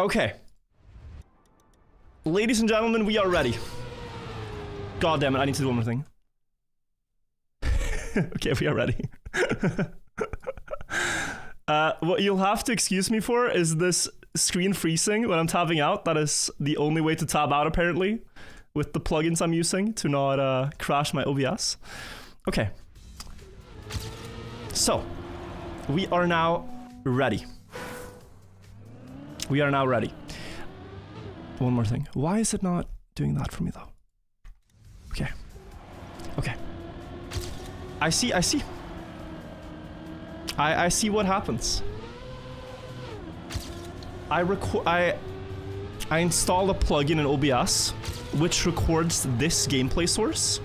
Okay. Ladies and gentlemen, we are ready. God damn it, I need to do one more thing. Okay, we are ready. What you'll have to excuse me for is this screen freezing when I'm tabbing out. That is the only way to tab out, apparently, with the plugins I'm using to not crash my OBS. Okay. So, we are now ready. We are now ready. One more thing. Why is it not doing that for me, though? Okay. Okay. I see. I see what happens. I install a plugin in OBS which records this gameplay source,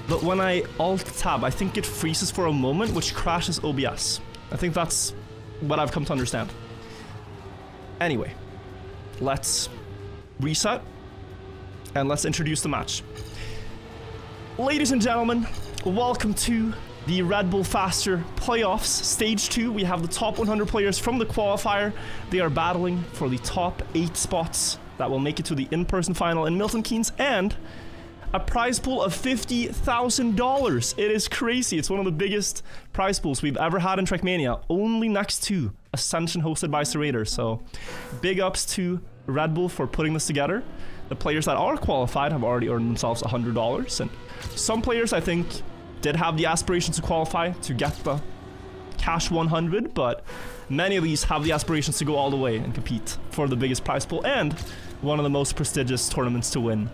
but when I alt-tab, I think it freezes for a moment, which crashes OBS. I think that's what I've come to understand. Anyway, let's reset and let's introduce the match. Ladies and gentlemen, welcome to the RedBull Faster Playoffs Stage 2. We have the top 100 players from the qualifier. They are battling for the top 8 spots that will make it to the in-person final in Milton Keynes, and a prize pool of $50,000. It is crazy. It's one of the biggest prize pools we've ever had in Trackmania, only next to Ascension hosted by Serrator. So big ups to RedBull for putting this together. The players that are qualified have already earned themselves $100, and some players, I think, did have the aspirations to qualify to get the cash 100, but many of these have the aspirations to go all the way and compete for the biggest prize pool and one of the most prestigious tournaments to win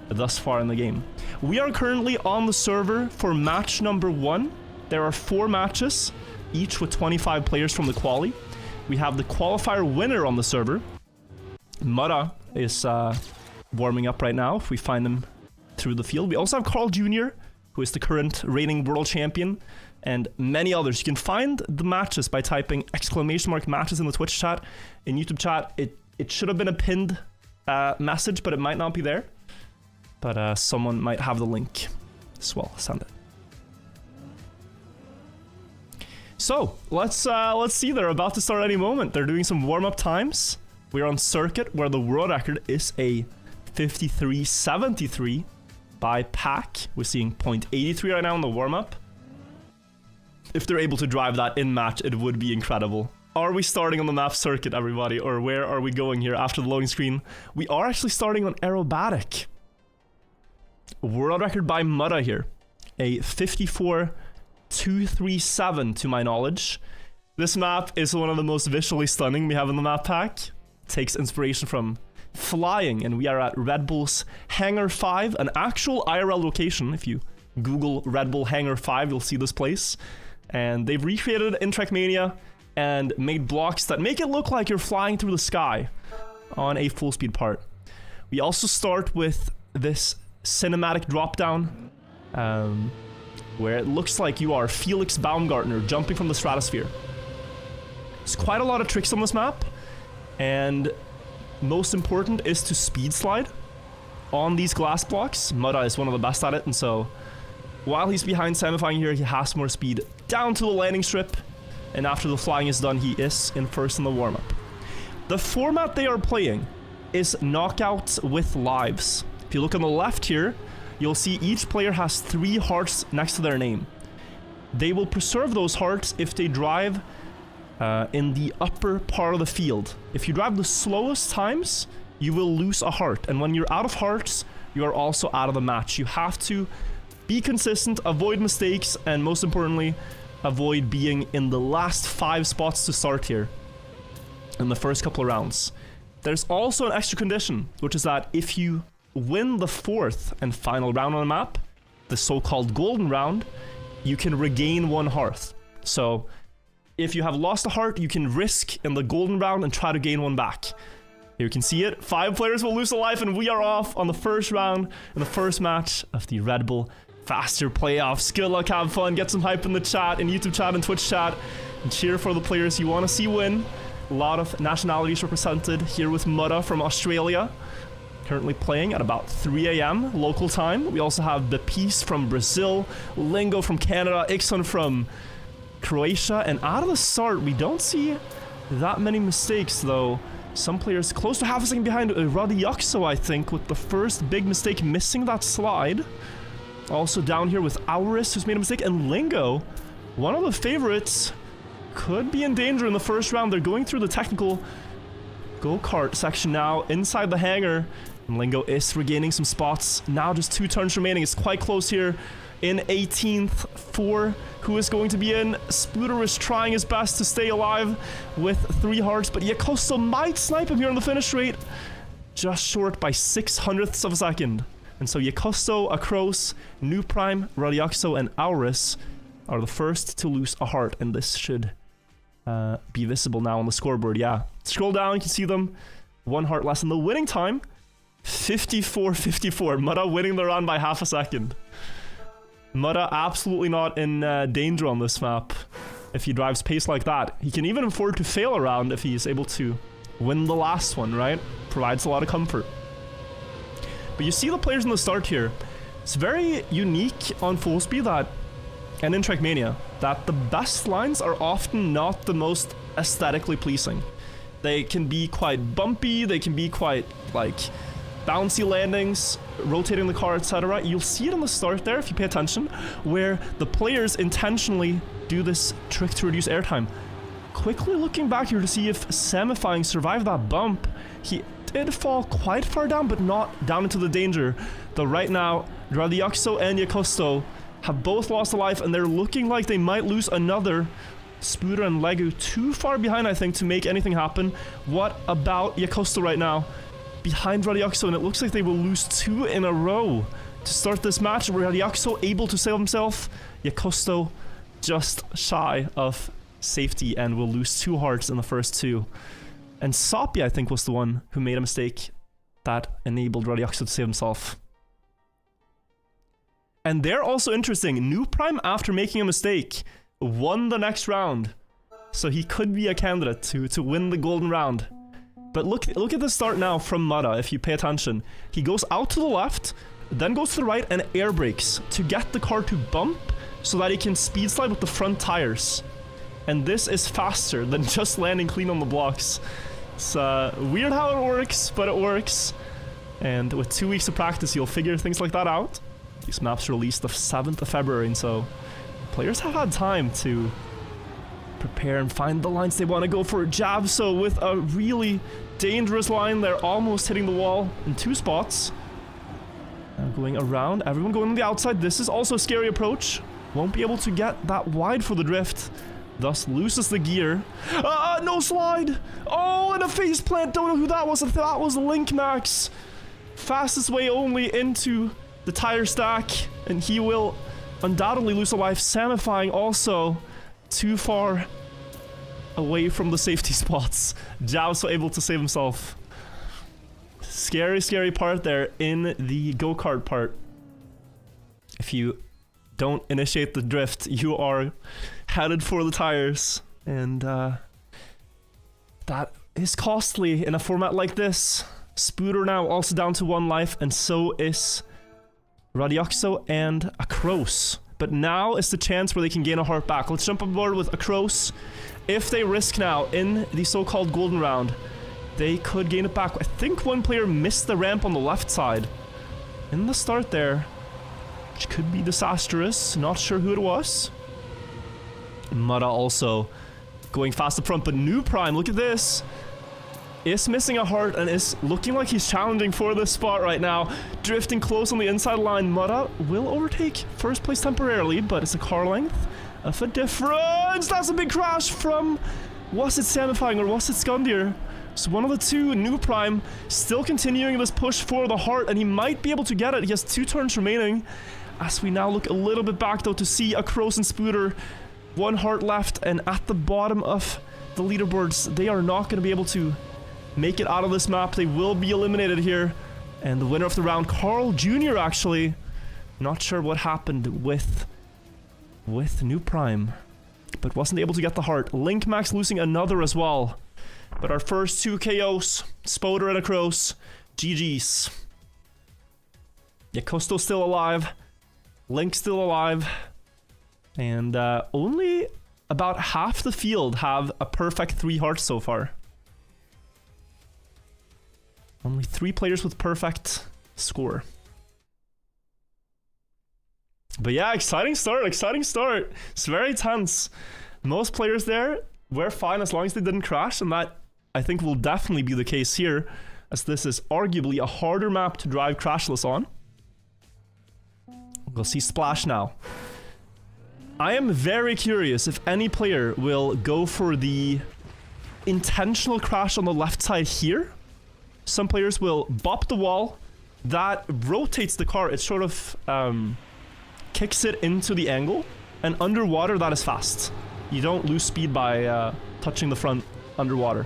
thus far in the game. We are currently on the server for match number 1. There are 4 matches, each with 25 players from the quali. We have the qualifier winner on the server. Mudda is warming up right now, if we find him through the field. We also have Carl Jr., who is the current reigning world champion, and many others. You can find the matches by typing !matches in the Twitch chat. In YouTube chat, it should have been a pinned message, but it might not be there. But someone might have the link as well. Send it. So let's see. They're about to start any moment. They're doing some warm-up times. We're on circuit where the world record is a 53.73 by Pack. We're seeing 0.83 right now in the warm-up. If they're able to drive that in match, it would be incredible. Are we starting on the map circuit, everybody, or where are we going here after the loading screen? We are actually starting on aerobatic. World record by Mudda here. A 54.237 to my knowledge. This map is one of the most visually stunning we have in the map pack. It takes inspiration from flying, and we are at RedBull's Hangar 5, an actual IRL location. If you Google RedBull Hangar 5, you'll see this place. And they've recreated it in Trackmania and made blocks that make it look like you're flying through the sky on a full speed part. We also start with this cinematic drop down where it looks like you are Felix Baumgartner jumping from the stratosphere. There's quite a lot of tricks on this map, and most important is to speed slide on these glass blocks. Mudda is one of the best at it, and so while he's behind Semifying here, he has more speed down to the landing strip, and after the flying is done, he is in first in the warm-up. The format they are playing is knockouts with lives. If you look on the left here, you'll see each player has 3 hearts next to their name. They will preserve those hearts if they drive in the upper part of the field. If you drive the slowest times, you will lose a heart, and when you're out of hearts, you are also out of the match. You have to be consistent, avoid mistakes, and most importantly, avoid being in the last 5 spots to start here in the first couple of rounds. There's also an extra condition, which is that if you win the 4th and final round on the map, the so-called golden round, you can regain 1 heart. So if you have lost a heart, you can risk in the golden round and try to gain 1 back. Here you can see it. 5 players will lose a life, and we are off on the first round in the first match of the RedBull Faster Playoffs. Good luck, have fun, get some hype in the chat, in YouTube chat and Twitch chat, and cheer for the players you want to see win. A lot of nationalities represented here with Mudda from Australia, currently playing at about 3 AM local time. We also have the Peace from Brazil, Lingo from Canada, Ixon from Croatia, and out of the start, we don't see that many mistakes though. Some players close to half a second behind. RedBull, I think, with the first big mistake, missing that slide. Also down here with Auris, who's made a mistake, and Lingo, one of the favorites, could be in danger in the first round. They're going through the technical go-kart section now, inside the hangar, and Lingo is regaining some spots. Now just 2 turns remaining. It's quite close here. In 18th for who is going to be in. Spooter is trying his best to stay alive with 3 hearts, but Yakosto might snipe him here on the finish rate. Just short by 600ths of a second. And so Yakosto, Akros, New Prime, RedBull, and Auris are the first to lose a heart, and this should be visible now on the scoreboard. Yeah, scroll down, you can see them. 1 heart less, and the winning time, 54-54. Mutta winning the run by half a second. Mutta absolutely not in danger on this map if he drives pace like that. He can even afford to fail a round if he's able to win the last one, right? Provides a lot of comfort. But you see the players in the start here. It's very unique on full speed that, and in Trackmania, that the best lines are often not the most aesthetically pleasing. They can be quite bumpy, they can be quite, like, bouncy landings, rotating the car, etc. You'll see it in the start there, if you pay attention, where the players intentionally do this trick to reduce airtime. Quickly looking back here to see if Samifying survived that bump. He did fall quite far down, but not down into the danger. Though right now, RedBull and Yakosto have both lost a life, and they're looking like they might lose another. Spooter and Legu too far behind, I think, to make anything happen. What about Yakosto right now? Behind RedBull, and it looks like they will lose 2 in a row to start this match. RedBull able to save himself. Yakosto just shy of safety and will lose 2 hearts in the first 2. And Soppy, I think, was the one who made a mistake that enabled RedBull to save himself. And they're also interesting. New Prime, after making a mistake, won the next round. So he could be a candidate to win the golden round. But look at the start now from Mutta, if you pay attention. He goes out to the left, then goes to the right and air brakes to get the car to bump so that he can speed slide with the front tires. And this is faster than just landing clean on the blocks. It's weird how it works, but it works. And with 2 weeks of practice, you'll figure things like that out. These maps released the 7th of February, and so players have had time to prepare and find the lines they want to go for. Jab, so with a really dangerous line, they're almost hitting the wall in 2 spots. Now going around, everyone going on the outside. This is also a scary approach. Won't be able to get that wide for the drift. Thus loses the gear. No slide! Oh, and a face plant. Don't know who that was. That was Climax. Fastest way only into the tire stack, and he will undoubtedly lose a life. Samifying also too far away from the safety spots. Jao able to save himself. Scary, scary part there in the go-kart part. If you don't initiate the drift, you are headed for the tires, and that is costly in a format like this. Spooter now also down to 1 life, and so is RedBull and Akros. But now is the chance where they can gain a heart back. Let's jump on board with Akros. If they risk now in the so-called golden round, they could gain it back. I think one player missed the ramp on the left side in the start there, which could be disastrous. Not sure who it was. Mutta also going fast up front, but New Prime, look at this, is missing a heart and is looking like he's challenging for this spot right now. Drifting close on the inside line. Mutta will overtake first place temporarily, but it's a car length of a difference. That's a big crash from, was it Samifying or was it Skundir? So one of the two. New Prime still continuing this push for the heart, and he might be able to get it. He has 2 turns remaining. As we now look a little bit back though to see Akros and Spooter. 1 heart left, and at the bottom of the leaderboards, they are not going to be able to make it out of this map. They will be eliminated here. And the winner of the round, Carl Jr. actually. Not sure what happened with New Prime, but wasn't able to get the heart. Climax losing another as well. But our first 2 KOs, Spoder and Akros, GG's. Yakosto still alive. Link still alive. And only about half the field have a perfect 3 hearts so far. Only 3 players with perfect score. But yeah, exciting start, exciting start. It's very tense. Most players there were fine as long as they didn't crash, and that I think will definitely be the case here, as this is arguably a harder map to drive crashless on. We'll see Splash now. I am very curious if any player will go for the intentional crash on the left side here. Some players will bop the wall. That rotates the car. It sort of kicks it into the angle. And underwater, that is fast. You don't lose speed by touching the front underwater.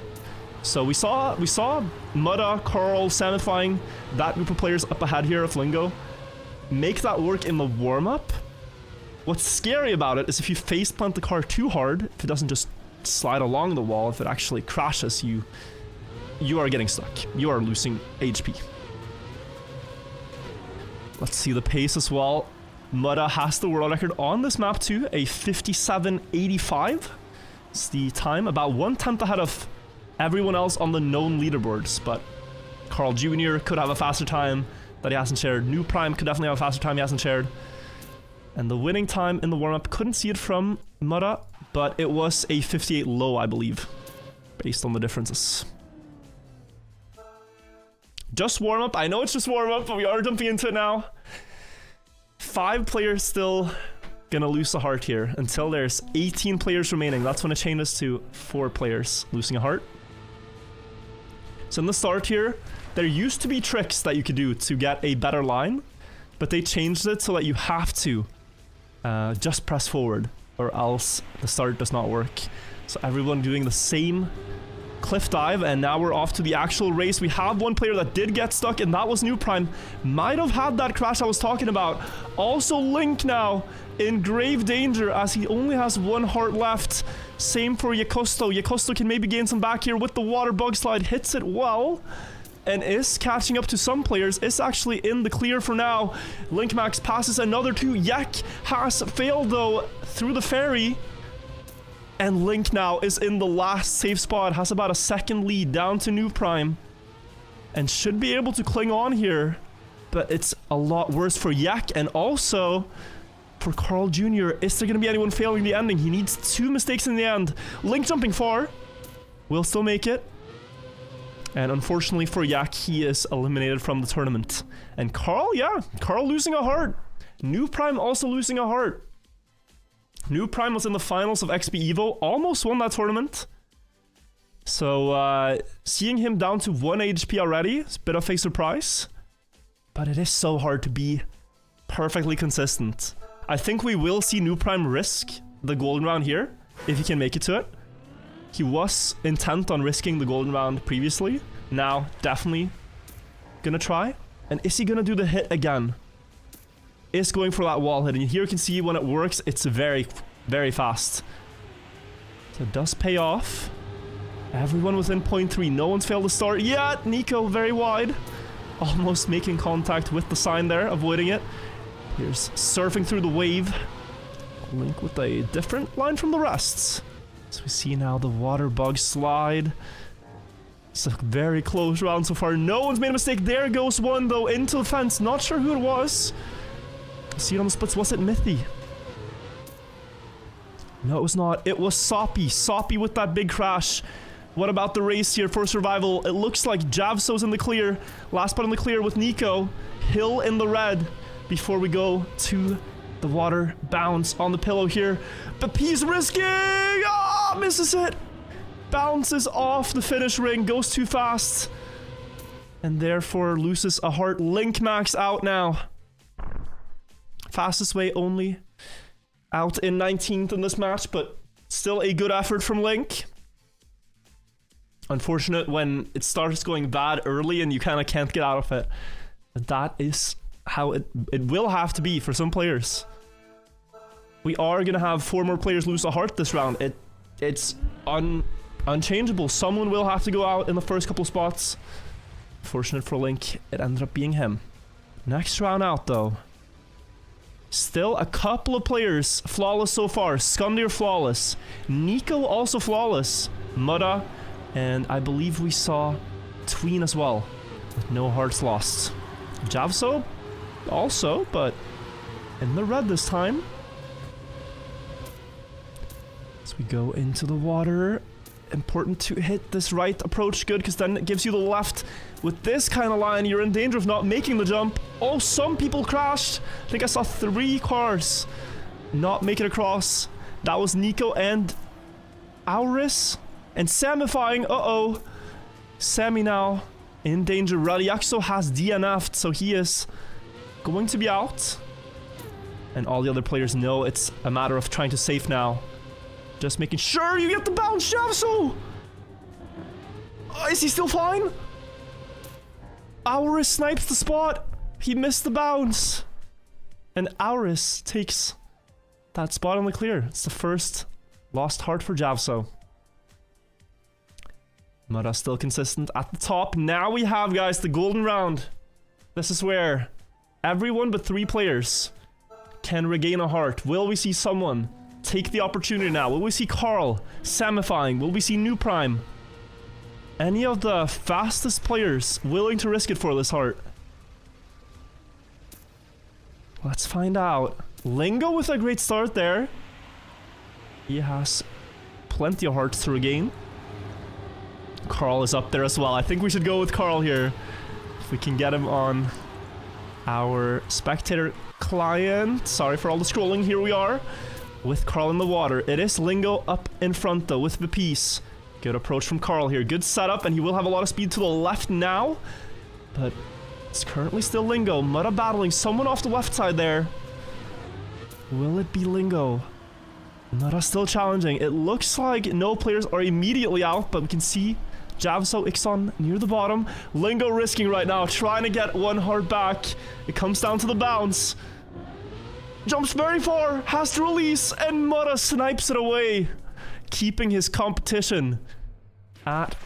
So we saw Mudda, Carl, Samifying, that group of players up ahead here of Lingo, make that work in the warm-up. What's scary about it is if you faceplant the car too hard, if it doesn't just slide along the wall, if it actually crashes, you are getting stuck. You are losing HP. Let's see the pace as well. Mudda has the world record on this map too, a 57.85. It's the time, about 1/10 ahead of everyone else on the known leaderboards, but Carl Jr. could have a faster time that he hasn't shared. New Prime could definitely have a faster time he hasn't shared. And the winning time in the warm-up, couldn't see it from Mudda, but it was a 58 low, I believe, based on the differences. Just warm-up. I know it's just warm-up, but we are jumping into it now. 5 players still gonna lose a heart here until there's 18 players remaining. That's when it changes to 4 players losing a heart. So in the start here, there used to be tricks that you could do to get a better line, but they changed it so that you have to just press forward, or else the start does not work. So everyone doing the same cliff dive, and now we're off to the actual race. We have one player that did get stuck, and that was New Prime. Might have had that crash I was talking about. Also Link now in grave danger as he only has 1 heart left. Same for Yakosto. Yakosto can maybe gain some back here with the water bug slide. Hits it well and is catching up to some players. Is actually in the clear for now. Link Max passes another 2. Yak has failed though through the ferry. And Link now is in the last safe spot, has about a second lead down to New Prime, and should be able to cling on here, but it's a lot worse for Yak and also for Carl Jr. Is there going to be anyone failing the ending? He needs 2 mistakes in the end. Link jumping far, will still make it, and unfortunately for Yak, he is eliminated from the tournament. And Carl, yeah, Carl losing a heart. New Prime also losing a heart. New Prime was in the finals of XP Evo, almost won that tournament. So, seeing him down to 1 HP already is a bit of a surprise. But it is so hard to be perfectly consistent. I think we will see New Prime risk the golden round here, if he can make it to it. He was intent on risking the golden round previously. Now, definitely gonna try. And is he gonna do the hit again? Is going for that wall hit, and here you can see when it works, it's very, very fast. So it does pay off. Everyone within 0.3. No one's failed to start yet. Nico very wide, almost making contact with the sign there, avoiding it. Here's surfing through the wave. Link with a different line from the rest. So we see now the water bug slide. It's a very close round so far. No one's made a mistake. There goes one though into the fence. Not sure who it was. See it on the splits. Was it Mithy? No, it was not. It was Soppy. Soppy with that big crash. What about the race here for survival? It looks like Javso's in the clear. Last spot in the clear with Nico. Hill in the red before we go to the water bounce on the pillow here. But P's risking! Ah, misses it. Bounces off the finish ring. Goes too fast. And therefore loses a heart. Link Max out now. Fastest way only out in 19th in this match, but still a good effort from Link. Unfortunate when it starts going bad early and you kind of can't get out of it. But that is how it will have to be for some players. We are going to have 4 more players lose a heart this round. It's unchangeable. Someone will have to go out in the first couple spots. Fortunate for Link, it ended up being him. Next round out though. Still a couple of players flawless so far. Skundir flawless. Nico also flawless. Mudda. And I believe we saw Tween as well. with no hearts lost. Javso also, but in the red this time. As we go into the water, important to hit this right approach good, because then it gives you the left. With this kind of line, you're in danger of not making the jump. Oh, some people crashed. I think I saw 3 cars not make it across. That was Nico and Auris. And Samifying, uh-oh. Sammy now in danger. Radiaxo has DNF'd, so he is going to be out. And all the other players know it's a matter of trying to save now. Just making sure you get the bounce, Javso! Is he still fine? Auris snipes the spot. He missed the bounce. And Auris takes that spot in the clear. It's the first lost heart for Javso. Mudda still consistent at the top. Now we have, guys, the golden round. This is where everyone but 3 players can regain a heart. Will we see someone take the opportunity now? Will we see Carl Samifying? Will we see New Prime? Any of the fastest players willing to risk it for this heart? Let's find out. Lingo with a great start there. He has plenty of hearts to regain. Carl is up there as well. I think we should go with Carl here. If we can get him on our spectator client. Sorry for all the scrolling. Here we are with Carl in the water. It is Lingo up in front though with the piece. Good approach from Carl here. Good setup, and he will have a lot of speed to the left now. But it's currently still Lingo. Mudda battling someone off the left side there. Will it be Lingo? Mudda still challenging. It looks like no players are immediately out, but we can see Javso, Ixon near the bottom. Lingo risking right now, trying to get 1 heart back. It comes down to the bounce. Jumps very far, has to release, and Mudda snipes it away, keeping his competition at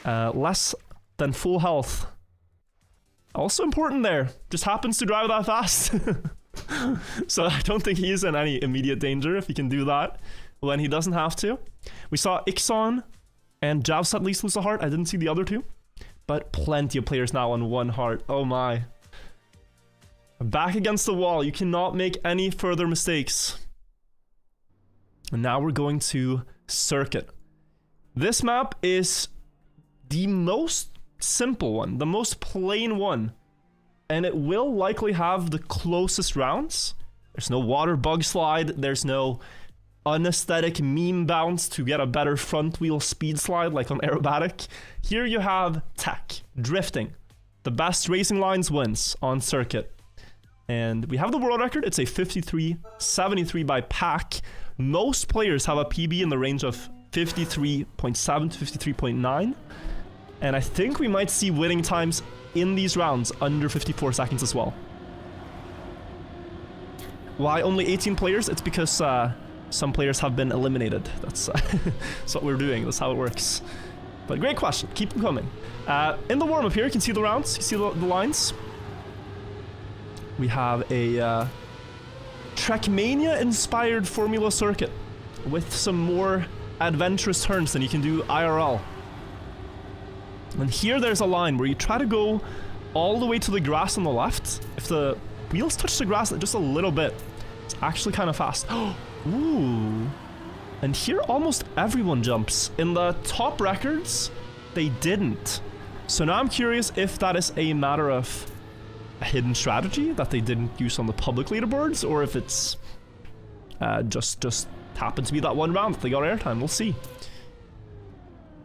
less than full health. Also important there, just happens to drive that fast. So I don't think he is in any immediate danger if he can do that when he doesn't have to. We saw Ixon and Javs at least lose a heart. I didn't see the other 2, but plenty of players now on 1 heart. Oh my. Back against the wall. You cannot make any further mistakes. And now we're going to Circuit. This map is the most simple one, the most plain one. And it will likely have the closest rounds. There's no water bug slide. There's no unaesthetic meme bounce to get a better front wheel speed slide like on Aerobatic. Here you have tech, drifting. The best racing lines wins on Circuit. And we have the world record. It's a 53.73 by pack. Most players have a PB in the range of 53.7 to 53.9. And I think we might see winning times in these rounds under 54 seconds as well. Why only 18 players? It's because some players have been eliminated. That's what we're doing. That's how it works. But great question. Keep them coming. In the warm-up here, you can see the rounds. You see the lines. We have a Trackmania-inspired Formula circuit with some more adventurous turns than you can do IRL. And here there's a line where you try to go all the way to the grass on the left. If the wheels touch the grass just a little bit, it's actually kind of fast. Ooh. And here almost everyone jumps. In the top records, they didn't. So now I'm curious if that is a matter of a hidden strategy that they didn't use on the public leaderboards, or if it's just happened to be that one round that they got airtime. We'll see.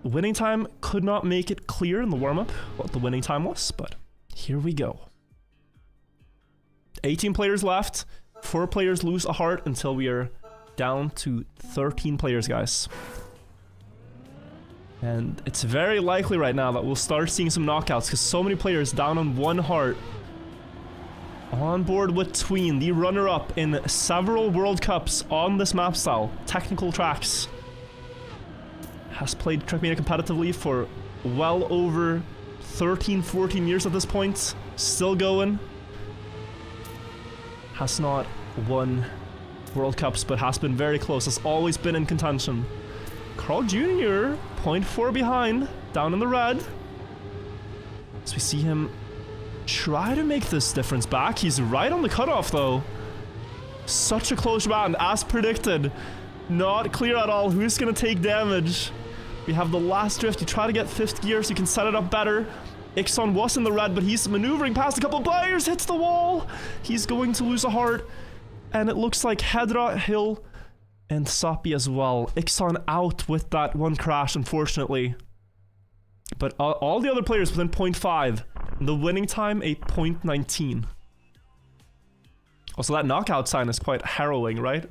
Winning time could not make it clear in the warm-up what the winning time was, but here we go. 18 players left. 4 players lose a heart until we are down to 13 players, guys. And it's very likely right now that we'll start seeing some knockouts because so many players down on 1 heart. On board with Tween, the runner-up in several World Cups on this map style, technical tracks. Has played Trackmania competitively for well over 13, 14 years at this point. Still going. Has not won World Cups, but has been very close. Has always been in contention. Carl Jr., 0.4 behind, down in the red. So we see him try to make this difference back. He's right on the cutoff though. Such a close round, as predicted. Not clear at all who's gonna take damage. We have the last drift. You try to get 5th gear so you can set it up better. Ixon was in the red, but he's maneuvering past a couple of players, hits the wall. He's going to lose a heart. And it looks like Hedra, Hill, and Sapi as well. Ixon out with that one crash, unfortunately. But all the other players within 0.5. The winning time, a 0.19. Also, that knockout sign is quite harrowing, right?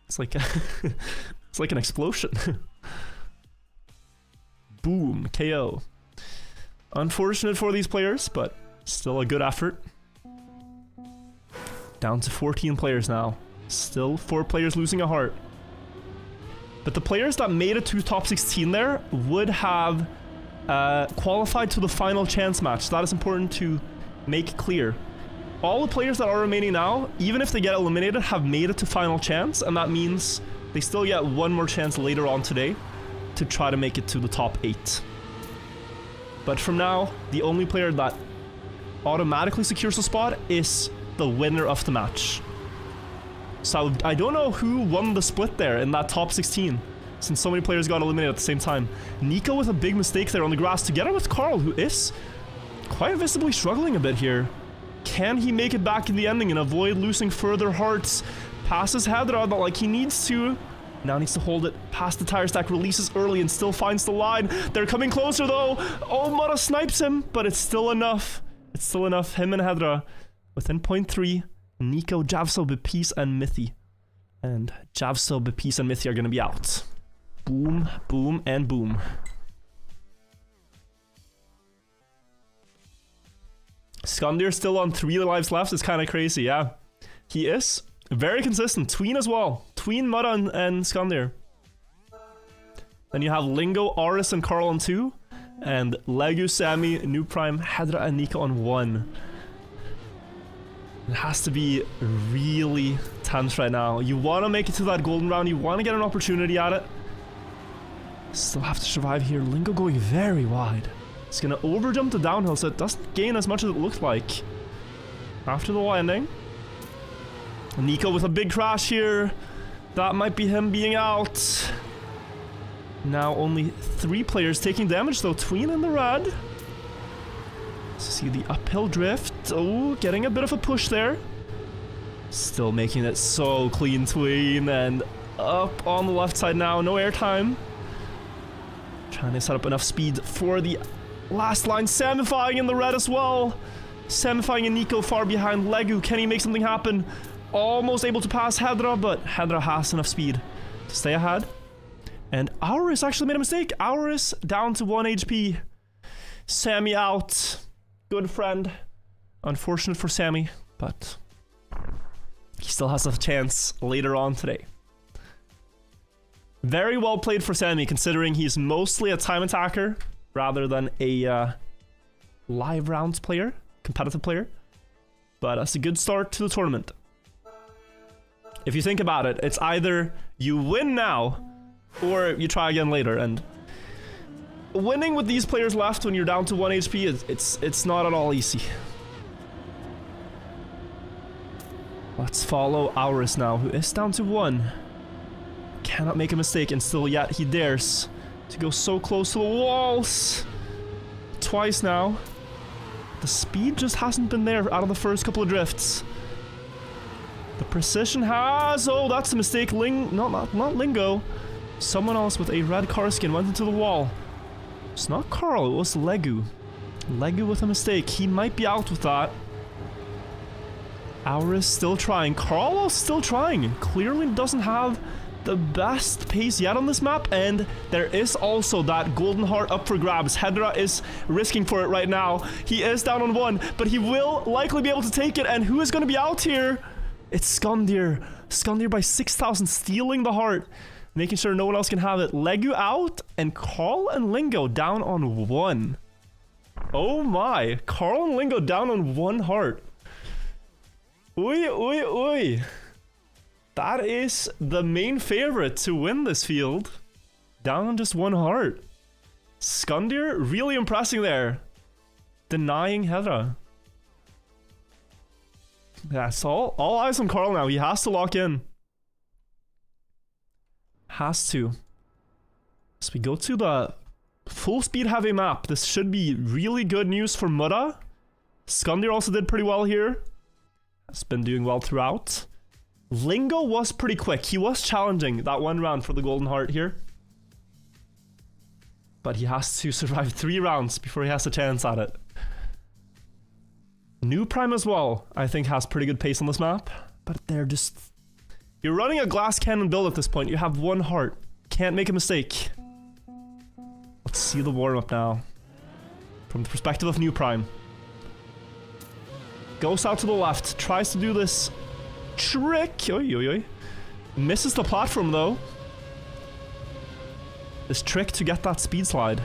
It's like it's like an explosion. Boom, KO. Unfortunate for these players, but still a good effort. Down to 14 players now. Still 4 players losing a heart. But the players that made it to top 16 there would have qualified to the final chance match. That is important to make clear. All the players that are remaining now, even if they get eliminated, have made it to final chance, and that means they still get one more chance later on today to try to make it to the top 8. But from now, the only player that automatically secures a spot is the winner of the match. So I don't know who won the split there in that top 16, since so many players got eliminated at the same time. Nico with a big mistake there on the grass, together with Carl, who is quite visibly struggling a bit here. Can he make it back in the ending and avoid losing further hearts? Passes Hedra, but like he needs to. Now needs to hold it past the tire stack, releases early and still finds the line. They're coming closer though. Oh, Mara snipes him, but it's still enough. It's still enough. Him and Hedra within 0.3. Nico, Javso, Baptiste, and Mithy. And Javso, Baptiste, and Mithy are going to be out. Boom, boom, and boom. Skandir still on 3 lives left. It's kind of crazy, yeah. He is very consistent. Tween as well. Tween, Mudda, and Skandir. Then you have Lingo, Aris, and Carl on 2. And Legu, Sammy, New Prime, Hedra, and Nico on 1. It has to be really tense right now. You want to make it to that golden round. You want to get an opportunity at it. Still have to survive here. Lingo going very wide. It's going to overjump the downhill, so it doesn't gain as much as it looked like. After the landing. Nico with a big crash here. That might be him being out. Now only 3 players taking damage, though. Tween in the red. See the uphill drift. Oh, getting a bit of a push there. Still making it so clean, Tween. And up on the left side now. No airtime. Trying to set up enough speed for the last line. Samifying in the red as well. Samifying and Nico far behind Legu. Can he make something happen? Almost able to pass Hedra, but Hedra has enough speed to stay ahead. And Auris actually made a mistake. Auris down to 1 HP. Sammy out. Good friend. Unfortunate for Sammy, but he still has a chance later on today. Very well played for Sammy, considering he's mostly a time attacker rather than a live rounds player, competitive player. But that's a good start to the tournament. If you think about it, it's either you win now or you try again later, and winning with these players left when you're down to 1 HP, it's not at all easy. Let's follow Auris now, who is down to 1. Cannot make a mistake, and still yet he dares to go so close to the walls. Twice now. The speed just hasn't been there out of the first couple of drifts. The precision has... Oh, that's a mistake. Not Lingo. Someone else with a red car skin went into the wall. It's not Carl, it was Legu. Legu with a mistake. He might be out with that. Auris still trying. Carl still trying. Clearly doesn't have the best pace yet on this map, and there is also that golden heart up for grabs. Hedra is risking for it right now. He is down on 1, but he will likely be able to take it, and who is going to be out here? It's Skandir. Skandir by 6,000, stealing the heart, making sure no one else can have it. Legu out, and Carl and Lingo down on 1. Oh my, Carl and Lingo down on 1 heart. Oi, oi, oi. That is the main favorite to win this field. Down on just 1 heart. Skandir really impressing there. denying Hedra. That's all eyes on Carl now. He has to lock in. Has to. So we go to the full speed heavy map. This should be really good news for Mutta. Skundir also did pretty well here. Has been doing well throughout. Lingo was pretty quick. He was challenging that one round for the golden heart here. But he has to survive 3 rounds before he has a chance at it. New Prime as well, I think, has pretty good pace on this map. But they're just... You're running a glass cannon build at this point. You have 1 heart. Can't make a mistake. Let's see the warm-up now. From the perspective of New Prime. Goes out to the left. Tries to do this trick. Oi, oi, oi. Misses the platform, though. This trick to get that speed slide.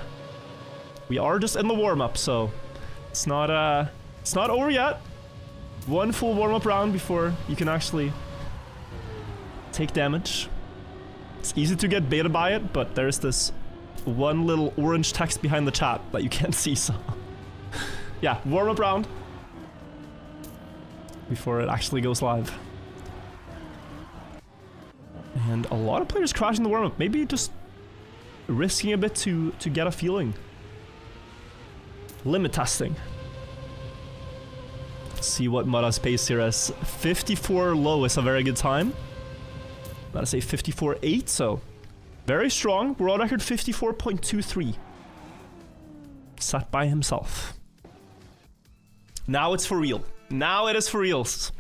We are just in the warm-up, so... It's not over yet. 1 full warm-up round before you can actually take damage. It's easy to get baited by it, but there's this one little orange text behind the chat that you can't see, so... Yeah, warm-up round. Before it actually goes live. And a lot of players crashing the warm-up. Maybe just risking a bit to get a feeling. Limit testing. Let's see what Mutta's pace here is. 54 low is a very good time. Let's say 54.8, so very strong. World record 54.23. Set by himself. Now it's for real. Now it is for reals.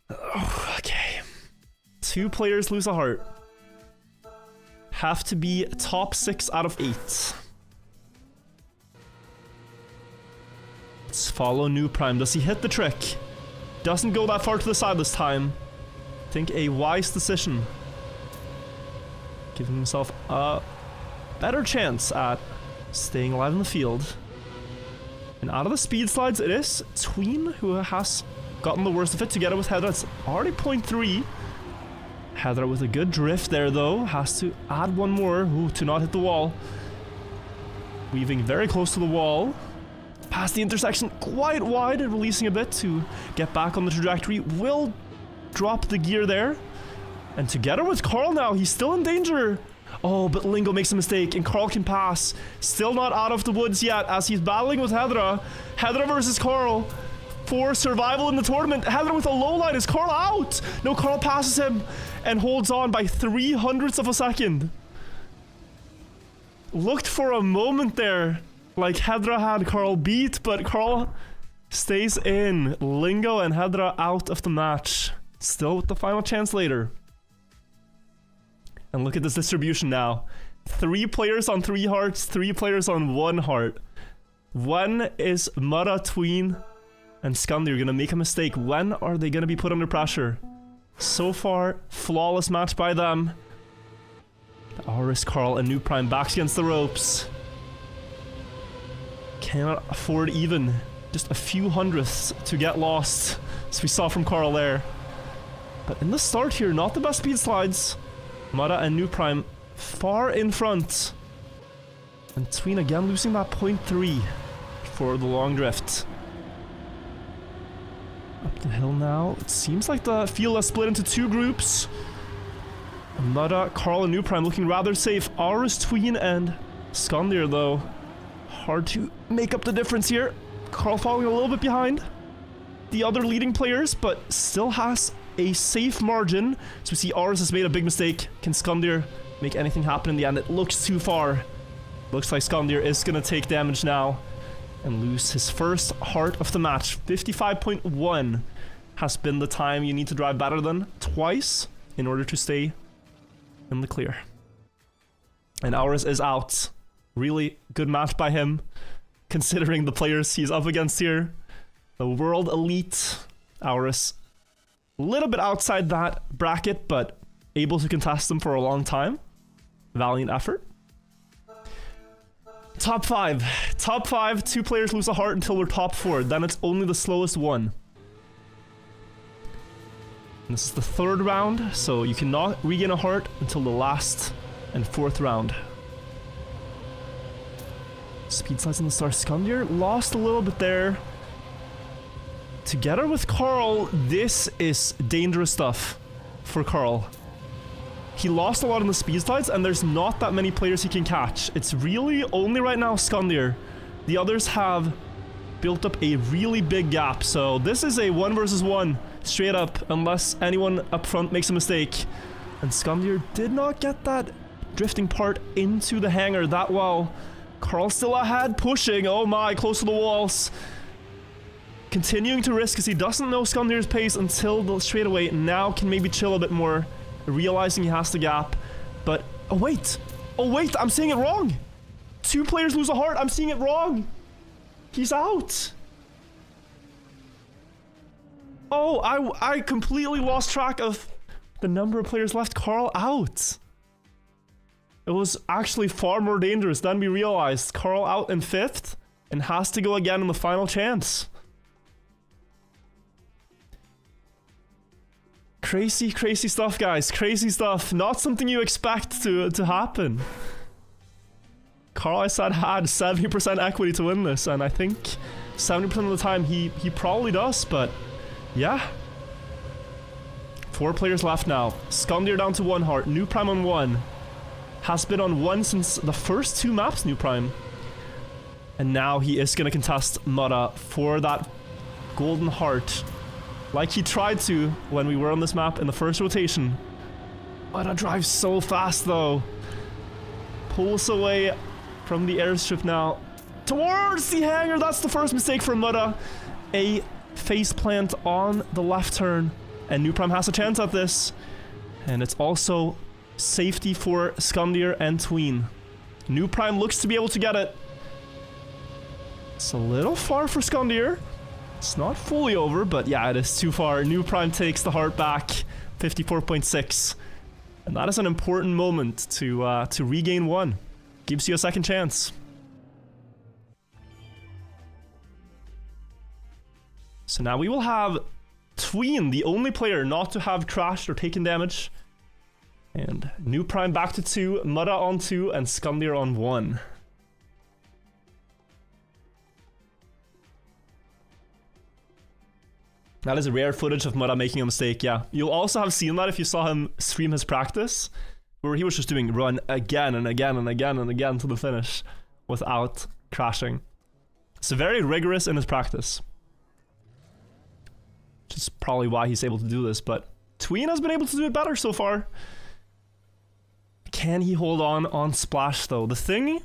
Oh, okay. 2 players lose a heart. Have to be top 6 out of 8. Let's follow New Prime. Does he hit the trick? Doesn't go that far to the side this time. I think a wise decision. Giving himself a better chance at staying alive in the field. And out of the speed slides, it is Tween who has gotten the worst of it together with Hedra. It's already 0.3. Hedra with a good drift there, though. Has to add 1 more. Ooh, to not hit the wall. Weaving very close to the wall. Past the intersection, quite wide, and releasing a bit to get back on the trajectory. Will drop the gear there. And together with Carl now, he's still in danger. Oh, but Lingo makes a mistake, and Carl can pass. Still not out of the woods yet, as he's battling with Hedra. Hedra versus Carl for survival in the tournament. Hedra with a low line. Is Carl out? No, Carl passes him and holds on by 0.03 of a second. Looked for a moment there, like Hedra had Carl beat, but Carl stays in. Lingo and Hedra out of the match. Still with the final chance later. And look at this distribution now. 3 players on 3 hearts, 3 players on 1 heart. 1 is Mutta, Tween, and Skundir gonna make a mistake. When are they gonna be put under pressure? So far, flawless match by them. Aris, Carl, and New Prime backs against the ropes. Cannot afford even just a few hundredths to get lost, as we saw from Carl there. But in the start here, not the best speed slides. Mutta and New Prime far in front. And Tween again losing that 0.3 for the long drift. Up the hill now. It seems like the field has split into 2 groups. Mutta, Carl, and New Prime looking rather safe. Aris, Tween, and Skundir, though. Hard to make up the difference here. Carl falling a little bit behind the other leading players, but still has a safe margin. So we see Aris has made a big mistake. Can Skundir make anything happen in the end? It looks too far. Looks like Skundir is going to take damage now and lose his first heart of the match. 55.1 has been the time you need to drive better than twice in order to stay in the clear. And Aris is out. Really good match by him, considering the players he's up against here. The world elite. Aris a little bit outside that bracket, but able to contest them for a long time. Valiant effort. Top 5. Top 5, 2 players lose a heart until we're top 4. Then it's only the slowest one. And this is the 3rd round, so you cannot regain a heart until the last and 4th round. Speed slides in the start. Skundir lost a little bit there. Together with Carl, this is dangerous stuff for Carl. He lost a lot in the speed slides, and there's not that many players he can catch. It's really only right now Skundir. The others have built up a really big gap, so this is a 1 versus 1 straight up, unless anyone up front makes a mistake. And Skundir did not get that drifting part into the hangar that well. Carl still ahead, pushing. Oh my, close to the walls. Continuing to risk because he doesn't know Skundir's pace until the straightaway. Now can maybe chill a bit more, realizing he has the gap. But, oh wait, I'm seeing it wrong. 2 players lose a heart, I'm seeing it wrong. He's out. Oh, I completely lost track of the number of players left. Carl out. It was actually far more dangerous than we realized. Carl out in 5th and has to go again in the final chance. Crazy, crazy stuff, guys. Crazy stuff. Not something you expect to happen. Carl, I said, had 70% equity to win this, and I think 70% of the time he probably does, but yeah. 4 players left now. Skundir down to 1 heart. New Prime on 1. Has been on 1 since the first 2 maps, New Prime. And now he is going to contest Mutta for that golden heart. Like he tried to when we were on this map in the first rotation. Mutta drives so fast though. Pulls away from the airstrip now. Towards the hangar, that's the first mistake for Mutta. A face plant on the left turn. And New Prime has a chance at this. And it's also safety for Skundir and Tween. New Prime looks to be able to get it. It's a little far for Skundir. It's not fully over, but yeah, it is too far. New Prime takes the heart back, 54.6. And that is an important moment to regain 1. Gives you a second chance. So now we will have Tween, the only player not to have crashed or taken damage. And New Prime back to 2, Mutta on 2, and Skundir on 1. That is rare footage of Mutta making a mistake, yeah. You'll also have seen that if you saw him stream his practice, where he was just doing run again and again and again and again to the finish without crashing. So very rigorous in his practice. Which is probably why he's able to do this, but Tween has been able to do it better so far. Can he hold on Splash though? The thing,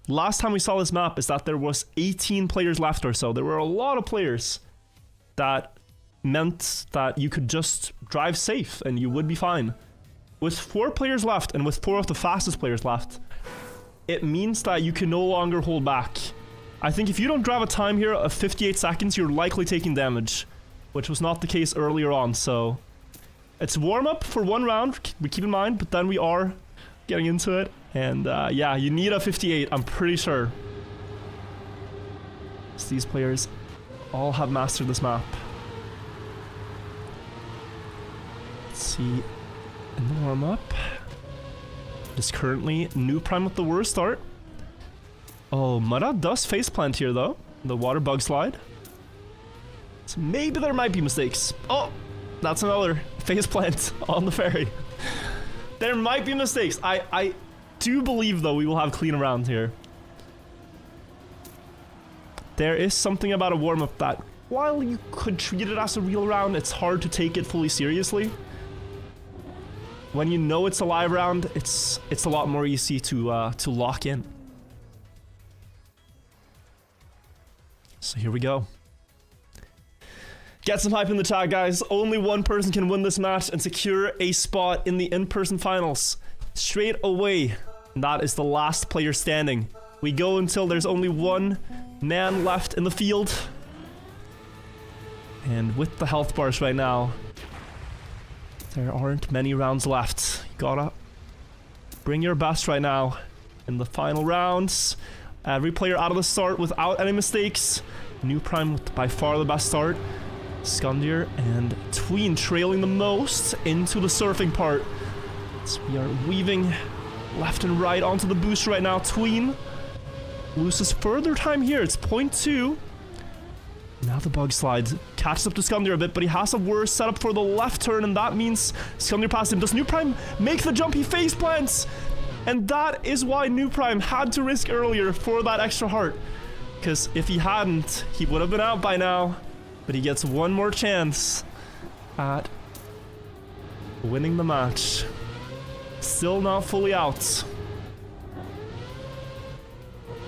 last time we saw this map is that there was 18 players left or so. There were a lot of players that meant that you could just drive safe and you would be fine. With 4 players left and with 4 of the fastest players left, it means that you can no longer hold back. I think if you don't drive a time here of 58 seconds, you're likely taking damage, which was not the case earlier on, so it's warm up for 1 round, we keep in mind, but then we are getting into it, and yeah, you need a 58, I'm pretty sure. So these players all have mastered this map. Let's see, in the warm-up, it is currently New Prime with the worst start. Oh, Mutta does faceplant here though, the water bug slide. So maybe there might be mistakes. Oh, that's another faceplant on the ferry. There might be mistakes. I do believe though we will have clean round here. There is something about a warm-up that, while you could treat it as a real round, it's hard to take it fully seriously. When you know it's a live round, it's a lot more easy to lock in. So here we go. Get some hype in the chat, guys. Only 1 person can win this match and secure a spot in the in-person finals straight away. And that is the last player standing. We go until there's only 1 man left in the field. And with the health bars right now, there aren't many rounds left. You gotta bring your best right now in the final rounds. Every player out of the start without any mistakes. New Prime with by far the best start. Skundir and Tween trailing the most into the surfing part. So we are weaving left and right onto the boost right now. Tween loses further time here. It's 0.2. Now the bug slides. Catches up to Skundir a bit, but he has a worse setup for the left turn, and that means Skundir passed him. Does New Prime make the jump? He face plants! And that is why New Prime had to risk earlier for that extra heart. Because if he hadn't, he would have been out by now. But he gets one more chance at winning the match. Still not fully out.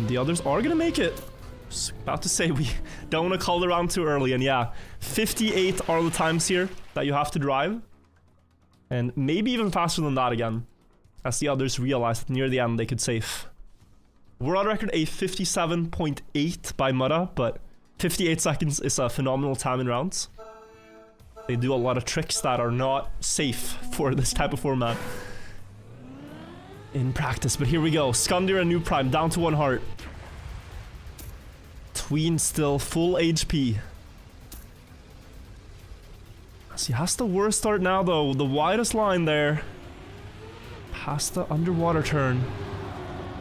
The others are gonna make it. Just about to say, we don't want to call it around too early. And yeah, 58 are the times here that you have to drive. And maybe even faster than that again, as the others realize that near the end they could save. We're on record a 57.8 by Mutta, but 58 seconds is a phenomenal time in rounds. They do a lot of tricks that are not safe for this type of format in practice. But here we go. Skundir and New Prime down to 1 heart. Tween still full HP. So he has the worst start now though. The widest line there. Past the underwater turn.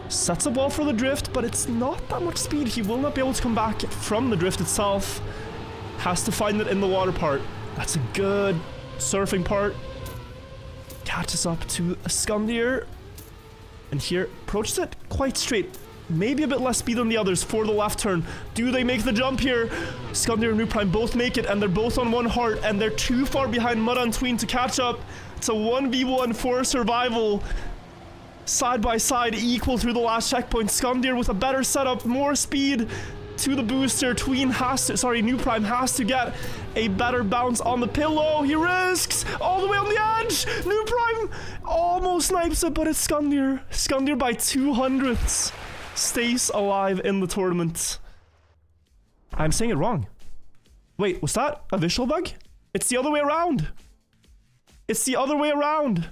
Sets a ball for the drift, but it's not that much speed. He will not be able to come back from the drift itself. Has to find it in the water part. That's a good surfing part. Catches up to Skundir. And here, approaches it quite straight. Maybe a bit less speed than the others for the left turn. Do they make the jump here? Skundir and New Prime both make it, and they're both on 1 heart, and they're too far behind Mutta and Tween to catch up. It's a 1v1 for survival. Side by side, equal through the last checkpoint. Skundir with a better setup, more speed to the booster. Tween has to, sorry, New Prime has to get a better bounce on the pillow. He risks all the way on the edge. New Prime almost snipes it, but it's Skundir. Skundir by 200ths. Stays alive in the tournament. I'm saying it wrong. Wait, was that a visual bug? It's the other way around. It's the other way around.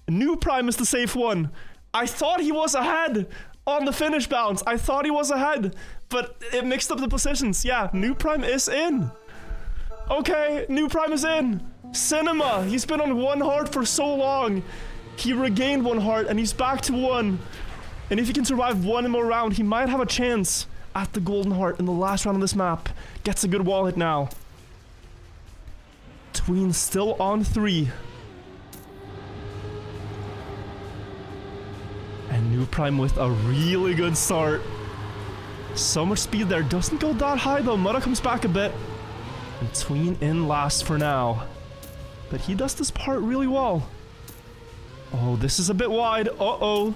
New Prime is the safe one. I thought he was ahead on the finish bounce. I thought he was ahead, but it mixed up the positions. Yeah, New Prime is in. Okay, New Prime is in. Cinema. He's been on 1 heart for so long. He regained 1 heart and he's back to 1. And if he can survive 1 more round, he might have a chance at the golden heart in the last round of this map. Gets a good wall hit now. Tween still on 3. And New Prime with a really good start. So much speed there. Doesn't go that high though. Mutta comes back a bit. And Tween in last for now. But he does this part really well. Oh, this is a bit wide. Uh-oh.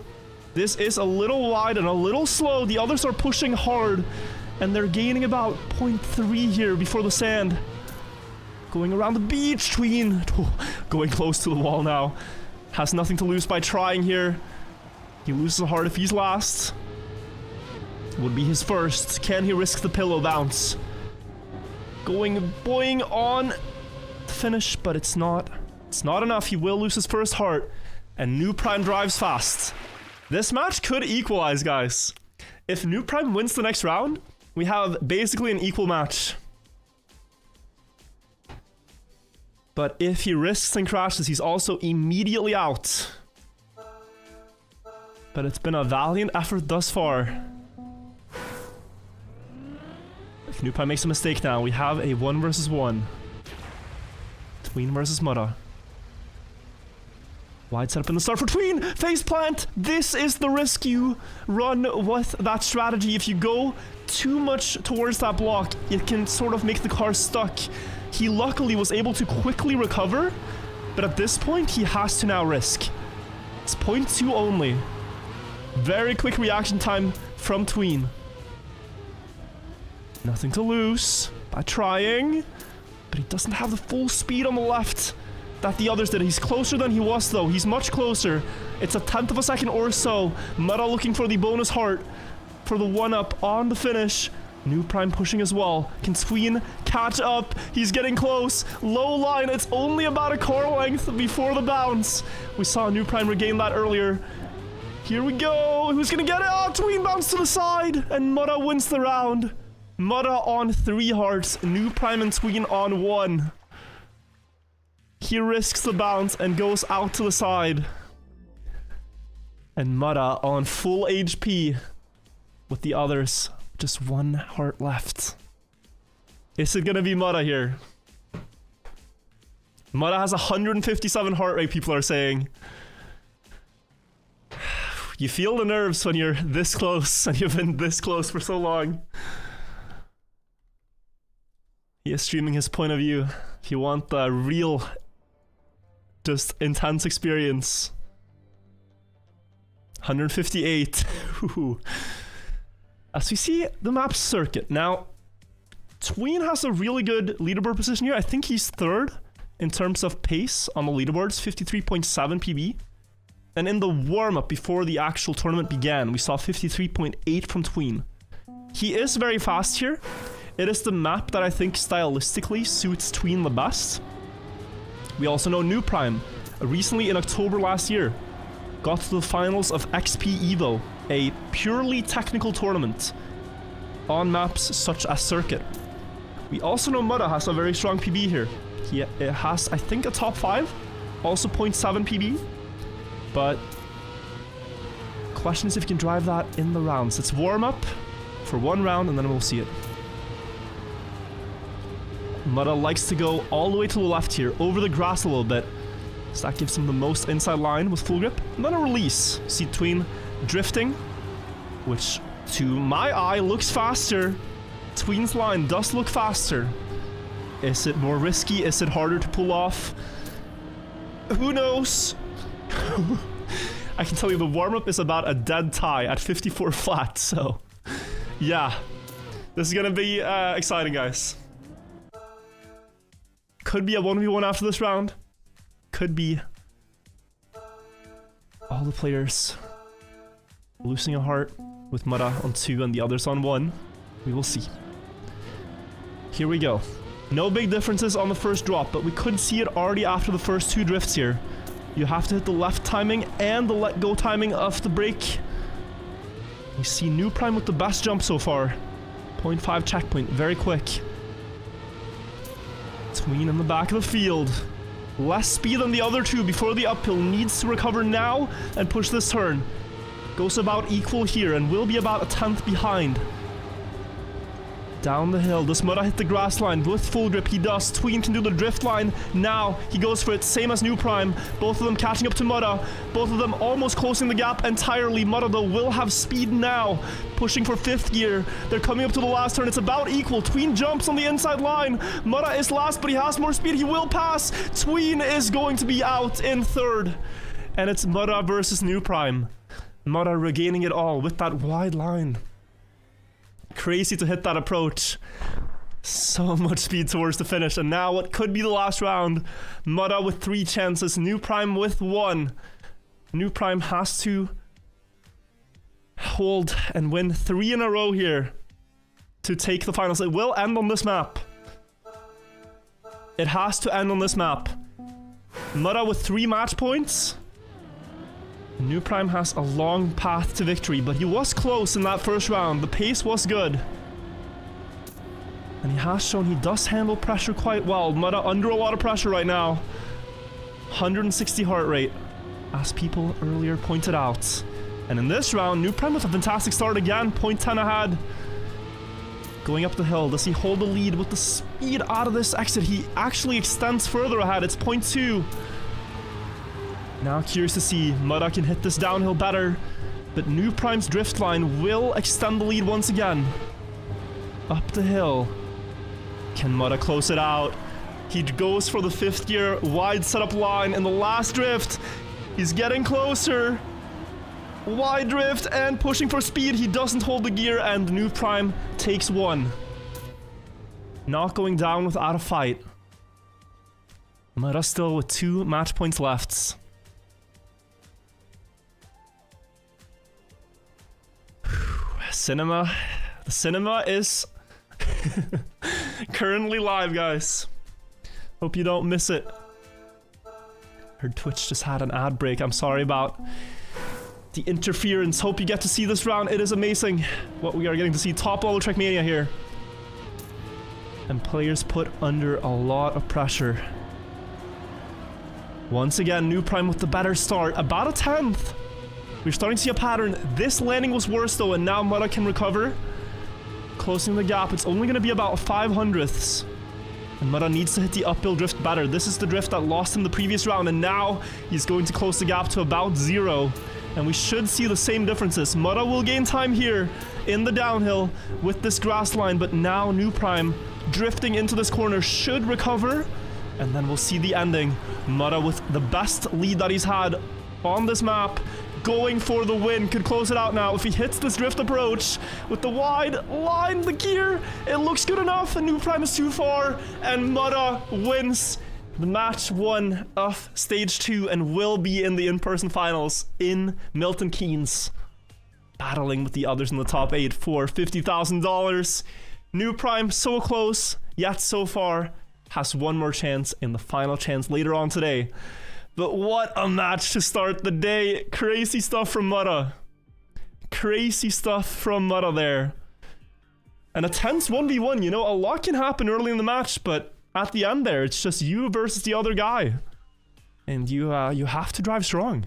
This is a little wide and a little slow. The others are pushing hard. And they're gaining about 0.3 here before the sand. Going around the beach. Tween going close to the wall now. Has nothing to lose by trying here. He loses a heart if he's last. Would be his first. Can he risk the pillow bounce? Going boing on the finish, but it's not enough. He will lose his first heart. And New Prime drives fast. This match could equalize, guys. If New Prime wins the next round, we have basically an equal match. But if he risks and crashes, he's also immediately out. But it's been a valiant effort thus far. If New Prime makes a mistake now, we have a 1 versus 1. Tween versus Mutta. Wide setup in the start for Tween! Faceplant! This is the risk you run with that strategy. If you go too much towards that block, it can sort of make the car stuck. He luckily was able to quickly recover, but at this point, he has to now risk. It's 0.2 only. Very quick reaction time from Tween. Nothing to lose by trying, but he doesn't have the full speed on the left that the others did. He's closer than he was though. He's much closer. It's a 1/10 of a second or so. Mutta looking for the bonus heart for the 1-up on the finish. New Prime pushing as well. Can Tween catch up? He's getting close. Low line. It's only about a car length before the bounce. We saw New Prime regain that earlier. Here we go. Who's gonna get it? Oh, Tween bounced to the side. And Mutta wins the round. Mutta on 3 hearts. New Prime and Tween on 1. He risks the bounce and goes out to the side. And Mutta on full HP. with the others. Just 1 heart left. Is it gonna be Mudda here? Mudda has 157 heart rate, people are saying. You feel the nerves when you're this close, and you've been this close for so long. He is streaming his point of view. If you want the real, just intense experience. 158. As we see the map circuit. Now, Tween has a really good leaderboard position here. I think he's 3rd in terms of pace on the leaderboards, 53.7 PB. And in the warm-up before the actual tournament began, we saw 53.8 from Tween. He is very fast here. It is the map that I think stylistically suits Tween the best. We also know New Prime, recently in October last year, got to the finals of XP Evo, a purely technical tournament on maps such as Circuit. We also know Mudda has a very strong PB here. It has, I think, a top 5, also 0.7 PB. But question is if you can drive that in the rounds. Let's warm up for 1 round and then we'll see it. Mudda likes to go all the way to the left here, over the grass a little bit. So that gives him the most inside line with full grip. And then a release. See Tween drifting, which to my eye looks faster. Tween's line does look faster. Is it more risky? Is it harder to pull off? Who knows? I can tell you the warm-up is about a dead tie at 54 flat, so yeah. This is gonna be exciting, guys. Could be a 1v1 after this round. Could be all the players losing a heart with Mudda on 2 and the others on 1. We will see. Here we go. No big differences on the first drop, but we could see it already after the first 2 drifts here. You have to hit the left timing and the let go timing of the brake. We see New Prime with the best jump so far. 0.5 checkpoint, very quick. Tween in the back of the field. Less speed than the other 2 before the uphill. Needs to recover now and push this turn. Goes about equal here and will be about a 10th behind. Down the hill. Does Mudda hit the grass line with full grip? He does. Tween can do the drift line. Now he goes for it. Same as New Prime. Both of them catching up to Mudda. Both of them almost closing the gap entirely. Mudda though will have speed now. Pushing for 5th gear. They're coming up to the last turn. It's about equal. Tween jumps on the inside line. Mudda is last, but he has more speed. He will pass. Tween is going to be out in 3rd. And it's Mudda versus New Prime. Mudda regaining it all with that wide line. Crazy to hit that approach. So much speed towards the finish. And now what could be the last round. Mudda with 3 chances. New Prime with 1. New Prime has to hold and win 3 in a row here to take the finals. It will end on this map. It has to end on this map. Mudda with 3 match points. New Prime has a long path to victory, but he was close in that first round. The pace was good. And he has shown he does handle pressure quite well. Mudda under a lot of pressure right now. 160 heart rate, as people earlier pointed out. And in this round, New Prime with a fantastic start again. 0.10 ahead. Going up the hill. Does he hold the lead with the speed out of this exit? He actually extends further ahead. It's 0.2. Now curious to see, Mudda can hit this downhill better, but New Prime's drift line will extend the lead once again. Up the hill. Can Mudda close it out? He goes for the 5th gear, wide setup line in the last drift. He's getting closer. Wide drift and pushing for speed. He doesn't hold the gear and New Prime takes 1. Not going down without a fight. Mudda still with 2 match points left. Cinema. The cinema is currently live, guys. Hope you don't miss it. Heard Twitch just had an ad break. I'm sorry about the interference. Hope you get to see this round. It is amazing what we are getting to see. Top level Trackmania here. And players put under a lot of pressure. Once again, New Prime with the better start. About a 10th. We're starting to see a pattern. This landing was worse though, and now Mutta can recover. Closing the gap. It's only going to be about 5/100ths. And Mutta needs to hit the uphill drift better. This is the drift that lost him the previous round, and now he's going to close the gap to about 0. And we should see the same differences. Mutta will gain time here in the downhill with this grass line, but now New Prime drifting into this corner should recover. And then we'll see the ending. Mutta with the best lead that he's had on this map, going for the win, could close it out now. If he hits this drift approach with the wide line, the gear, it looks good enough, and New Prime is too far, and Mutta wins the match 1 of stage 2 and will be in the in-person finals in Milton Keynes, battling with the others in the top 8 for $50,000. New Prime so close, yet so far has one more chance in the final chance later on today. But what a match to start the day. Crazy stuff from Mutta. Crazy stuff from Mutta there. And a tense 1v1, you know, a lot can happen early in the match, but at the end there, it's just you versus the other guy. And you have to drive strong.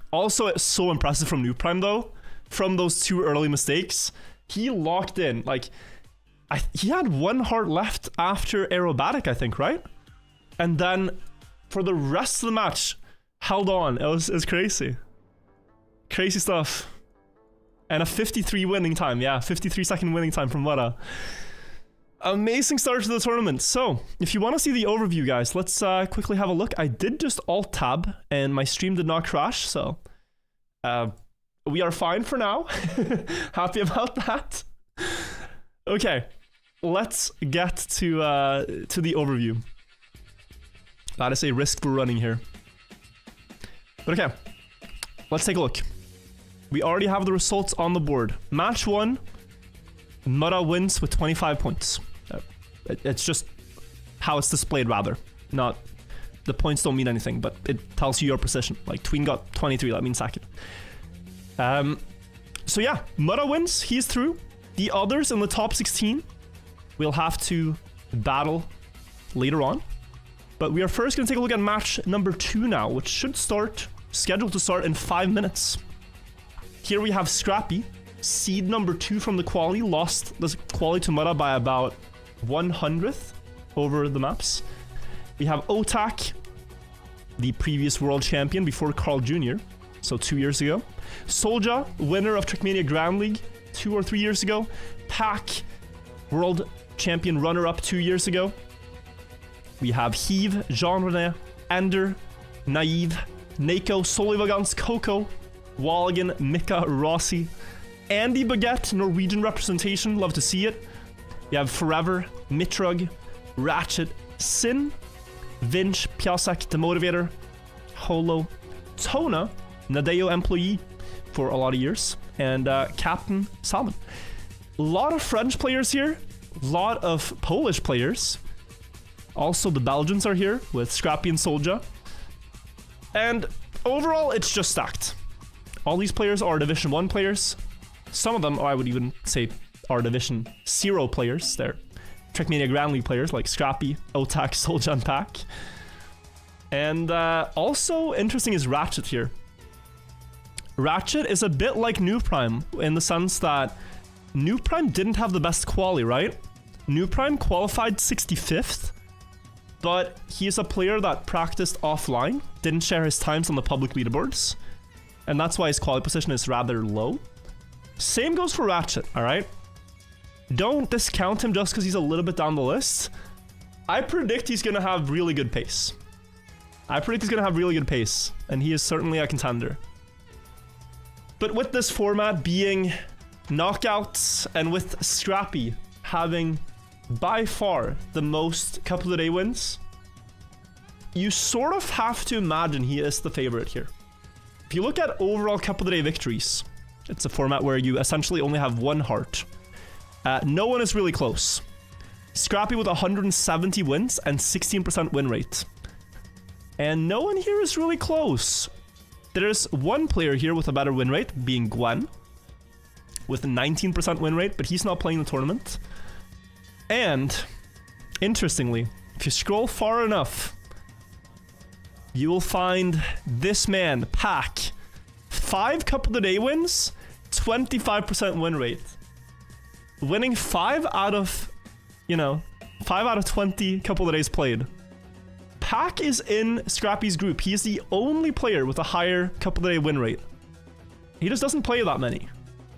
Also, it's so impressive from New Prime though, from those 2 early mistakes. He locked in, like, he had 1 heart left after aerobatic, I think, right? And then for the rest of the match, held on. It was crazy. Crazy stuff. And a 53 winning time. Yeah, 53-second winning time from Mutta. Amazing start to the tournament. So, if you want to see the overview, guys, let's quickly have a look. I did just alt-tab, and my stream did not crash, so we are fine for now. Happy about that. Okay, let's get to the overview. That is a risk we're running here. But okay, let's take a look. We already have the results on the board. Match 1, Mutta wins with 25 points. It's just how it's displayed, rather. Not, the points don't mean anything, but it tells you your position. Like, Tween got 23, that means second. So yeah, Mutta wins, he's through. The others in the top 16 will have to battle later on. But we are first going to take a look at match number 2 now, which should start, scheduled to start in 5 minutes. Here we have Scrappy, seed number 2 from the quali, lost the quali to Mutta by about 1/100th over the maps. We have Otak, the previous world champion before Carl Jr., so 2 years ago. Solja, winner of Trackmania Grand League 2 or 3 years ago. Pack, world champion runner-up 2 years ago. We have Heave, Jean-René, Ender, Naive, Nako, Solivagans, Coco, Walligan, Mika, Rossi, Andy Baguette, Norwegian representation, love to see it. We have Forever, Mitrug, Ratchet, Sin, Vinch, Piasek, The Motivator, Holo, Tona, Nadeo employee for a lot of years, and Captain Salmon. A lot of French players here, a lot of Polish players. Also, the Belgians are here with Scrappy and Solja. And overall, it's just stacked. All these players are Division 1 players. Some of them, I would even say, are Division 0 players. They're Trackmania Grand League players like Scrappy, Otak, Solja, and Pack. And also interesting is Ratchet here. Ratchet is a bit like New Prime in the sense that New Prime didn't have the best quali, right? New Prime qualified 65th. But he is a player that practiced offline, didn't share his times on the public leaderboards, and that's why his quality position is rather low. Same goes for Ratchet, alright? Don't discount him just because he's a little bit down the list. I predict he's going to have really good pace. And he is certainly a contender. But with this format being knockouts, and with Scrappy having by far the most Cup of the Day wins, you sort of have to imagine he is the favorite here. If you look at overall Cup of the Day victories, it's a format where you essentially only have 1 heart. No one is really close. Scrappy with 170 wins and 16% win rate. And no one here is really close. There's one player here with a better win rate, being Gwen, with a 19% win rate, but he's not playing the tournament. And, interestingly, if you scroll far enough, you will find this man, Pack, 5 Cup of the Day wins, 25% win rate. Winning 5 out of, you know, 5 out of 20 Cup of the Days played. Pack is in Scrappy's group. He is the only player with a higher Cup of the Day win rate. He just doesn't play that many.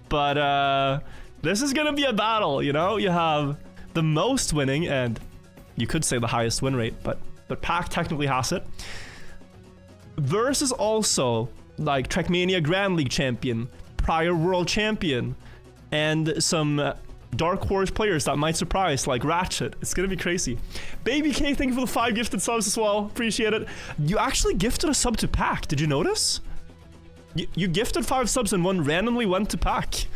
But this is gonna be a battle, you know? You have the most winning, and you could say the highest win rate, but Pack technically has it. Versus also, like, Trackmania Grand League champion, prior world champion, and some Dark Horse players that might surprise, like Ratchet. It's gonna be crazy. Baby K, thank you for the 5 gifted subs as well. Appreciate it. You actually gifted a sub to Pack. Did you notice? You gifted 5 subs and one randomly went to Pack.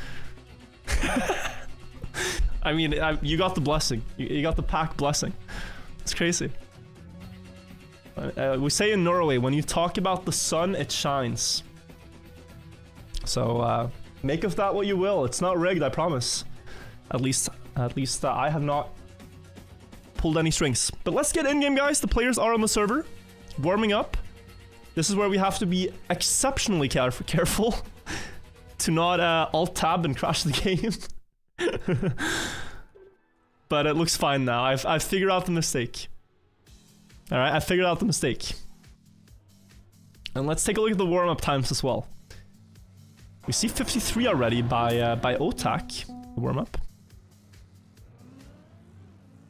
I mean, you got the blessing. You got the Pack blessing. It's crazy. We say in Norway, when you talk about the sun, it shines. So, make of that what you will. It's not rigged, I promise. At least I have not pulled any strings. But let's get in game, guys. The players are on the server, warming up. This is where we have to be exceptionally careful to not alt-tab and crash the game. But it looks fine now. I've figured out the mistake. Alright, I figured out the mistake. And let's take a look at the warm-up times as well. We see 53 already by Otak, the warm-up.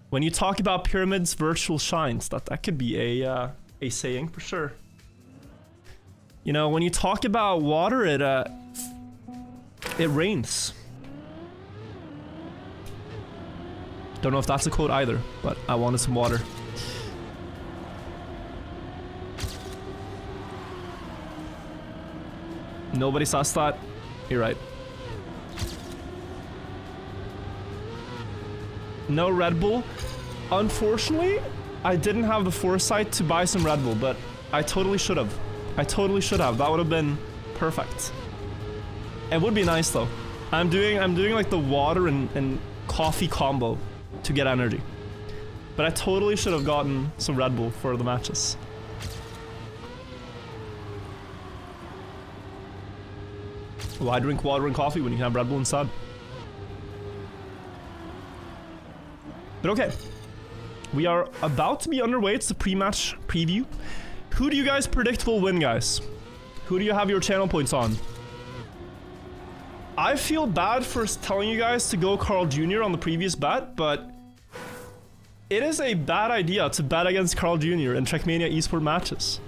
When you talk about pyramids, virtual shines, that could be a saying for sure. You know, when you talk about water, it rains. Don't know if that's a quote either, but I wanted some water. Nobody says that. You're right. No Red Bull. Unfortunately, I didn't have the foresight to buy some Red Bull, but I totally should have. I totally should have. That would have been perfect. It would be nice though. I'm doing like the water and coffee combo to get energy. But I totally should have gotten some Red Bull for the matches. Why drink water and coffee when you can have Red Bull instead? But okay. We are about to be underway. It's the pre-match preview. Who do you guys predict will win, guys? Who do you have your channel points on? I feel bad for telling you guys to go Carl Jr. on the previous bet, but it is a bad idea to bet against Carl Jr. in Trackmania esports matches.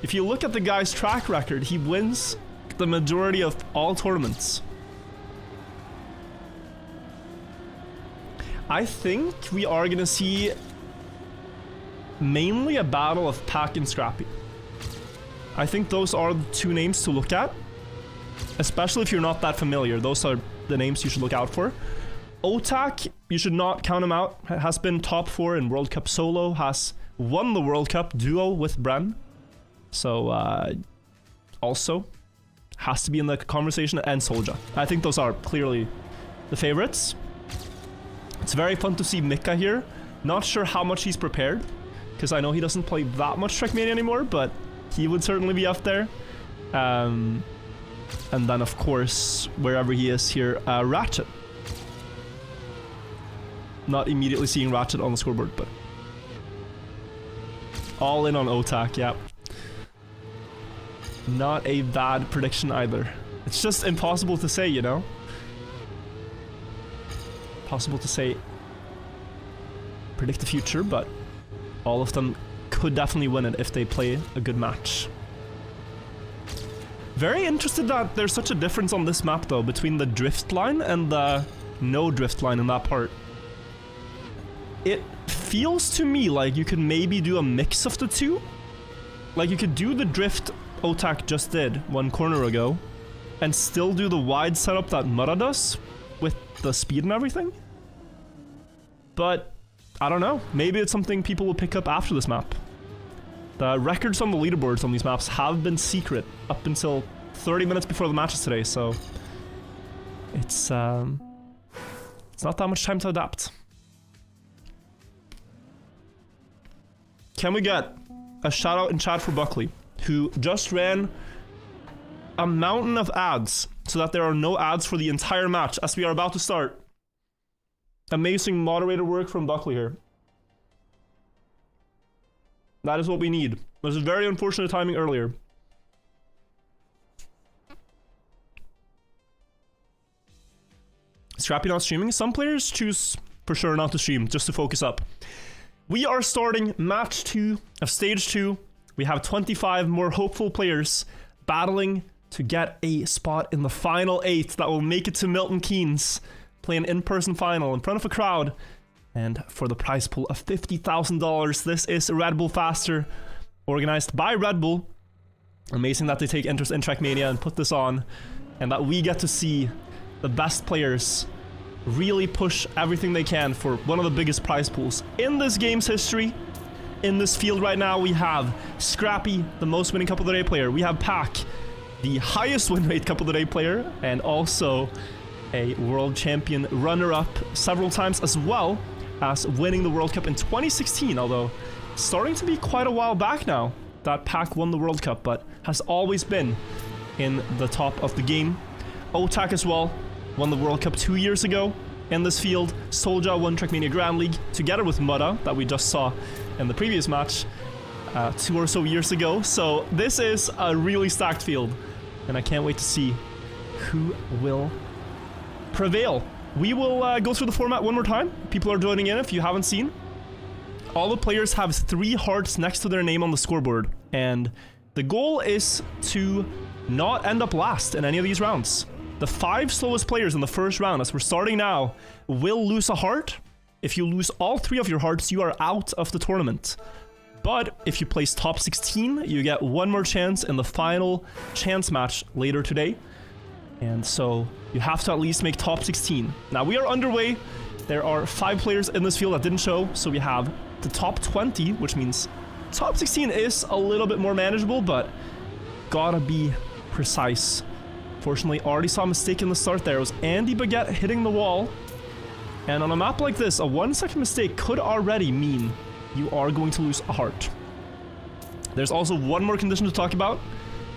If you look at the guy's track record, he wins the majority of all tournaments. I think we are gonna see mainly a battle of Pack and Scrappy. I think those are the 2 names to look at. Especially if you're not that familiar. Those are the names you should look out for. Otak, you should not count him out. Has been top 4 in World Cup solo. Has won the World Cup duo with Bren. So, also has to be in the conversation. And Solja. I think those are clearly the favorites. It's very fun to see Mika here. Not sure how much he's prepared, because I know he doesn't play that much Trackmania anymore, but he would certainly be up there. And then, of course, wherever he is here, Ratchet. Not immediately seeing Ratchet on the scoreboard, but all in on Otak, yeah. Not a bad prediction either. It's just impossible to say, you know? Possible to say, predict the future, but all of them could definitely win it if they play a good match. Very interested that there's such a difference on this map though between the drift line and the no drift line in that part. It feels to me like you could maybe do a mix of the two. Like you could do the drift Otak just did 1 corner ago and still do the wide setup that Mura does with the speed and everything. But I don't know, maybe it's something people will pick up after this map. The records on the leaderboards on these maps have been secret up until 30 minutes before the matches today, so it's not that much time to adapt. Can we get a shout out in chat for Buckley, who just ran a mountain of ads so that there are no ads for the entire match as we are about to start. Amazing moderator work from Buckley here. That is what we need. This is very unfortunate timing earlier. Scrappy not streaming. Some players choose for sure not to stream, just to focus up. We are starting match 2 of stage 2. We have 25 more hopeful players battling to get a spot in the final 8 that will make it to Milton Keynes, play an in-person final in front of a crowd, and for the prize pool of $50,000. This is Red Bull Faster, organized by Red Bull. Amazing that they take interest in Trackmania and put this on, and that we get to see the best players really push everything they can for one of the biggest prize pools in this game's history. In this field right now, we have Scrappy, the most winning Cup of the Day player. We have Pack, the highest win rate Cup of the Day player, and also a world champion runner-up several times, as well as winning the World Cup in 2016, although starting to be quite a while back now that Pack won the World Cup, but has always been in the top of the game. Otak as well won the World Cup 2 years ago in this field. Soldier won Trackmania Grand League together with Mudda, that we just saw in the previous match 2 or so years ago. So this is a really stacked field, and I can't wait to see who will prevail. We will go through the format one more time. People are joining in if you haven't seen. All the players have 3 hearts next to their name on the scoreboard, and the goal is to not end up last in any of these rounds. The 5 slowest players in the first round, as we're starting now, will lose a heart. If you lose all 3 of your hearts, you are out of the tournament. But if you place top 16, you get one more chance in the final chance match later today. And so you have to at least make top 16. Now we are underway. There are 5 players in this field that didn't show. So we have the top 20, which means top 16 is a little bit more manageable, but gotta be precise. Fortunately, already saw a mistake in the start there. It was Andy Baguette hitting the wall. And on a map like this, a 1-second mistake could already mean you are going to lose a heart. There's also one more condition to talk about,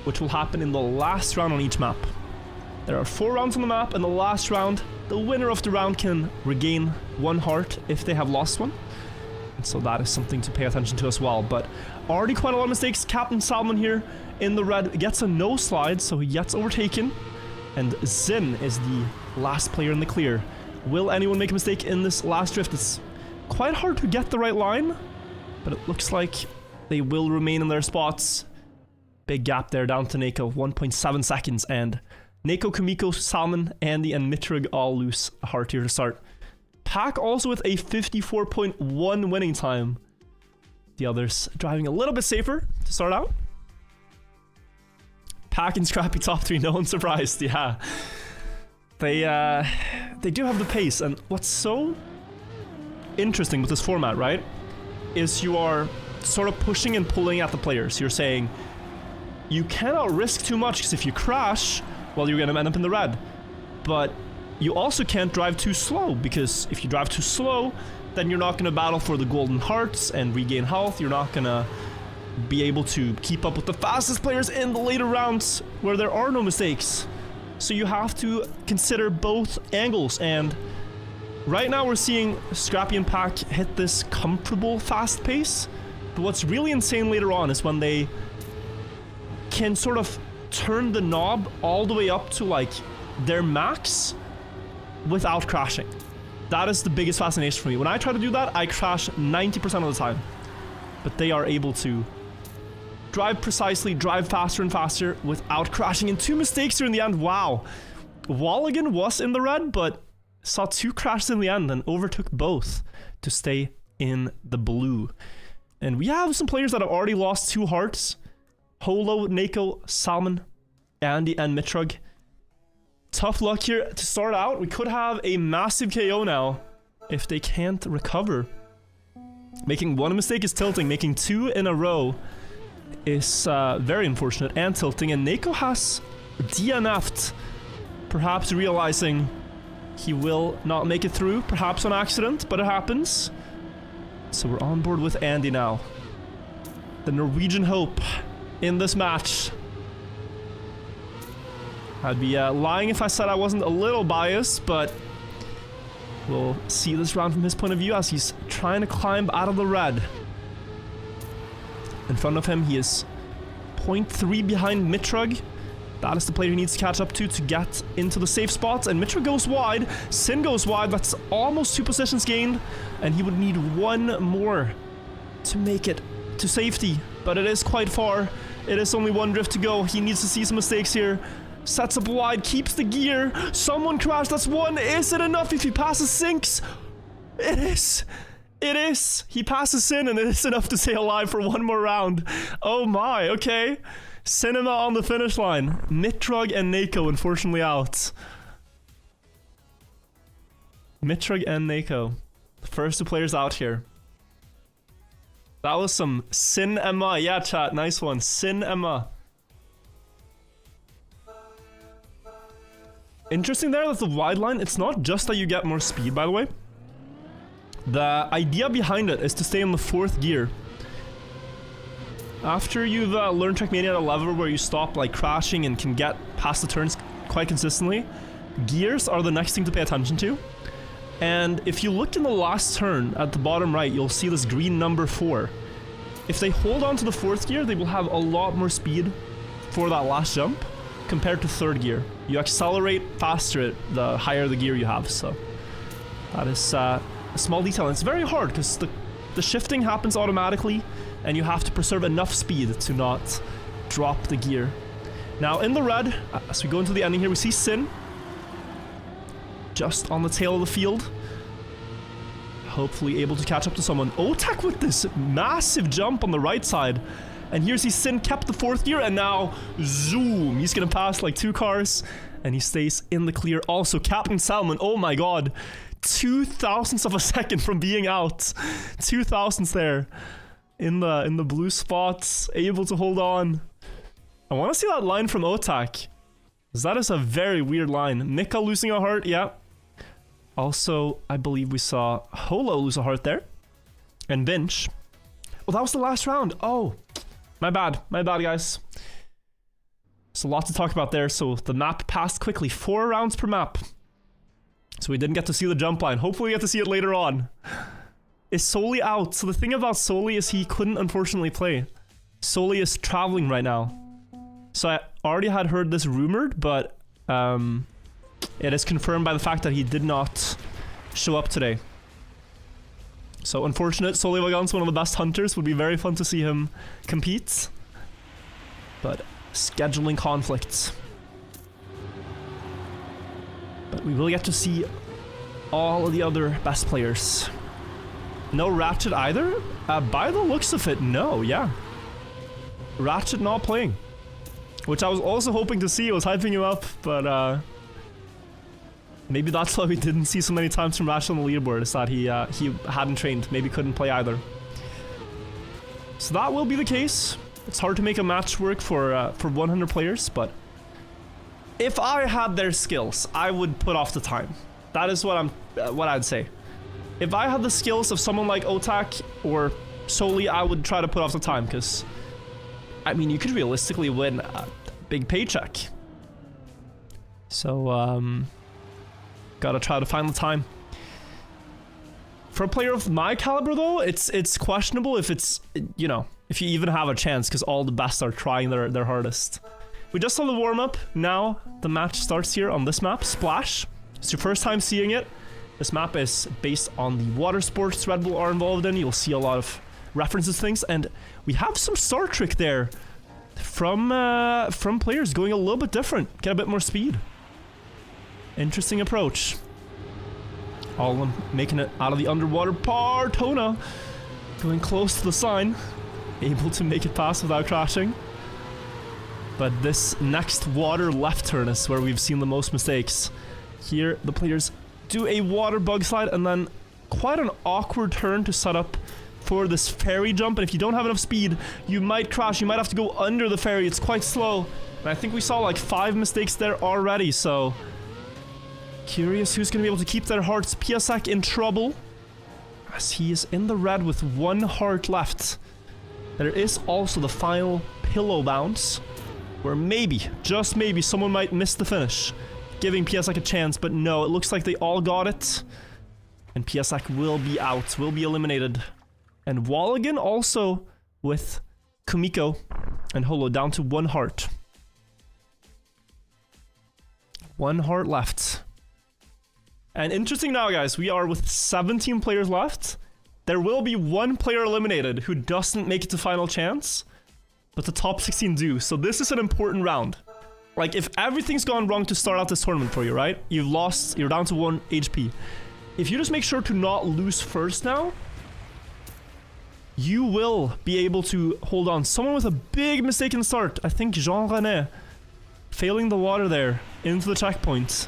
which will happen in the last round on each map. There are 4 rounds on the map. In the last round, the winner of the round can regain 1 heart if they have lost one. And so that is something to pay attention to as well. But already quite a lot of mistakes. Captain Salmon here in the red gets a no slide, so he gets overtaken. And Zin is the last player in the clear. Will anyone make a mistake in this last drift? It's quite hard to get the right line, but it looks like they will remain in their spots. Big gap there down to Neko, 1.7 seconds. And Neko, Kumiko, Salmon, Andy, and Mitrug all lose a heart here to start. Pack also with a 54.1 winning time. The others driving a little bit safer to start out. Pack and Scrappy top 3, no one's surprised, yeah. They do have the pace, and what's so interesting with this format, right, is you are sort of pushing and pulling at the players. You're saying, you cannot risk too much, because if you crash, well, you're going to end up in the red. But you also can't drive too slow, because if you drive too slow, then you're not going to battle for the golden hearts and regain health. You're not going to be able to keep up with the fastest players in the later rounds where there are no mistakes. So you have to consider both angles, and right now we're seeing Scrappy and Pack hit this comfortable fast pace. But what's really insane later on is when they can sort of turn the knob all the way up to like their max without crashing. That is the biggest fascination for me. When I try to do that, I crash 90% of the time. But they are able to drive precisely, drive faster and faster without crashing. And 2 mistakes here in the end. Wow. Walligan was in the red, but saw 2 crashes in the end and overtook both to stay in the blue. And we have some players that have already lost 2 hearts. Holo, Neko, Salmon, Andy, and Mitrug. Tough luck here to start out. We could have a massive KO now if they can't recover. Making 1 mistake is tilting. Making 2 in a row is very unfortunate and tilting. And Neko has DNF'd, perhaps realizing he will not make it through, perhaps on accident, but it happens. So we're on board with Andy now. The Norwegian hope in this match. I'd be lying if I said I wasn't a little biased, but we'll see this round from his point of view as he's trying to climb out of the red. In front of him, he is 0.3 behind Mitrug. That is the player he needs to catch up to get into the safe spots. And Mitrug goes wide. Sin goes wide. That's almost 2 positions gained. And he would need 1 more to make it to safety. But it is quite far. It is only 1 drift to go. He needs to see some mistakes here. Sets up wide, keeps the gear. Someone crashed. That's 1. Is it enough if he passes Sinks? It is. It is. He passes Sin, and it is enough to stay alive for 1 more round. Oh my, okay. Cinema on the finish line. Mitrug and Nako, unfortunately, out. Mitrug and Nako. The first 2 players out here. That was some Cinema. Yeah, chat. Nice one. Cinema. Interesting there that the wide line, it's not just that you get more speed, by the way. The idea behind it is to stay in the 4th gear. After you've learned Trackmania at a level where you stop like crashing and can get past the turns quite consistently, gears are the next thing to pay attention to. And if you look in the last turn at the bottom right, you'll see this green number 4. If they hold on to the 4th gear, they will have a lot more speed for that last jump compared to 3rd gear. You accelerate faster the higher the gear you have, so that is a small detail. And it's very hard because the shifting happens automatically and you have to preserve enough speed to not drop the gear. Now in the red, as we go into the ending here, we see Sin just on the tail of the field, hopefully able to catch up to someone. Otak with this massive jump on the right side. And here's Sin kept the 4th gear, and now zoom, he's gonna pass like 2 cars and he stays in the clear. Also Captain Salmon, oh my god, 2 thousandths of a second from being out. 2 thousandths there in the blue spots, able to hold on. I want to see that line from Otak, because that is a very weird line. Mika losing a heart, yeah. Also, I believe we saw Holo lose a heart there. And Binch. Well, that was the last round. Oh, my bad, guys. There's a lot to talk about there. So the map passed quickly. 4 rounds per map. So we didn't get to see the jump line. Hopefully we get to see it later on. Is Soli out? So the thing about Soli is he couldn't unfortunately play. Soli is traveling right now. So I already had heard this rumored, but it is confirmed by the fact that he did not show up today. So unfortunate. Soli Vagan's one of the best hunters. Would be very fun to see him compete. But scheduling conflicts. But we will get to see all of the other best players. No Ratchet either? By the looks of it, no, yeah. Ratchet not playing. Which I was also hoping to see. I was hyping him up, but maybe that's why we didn't see so many times from Ratchet on the leaderboard, is that he hadn't trained, maybe couldn't play either. So that will be the case. It's hard to make a match work for 100 players, but if I had their skills, I would put off the time. That is what I'd say. If I had the skills of someone like Otak or Soli, I would try to put off the time, because I mean, you could realistically win a big paycheck. So, gotta try to find the time. For a player of my caliber, though, it's questionable if it's, you know, if you even have a chance, because all the best are trying their hardest. We just saw the warm-up. Now the match starts here on this map, Splash. It's your first time seeing it. This map is based on the water sports Red Bull are involved in. You'll see a lot of references to things, and we have some Star Trek there from players going a little bit different, get a bit more speed. Interesting approach. All of them making it out of the underwater part. Tona going close to the sign, able to make it past without crashing. But this next water left turn is where we've seen the most mistakes. Here, the players do a water bug slide and then quite an awkward turn to set up for this ferry jump. And if you don't have enough speed, you might crash. You might have to go under the ferry. It's quite slow. And I think we saw like 5 mistakes there already, so curious who's going to be able to keep their hearts. Piasek in trouble, as he is in the red with 1 heart left. There is also the final pillow bounce, where maybe, just maybe, someone might miss the finish, giving PSX a chance, but no, it looks like they all got it. And PSX will be out, will be eliminated. And Walligan also with Kumiko and Holo down to 1 heart. 1 heart left. And interesting now, guys, we are with 17 players left. There will be 1 player eliminated who doesn't make it to final chance, but the top 16 do. So this is an important round. Like, if everything's gone wrong to start out this tournament for you, right? You've lost, you're down to 1 HP. If you just make sure to not lose first now, you will be able to hold on. Someone with a big mistake in the start. I think Jean-René failing the water there into the checkpoint.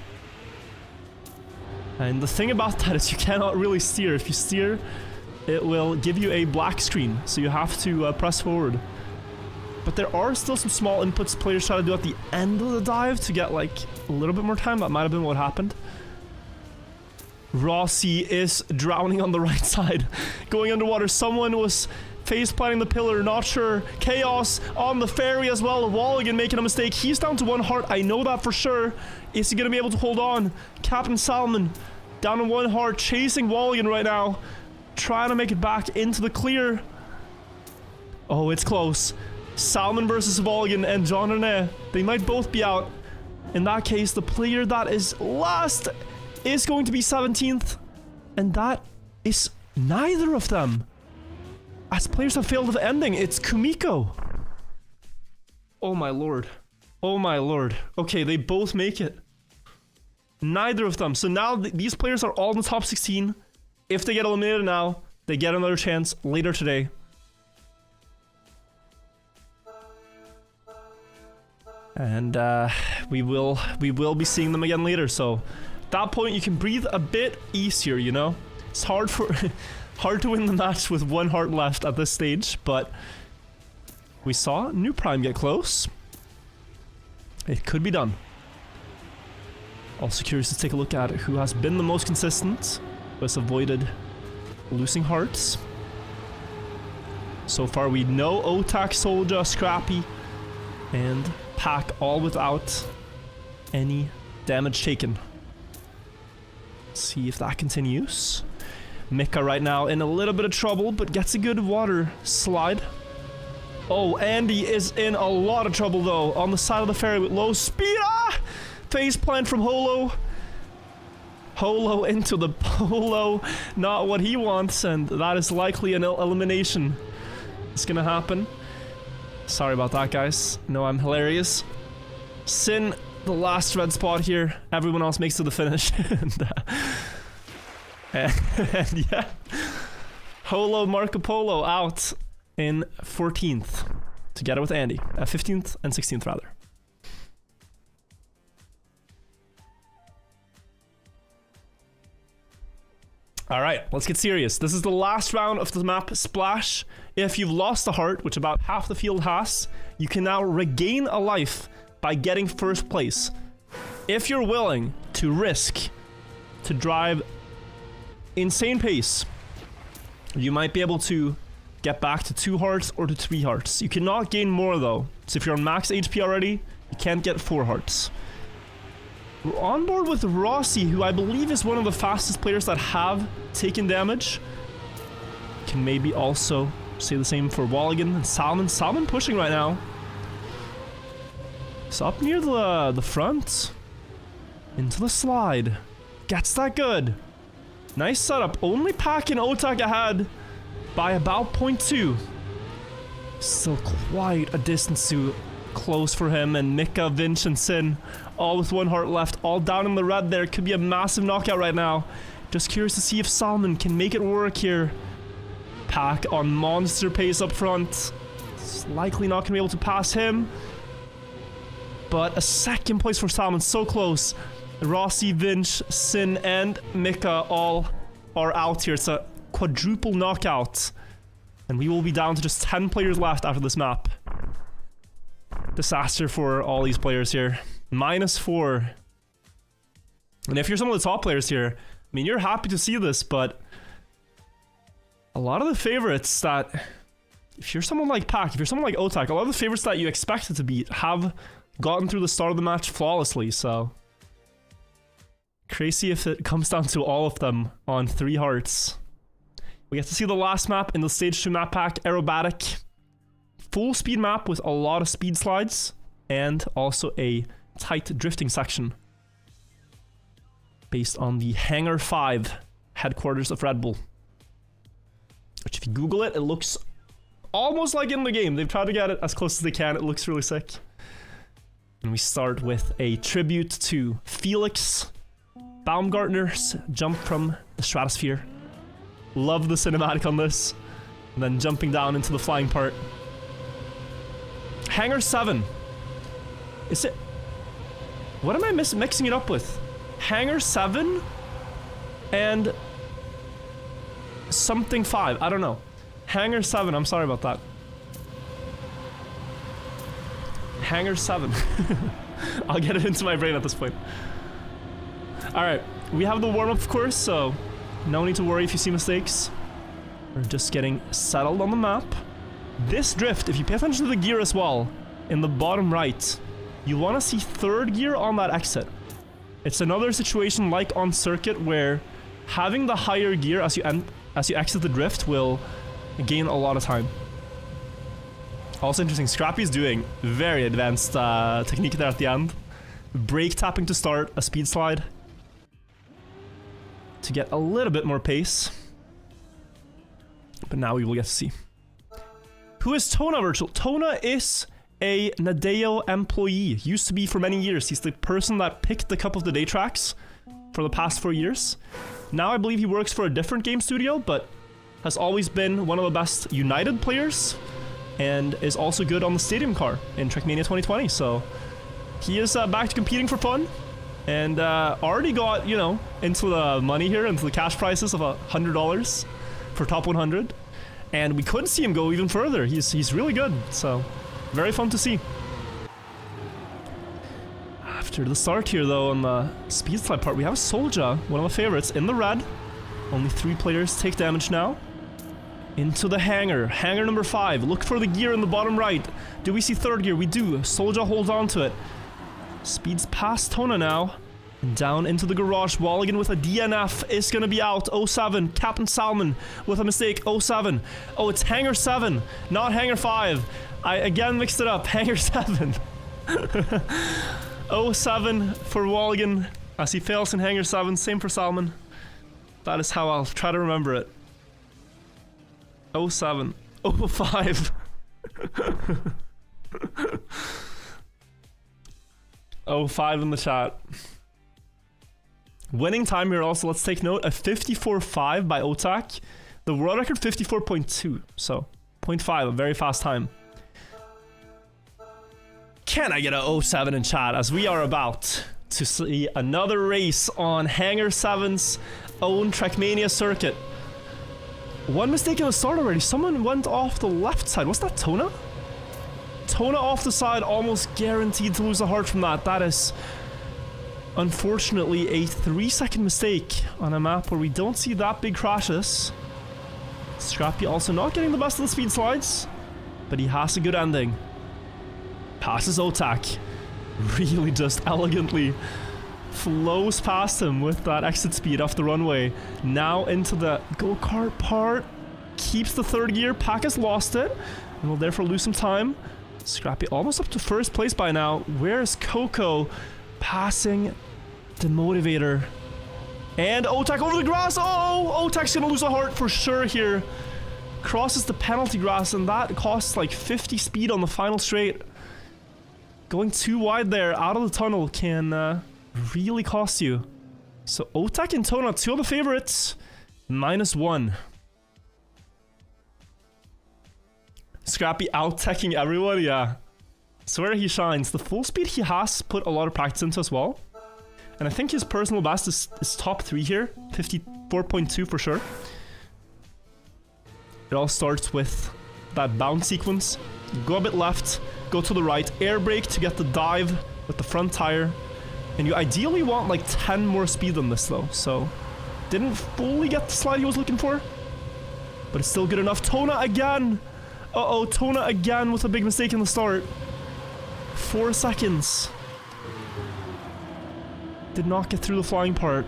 And the thing about that is you cannot really steer. If you steer, it will give you a black screen. So you have to press forward. But there are still some small inputs players try to do at the end of the dive to get like a little bit more time. That might have been what happened. Rossi is drowning on the right side, going underwater. Someone was face planting the pillar, not sure. Chaos on the ferry as well. Walligan making a mistake. He's down to 1 heart. I know that for sure. Is he going to be able to hold on? Captain Salmon down to 1 heart, chasing Walligan right now, trying to make it back into the clear. Oh, it's close. Salmon versus Walligan and Jean-René. They might both be out. In that case, the player that is last is going to be 17th, and that is neither of them. As players have failed of ending, it's Kumiko. Oh my lord. Oh my lord. Okay, they both make it. Neither of them. So now these players are all in the top 16. If they get eliminated now, they get another chance later today. And we will be seeing them again later, so at that point you can breathe a bit easier, you know? It's hard to win the match with 1 heart left at this stage, but we saw New Prime get close. It could be done. Also curious to take a look at who has been the most consistent, who has avoided losing hearts. So far we know Otak, Soldier, Scrappy, and Pack all without any damage taken. Let's see if that continues. Mika right now in a little bit of trouble, but gets a good water slide. Oh, Andy is in a lot of trouble though, on the side of the ferry with low speed. Ah! Face plant from Holo. Holo into the polo. Not what he wants, and that is likely an elimination. It's gonna happen. Sorry about that, guys. No, I'm hilarious. Sin, the last red spot here. Everyone else makes it to the finish. and yeah. Holo Marco Polo out in 14th. Together with Andy. 15th and 16th, rather. Alright, let's get serious. This is the last round of the map Splash. If you've lost a heart, which about half the field has, you can now regain a life by getting first place. If you're willing to risk to drive insane pace, you might be able to get back to 2 hearts or to 3 hearts. You cannot gain more though. So if you're on max HP already, you can't get 4 hearts. We're on board with Rossi, who I believe is one of the fastest players that have taken damage. Can maybe also say the same for Walligan and Salmon. Salmon pushing right now. It's up near the front. Into the slide. Gets that good. Nice setup. Only Pack and Otak ahead by about 0.2. Still quite a distance to close for him, and Mika, Vinch, and Sin all with 1 heart left, all down in the red there. Could be a massive knockout right now. Just curious to see if Salmon can make it work here. Pack on monster pace up front. It's likely not going to be able to pass him. But a 2nd place for Salmon, so close. Rossi, Vinch, Sin, and Mika all are out here. It's a quadruple knockout. And we will be down to just 10 players left after this map. Disaster for all these players here. -4. And if you're some of the top players here, I mean, you're happy to see this, but a lot of the favorites that if you're someone like Pac, if you're someone like Otak, a lot of the favorites that you expected to beat have gotten through the start of the match flawlessly, so... Crazy if it comes down to all of them on 3 hearts. We get to see the last map in the Stage 2 map pack, Aerobatic. Full speed map with a lot of speed slides, and also a tight drifting section. Based on the Hangar 5 headquarters of Red Bull. Which if you Google it, it looks almost like in the game. They've tried to get it as close as they can. It looks really sick. And we start with a tribute to Felix Baumgartner's jump from the stratosphere. Love the cinematic on this. And then jumping down into the flying part. Hangar 7. Is it... What am I mixing it up with? Hangar 7 and something 5. I don't know. Hangar 7. I'm sorry about that. Hangar 7. I'll get it into my brain at this point. Alright. We have the warm-up, of course, so no need to worry if you see mistakes. We're just getting settled on the map. This drift, if you pay attention to the gear as well, in the bottom right, you want to see 3rd gear on that exit. It's another situation like on circuit where having the higher gear as you exit the drift will gain a lot of time. Also interesting, Scrappy's doing very advanced technique there at the end. Brake tapping to start, a speed slide to get a little bit more pace. But now we will get to see. Who is Tona Virtual? Tona is a Nadeo employee. Used to be for many years. He's the person that picked the Cup of the Day tracks for the past 4 years. Now I believe he works for a different game studio, but has always been one of the best United players and is also good on the stadium car in Trackmania 2020. So he is back to competing for fun and already got, you know, into the money here, into the cash prizes of $100 for top 100. And we could see him go even further. He's really good, so very fun to see. After the start here, though, on the speed slide part, we have Soldier, one of the favorites, in the red. Only 3 players take damage now. Into the hangar. Hangar number 5. Look for the gear in the bottom right. Do we see 3rd gear? We do. Soldier holds on to it. Speeds past Tona now. Down into the garage. Walligan with a DNF is going to be out. 07. Captain Salmon with a mistake. 07. Oh, it's Hangar 7, not Hangar 5. I again mixed it up. Hangar 7. 07 for Walligan as he fails in Hangar 7. Same for Salmon. That is how I'll try to remember it. 07. 05. 05 in the chat. Winning time here also, let's take note, a 54.5 by Otak. The world record 54.2, so 0.5, a very fast time. Can I get a 07 in chat as we are about to see another race on Hangar 7's own Trackmania circuit. One mistake in the start already. Someone went off the left side. Was that Tona? Tona off the side, almost guaranteed to lose a heart from that. That is unfortunately a 3-second mistake on a map where we don't see that big crashes. Scrappy also not getting the best of the speed slides, but he has a good ending. Passes Otak. Really just elegantly flows past him with that exit speed off the runway. Now into the go-kart part. Keeps the 3rd gear. Pac has lost it and will therefore lose some time. Scrappy almost up to 1st place by now. Where's Coco? Passing the motivator. And Otak over the grass. Oh, Otak's gonna lose a heart for sure here. Crosses the penalty grass, and that costs like 50 speed on the final straight. Going too wide there, out of the tunnel, can really cost you. So Otak and Tona, 2 of the favorites, -1. Scrappy out-teching everyone, yeah. Swear he shines. The full speed he has put a lot of practice into as well. And I think his personal best is top 3 here. 54.2 for sure. It all starts with that bounce sequence. Go a bit left, go to the right, air brake to get the dive with the front tire. And you ideally want like 10 more speed than this though. So didn't fully get the slide he was looking for, but it's still good enough. Tona again. Uh-oh, Tona again with a big mistake in the start. 4 seconds. Did not get through the flying part.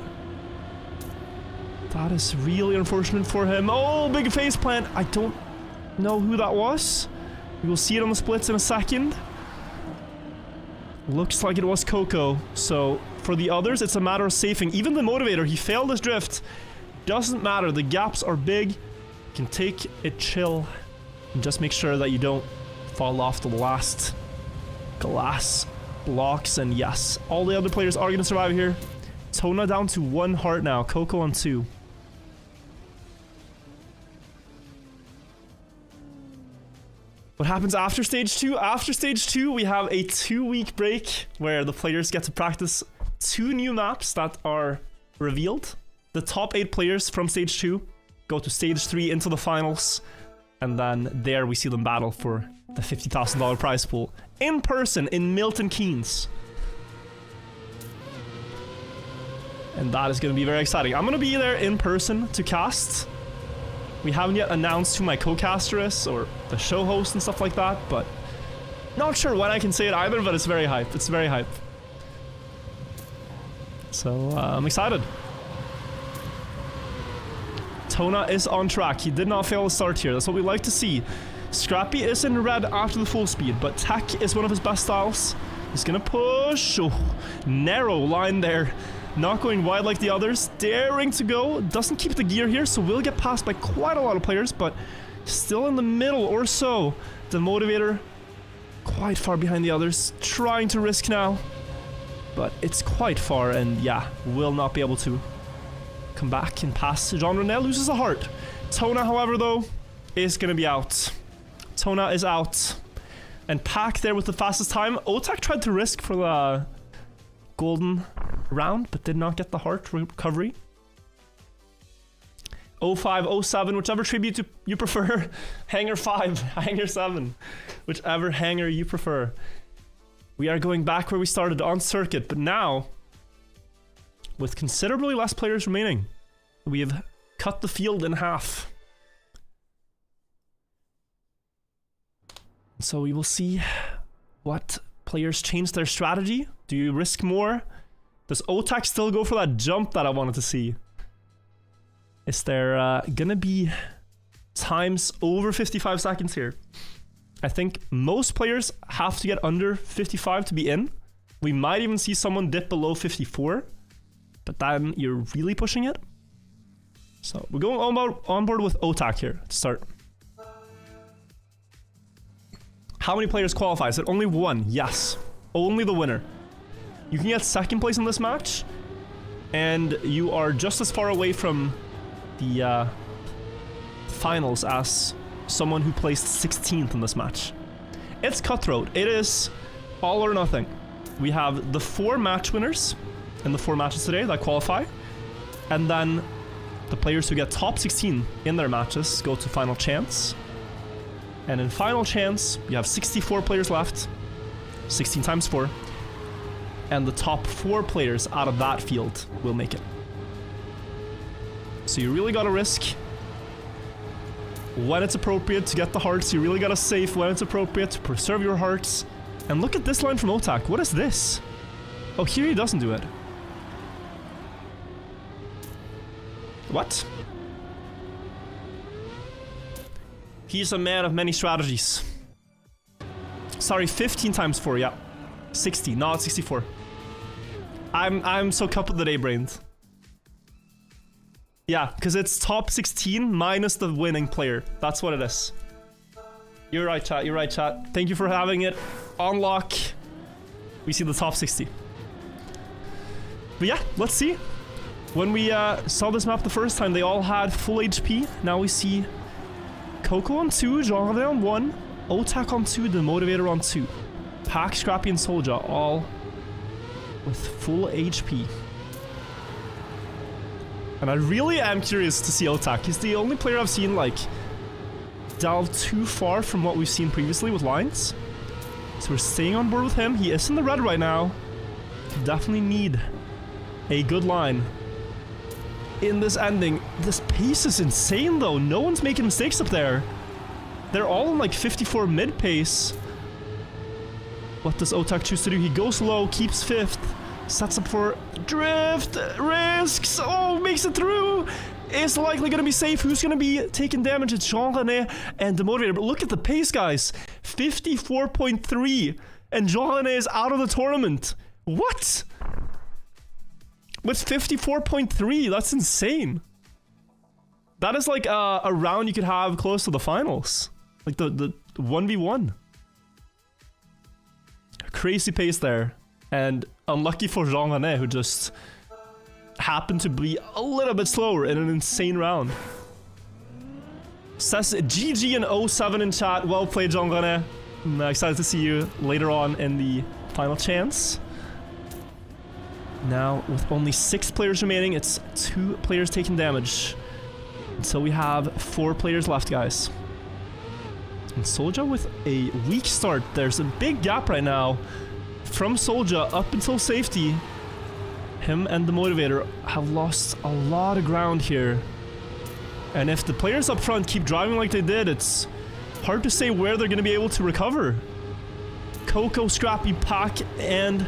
That is really unfortunate for him. Oh, big faceplant. I don't know who that was. We will see it on the splits in a second. Looks like it was Coco. So for the others, it's a matter of safing. Even the motivator, he failed his drift. Doesn't matter. The gaps are big. You can take it chill and just make sure that you don't fall off the last glass blocks. And yes, all the other players are going to survive here. Tona down to 1 heart now. Coco on 2. What happens after stage 2? After stage 2, we have a 2-week break where the players get to practice 2 new maps that are revealed. The top 8 players from stage 2 go to stage 3 into the finals, and then there we see them battle for the $50,000 prize pool in person in Milton Keynes. And that is going to be very exciting. I'm going to be there in person to cast. We haven't yet announced who my co-caster is or the show host and stuff like that, but not sure when I can say it either, but it's very hype. It's very hype. So I'm excited. Tona is on track. He did not fail the start here. That's what we like to see. Scrappy is in red after the full speed, but Tech is one of his best styles. He's gonna push. Oh, narrow line there. Not going wide like the others. Daring to go. Doesn't keep the gear here, so will get passed by quite a lot of players, but still in the middle or so. The motivator quite far behind the others. Trying to risk now, but it's quite far, and yeah, will not be able to come back and pass. Jean René loses a heart. Tona, however, though, is gonna be out. Tona is out. And Pack there with the fastest time. Otak tried to risk for the golden round, but did not get the heart recovery. 05, 07, whichever tribute you prefer. Hanger 5, Hanger 7. Whichever hanger you prefer. We are going back where we started on circuit, but now, with considerably less players remaining, we have cut the field in half. So we will see what players change their strategy. Do you risk more? Does Otak still go for that jump that I wanted to see? Is there gonna be times over 55 seconds here? I think most players have to get under 55 to be in. We might even see someone dip below 54, but then you're really pushing it. So we're going on board with Otak here to start. How many players qualify? Is it only 1? Yes. Only the winner. You can get 2nd place in this match, and you are just as far away from the finals as someone who placed 16th in this match. It's cutthroat. It is all or nothing. We have the 4 match winners in the 4 matches today that qualify, and then the players who get top 16 in their matches go to final chance. And in final chance, you have 64 players left, 16 times 4, and the top 4 players out of that field will make it. So you really gotta risk when it's appropriate to get the hearts. You really gotta save when it's appropriate to preserve your hearts. And look at this line from Otak. What is this? Oh, here he doesn't do it. What? He's a man of many strategies. Sorry, 15 times 4, yeah. 60, not 64. I'm so cup of the day brained. Yeah, because it's top 16 minus the winning player. That's what it is. You're right, chat. You're right, chat. Thank you for having it. On lock. We see the top 60. But yeah, let's see. When we saw this map the first time, they all had full HP. Now we see Coco on 2, Jean on 1, Otak on 2, the Motivator on 2. Pack, Scrappy, and Soulja all with full HP. And I really am curious to see Otak. He's the only player I've seen, like, delve too far from what we've seen previously with lines. So we're staying on board with him. He is in the red right now. You definitely need a good line in this ending. This pace is insane, though. No one's making mistakes up there. They're all in like 54 mid pace. What does Otak choose to do? He goes low, keeps 5th, sets up for drift, risks, oh, makes it through. Is likely going to be safe. Who's going to be taking damage? It's Jean-René and the Motivator. But look at the pace, guys. 54.3. And Jean-René is out of the tournament. What? With 54.3, that's insane. That is like a round you could have close to the finals. Like the 1v1. Crazy pace there. And unlucky for Jean-René, who just happened to be a little bit slower in an insane round. Says GG and 07 in chat. Well played, Jean-René. I'm excited to see you later on in the final chance. Now, with only 6 players remaining, it's 2 players taking damage. Until we have 4 players left, guys. And Soulja with a weak start. There's a big gap right now from Soulja up until safety. Him and the Motivator have lost a lot of ground here. And if the players up front keep driving like they did, it's hard to say where they're going to be able to recover. Coco, Scrappy, Pack, and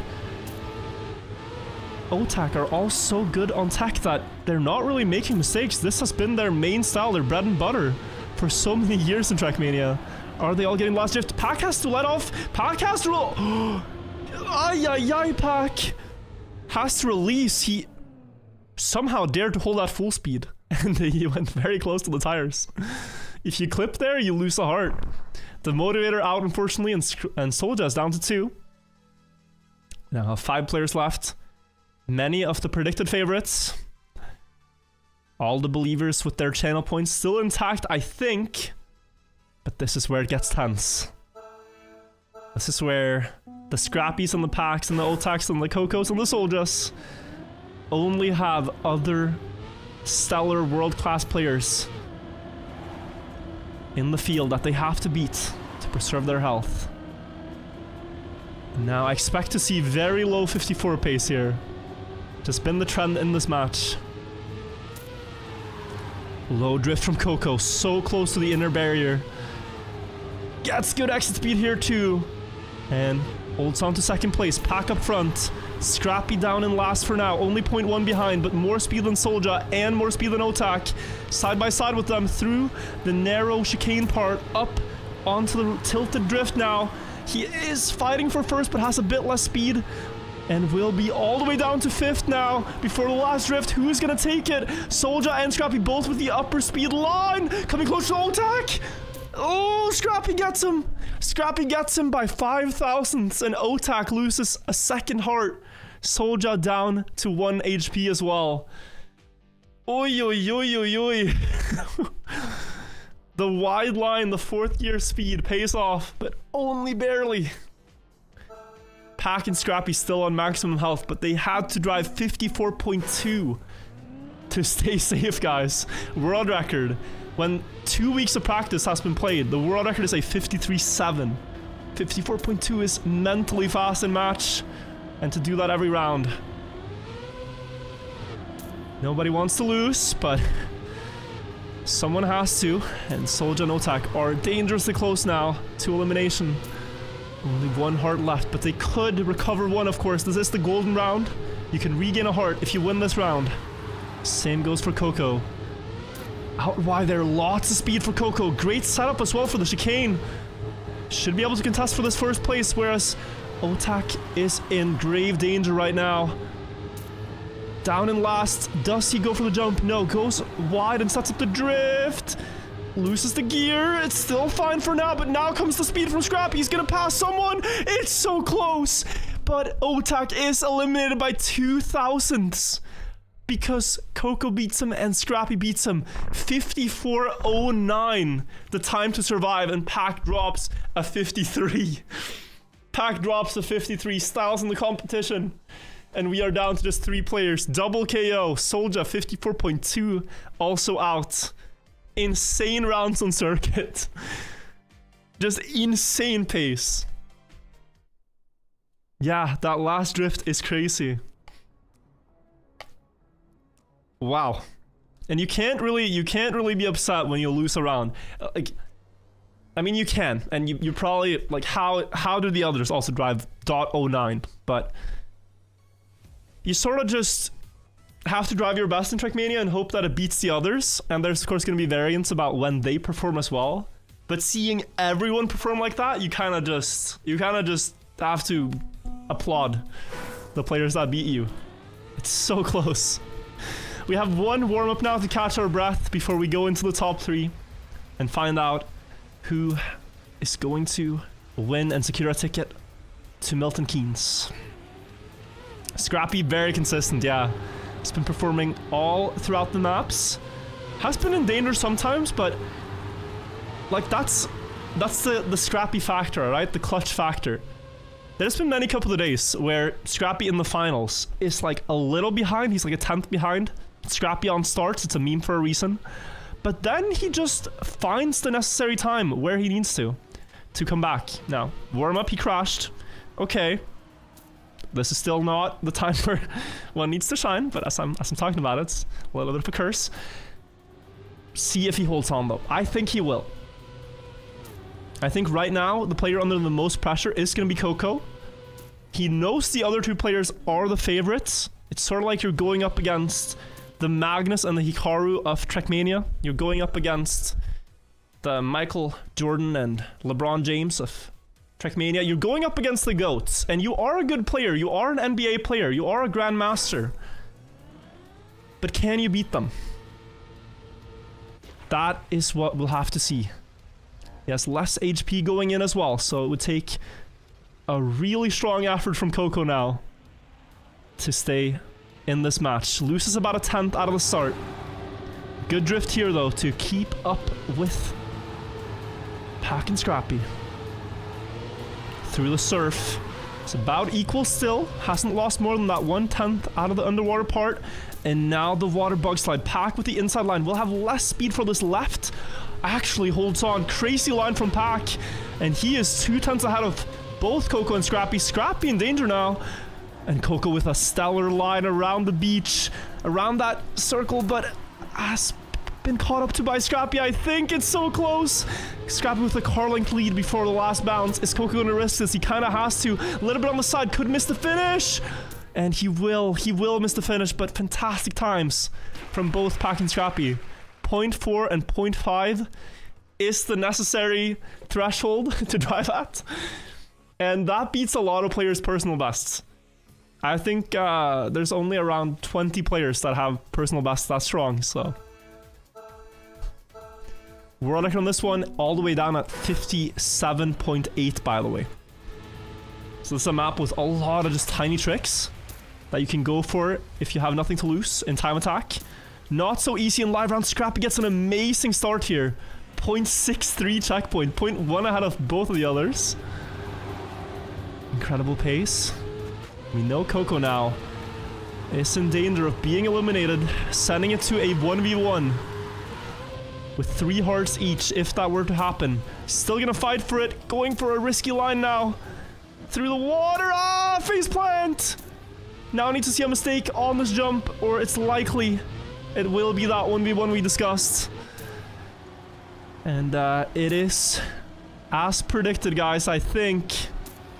Otak are all so good on tech that they're not really making mistakes. This has been their main style, their bread and butter for so many years in Trackmania. Are they all getting last drift? Pack has to let off. Pack has to roll. Ay, ay, ay, Pack has to release. He somehow dared to hold that full speed, and he went very close to the tires. If you clip there, you lose a heart. The Motivator out, unfortunately, and Soulja is down to 2. Now have 5 players left. Many of the predicted favorites. All the believers with their channel points still intact, I think. But this is where it gets tense. This is where the Scrappies and the Packs and the Otaks and the Cocos and the Souljas only have other stellar world-class players in the field that they have to beat to preserve their health. Now I expect to see very low 54 pace here. Just been the trend in this match. Low drift from Coco, so close to the inner barrier. Gets good exit speed here too. And holds on to 2nd place. Pack up front. Scrappy down in last for now. Only 0.1 behind, but more speed than Soulja and more speed than Otak. Side by side with them through the narrow chicane part. Up onto the tilted drift now. He is fighting for 1st, but has a bit less speed. And will be all the way down to 5th now before the last drift. Who's gonna take it? Soulja and Scrappy both with the upper speed line. Coming close to Otak. Oh, Scrappy gets him. Scrappy gets him by 5 thousandths, and Otak loses a 2nd heart. Soulja down to 1 HP as well. Oi, oi, oi, oi, oi. The wide line, the 4th gear speed pays off, but only barely. Pack and Scrappy still on maximum health, but they had to drive 54.2 to stay safe, guys. World record. When 2 weeks of practice has been played, the world record is a 53.7. 54.2 is mentally fast in match, and to do that every round. Nobody wants to lose, but someone has to, and Soulja and Otak are dangerously close now to elimination. Only 1 heart left, but they could recover 1, of course. This is the golden round. You can regain a heart if you win this round. Same goes for Coco. Out wide there, lots of speed for Coco. Great setup as well for the chicane. Should be able to contest for this 1st place, whereas Otak is in grave danger right now. Down in last. Does he go for the jump? No, goes wide and sets up the drift. Loses the gear. It's still fine for now, but now comes the speed from Scrappy. He's gonna pass someone. It's so close. But Otak is eliminated by 2 thousandths because Coco beats him and Scrappy beats him. 54.09, the time to survive, and Pack drops a 53. Pack drops a 53, styles in the competition. And we are down to just 3 players. Double KO. Soulja 54.2 also out. Insane rounds on circuit. Just insane pace. Yeah, that last drift is crazy. Wow. And you can't really be upset when you lose a round. Like, I mean, you can, and you probably, like, how do the others also drive .09? But you sort of just have to drive your best in Trackmania and hope that it beats the others. And there's, of course, going to be variants about when they perform as well. But seeing everyone perform like that, you kind of just have to applaud the players that beat you. It's so close. We have one warm-up now to catch our breath before we go into the top 3 and find out who is going to win and secure a ticket to Milton Keynes. Scrappy, very consistent, yeah. He's been performing all throughout the maps. Has been in danger sometimes, but like that's the Scrappy factor, right? The clutch factor. There's been many couple of days where Scrappy in the finals is like a little behind. He's like a 10th behind. Scrappy on starts, it's a meme for a reason. But then he just finds the necessary time where he needs to come back. Now, warm up, he crashed. Okay. This is still not the time where one needs to shine, but as I'm talking about it, it's a little bit of a curse. See if he holds on though. I think he will. I think right now, the player under the most pressure is going to be Coco. He knows the other 2 players are the favorites. It's sort of like you're going up against the Magnus and the Hikaru of Trackmania. You're going up against the Michael Jordan and LeBron James of Trackmania. You're going up against the GOATs, and you are a good player. You are an NBA player. You are a Grandmaster. But can you beat them? That is what we'll have to see. He has less HP going in as well, so it would take a really strong effort from Coco now to stay in this match. Loses about a 10th out of the start. Good drift here though to keep up with Pack and Scrappy. Through the surf. It's about equal still. Hasn't lost more than that 1/10 out of the underwater part. And now the water bug slide. Pack with the inside line. Will have less speed for this left. Actually holds on. Crazy line from Pack. And he is 2/10 ahead of both Coco and Scrappy. Scrappy in danger now. And Coco with a stellar line around the beach, around that circle, but has been caught up to by Scrappy. I think it's so close. Scrappy with a car length lead before the last bounce. Is Coco going to risk this? He kind of has to. A little bit on the side, could miss the finish. And he will miss the finish, but fantastic times from both Pack and Scrappy. 0.4 and 0.5 is the necessary threshold to drive at. And that beats a lot of players' personal bests. I think there's only around 20 players that have personal bests that strong, so. World record on this one, all the way down at 57.8, by the way. So this is a map with a lot of just tiny tricks that you can go for if you have nothing to lose in time attack. Not so easy in live round. Scrappy gets an amazing start here. 0.63 checkpoint, 0.1 ahead of both of the others. Incredible pace. We know Coco now is in danger of being eliminated, sending it to a 1v1 with 3 hearts each if that were to happen. Still gonna fight for it, going for a risky line now. Through the water, faceplant! Now I need to see a mistake on this jump, or it's likely it will be that 1v1 we discussed. And it is as predicted, guys, I think.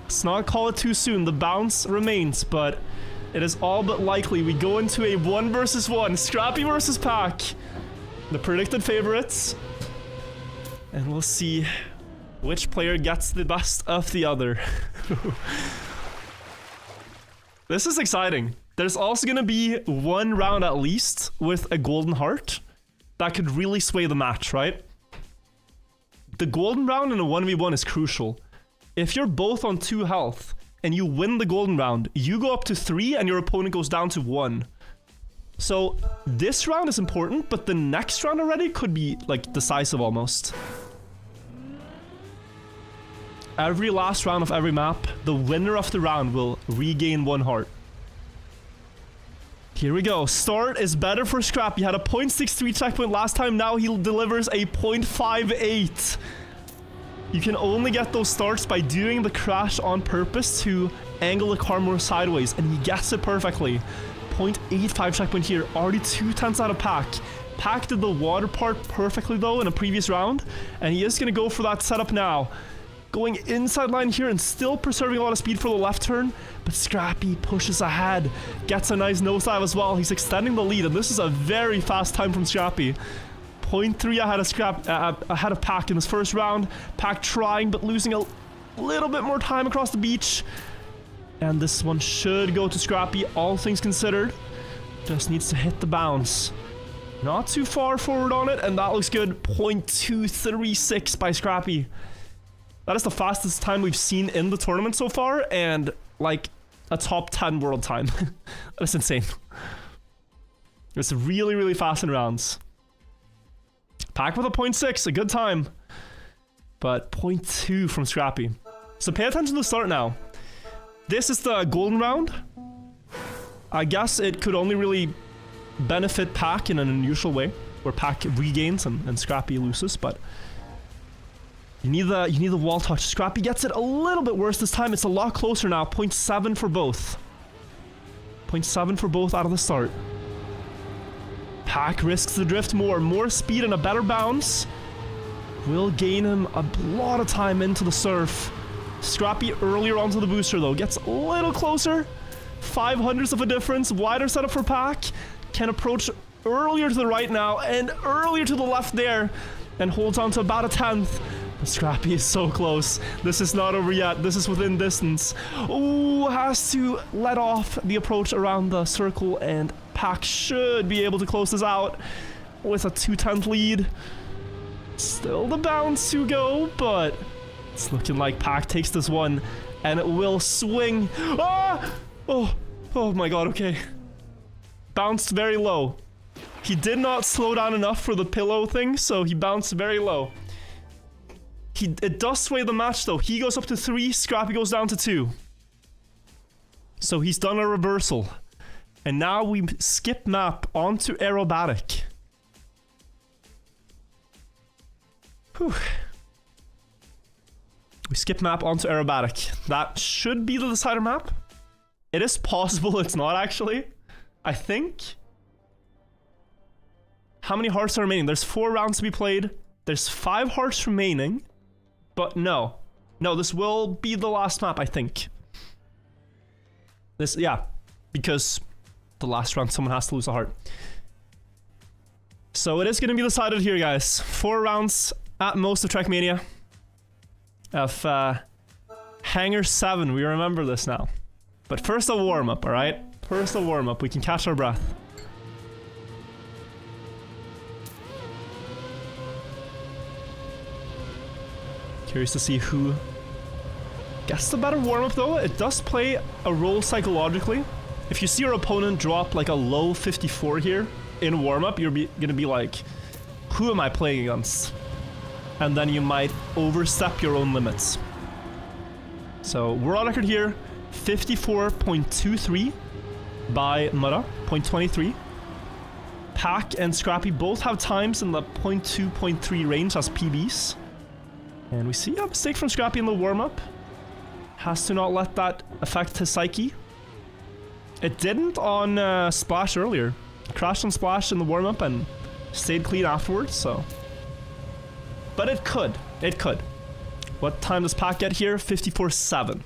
Let's not call it too soon. The bounce remains, but it is all but likely we go into a 1 versus 1. Scrappy versus Pack. The predicted favorites. And we'll see which player gets the best of the other. This is exciting. There's also going to be 1 round at least with a golden heart that could really sway the match, right? The golden round in a 1v1 is crucial. If you're both on 2 health and you win the golden round, you go up to 3 and your opponent goes down to 1. So this round is important, but the next round already could be like decisive almost. Every last round of every map, the winner of the round will regain 1 heart. Here we go. Start is better for Scrappy. He had a 0.63 checkpoint last time. Now he delivers a 0.58. You can only get those starts by doing the crash on purpose to angle the car more sideways, and he gets it perfectly. 0.85 checkpoint here, already 2/10 out of Pack. Pack did the water part perfectly though in a previous round, and he is going to go for that setup now. Going inside line here and still preserving a lot of speed for the left turn, but Scrappy pushes ahead, gets a nice nosedive as well. He's extending the lead, and this is a very fast time from Scrappy. 0.3 ahead of Pack in this first round. Pack trying but losing a little bit more time across the beach. And this one should go to Scrappy, all things considered. Just needs to hit the bounce. Not too far forward on it, and that looks good. 0.236 by Scrappy. That is the fastest time we've seen in the tournament so far, and like a top 10 world time. That's insane. It's really, really fast in rounds. Pack with a 0.6, a good time. But 0.2 from Scrappy. So pay attention to the start now. This is the golden round. I guess it could only really benefit Pack in an unusual way, where Pack regains and Scrappy loses, but you need the wall touch. Scrappy gets it a little bit worse this time. It's a lot closer now. 0.7 for both. 0.7 for both out of the start. Pack risks the drift more. More speed and a better bounce will gain him a lot of time into the surf. Scrappy earlier onto the booster though. Gets a little closer. 0.05 of a difference. Wider setup for Pack. Can approach earlier to the right now and earlier to the left there. And holds on to about a 10th. But Scrappy is so close. This is not over yet. This is within distance. Oh, has to let off the approach around the circle, and Pack should be able to close this out with a 2/10 lead. Still the bounce to go, but it's looking like Pack takes this one, and it will swing. Ah! Oh my god, okay. Bounced very low. He did not slow down enough for the pillow thing, so he bounced very low. It does sway the match though. He goes up to 3, Scrappy goes down to 2. So he's done a reversal. And now we skip map onto aerobatic. Whew. We skip map onto aerobatic. That should be the decider map. It is possible it's not actually. I think. How many hearts are remaining? There's 4 rounds to be played. There's 5 hearts remaining. But no. No, this will be the last map, I think. This, yeah. Because the last round, someone has to lose a heart. So it is going to be decided here, guys. 4 rounds at most of Trackmania. Of Hangar 7. We remember this now. But first a warm-up, alright? First a warm-up. We can catch our breath. Curious to see who gets the better warm-up though. It does play a role psychologically. If you see your opponent drop like a low 54 here in warm-up, you're gonna be like, who am I playing against? And then you might overstep your own limits. So we're on record here, 54.23 by Mudda, 0.23. Pack and Scrappy both have times in the 0.2, 0.3 range as PBs. And we see a mistake from Scrappy in the warm-up. Has to not let that affect his psyche. It didn't on Splash earlier. Crashed on Splash in the warm-up and stayed clean afterwards, so. But it could. It could. What time does Pack get here? 54.7.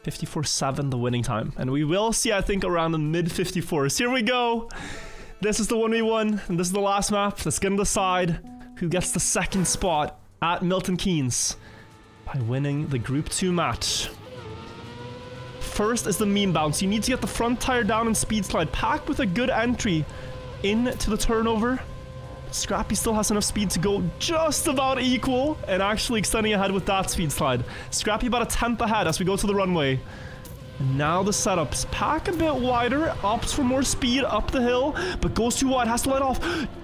54.7, the winning time. And we will see, I think, around the mid-54s. Here we go! This is the 1v1, and this is the last map that's gonna decide who gets the second spot at Milton Keynes by winning the Group 2 match. First is the meme bounce. You need to get the front tire down and speed slide. Pack with a good entry into the turnover. Scrappy still has enough speed to go just about equal and actually extending ahead with that speed slide. Scrappy about a 10th ahead as we go to the runway. And now the setups. Pack a bit wider, opts for more speed up the hill, but goes too wide, has to let off.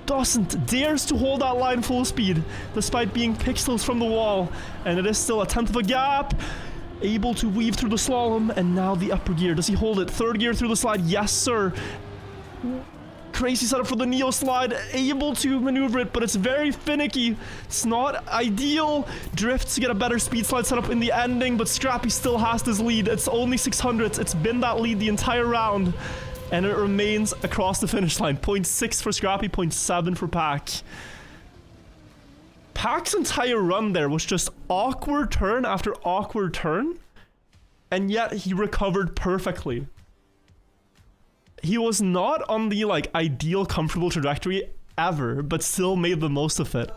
Doesn't, dares to hold that line full speed despite being pixels from the wall. And it is still a 10th of a gap. Able to weave through the slalom, and now the upper gear. Does he hold it? Third gear through the slide. Yes, sir. Crazy setup for the Neo slide. Able to maneuver it, but it's very finicky. It's not ideal. Drifts to get a better speed slide setup in the ending, but Scrappy still has this lead. It's only 600s. It's been that lead the entire round. And it remains across the finish line. 0.6 for Scrappy, 0.7 for Pack. Pack's entire run there was just awkward turn after awkward turn. And yet he recovered perfectly. He was not on the like ideal comfortable trajectory ever, but still made the most of it.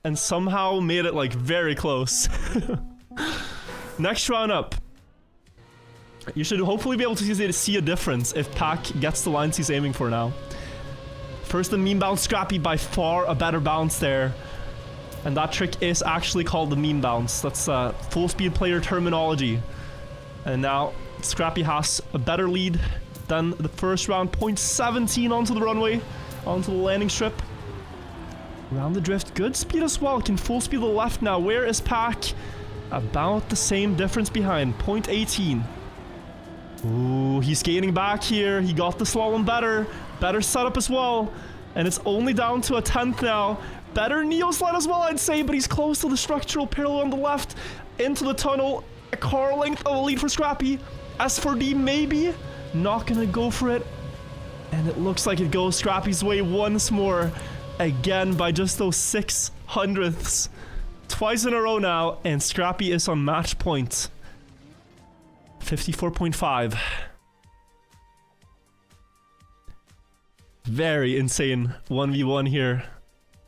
And somehow made it like very close. Next round up. You should hopefully be able to see a difference if Pack gets the lines he's aiming for now. First the meme bounce, Scrappy by far a better bounce there. And that trick is actually called the meme bounce. That's full speed player terminology. And now Scrappy has a better lead than the first round. 0.17 onto the runway, onto the landing strip. Around the drift, good speed as well. Can full speed the left now. Where is Pack? About the same difference behind, 0.18. Ooh, he's gaining back here. He got the slalom better. Better setup as well. And it's only down to a 10th now. Better neo slide as well, I'd say, but he's close to the structural parallel on the left. Into the tunnel. A car length of a lead for Scrappy. S4D maybe. Not gonna go for it. And it looks like it goes Scrappy's way once more. Again by just those 600ths. Twice in a row now, and Scrappy is on match point. 54.5. Very insane 1v1 here.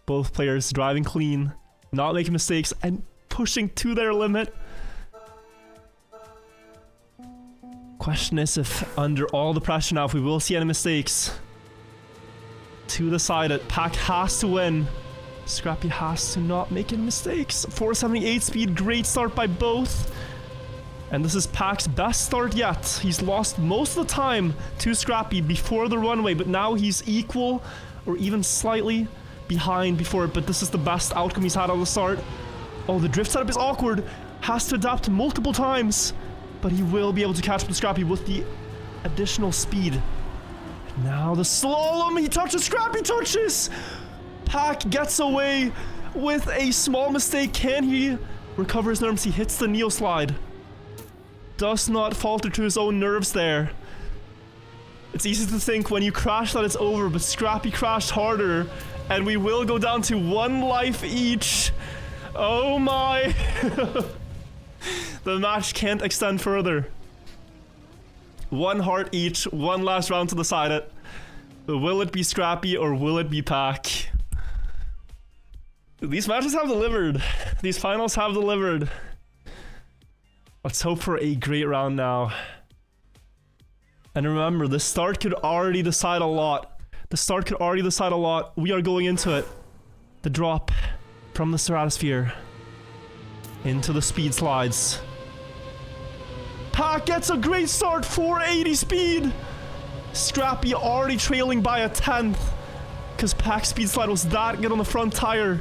Both players driving clean, not making mistakes, and pushing to their limit. Question is if under all the pressure now, if we will see any mistakes. To the side, Pack has to win. Scrappy has to not make any mistakes. 478 speed, great start by both. And this is Pack's best start yet. He's lost most of the time to Scrappy before the runway, but now he's equal or even slightly behind before it. But this is the best outcome he's had on the start. Oh, the drift setup is awkward. Has to adapt multiple times, but he will be able to catch up to Scrappy with the additional speed. Now the slalom, he touches, Scrappy touches! Pack gets away with a small mistake. Can he recover his nerves? He hits the neo slide. Does not falter to his own nerves there. It's easy to think when you crash that it's over, but Scrappy crashed harder, and we will go down to 1 life each. Oh my. The match can't extend further. 1 heart each, 1 last round to decide it. Will it be Scrappy or will it be Pack? These matches have delivered. These finals have delivered. Let's hope for a great round now. And remember, the start could already decide a lot. The start could already decide a lot. We are going into it. The drop from the stratosphere into the speed slides. Pack gets a great start, 480 speed. Scrappy already trailing by a 10th because Pack's speed slide was that good on the front tire.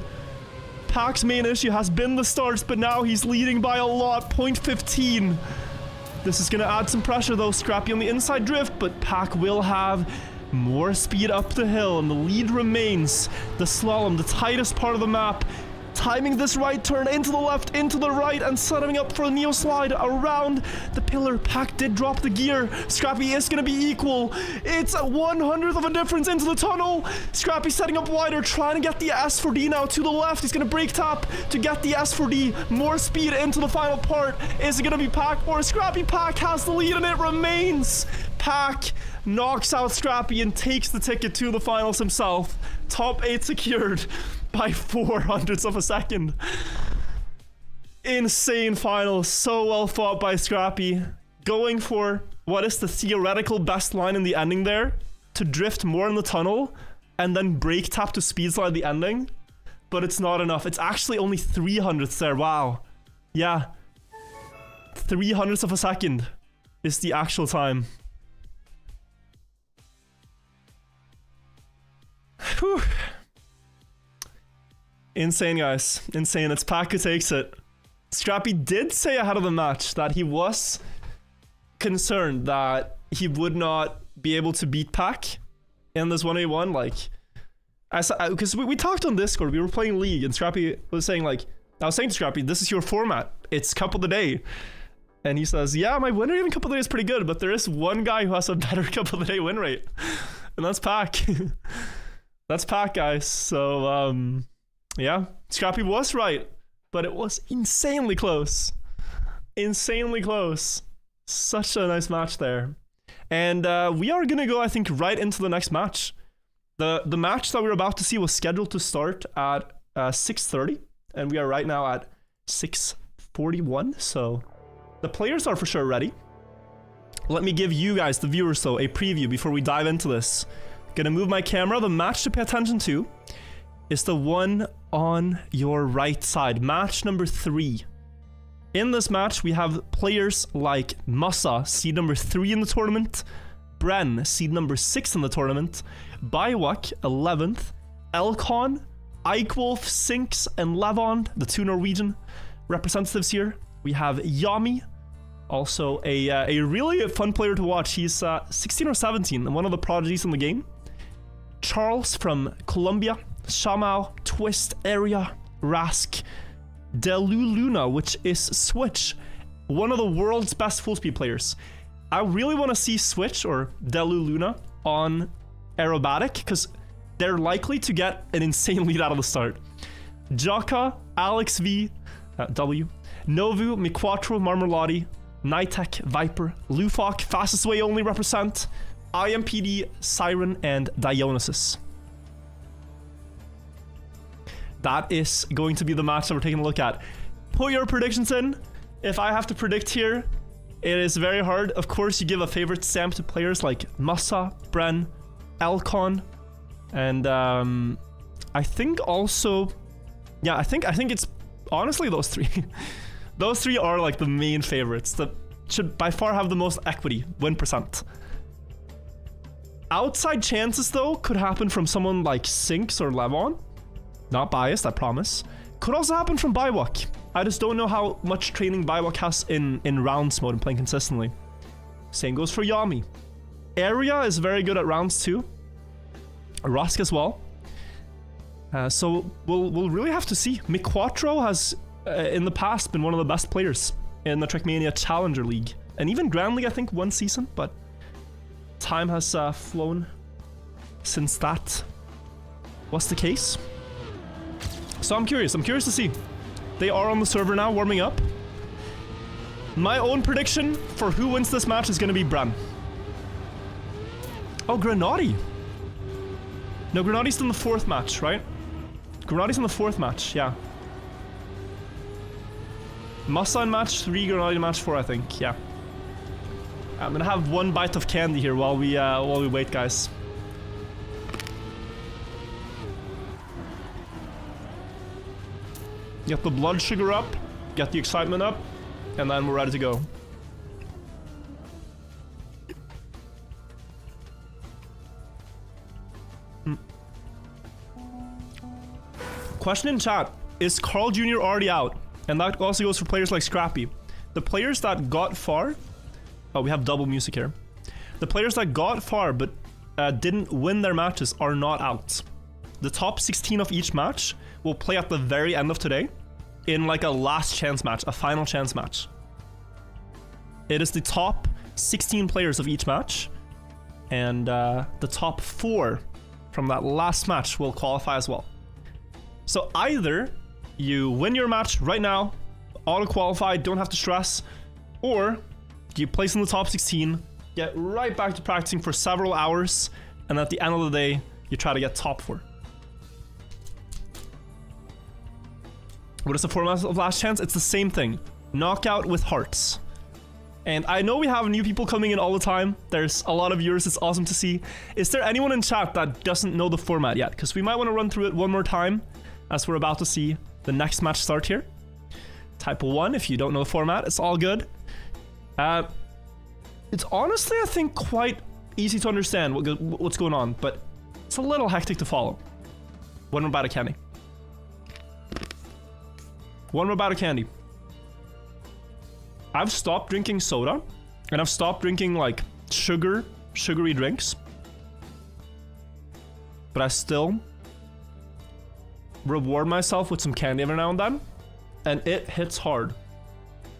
Pack's main issue has been the starts, but now he's leading by a lot, 0.15. This is going to add some pressure though. Scrappy on the inside drift, but Pack will have more speed up the hill, and the lead remains. The slalom, the tightest part of the map. Timing this right turn into the left, into the right, and setting up for a neo slide around the pillar. Pack did drop the gear. Scrappy is going to be equal. It's a 100th of a difference into the tunnel. Scrappy setting up wider, trying to get the S4D now to the left. He's going to brake tap to get the S4D. More speed into the final part. Is it going to be Pack or Scrappy? Pack has the lead, and it remains. Pack knocks out Scrappy and takes the ticket to the finals himself. Top 8 secured by 400ths of a second. Insane final. So well fought by Scrappy. Going for what is the theoretical best line in the ending there. To drift more in the tunnel and then brake tap to speed slide the ending. But it's not enough. It's actually only 300ths there. Wow. Yeah. 300ths of a second is the actual time. Whew. Insane, guys. Insane. It's Pack who takes it. Scrappy did say ahead of the match that he was concerned that he would not be able to beat Pack in this 1v1. Like, because we talked on Discord, we were playing League, and Scrappy was saying, like, I was saying to Scrappy, this is your format. It's cup of the day. And he says, yeah, my win rate in Cup of the Day is pretty good, but there is one guy who has a better Cup of the Day win rate. And that's Pack. That's Pack, guys. So, yeah, Scrappy was right, but it was insanely close. Insanely close. Such a nice match there. And we are gonna go, I think, right into the next match. The match that we're about to see was scheduled to start at 6:30, and we are right now at 6:41, so the players are for sure ready. Let me give you guys, the viewers, though, a preview before we dive into this. Gonna move my camera. The match to pay attention to is the one on your right side. Match number 3. In this match, we have players like Massa, seed number 3 in the tournament, Bren, seed number 6 in the tournament, Biwak, 11th, Elcon, Eikwolf, Sinks, and Levon, the 2 Norwegian representatives here. We have Yami, also a really fun player to watch. He's 16 or 17, and one of the prodigies in the game. Charles from Colombia, Shamao, Twist, Area, Rask, Delu Luna, which is Switch, one of the world's best full speed players. I really want to see Switch or Delu Luna on aerobatic because they're likely to get an insane lead out of the start. Jaka, Alex V, W, Novu, Miquatro, Marmolati, Nitek, Viper, Lufok, Fastest Way Only represent, IMPD, Siren, and Dionysus. That is going to be the match that we're taking a look at. Put your predictions in. If I have to predict here, it is very hard. Of course, you give a favorite stamp to players like Massa, Bren, Elcon, and I think also, yeah, I think it's honestly those 3. Those 3 are like the main favorites that should by far have the most equity, win percent. Outside chances though could happen from someone like Sinks or Levon. Not biased, I promise. Could also happen from Biwak. I just don't know how much training Biwak has in rounds mode and playing consistently. Same goes for Yami. Area is very good at rounds too. Rask as well. So we'll really have to see. Miquatro has in the past been one of the best players in the Trackmania Challenger League. And even Grand League, I think, 1 season, but time has flown since that was the case. So I'm curious to see. They are on the server now, warming up. My own prediction for who wins this match is going to be Bren. Oh, Grenadi. No, Grenadi's in the 4th match, right? Grenadi's in the 4th match, yeah. Massa in match 3, Grenadi in match 4, I think, yeah. I'm gonna have one bite of candy here while we wait, guys. Get the blood sugar up, get the excitement up, and then we're ready to go. Question in chat, is Carl Jr. already out? And that also goes for players like Scrappy. The players that got far... Oh, we have double music here. The players that got far but didn't win their matches are not out. The top 16 of each match will play at the very end of today in like a last chance match, a final chance match. It is the top 16 players of each match, and the top 4 from that last match will qualify as well. So either you win your match right now, auto-qualify, don't have to stress, or you place in the top 16, get right back to practicing for several hours, and at the end of the day, you try to get top 4. What is the format of Last Chance? It's the same thing. Knockout with hearts. And I know we have new people coming in all the time. There's a lot of viewers. It's awesome to see. Is there anyone in chat that doesn't know the format yet? Because we might want to run through it one more time as we're about to see the next match start here. Type 1 if you don't know the format. It's all good. It's honestly, I think, quite easy to understand what's going on, but it's a little hectic to follow. One more bite of candy. One more bite of candy. I've stopped drinking soda, and I've stopped drinking, like, sugary drinks. But I still reward myself with some candy every now and then, and it hits hard.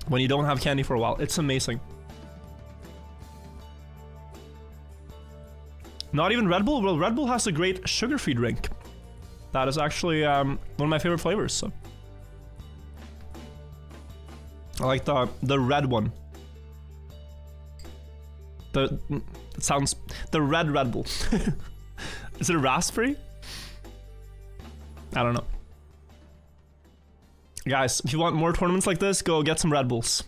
when you don't have candy for a while. It's amazing. Not even Red Bull? Well, Red Bull has a great sugar-free drink. That is actually one of my favorite flavors, so. I like the red one. It sounds... The red Red Bull. Is it a raspberry? I don't know. Guys, if you want more tournaments like this, go get some Red Bulls.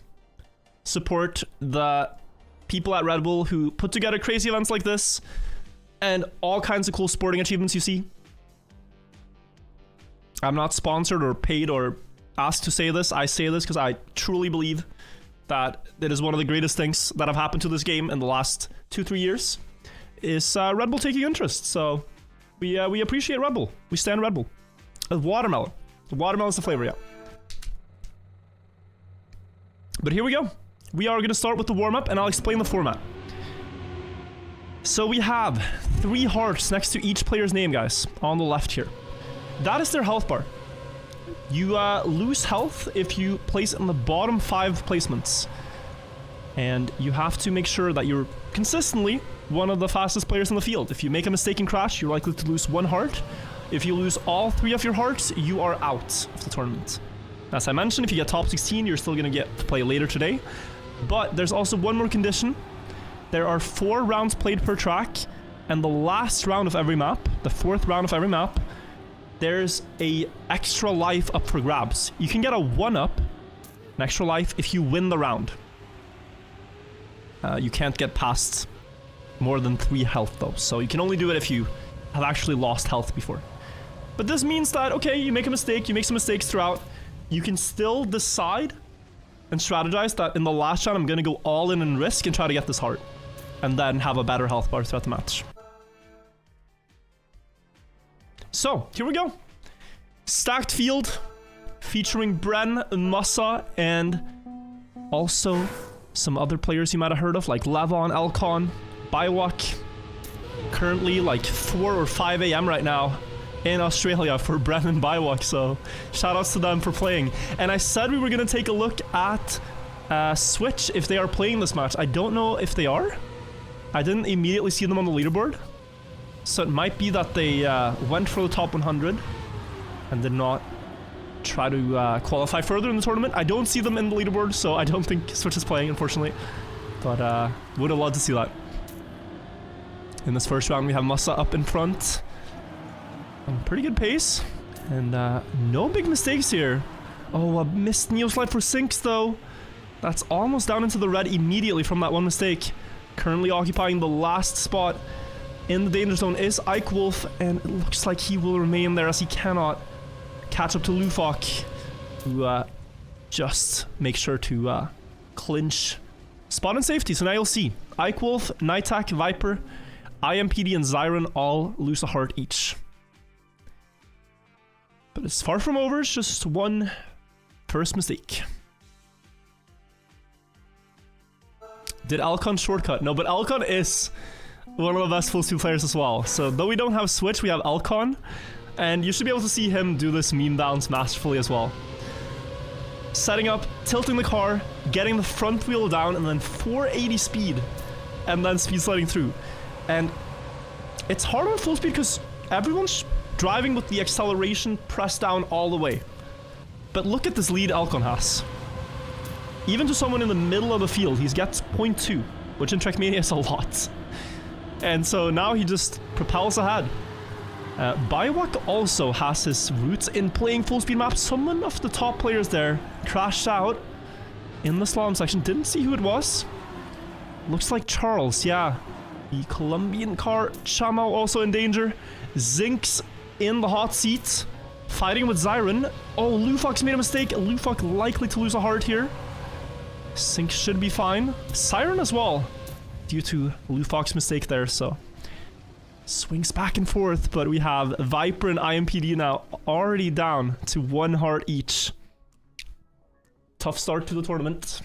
Support the people at Red Bull who put together crazy events like this and all kinds of cool sporting achievements you see. I'm not sponsored or paid or asked to say this. I say this because I truly believe that it is one of the greatest things that have happened to this game in the last 2-3 years is Red Bull taking interest. So we appreciate Red Bull. We stand Red Bull. Watermelon. The watermelon is the flavor, yeah. But here we go. We are going to start with the warm-up, and I'll explain the format. So we have 3 hearts next to each player's name, guys, on the left here. That is their health bar. You lose health if you place it in the bottom 5 placements. And you have to make sure that you're consistently one of the fastest players in the field. If you make a mistake and crash, you're likely to lose 1 heart. If you lose all 3 of your hearts, you are out of the tournament. As I mentioned, if you get top 16, you're still going to get to play later today. But there's also one more condition. There are 4 rounds played per track, and the last round of every map, the 4th round of every map, there's a extra life up for grabs. You can get a 1-up, an extra life, if you win the round. You can't get past more than 3 health though, so you can only do it if you have actually lost health before. But this means that, okay, you make a mistake, you make some mistakes throughout, you can still decide and strategize that in the last round I'm going to go all in and risk and try to get this heart. And then have a better health bar throughout the match. So, here we go. Stacked field featuring Bren, Massa, and also some other players you might have heard of, like Levon, Elcon, Biwak. Currently like 4 or 5 a.m. right now in Australia for Bren and Biwak, so shoutouts to them for playing. And I said we were going to take a look at Switch if they are playing this match. I don't know if they are. I didn't immediately see them on the leaderboard. So it might be that they went for the top 100 and did not try to qualify further in the tournament. I don't see them in the leaderboard, so I don't think Switch is playing, unfortunately. But would have loved to see that. In this first round, we have Massa up in front. On pretty good pace. And no big mistakes here. Oh, a missed Neo Slide for Sinks, though. That's almost down into the red immediately from that one mistake. Currently occupying the last spot in the danger zone is Ike Wolf, and it looks like he will remain there as he cannot catch up to Lufok, who just make sure to clinch spot and safety. So now you'll see Ike Wolf, Nightac, Viper, IMPD, and Zyron all lose a heart each. But it's far from over, it's just one first mistake. Did Alcon shortcut? No, but Alcon is one of the best full speed players as well. So though we don't have Switch, we have Alcon. And you should be able to see him do this meme bounce masterfully as well. Setting up, tilting the car, getting the front wheel down, and then 480 speed. And then speed sliding through. And it's hard on full speed because everyone's driving with the acceleration pressed down all the way. But look at this lead Alcon has. Even to someone in the middle of the field, he gets 0.2, which in Trackmania is a lot. And so now he just propels ahead. Biwak also has his roots in playing full speed maps. Someone of the top players there crashed out in the slalom section. Didn't see who it was. Looks like Charles, yeah. The Colombian car. Chamao also in danger. Zinks in the hot seat, fighting with Zyron. Oh, Lufok's made a mistake. Lufok likely to lose a heart here. Sync should be fine. Siren as well, due to Lufok's mistake there, so swings back and forth, but we have Viper and IMPD now already down to 1 heart each. Tough start to the tournament.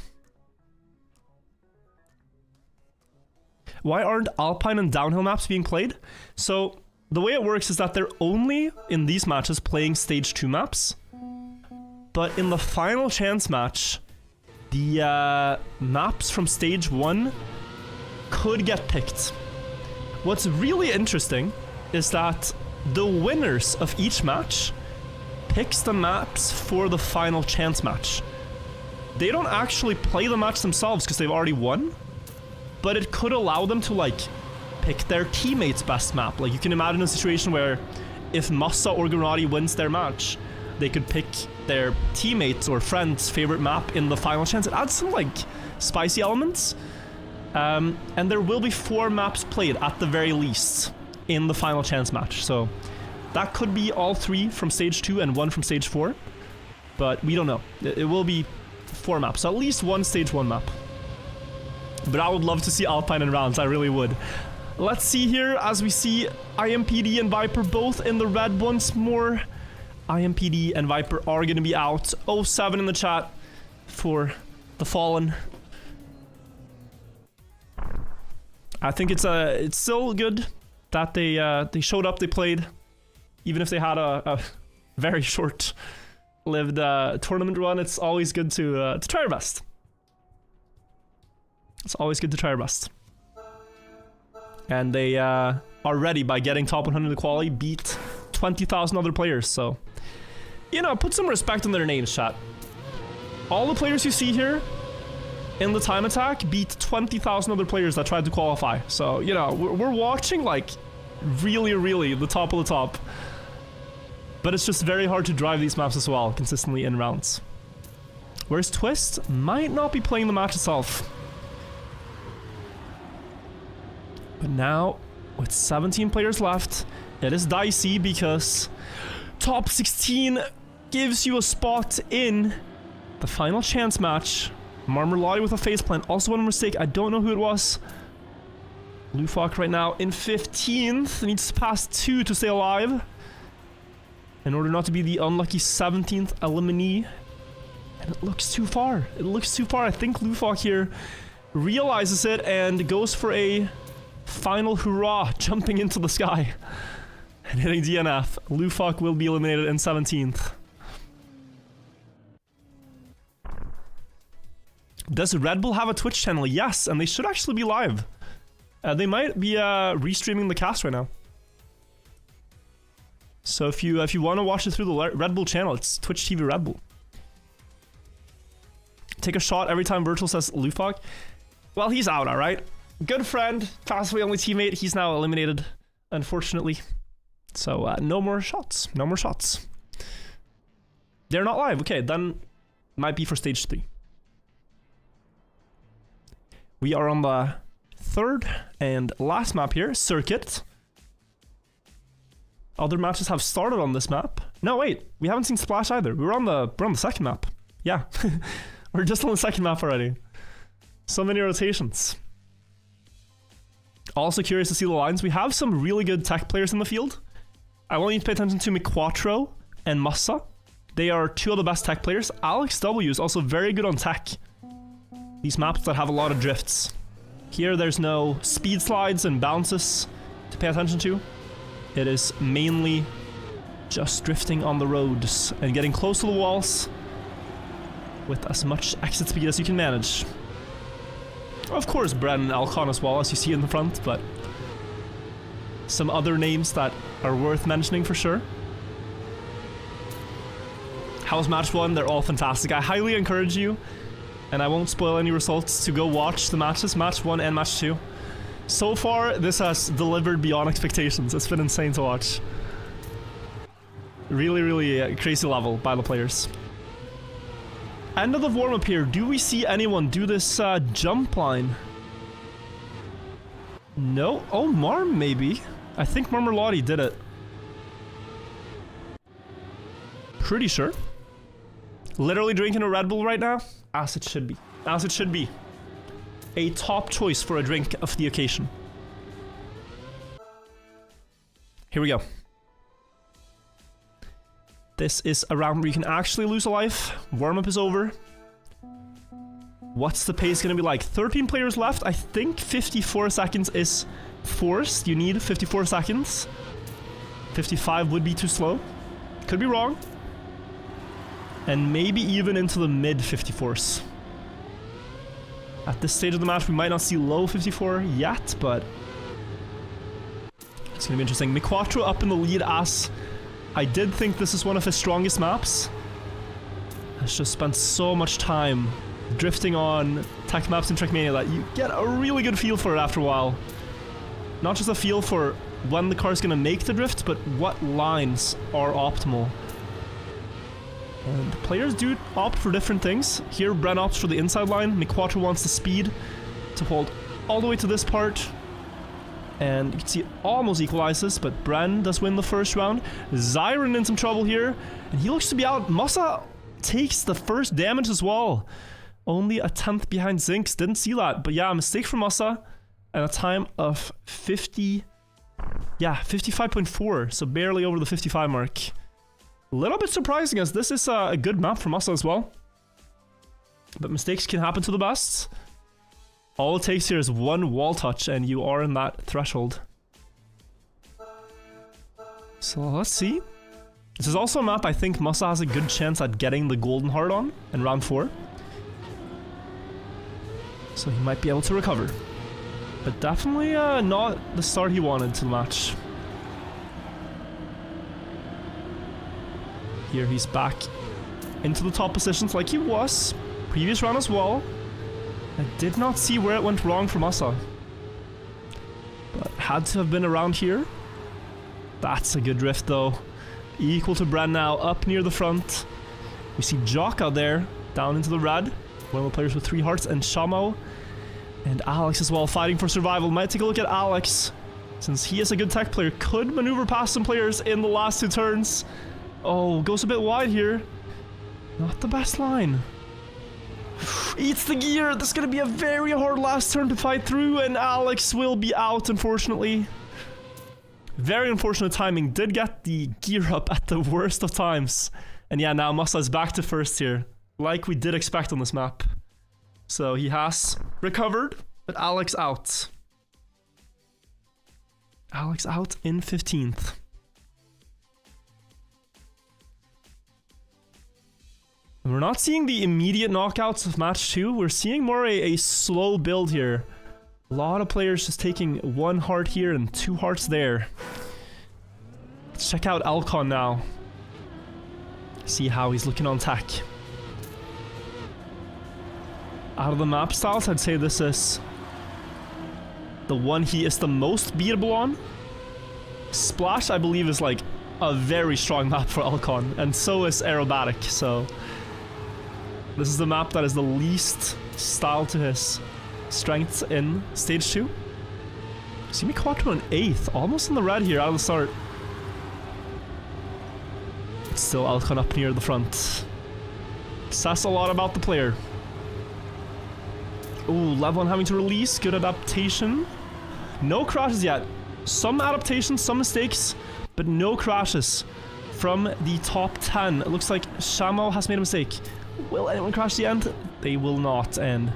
Why aren't Alpine and downhill maps being played? So the way it works is that they're only in these matches playing stage 2 maps, but in the final chance match the maps from stage 1 could get picked. What's really interesting is that the winners of each match picks the maps for the final chance match. They don't actually play the match themselves because they've already won, but it could allow them to like pick their teammates' best map. Like you can imagine a situation where if Massa or Granati wins their match, they could pick their teammates or friends' favorite map in the final chance. It adds some like spicy elements. And there will be 4 maps played at the very least in the final chance match. So that could be all 3 from stage 2 and 1 from stage 4. But we don't know. It will be 4 maps. So at least 1 stage 1 map. But I would love to see Alpine in rounds. I really would. Let's see here as we see IMPD and Viper both in the red once more. IMPD and Viper are going to be out. 07 in the chat for the Fallen. I think it's still good that they showed up, they played, even if they had a very short-lived tournament run. It's always good to try your best. It's always good to try your best. And they are ready by getting top 100 in the quali, beat 20,000 other players. So, you know, put some respect on their names, chat. All the players you see here in the time attack beat 20,000 other players that tried to qualify. So, you know, we're watching like really the top of the top. But it's just very hard to drive these maps as well consistently in rounds. Whereas Twist might not be playing the match itself. But now, with 17 players left, it is dicey because top 16 gives you a spot in the final chance match. Marmalade with a faceplant. Also one mistake. I don't know who it was. Lufok right now in 15th. Needs to pass 2 to stay alive. In order not to be the unlucky 17th eliminee. And it looks too far. It looks too far. I think Lufok here realizes it and goes for a final hurrah, jumping into the sky and hitting DNF. Lufok will be eliminated in 17th. Does RedBull have a Twitch channel? Yes, and they should actually be live. They might be restreaming the cast right now. So if you want to watch it through the RedBull channel, it's Twitch TV RedBull. Take a shot every time Virtual says Lufok. Well, he's out, alright? Good friend, possibly only teammate. He's now eliminated, unfortunately. So no more shots. No more shots. They're not live. Okay, then might be for stage 3. We are on the 3rd and last map here, Circuit. Other matches have started on this map. No, wait, we haven't seen Splash either. We're on the 2nd map. Yeah, we're just on the 2nd map already. So many rotations. Also curious to see the lines. We have some really good tech players in the field. I will need to pay attention to Miquatro and Massa. They are 2 of the best tech players. Alex W is also very good on tech. These maps that have a lot of drifts. Here there's no speed slides and bounces to pay attention to. It is mainly just drifting on the roads and getting close to the walls with as much exit speed as you can manage. Of course, Bren and Alcon as well, as you see in the front, but some other names that are worth mentioning for sure. How's match 1? They're all fantastic. I highly encourage you, and I won't spoil any results, to go watch the matches, match 1 and match 2. So far, this has delivered beyond expectations. It's been insane to watch. Really crazy level by the players. End of the warm-up here. Do we see anyone do this jump line? No. Oh, Marm maybe. I think Marmalade did it. Pretty sure. Literally drinking a Red Bull right now? As it should be. As it should be. A top choice for a drink of the occasion. Here we go. This is a round where you can actually lose a life. Warm-up is over. What's the pace going to be like? 13 players left. I think 54 seconds is forced. You need 54 seconds. 55 would be too slow. Could be wrong. And maybe even into the mid 54s. At this stage of the match, we might not see low 54 yet, but it's gonna be interesting. Miquatro up in the lead as I did think this is one of his strongest maps. Has just spent so much time drifting on tech maps in Trackmania that you get a really good feel for it after a while. Not just a feel for when the car is gonna make the drift, but what lines are optimal. And players do opt for different things. Here, Bren opts for the inside line. Miquatro wants the speed to hold all the way to this part. And you can see it almost equalizes, but Bren does win the first round. Zyron in some trouble here, and he looks to be out. Massa takes the first damage as well. Only a 10th behind Zinx. Didn't see that, but yeah, a mistake from Massa. And a time of 55.4, so barely over the 55 mark. A little bit surprising as this is a good map for Massa as well. But mistakes can happen to the best. All it takes here is one wall touch and you are in that threshold. So let's see. This is also a map I think Massa has a good chance at getting the golden heart on in round 4. So he might be able to recover. But definitely not the start he wanted to the match. Here he's back into the top positions like he was previous round as well. I did not see where it went wrong for Massa, but had to have been around here. That's a good drift though. Equal to Bren now, up near the front. We see Jock out there, down into the red. One of the players with 3 hearts, and Shamo and Alex as well, fighting for survival. Might take a look at Alex, since he is a good tech player. Could maneuver past some players in the last 2 turns. Oh, goes a bit wide here. Not the best line. Eats the gear. This is going to be a very hard last turn to fight through, and Alex will be out, unfortunately. Very unfortunate timing. Did get the gear up at the worst of times. And yeah, now Massa is back to first here, like we did expect on this map. So he has recovered, but Alex out. Alex out in 15th. And we're not seeing the immediate knockouts of match 2. We're seeing more a slow build here. A lot of players just taking 1 heart here and 2 hearts there. Let's check out Alcon now. See how he's looking on tech. Out of the map styles, I'd say this is the one he is the most beatable on. Splash, I believe, is like a very strong map for Alcon, and so is Aerobatic, so this is the map that is the least style to his strengths in stage 2. See me Quattro in 8th, almost in the red here out of the start. It's still Alcon up near the front. Says a lot about the player. Ooh, Levon having to release, good adaptation. No crashes yet. Some adaptations, some mistakes, but no crashes from the top 10. It looks like Shamo has made a mistake. Will anyone crash the end? They will not, and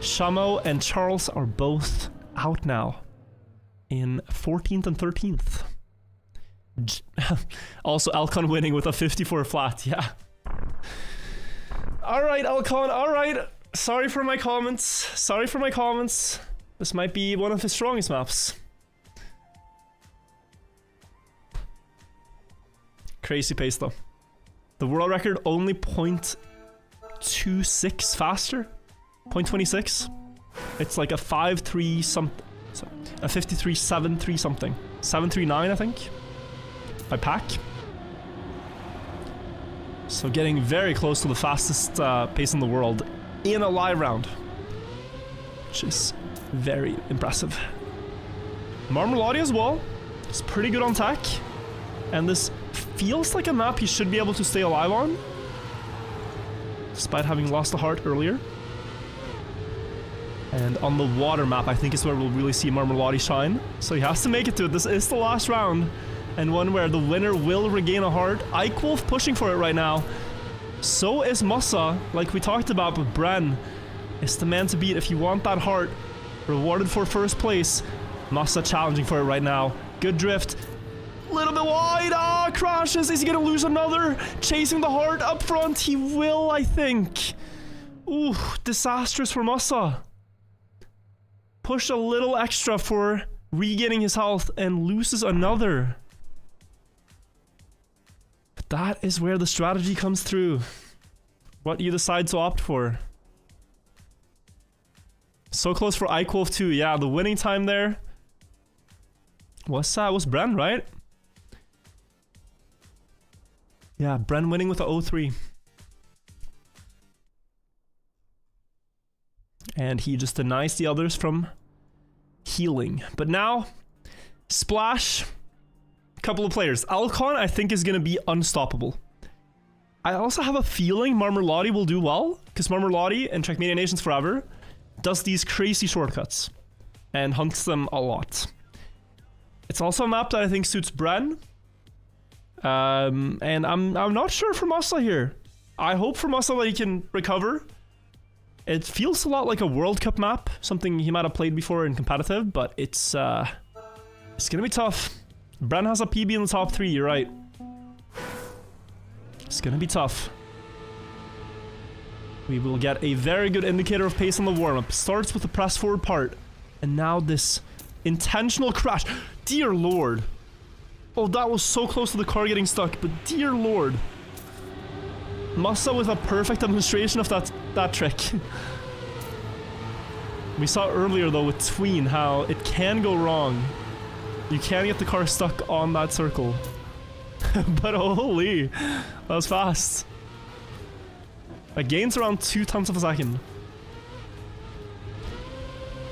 Shamo and Charles are both out now in 14th and 13th. Also, Alcon winning with a 54 flat, yeah. Alright, Alcon, alright. Sorry for my comments. Sorry for my comments. This might be one of his strongest maps. Crazy pace though. The world record only 0.26 faster. 0.26. It's like a 5.3 something. A 53.73 something. 7.39 I think. By pack. So getting very close to the fastest pace in the world in a live round, which is very impressive. Marmelade as well. It's pretty good on tech, and this feels like a map he should be able to stay alive on, despite having lost a heart earlier. And on the water map, I think is where we'll really see Marmelade shine. So he has to make it to it. This is the last round, and one where the winner will regain a heart. Eichwolf pushing for it right now. So is Massa, like we talked about, but Bren is the man to beat if you want that heart. Rewarded for first place. Massa challenging for it right now. Good drift. A little bit wide. Ah, crashes. Is he going to lose another? Chasing the heart up front. He will, I think. Ooh, disastrous for Massa. push a little extra for regaining his health and loses another. But that is where the strategy comes through. What you decide to opt for. So close for Eichwolf too. Yeah, the winning time there was Bren, right? Yeah, Bren winning with the 0-3. And he just denies the others from healing. But now, Splash, a couple of players. Alcon, I think, is going to be unstoppable. I also have a feeling Marmerlotti will do well, because Marmerlotti in Trackmania Nations Forever does these crazy shortcuts and hunts them a lot. It's also a map that I think suits Bren. And I'm not sure for Muscle here. I hope for Muscle that he can recover. It feels a lot like a World Cup map, something he might have played before in competitive, but it's gonna be tough. Bren has a PB in the top 3, you're right. It's gonna be tough. We will get a very good indicator of pace on the warm-up. Starts with the press forward part, and now this intentional crash. Dear lord. Oh, that was so close to the car getting stuck, but dear lord. Massa with a perfect demonstration of that trick. We saw earlier though with Tween how it can go wrong. You can get the car stuck on that circle. But holy, that was fast. It gains around 0.2 of a second.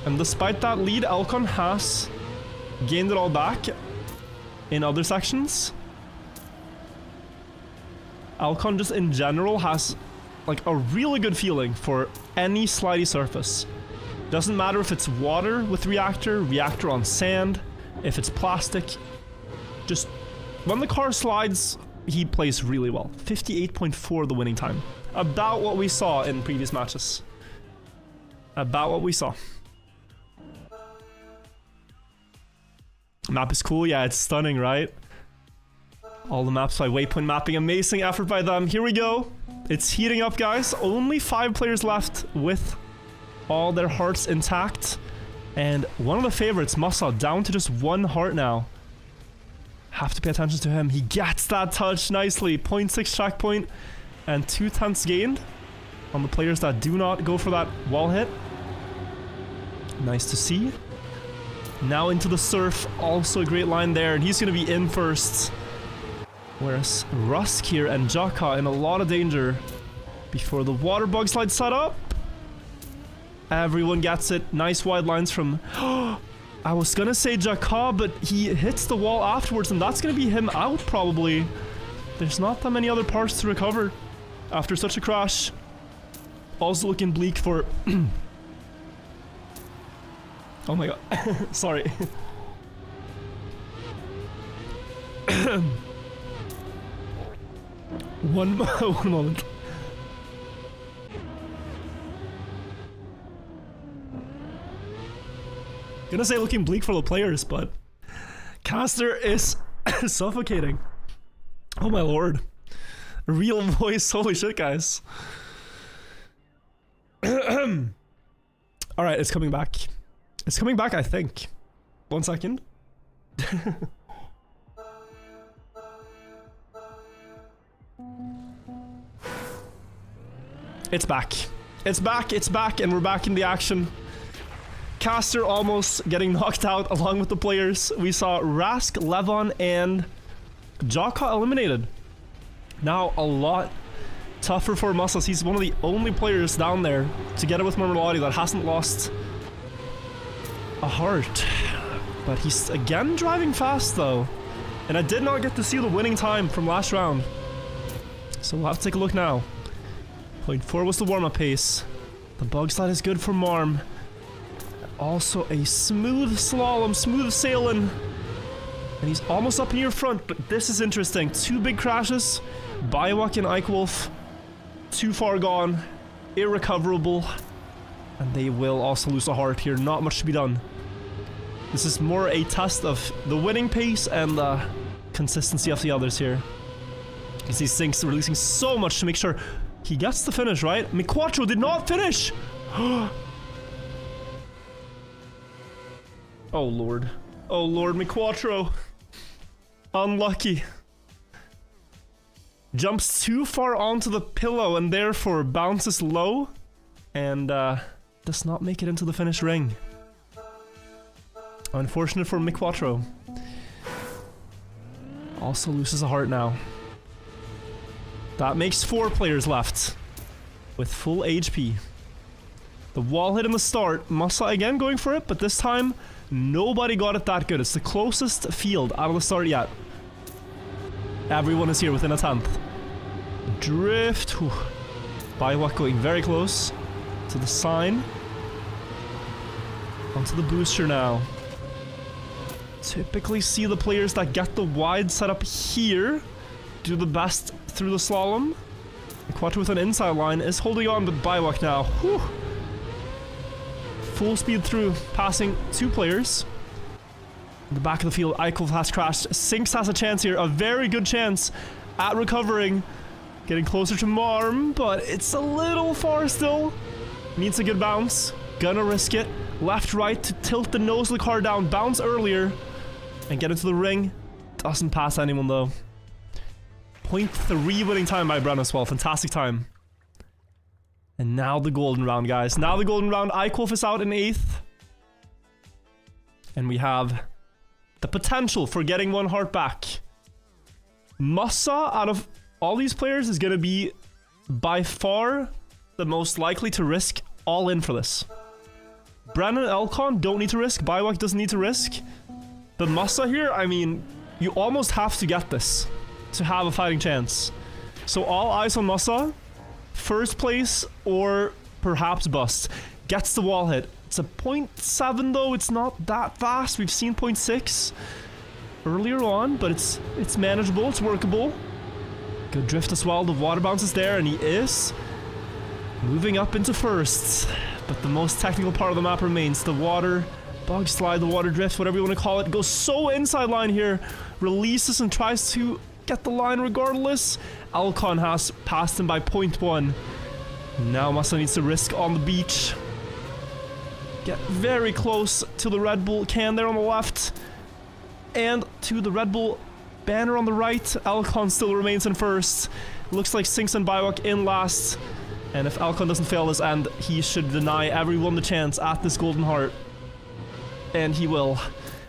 And despite that lead, Alcon has gained it all back in other sections. Alcon just in general has like a really good feeling for any slidey surface. Doesn't matter if it's water with reactor on sand, if it's plastic. Just when the car slides, he plays really well. 58.4 the winning time. About what we saw in previous matches. About what we saw. Map is cool, yeah, it's stunning, right? All the maps by Waypoint Mapping, amazing effort by them. Here we go. It's heating up, guys. Only 5 players left with all their hearts intact. And one of the favorites, Massa, down to just 1 heart now. Have to pay attention to him. He gets that touch nicely. 0.6 track point and 0.2 gained on the players that do not go for that wall hit. Nice to see. Now into the surf. Also a great line there. And he's going to be in first. Whereas Rusk here and Jaka in a lot of danger before the water bug slide set up. Everyone gets it. Nice wide lines from... I was gonna say Jaka, but he hits the wall afterwards, and that's gonna be him out probably. There's not that many other parts to recover after such a crash. Also looking bleak for... Oh my god. Sorry. One moment. Gonna say looking bleak for the players, but Caster is suffocating. Oh my lord. Real voice, holy shit, guys. Alright, it's coming back. It's coming back, I think. 1 second. It's back. It's back, it's back, and we're back in the action. Caster almost getting knocked out along with the players. We saw Rask, Levon, and Jaka eliminated. Now a lot tougher for Muscles. He's one of the only players down there together with Marmelotti that hasn't lost a heart. But he's again driving fast though. And I did not get to see the winning time from last round. So we'll have to take a look now. 0.4 was the warm-up pace. The bug slide is good for Marm. Also a smooth slalom, smooth sailing. And he's almost up near front, but this is interesting. 2 big crashes. Biowak and Eichwolf. Too far gone. Irrecoverable. And they will also lose a heart here. Not much to be done. This is more a test of the winning pace and the consistency of the others here. Because these things are releasing so much to make sure he gets the finish, right? Miquattro did not finish! Oh lord. Oh lord, mi quattro. Unlucky. Jumps too far onto the pillow and therefore bounces low and does not make it into the finish ring. Unfortunate for mi quattro. Also loses a heart now. That makes 4 players left with full HP. The wall hit in the start. Massa again going for it, but this time nobody got it that good. It's the closest field out of the start yet. Everyone is here within a 10th. Drift. Whew. Biowak going very close to the sign. Onto the booster now. Typically see the players that get the wide setup here do the best through the slalom. Quattro with an inside line is holding on, but Biowak now. Whew. Full speed through, passing 2 players. In the back of the field, Eichel has crashed. Sinks has a chance here, a very good chance at recovering. Getting closer to Marm, but it's a little far still. Needs a good bounce. Gonna risk it. Left, right to tilt the nose of the car down. Bounce earlier. And get into the ring. Doesn't pass anyone though. 0.3 winning time by Brennan as well. Fantastic time. And now the golden round, guys. Now the golden round. Eichel is out in 8th. And we have the potential for getting 1 heart back. Massa, out of all these players, is going to be by far the most likely to risk all in for this. Brennan and Elcon don't need to risk. Biowak doesn't need to risk. But Massa here, I mean, you almost have to get this to have a fighting chance. So all eyes on Massa. First place or perhaps bust. Gets the wall hit. It's a 0.7 though. It's not that fast. We've seen 0.6 earlier on, but it's manageable. It's workable. Good drift as well. The water bounce is there, and he is moving up into first. But the most technical part of the map remains. The water bug slide, the water drift, whatever you want to call it, goes so inside line here. Releases and tries to get the line regardless. Alcon has passed him by 0.1. Now Massa needs to risk on the beach. Get very close to the Red Bull can there on the left. And to the Red Bull banner on the right. Alcon still remains in first. Looks like Sinks and Biowak in last. And if Alcon doesn't fail this end, he should deny everyone the chance at this golden heart. And he will,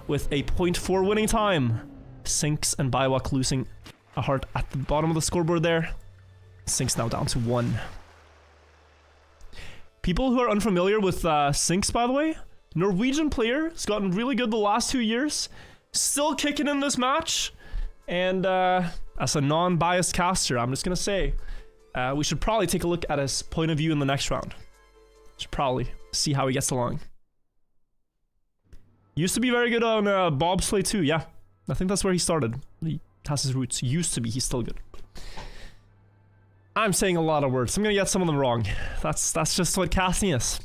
with a 0.4 winning time. Sinks and Biowak losing a heart at the bottom of the scoreboard there. Sinks now down to 1. People who are unfamiliar with Sinks, by the way, Norwegian player, has gotten really good the last 2 years. Still kicking in this match. And as a non-biased caster, I'm just going to say, we should probably take a look at his point of view in the next round. Should probably see how he gets along. Used to be very good on bobsleigh too, yeah. I think that's where he started. He has his roots. Used to be, he's still good. I'm saying a lot of words. I'm gonna get some of them wrong. That's just what casting is.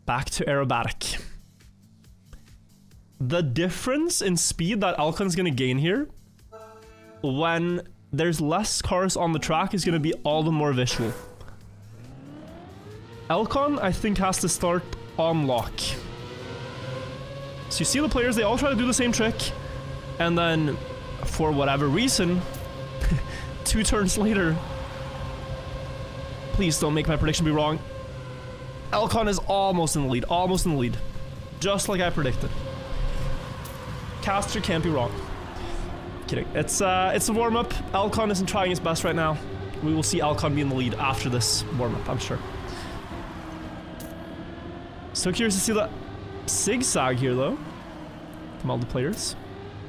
Back to aerobatic. The difference in speed that Alcon's gonna gain here when there's less cars on the track is gonna be all the more visual. Elcon, I think, has to start on lock. So you see the players, they all try to do the same trick, and then, for whatever reason, 2 turns later, please don't make my prediction be wrong, Elcon is almost in the lead, just like I predicted. Caster can't be wrong. Kidding. It's a warm-up. Elcon isn't trying his best right now. We will see Elcon be in the lead after this warm-up, I'm sure. So curious to see the zigzag here, though, from all the players.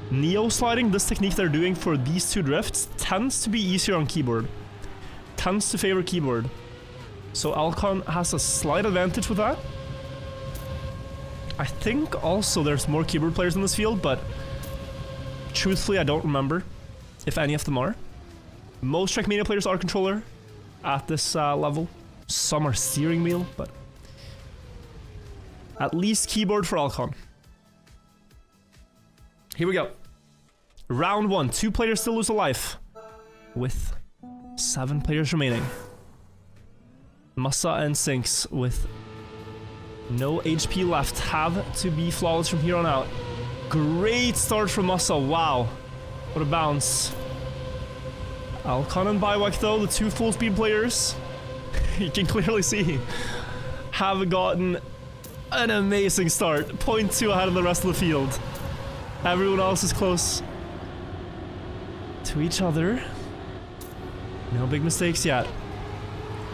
Neo sliding, this technique they're doing for these 2 drifts, tends to be easier on keyboard. Tends to favor keyboard. So Alcon has a slight advantage with that. I think also there's more keyboard players in this field, but truthfully I don't remember if any of them are. Most Trackmania players are controller at this level. Some are steering wheel, but at least keyboard for Alcon. Here we go. Round 1. 2 players still lose a life, with 7 players remaining. Massa and Sinks with No HP left. Have to be flawless from here on out. Great start from Musa. Wow. What a bounce. Alcon and Biwak, though, the two full speed players, you can clearly see, have gotten an amazing start. 0.2 ahead of the rest of the field. Everyone else is close to each other. No big mistakes yet.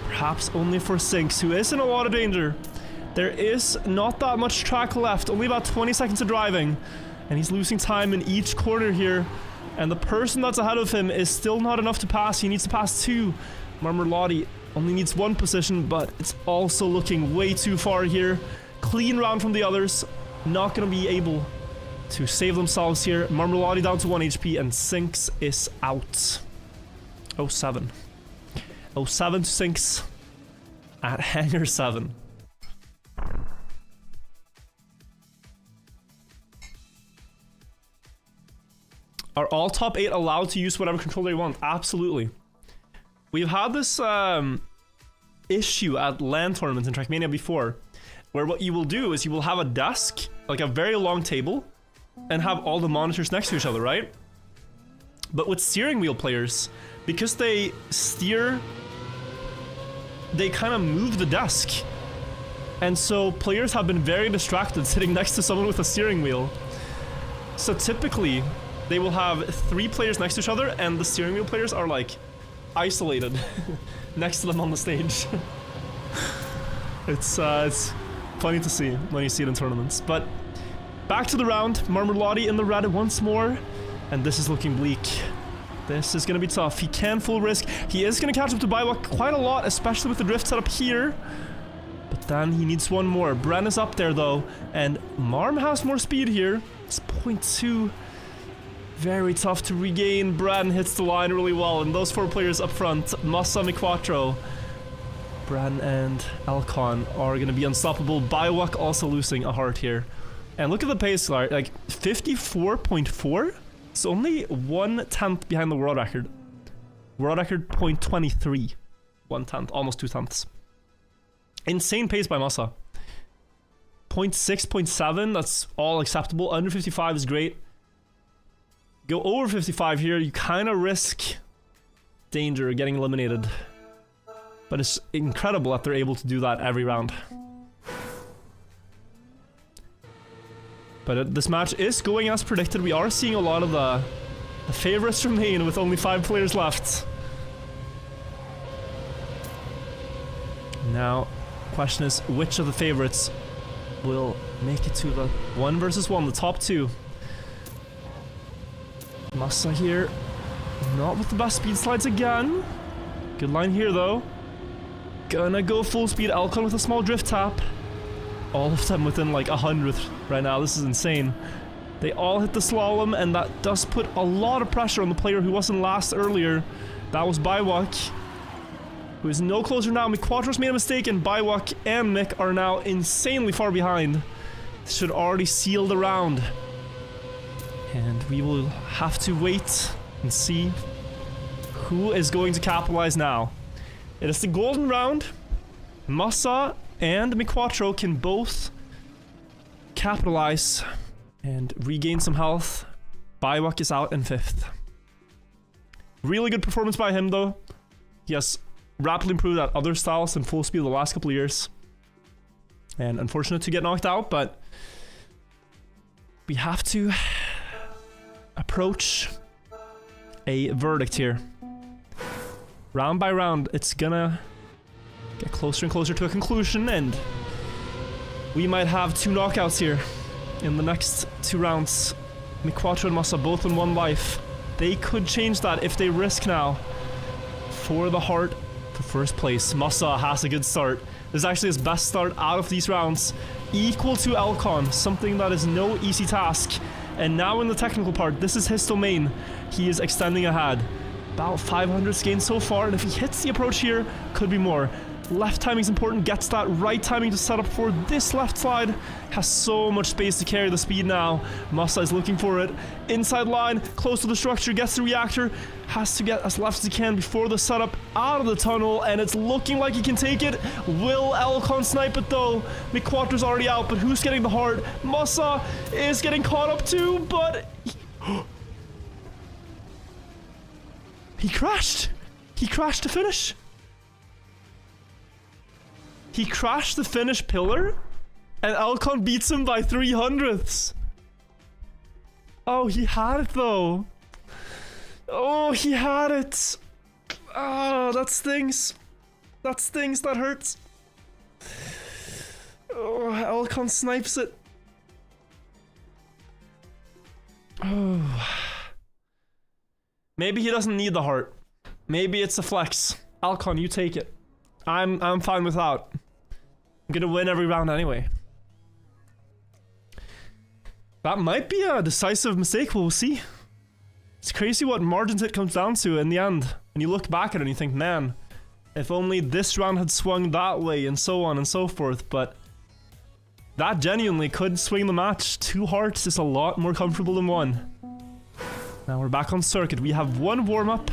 Perhaps only for Sinks, who is in a lot of danger. There is not that much track left, only about 20 seconds of driving. And he's losing time in each corner here. And the person that's ahead of him is still not enough to pass. He needs to pass 2. Marmorlotti only needs 1 position, but it's also looking way too far here. Clean round from the others. Not going to be able to save themselves here. Marmorlotti down to 1 HP, and Sinks is out. 07. 07 to Sinks at Hangar 7. Are all top 8 allowed to use whatever controller they want? Absolutely. We've had this issue at LAN tournaments in Trackmania before, where what you will do is you will have a desk, like a very long table, and have all the monitors next to each other, right? But with steering wheel players, because they steer, they kind of move the desk. And so players have been very distracted sitting next to someone with a steering wheel. So typically, they will have 3 players next to each other, and the steering wheel players are like isolated next to them on the stage. It's funny to see when you see it in tournaments. But back to the round. Marmorlotti in the red once more, and this is looking bleak. This is going to be tough. He can full risk. He is going to catch up to Biwak quite a lot, especially with the drift set up here. But then he needs one more. Bren is up there though, and Marm has more speed here. It's 0.2. Very tough to regain. Bren hits the line really well, and those 4 players up front, Massa, Miquatro, Bren and Alcon, are going to be unstoppable. Biwak also losing a heart here. And look at the pace, like 54.4? It's only 1/10 behind the world record. World record 0.23. 1/10, almost 2/10. Insane pace by Massa. 0.6, 0.7, that's all acceptable. Under 55 is great. Go over 55 here, you kind of risk danger of getting eliminated. But it's incredible that they're able to do that every round. But this match is going as predicted. We are seeing a lot of the favorites remain with only 5 players left. Now, question is, which of the favorites will make it to the 1 versus 1, the top 2? Massa here, not with the best speed slides again. Good line here though. Gonna go full speed. Alcon with a small drift tap. All of them within like 100th right now. This is insane. They all hit the slalom, and that does put a lot of pressure on the player who wasn't last earlier. That was Biwak, who is no closer now. Miquatro's made a mistake, and Biwak and Mick are now insanely far behind. This should already seal the round. And we will have to wait and see who is going to capitalize now. It is the golden round. Massa and Miquatro can both capitalize and regain some health. Biwak is out in 5th. Really good performance by him though. He has rapidly improved at other styles and full speed the last couple of years. And unfortunate to get knocked out, but we have to approach a verdict here. Round by round, it's gonna get closer and closer to a conclusion, and we might have 2 knockouts here in the next 2 rounds. Miquatro and Massa both on 1 life. They could change that if they risk now for the heart for first place. Massa has a good start. This is actually his best start out of these rounds. Equal to Alcon, something that is no easy task. And now in the technical part, this is his domain. He is extending ahead. About 500 gained so far, and if he hits the approach here, could be more. Left timing is important, gets that right timing to set up for this left slide. Has so much space to carry the speed now. Massa is looking for it. Inside line, close to the structure, gets the reactor. Has to get as left as he can before the setup out of the tunnel, and it's looking like he can take it. Will Elcon snipe it though? McQuarter's already out, but who's getting the heart? Musa is getting caught up too, but... He crashed! He crashed to finish! He crashed the finish pillar, and Elcon beats him by 300ths. Oh, he had it though. Oh, he had it. Ah, that stings. That stings, that hurts. Oh, Elcon snipes it. Oh. Maybe he doesn't need the heart. Maybe it's a flex. Elcon, you take it. I'm fine with that. I'm gonna win every round anyway. That might be a decisive mistake, we'll see. It's crazy what margins it comes down to in the end. When you look back at it and you think, man, if only this round had swung that way, and so on and so forth, but that genuinely could swing the match. 2 hearts is a lot more comfortable than 1. Now we're back on circuit. We have 1 warm-up,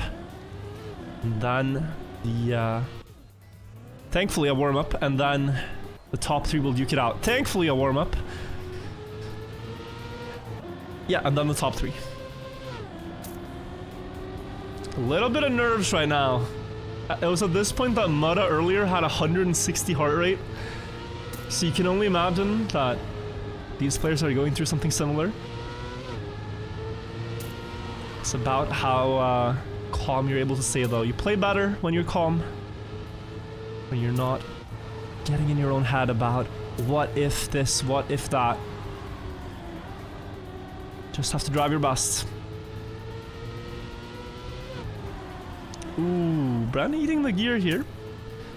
and then the, thankfully a warm-up, and then the top 3 will duke it out. Thankfully a warm-up. Yeah, and then the top 3. A little bit of nerves right now. It was at this point that Mutta earlier had 160 heart rate. So you can only imagine that these players are going through something similar. It's about how calm you're able to stay though. You play better when you're calm. When you're not getting in your own head about what if this, what if that. Just have to drive your best. Ooh, Bren eating the gear here.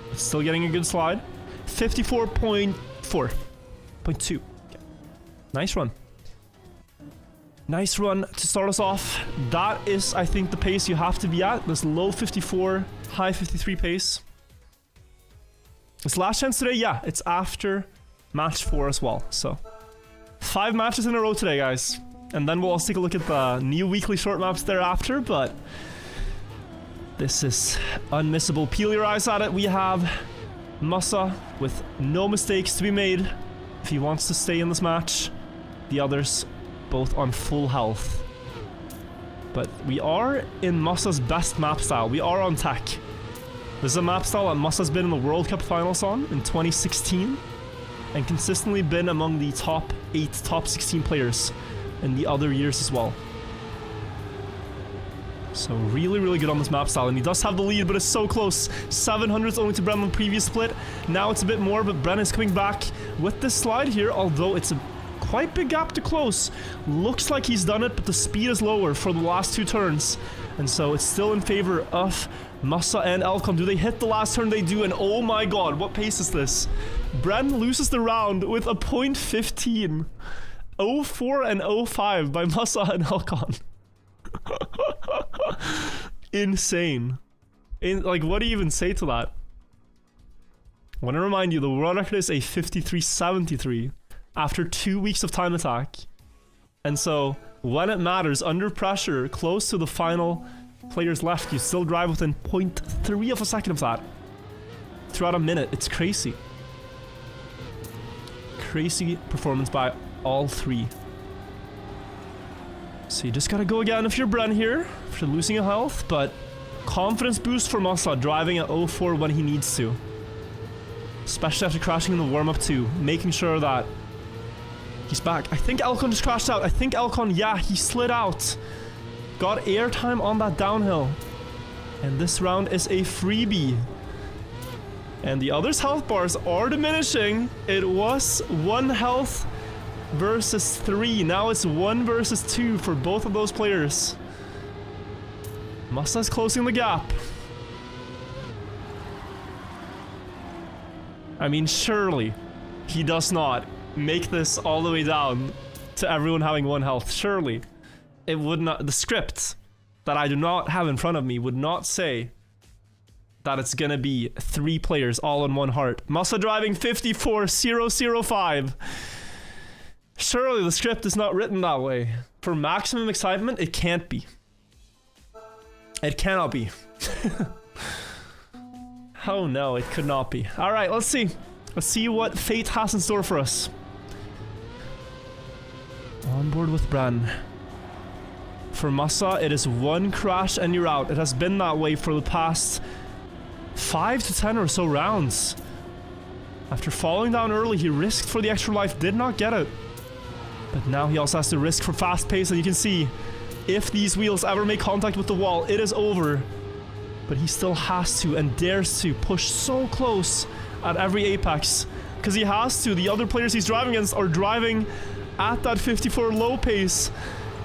But still getting a good slide. 54.4.2. Okay. Nice run. Nice run to start us off. That is, I think, the pace you have to be at. This low 54, high 53 pace. This last chance today, yeah, it's after match 4 as well. So, 5 matches in a row today, guys. And then we'll also take a look at the new weekly short maps thereafter, but this is unmissable. Peel your eyes at it. We have Musa with no mistakes to be made if he wants to stay in this match. The others both on full health. But we are in Musa's best map style. We are on tech. This is a map style that Musa's been in the World Cup finals on in 2016 and consistently been among the top 8, top 16 players in the other years as well. So really, really good on this map style, and he does have the lead, but it's so close. 700s only to Bren on the previous split. Now it's a bit more, but Bren is coming back with this slide here, although it's a quite big gap to close. Looks like he's done it, but the speed is lower for the last 2 turns, and so it's still in favor of Musa and Elcon. Do they hit the last turn? They do, and oh my god, what pace is this? Bren loses the round with a .15. 04 and 05 by Musa and Elcon. Insane. Like, what do you even say to that? I want to remind you, the world record is a 53.73 after 2 weeks of time attack. And so, when it matters, under pressure, close to the final players left, you still drive within 0.3 of a second of that. Throughout a minute. It's crazy. Crazy performance by all 3. So you just gotta go again if you're Bren here, after losing a health, but confidence boost for Musa, driving at 04 when he needs to. Especially after crashing in the warm-up too, making sure that he's back. I think Elcon just crashed out. I think Elcon, yeah, he slid out. Got airtime on that downhill. And this round is a freebie. And the other's health bars are diminishing. It was 1 health versus 3. Now it's 1 versus 2 for both of those players. Musa's closing the gap. I mean, surely he does not make this all the way down to everyone having 1 health. Surely it would not. The script that I do not have in front of me would not say that it's gonna be 3 players all on 1 heart. Musa driving 54.005. Surely the script is not written that way. For maximum excitement, it can't be. It cannot be. Oh no, it could not be. Alright, let's see. Let's see what fate has in store for us. On board with Bren. For Massa, it is one crash and you're out. It has been that way for the past 5 to 10 or so rounds. After falling down early, he risked for the extra life, did not get it. But now he also has to risk for fast pace, and you can see if these wheels ever make contact with the wall, it is over. But he still has to and dares to push so close at every apex. Because he has to. The other players he's driving against are driving at that 54 low pace.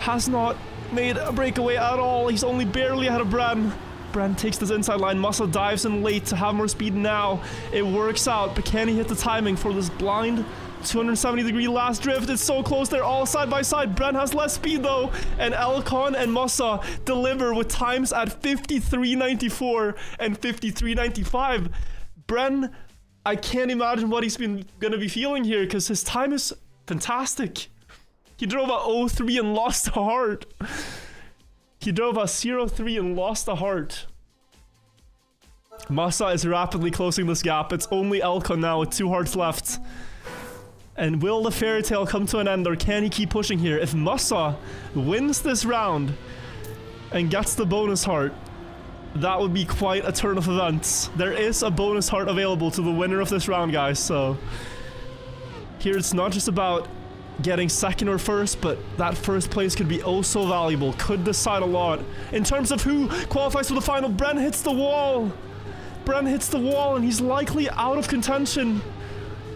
Has not made a breakaway at all. He's only barely ahead of Bren. Bren takes this inside line. Muscle dives in late to have more speed now. It works out, but can he hit the timing for this blind 270-degree last drift? It's so close. They're all side by side. Bren has less speed though, and Elcon and Massa deliver with times at 53.94 and 53.95. Bren, I can't imagine what he's gonna be feeling here, because his time is fantastic. He drove a 0.3 and lost a heart. He drove a 0.3 and lost a heart. Massa is rapidly closing this gap. It's only Elcon now with 2 hearts left. And will the fairy tale come to an end, or can he keep pushing here? If Massa wins this round and gets the bonus heart, that would be quite a turn of events. There is a bonus heart available to the winner of this round, guys, so here it's not just about getting second or first, but that first place could be oh so valuable, could decide a lot. In terms of who qualifies for the final, Bren hits the wall. Bren hits the wall and he's likely out of contention.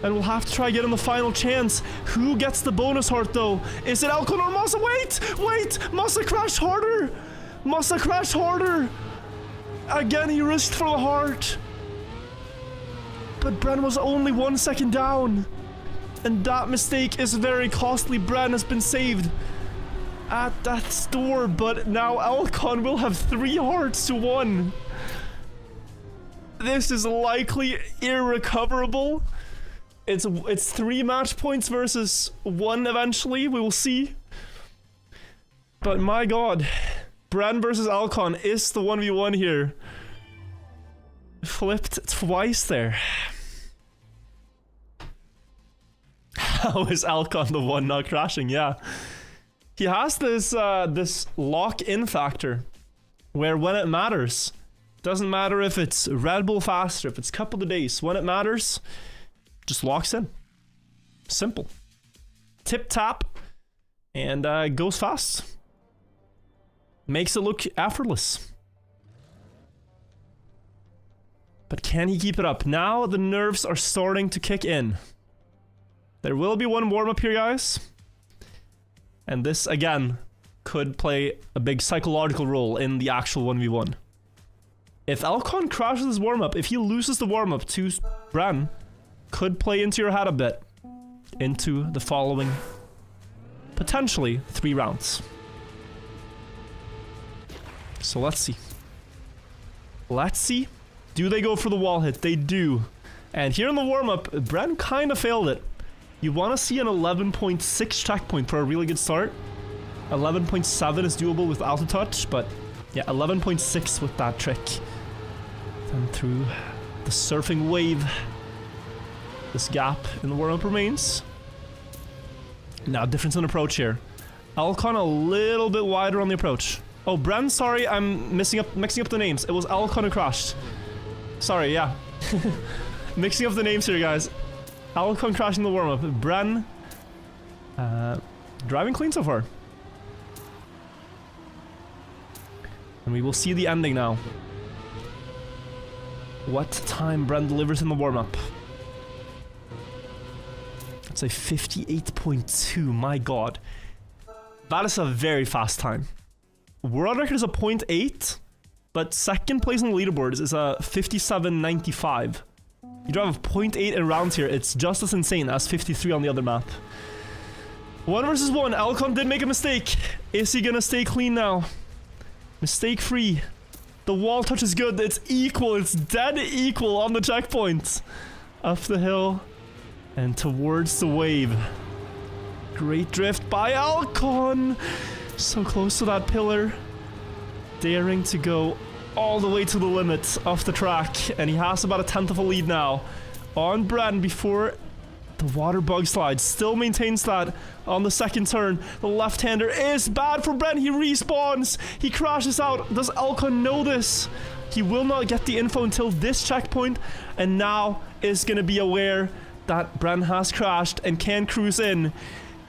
And we'll have to try get him the final chance. Who gets the bonus heart though? Is it Elcon or Massa? Wait! Massa crashed harder! Massa crashed harder! Again, he risked for the heart. But Bren was only 1 second down. And that mistake is very costly. Bren has been saved at that store, but now Elcon will have 3 hearts to 1. This is likely irrecoverable. It's 3 match points versus 1 eventually. We will see. But my god, Bren versus Elcon is the 1v1 here. Flipped twice there. How is Elcon the one not crashing? Yeah. He has this this lock-in factor where when it matters, doesn't matter if it's Red Bull faster, if it's Cup of the Days, when it matters, just locks in. Simple. Tip tap and goes fast. Makes it look effortless. But can he keep it up? Now the nerves are starting to kick in. There will be one warm-up here, guys. And this, again, could play a big psychological role in the actual 1v1. If Elcon crashes his warm-up, if he loses the warm-up to Bren, could play into your head a bit. Into the following, potentially, 3 rounds. So let's see. Let's see. Do they go for the wall hit? They do. And here in the warm-up, Bren kind of failed it. You want to see an 11.6 checkpoint for a really good start. 11.7 is doable without a touch, but yeah, 11.6 with that trick. Then through the surfing wave, this gap in the warm-up remains. Now, difference in approach here. Elcon a little bit wider on the approach. Oh, Bren, sorry, I'm mixing up the names. It was Elcon who crashed. Sorry, yeah. Mixing up the names here, guys. Elcon crashing the warm-up. Bren driving clean so far. And we will see the ending now. What time Bren delivers in the warm-up. That's a 58.2, my god. That is a very fast time. World record is a 0.8, but second place on the leaderboard is a 57.95. You drive a 0.8 in rounds here, it's just as insane as 53 on the other map. 1 versus 1, Elcon did make a mistake. Is he gonna stay clean now? Mistake free. The wall touch is good, it's equal, it's dead equal on the checkpoint. Up the hill and towards the wave. Great drift by Elcon. So close to that pillar. daring to go all the way to the limit of the track, and he has about a tenth of a lead now on Bren before the water bug slide. Still maintains that on the second turn. The left-hander is bad for Bren. He respawns. He crashes out. Does Elcon know this? He will not get the info until this checkpoint, and now is going to be aware that Bren has crashed and can cruise in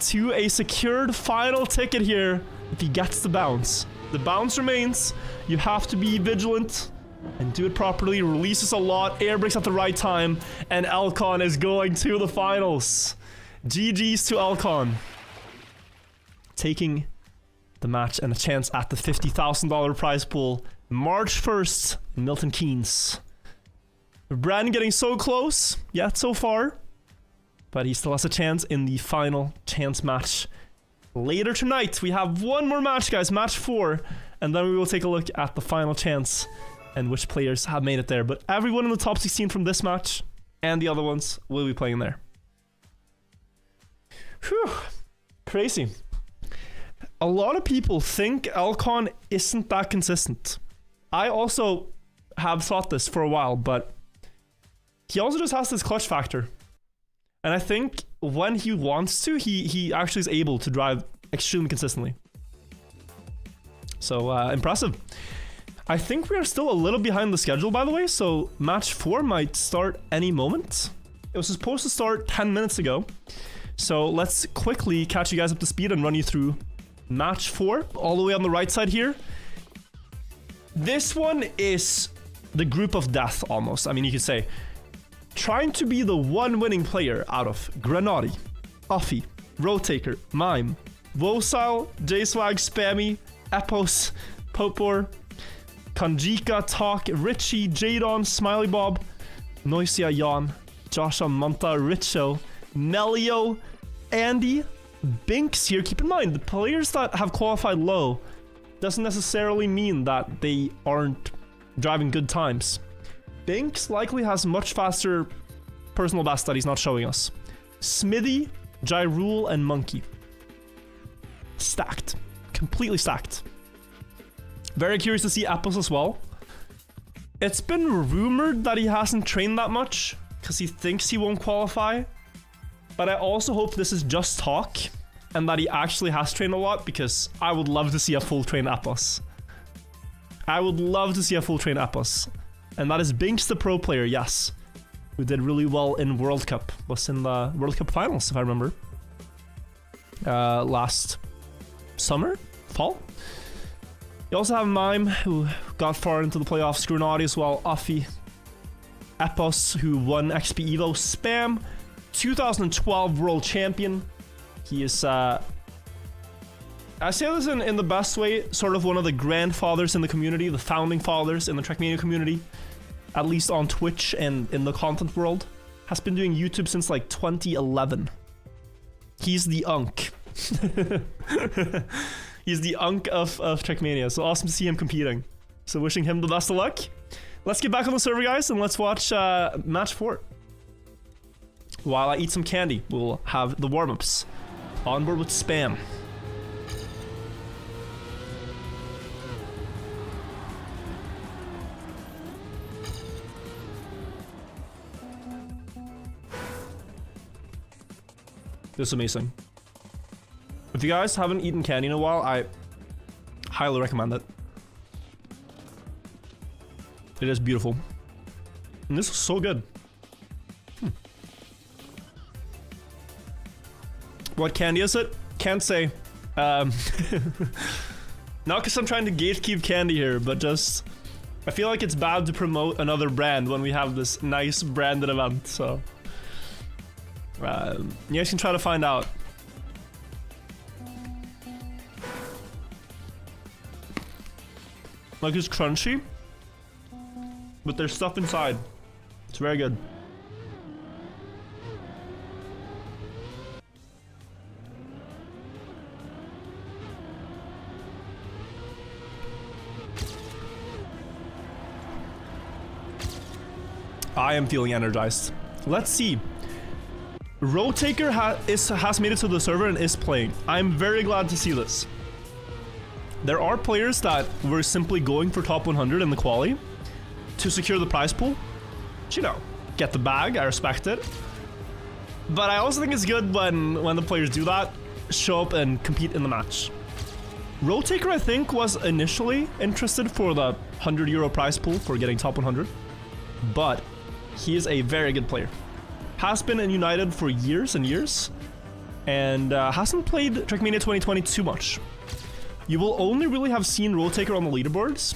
to a secured final ticket here if he gets the bounce. The bounce remains. You have to be vigilant and do it properly. Releases a lot, air brakes at the right time, and Elcon is going to the finals. GG's to Elcon, taking the match and a chance at the $50,000 prize pool March 1st in Milton Keynes. Bren getting so close yet so far, but he still has a chance in the final chance match later tonight. We have one more match, guys, match 4, and then we will take a look at the final chance and which players have made it there. But everyone in the top 16 from this match and the other ones will be playing there. Whew, crazy. A lot of people think Elcon isn't that consistent. I also have thought this for a while, but he also just has this clutch factor. And I think when he wants to, he actually is able to drive extremely consistently. So, impressive. I think we are still a little behind the schedule, by the way, so match 4 might start any moment. It was supposed to start 10 minutes ago. So let's quickly catch you guys up to speed and run you through match 4, all the way on the right side here. This one is the group of death, almost. I mean, you could say. Trying to be the one winning player out of Grenadi, Uffy, Roadtaker, Mime, Wosile, J-Swag, Spammy, Epos, Popor, Kanjika, Talk, Richie, Jadon, Smiley Bob, Noisia Jan, Joshua Manta, Richo, Melio, Andy, Binks here. Keep in mind, the players that have qualified low doesn't necessarily mean that they aren't driving good times. Binks likely has much faster personal best that he's not showing us. Smithy, Jyrule, and Monkey. Stacked. Completely stacked. Very curious to see Apples as well. It's been rumored that he hasn't trained that much because he thinks he won't qualify. But I also hope this is just talk and that he actually has trained a lot, because I would love to see a full train Apples. I would love to see a full train Apples. And that is Binks, the pro player, yes. Who did really well in World Cup. Was in the World Cup finals, if I remember. Last summer? Fall? You also have Mime, who got far into the playoffs. Grenadi as well. Uffy. Epos, who won XP Evo. Spam, 2012 World Champion. He is, I say this in the best way, sort of one of the grandfathers in the community, the founding fathers in the Trackmania community, at least on Twitch and in the content world. Has been doing YouTube since like 2011. He's the Unk. He's the Unk of Trackmania, so awesome to see him competing. So wishing him the best of luck. Let's get back on the server, guys, and let's watch match 4. While I eat some candy, we'll have the warm-ups. On board with Spam. This is amazing. If you guys haven't eaten candy in a while, I highly recommend it. It is beautiful. And this is so good. What candy is it? Can't say. Not because I'm trying to gatekeep candy here, but just I feel like it's bad to promote another brand when we have this nice branded event, so you guys can try to find out. Like, it's crunchy, but there's stuff inside. It's very good. I am feeling energized. Let's see. Roadtaker has made it to the server and is playing. I'm very glad to see this. There are players that were simply going for top 100 in the quali to secure the prize pool. But, you know, get the bag, I respect it. But I also think it's good when the players do that, show up and compete in the match. Roadtaker, I think, was initially interested for the €100 prize pool for getting top 100. But he is a very good player. Has been in United for years and years. And hasn't played Trackmania 2020 too much. You will only really have seen Roadtaker on the leaderboards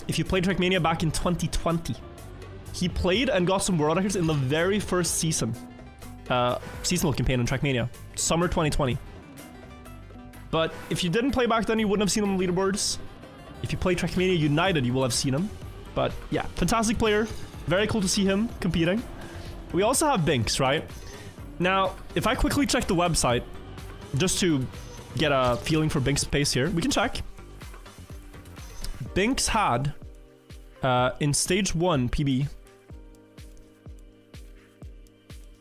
if you played Trackmania back in 2020. He played and got some world records in the very first season. Seasonal campaign in Trackmania. Summer 2020. But if you didn't play back then, you wouldn't have seen him on the leaderboards. If you play Trackmania United, you will have seen him. But yeah, fantastic player. Very cool to see him competing. We also have Binks, right? Now, if I quickly check the website, just to get a feeling for Binks' pace here, we can check. Binks had, in stage 1 PB,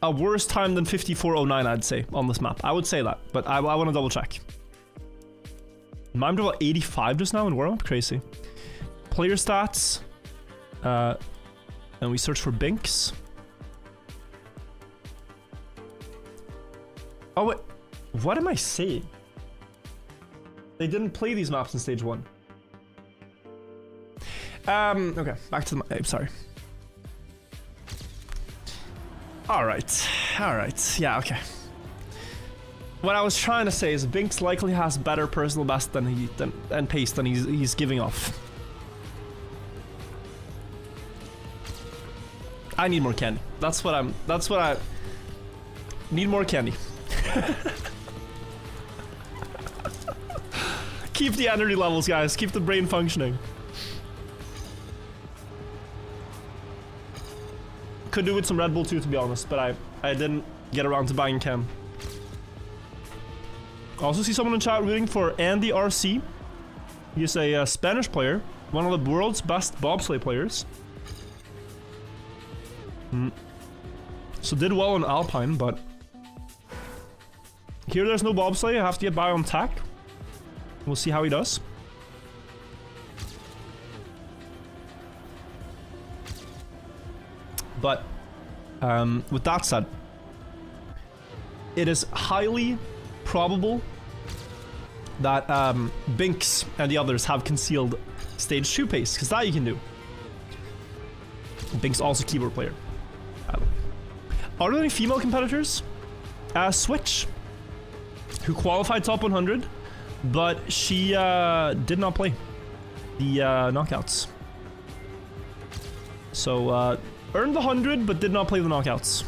a worse time than 54.09, I'd say, on this map. I would say that, but I want to double check. Mimed about 85 just now in World? Crazy. Player stats. And we search for Binks. Oh, wait. What am I saying? They didn't play these maps in stage 1. Okay, back to the map. Sorry. Alright, yeah, okay. What I was trying to say is Binks likely has better personal best than pace than he's giving off. I need more candy. That's what I need, more candy. Keep the energy levels, guys. Keep the brain functioning. Could do with some Red Bull too, to be honest, but I didn't get around to buying can. I also see someone in chat rooting for Andy RC. He's a Spanish player, one of the world's best bobsleigh players. So did well in Alpine, but here there's no bobsleigh. I have to get by on tack. We'll see how he does. But with that said, it is highly probable that Binks and the others have concealed stage 2 pace, because that you can do. Binks also keyboard player. Are there any female competitors? Switch, who qualified top 100, but she did not play the knockouts. So earned the 100, but did not play the knockouts.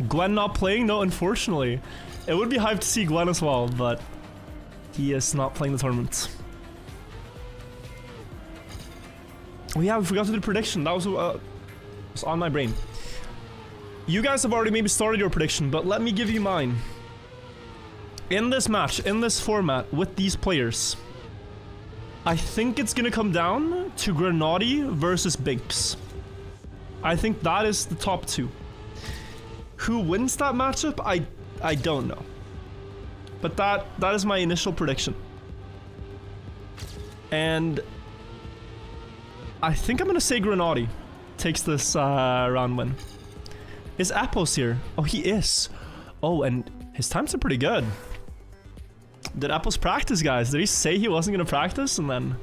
Gwen not playing? No, unfortunately. It would be hyped to see Gwen as well, but he is not playing the tournament. Oh yeah, we forgot to do the prediction. That was on my brain. You guys have already maybe started your prediction, but let me give you mine. In this match, in this format, with these players, I think it's gonna come down to Grenady versus Binks. I think that is the top 2. Who wins that matchup? I don't know. But that is my initial prediction. And I think I'm gonna say Grenady takes this round win. Is Appos here? Oh, he is. Oh, and his times are pretty good. Did Appos practice, guys? Did he say he wasn't gonna practice and then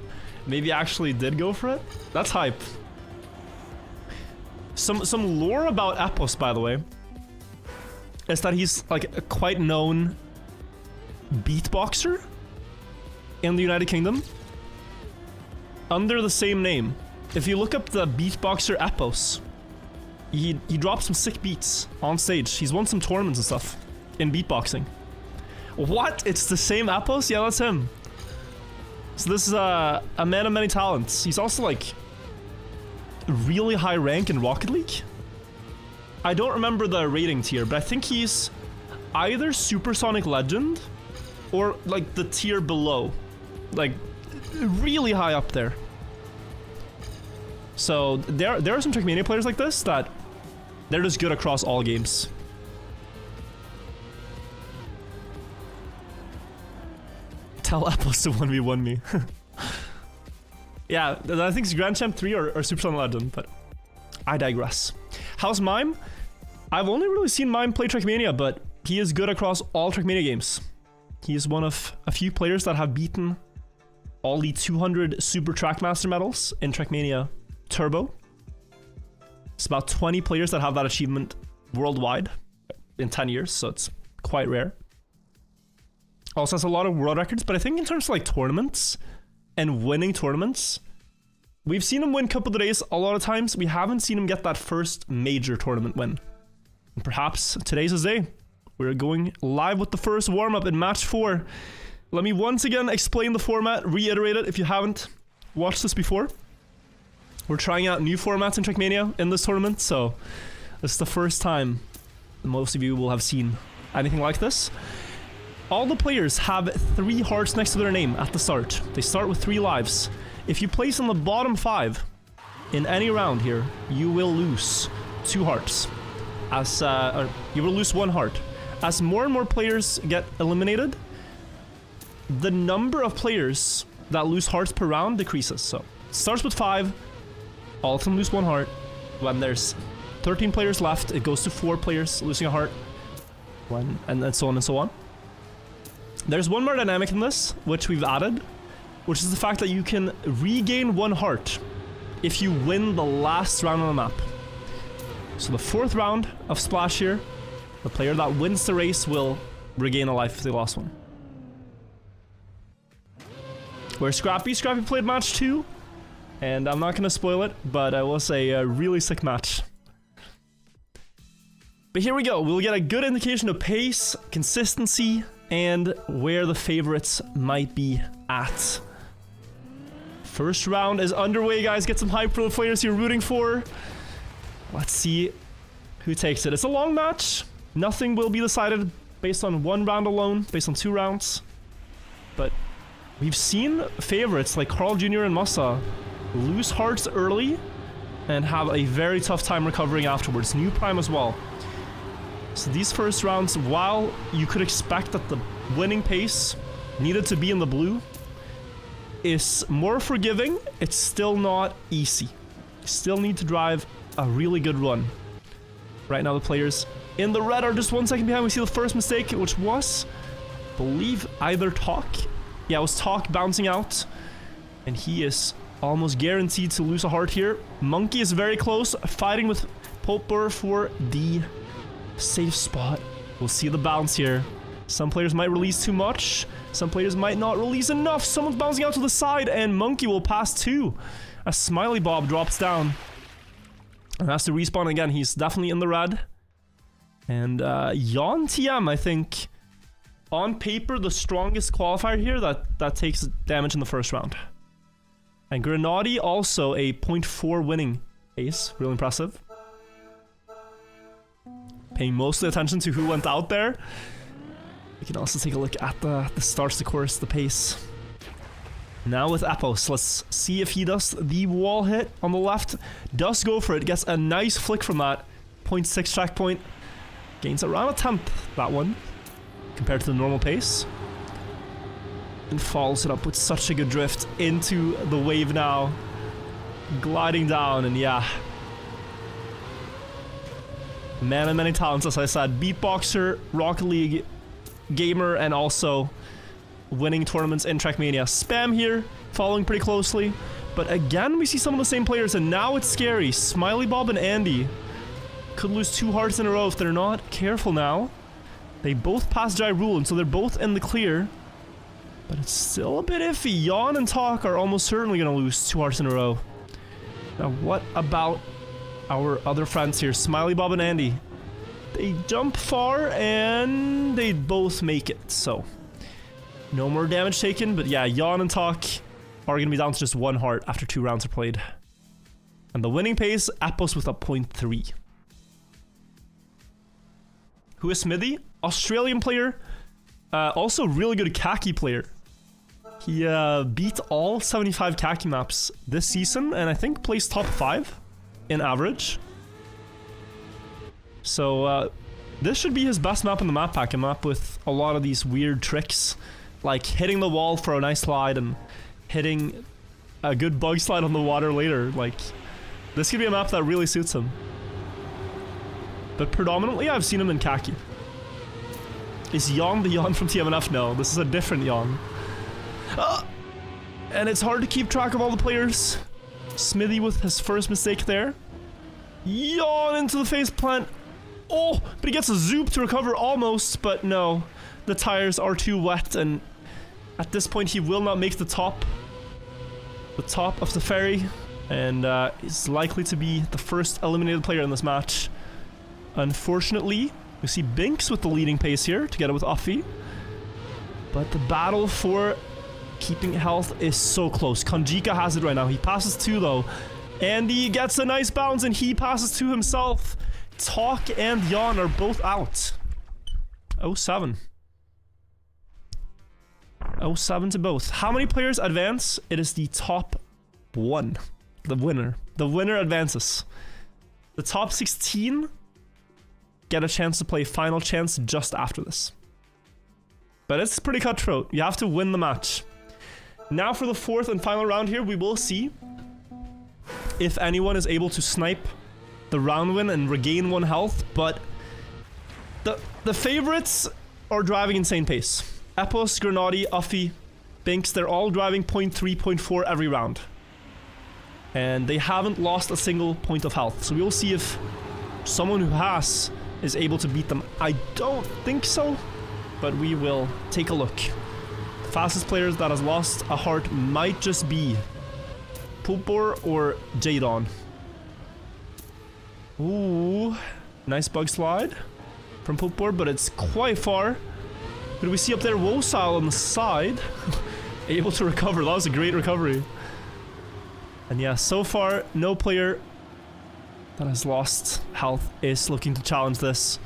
maybe actually did go for it? That's hype. Some lore about Appos, by the way, is that he's like a quite known beatboxer in the United Kingdom under the same name. If you look up the beatboxer Appos, he drops some sick beats on stage. He's won some tournaments and stuff in beatboxing. What? It's the same Appos? Yeah, that's him. So this is a man of many talents. He's also like really high rank in Rocket League. I don't remember the rating tier, but I think he's either Supersonic Legend or like the tier below. Like really high up there. So there are some Trackmania players like this that they're just good across all games. Tell Apples to 1v1 me. Yeah, I think it's Grand Champ 3 or Super Sun Legend, but I digress. How's Mime? I've only really seen Mime play Trackmania, but he is good across all Trackmania games. He is one of a few players that have beaten all the 200 Super Trackmaster medals in Trackmania Turbo. It's about 20 players that have that achievement worldwide in 10 years, so it's quite rare. Also has a lot of world records, but I think in terms of like tournaments and winning tournaments, we've seen him win Cup of the Days a lot of times. We haven't seen him get that first major tournament win. And perhaps today's his day. We're going live with the first warm-up in match 4. Let me once again explain the format, reiterate it if you haven't watched this before. We're trying out new formats in Trackmania in this tournament, so this is the first time most of you will have seen anything like this. All the players have 3 hearts next to their name at the start. They start with 3 lives. If you place in the bottom 5 in any round here, you will lose 2 hearts. You will lose 1 heart. As more and more players get eliminated, the number of players that lose hearts per round decreases. So it starts with 5, all of them lose 1 heart. When there's 13 players left, it goes to 4 players losing a heart. And so on and so on. There's one more dynamic in this, which we've added, which is the fact that you can regain 1 heart if you win the last round on the map. So the 4th round of Splash here, the player that wins the race will regain a life if they lost one. Where's Scrappy? Scrappy played match 2, and I'm not going to spoil it, but it was a really sick match. But here we go. We'll get a good indication of pace, consistency, and where the favorites might be at. First round is underway, guys. Get some hype for the players you're rooting for. Let's see who takes it. It's a long match. Nothing will be decided based on 1 round alone, based on 2 rounds. But we've seen favorites like Carl Jr. and Massa lose hearts early and have a very tough time recovering afterwards. New Prime as well. So these first rounds, while you could expect that the winning pace needed to be in the blue, is more forgiving. It's still not easy. You still need to drive a really good run. Right now the players in the red are just 1 second behind. We see the first mistake, which was, I believe, either Talk. Yeah, it was Talk bouncing out. And he is almost guaranteed to lose a heart here. Monkey is very close, fighting with Popper for the safe spot. We'll see the bounce here. Some players might release too much. Some players might not release enough. Someone's bouncing out to the side, and Monkey will pass too. As Smiley Bob drops down and has to respawn again. He's definitely in the red. And Yon TM, I think, on paper, the strongest qualifier here that takes damage in the first round. And Grenadi also a 0.4 winning ace. Real impressive. Paying most of the attention to who went out there. We can also take a look at the starts, the course, the pace. Now with Epos, let's see if he does the wall hit on the left. Does go for it, gets a nice flick from that. 0.6 track point. Gains around a 10th, that one, compared to the normal pace. And follows it up with such a good drift into the wave now. Gliding down, and yeah. Man of many talents, as I said. Beatboxer, Rocket League gamer, and also winning tournaments in Trackmania. Spam here, following pretty closely. But again, we see some of the same players, and now it's scary. Smiley Bob and Andy could lose 2 hearts in a row if they're not careful now. They both pass Jai Rule, and so they're both in the clear. But it's still a bit iffy. Yawn and Talk are almost certainly going to lose 2 hearts in a row. Now, what about our other friends here? Smiley Bob and Andy. They jump far, and they both make it, so no more damage taken. But yeah, Yawn and Talk are going to be down to just 1 heart after 2 rounds are played. And the winning pace, Appos with a 0.3. Who is Smithy? Australian player. Also really good khaki player. He beat all 75 khaki maps this season, and I think placed top 5 in average. So this should be his best map in the map pack, a map with a lot of these weird tricks like hitting the wall for a nice slide and hitting a good bug slide on the water later. Like, this could be a map that really suits him. But predominantly, I've seen him in khaki. Is Yon the Yon from TMNF? No, this is a different Yon. And it's hard to keep track of all the players. Smithy with his first mistake there. Yon into the face plant. Oh, but he gets a zoop to recover almost, but no. The tires are too wet, and at this point he will not make the top of the ferry, and is likely to be the first eliminated player in this match. Unfortunately, we see Binks with the leading pace here, together with Uffy. But the battle for keeping health is so close. Konjika has it right now. He passes 2 though. Andy gets a nice bounce and he passes 2 himself. Talk and Yon are both out. 0-7. 0-7 to both. How many players advance? It is the top 1. The winner. The winner advances. The top 16 get a chance to play final chance just after this. But it's pretty cutthroat. You have to win the match. Now for the 4th and final round here, we will see if anyone is able to snipe the round win and regain 1 health, but the favorites are driving insane pace. Epos, Grenadi, Uffy, Binks, they're all driving 0.3, 0.4 every round. And they haven't lost a single point of health. So we'll see if someone who has is able to beat them. I don't think so, but we will take a look. The fastest players that has lost a heart might just be Pulpor or Jadon. Ooh, nice bug slide from Pulpor, but it's quite far. What do we see up there? Wosile on the side. Able to recover. That was a great recovery. And yeah, so far, no player that has lost health is looking to challenge this.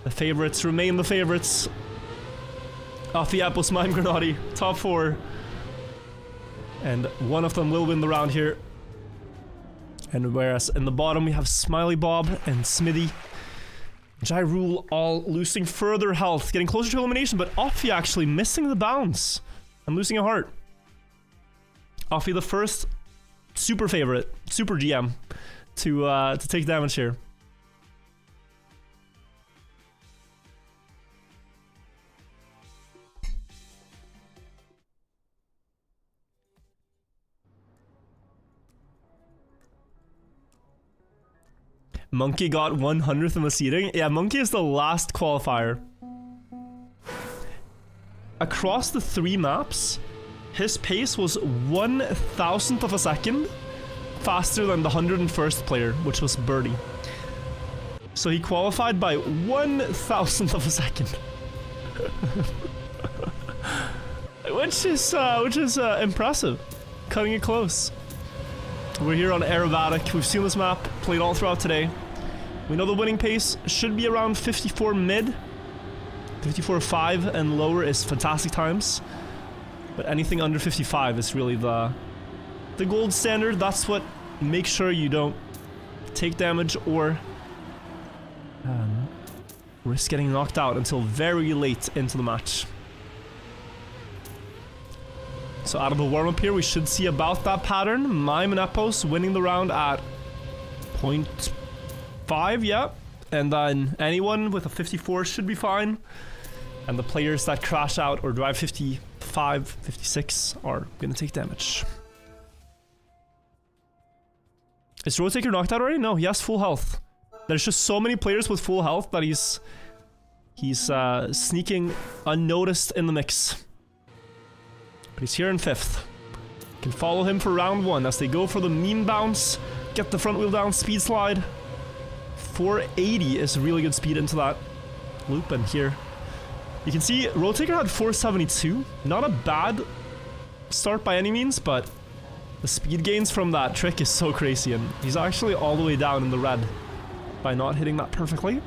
The favorites remain the favorites. Uffy, Epos, Mime, Grenadi, top 4. And one of them will win the round here. And whereas in the bottom we have Smiley Bob and Smithy. Jyrule all losing further health, getting closer to elimination, but Uffy actually missing the bounce and losing a heart. Uffy the first super favorite, super GM to take damage here. Monkey got 100th in the seeding. Yeah, Monkey is the last qualifier. Across the 3 maps, his pace was 1,000th of a second faster than the 101st player, which was Birdie. So he qualified by 1,000th of a second. which is impressive. Cutting it close. We're here on Aerobatic. We've seen this map, played all throughout today. We know the winning pace should be around 54 mid. 54.5 and lower is fantastic times. But anything under 55 is really the gold standard. That's what makes sure you don't take damage or risk getting knocked out until very late into the match. So out of the warm-up here, we should see about that pattern. Mime and Epos winning the round at 0.5, yeah. And then anyone with a 54 should be fine. And the players that crash out or drive 55, 56 are going to take damage. Is Roadtaker knocked out already? No, he has full health. There's just so many players with full health that he's sneaking unnoticed in the mix. But he's here in 5th. Can follow him for round 1 as they go for the mean bounce. Get the front wheel down, speed slide. 480 is really good speed into that loop, and here you can see Roadtaker had 472. Not a bad start by any means, but the speed gains from that trick is so crazy, and he's actually all the way down in the red by not hitting that perfectly.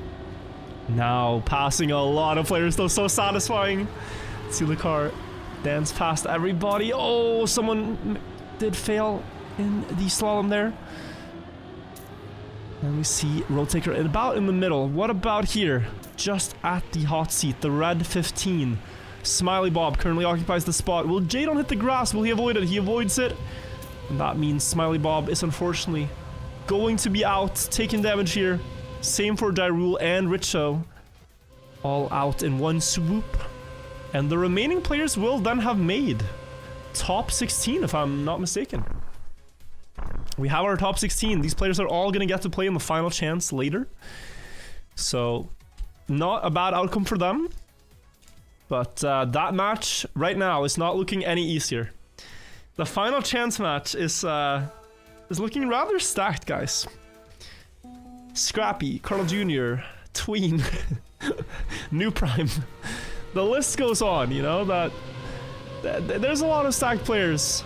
Now passing a lot of players, though, so satisfying. See the car dance past everybody. Oh, someone did fail in the slalom there. And we see Roadtaker about in the middle. What about here? Just at the hot seat, the red 15. Smiley Bob currently occupies the spot. Will Jadon hit the grass? Will he avoid it? He avoids it. And that means Smiley Bob is unfortunately going to be out, taking damage here. Same for Dyrule and Richo. All out in one swoop. And the remaining players will then have made top 16, if I'm not mistaken. We have our top 16. These players are all going to get to play in the final chance later. So, not a bad outcome for them. But that match right now is not looking any easier. The final chance match is looking rather stacked, guys. Scrappy, Carl Jr., Tween, New Prime. The list goes on, you know, that there's a lot of stacked players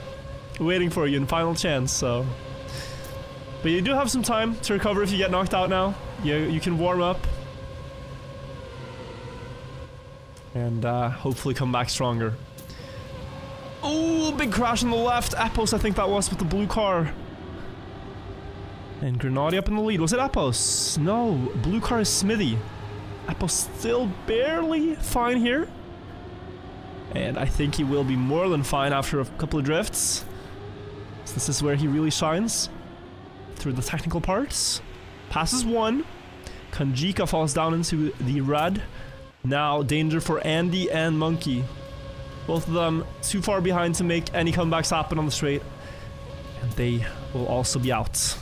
waiting for you in final chance, so. But you do have some time to recover if you get knocked out now. You can warm up. And hopefully come back stronger. Oh, big crash on the left. Epos, I think that was, with the blue car. And Grenadi up in the lead. Was it Epos? No, blue car is Smithy. Epos still barely fine here. And I think he will be more than fine after a couple of drifts. So this is where he really shines. Through the technical parts. Passes one. Kanjika falls down into the red. Now danger for Andy and Monkey. Both of them too far behind to make any comebacks happen on the straight. And they will also be out.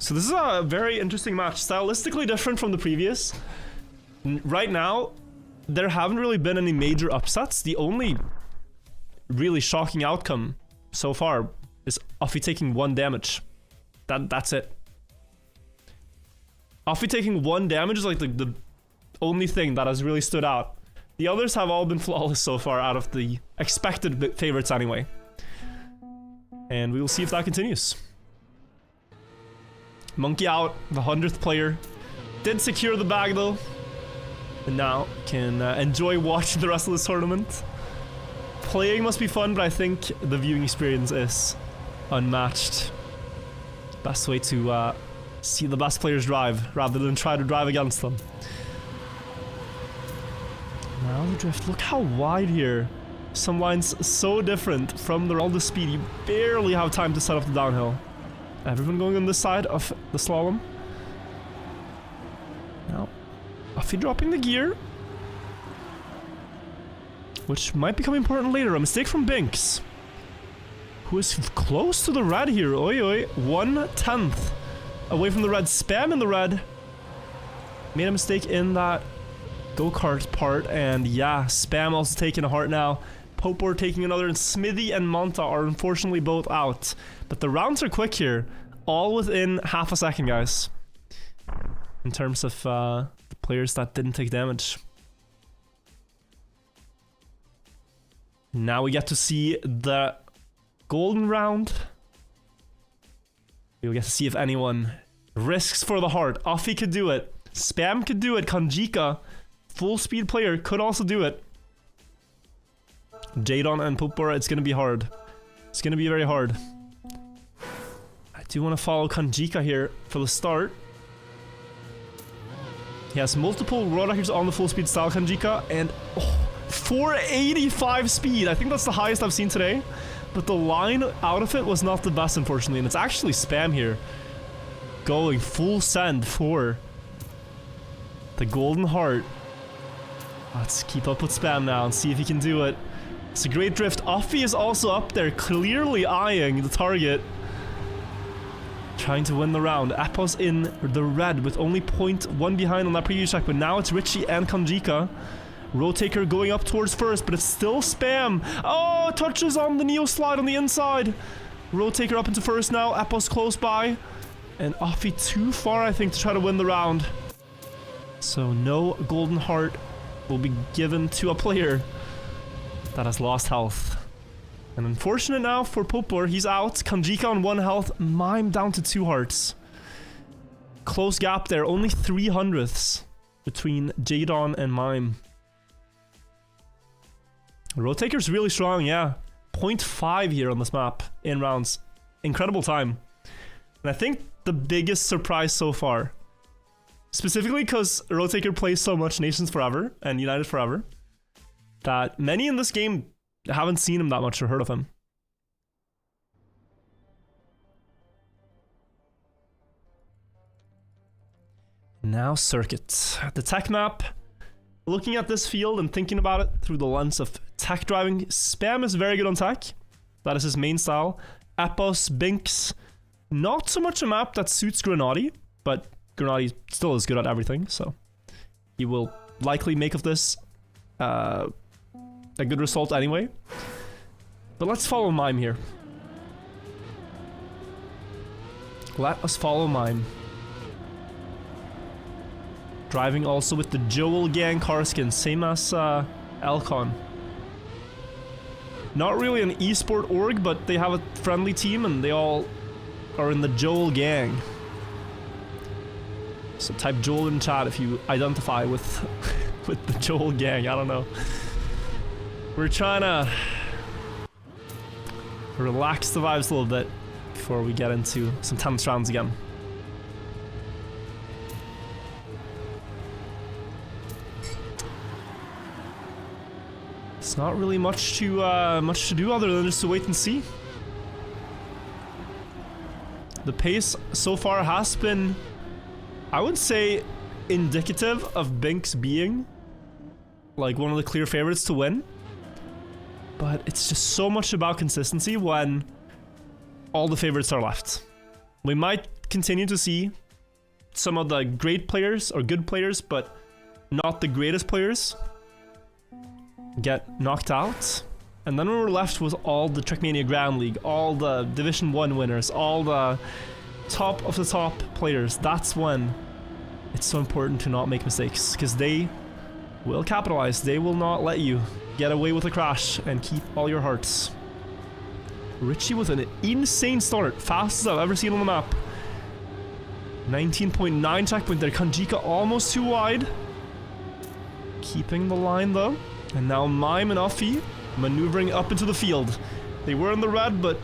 So this is a very interesting match. Stylistically different from the previous. Right now, there haven't really been any major upsets. The only really shocking outcome so far is Offie taking 1 damage. That's it. Offie taking 1 damage is like the only thing that has really stood out. The others have all been flawless so far out of the expected favorites anyway. And we will see if that continues. Monkey out, the 100th player. Did secure the bag though. And now can enjoy watching the rest of this tournament. Playing must be fun, but I think the viewing experience is unmatched. Best way to see the best players drive rather than try to drive against them. Now the drift. Look how wide here. Some lines so different from the all the speed. You barely have time to set up the downhill. Everyone going on this side of the slalom. Now, Offie dropping the gear. Which might become important later. A mistake from Binks. Who is close to the red here. Oi oi. 1/10 away from the red. Spam in the red. Made a mistake in that go-kart part. And yeah, Spam also taking a heart now. Popor taking another, and Smithy and Monta are unfortunately both out. But the rounds are quick here. All within half a second, guys. In terms of the players that didn't take damage. Now we get to see the golden round. We'll get to see if anyone risks for the heart. Offie could do it. Spam could do it. Kanjika, full speed player, could also do it. Jadon and Popora, it's gonna be hard. It's gonna be very hard. I do want to follow Kanjika here for the start. He has multiple world records on the full speed style, Kanjika, and 485 speed. I think that's the highest I've seen today. But the line out of it was not the best, unfortunately, and it's actually Spam here. Going full send for the golden heart. Let's keep up with Spam now and see if he can do it. It's a great drift. Offie is also up there, clearly eyeing the target. Trying to win the round. Appos in the red with only 0.1 behind on that previous check, but now it's Richie and Kanjika. Rotaker going up towards first, but it's still Spam. Oh, touches on the Neo slide on the inside. Rotaker up into first now. Appos close by. And Offie too far, I think, to try to win the round. So no golden heart will be given to a player that has lost health. And unfortunate now for Popor, he's out. Kanjika on 1 health, Mime down to 2 hearts. Close gap there, only 300ths between Jadon and Mime. Rotaker's really strong, yeah. 0.5 here on this map in rounds. Incredible time. And I think the biggest surprise so far, specifically because Rotaker plays so much Nations Forever and United Forever, that many in this game haven't seen him that much or heard of him. Now circuit. The tech map. Looking at this field and thinking about it through the lens of tech driving, Spam is very good on tech. That is his main style. Epos, Binks, not so much a map that suits Grenady, but Grenady still is good at everything, so he will likely make of this a good result anyway. But let's follow Mime here. Let us follow Mime. Driving also with the Joel Gang car skin, same as Elcon. Not really an esport org, but they have a friendly team and they all are in the Joel Gang. So type Joel in chat if you identify with with the Joel Gang, I don't know. We're trying to relax the vibes a little bit before we get into some tense rounds again. It's not really much to do other than just to wait and see. The pace so far has been, I would say, indicative of Binks being like one of the clear favorites to win. But it's just so much about consistency when all the favorites are left. We might continue to see some of the great players or good players, but not the greatest players get knocked out, and then we're left with all the Trackmania Grand League, all the Division 1 winners, all the top of the top players. That's when it's so important to not make mistakes, because they will capitalize. They will not let you get away with a crash and keep all your hearts. Richie with an insane start, fastest I've ever seen on the map. 19.9 checkpoint there. Kanjika almost too wide, keeping the line though. And now Mime and Uffy maneuvering up into the field. They were in the red, but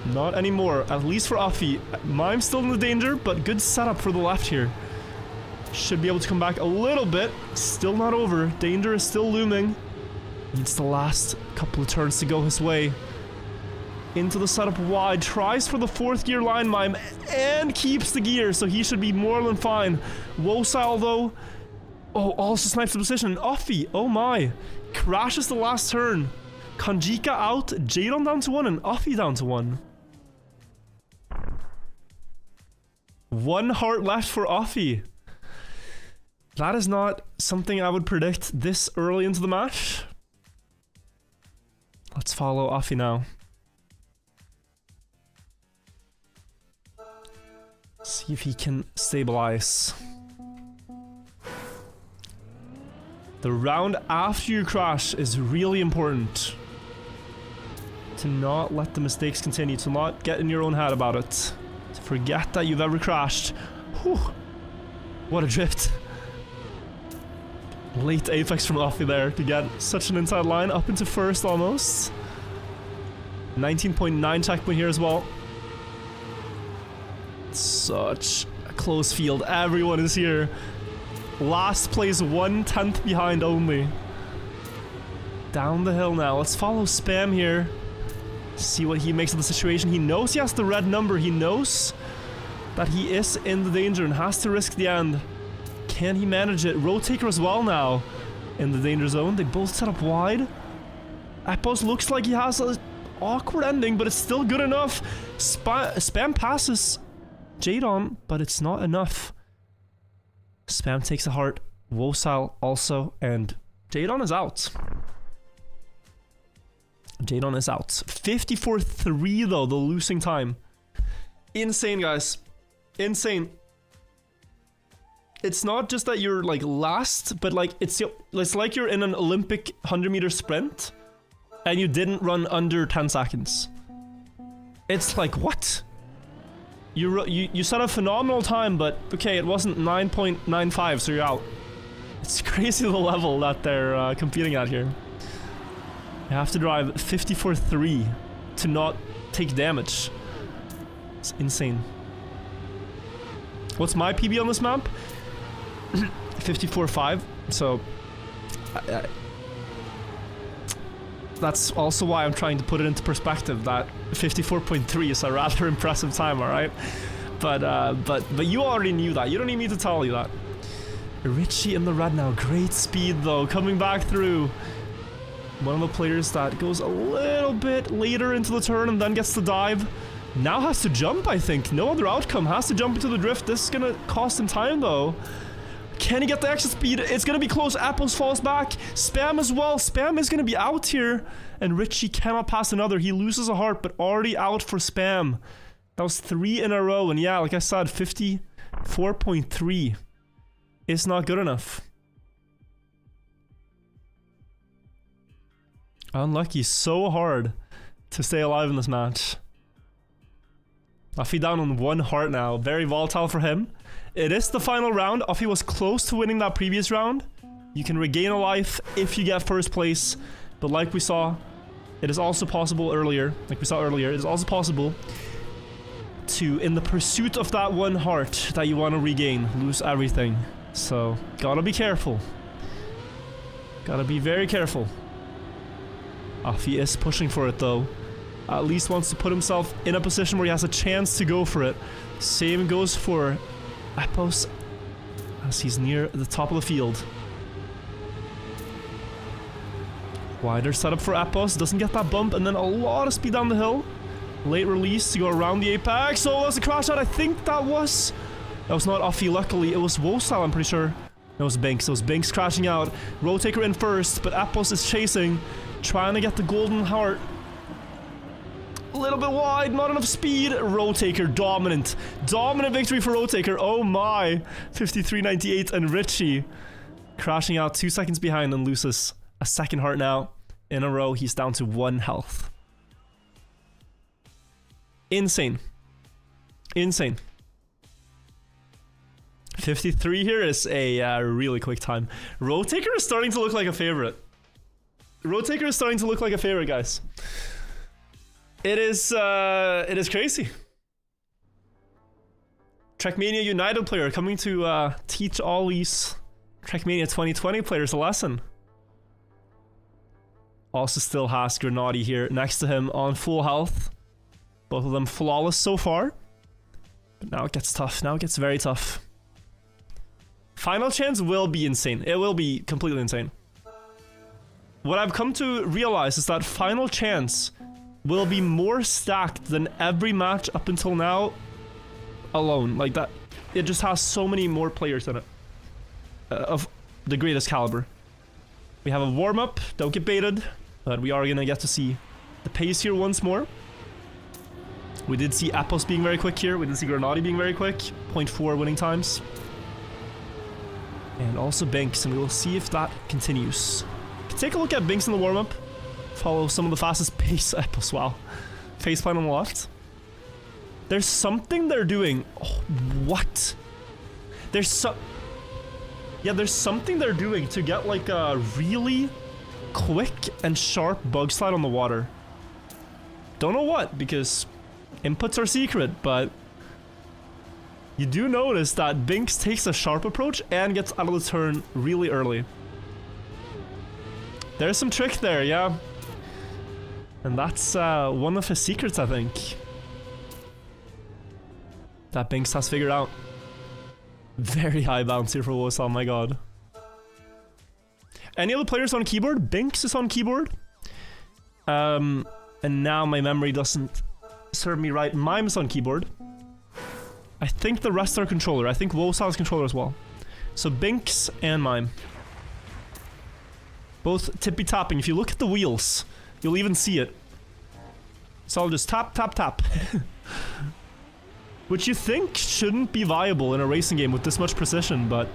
not anymore. At least for Uffy. Mime's still in the danger, but good setup for the left here. Should be able to come back a little bit. Still not over. Danger is still looming. Needs the last couple of turns to go his way. Into the setup wide. Tries for the 4th gear line, Mime, and keeps the gear, so he should be more than fine. Wosile though. Oh, also snipes the position. Uffy, oh my. Crashes the last turn. Kanjika out, Jadon down to 1, and Uffy down to 1. 1 heart left for Uffy. That is not something I would predict this early into the match. Let's follow Uffy now. See if he can stabilize. The round after you crash is really important. To not let the mistakes continue, to not get in your own head about it. To forget that you've ever crashed. Whew. What a drift. Late apex from Uffy there to get such an inside line up into first almost. 19.9 checkpoint here as well. Such a close field. Everyone is here. Last place 1/10 behind only. Down the hill now. Let's follow Spam here. See what he makes of the situation. He knows he has the red number. He knows that he is in the danger and has to risk the end. Can he manage it? Rotaker as well now in the danger zone. They both set up wide. Epos looks like he has an awkward ending, but it's still good enough. Spam passes Jadon, but it's not enough. Spam takes a heart. Wosile also, and Jadon is out. Jadon is out. 54-3 though, the losing time. Insane, guys. Insane. It's not just that you're like last, but like it's like you're in an Olympic 100-meter sprint and you didn't run under 10 seconds. It's like, what? You set a phenomenal time, but okay, it wasn't 9.95, so you're out. It's crazy the level that they're competing at here. You have to drive 54-3 to not take damage. It's insane. What's my PB on this map? 54.5. So That's also why I'm trying to put it into perspective. That 54.3 is a rather impressive time, alright? But you already knew that. You don't need me to tell you that. Richie in the red now. Great speed though, coming back through. One of the players that goes a little bit later into the turn and then gets the dive. Now has to jump, I think. No other outcome. Has to jump into the drift. This is gonna cost him time though. Can he get the extra speed? It's gonna be close. Apples falls back. Spam as well. Spam is gonna be out here. And Richie cannot pass another. He loses a heart, but already out for Spam. That was 3 in a row. And yeah, like I said, 54.3 is not good enough. Unlucky. So hard to stay alive in this match. Offie down on 1 heart now. Very volatile for him. It is the final round. Offie was close to winning that previous round. You can regain a life if you get first place. But like we saw, it is also possible earlier. Like we saw earlier, it is also possible to, in the pursuit of that 1 heart that you want to regain, lose everything. So, gotta be careful. Gotta be very careful. Offie is pushing for it though. At least wants to put himself in a position where he has a chance to go for it. Same goes for Epos as he's near the top of the field. Wider setup for Epos. Doesn't get that bump and then a lot of speed down the hill. Late release to go around the apex. Oh, that's a crash out. I think that was not Offie, luckily. It was Wosal, I'm pretty sure. It was Binks. It was Binks crashing out. Roadtaker in first, but Epos is chasing. Trying to get the golden heart. A little bit wide, not enough speed. Roadtaker dominant. Dominant victory for Roadtaker. Oh my. 53.98 and Richie crashing out 2 seconds behind and loses a second heart now. In a row, he's down to 1 health. Insane. Insane. 53 here is a really quick time. Roadtaker is starting to look like a favorite. Roadtaker is starting to look like a favorite, guys. It is crazy. Trackmania United player coming to teach all these Trackmania 2020 players a lesson. Also still has Grenady here next to him on full health. Both of them flawless so far. But now it gets tough. Now it gets very tough. Final chance will be insane. It will be completely insane. What I've come to realize is that final chance will be more stacked than every match up until now alone. Like that, it just has so many more players in it of the greatest caliber. We have a warm-up, don't get baited, but we are gonna get to see the pace here once more. We did see Epos being very quick here, we did see Grenady being very quick, 0.4 winning times. And also Binks, and we will see if that continues. Take a look at Binks in the warm-up. Follow some of the fastest pace Epos. Wow. Faceplant on the left. There's something they're doing. Oh, what? There's something they're doing to get like a really quick and sharp bug slide on the water. Don't know what, because inputs are secret, but you do notice that Binks takes a sharp approach and gets out of the turn really early. There's some trick there, yeah. And that's one of his secrets, I think. That Binks has figured out. Very high bounce here for Wosal, oh my god. Any other players on keyboard? Binks is on keyboard. And now my memory doesn't serve me right. Mime's on keyboard. I think the rest are controller. I think Wosal's controller as well. So Binks and Mime. Both tippy tapping. If you look at the wheels, you'll even see it. So I'll just tap, tap, tap. Which you think shouldn't be viable in a racing game with this much precision, but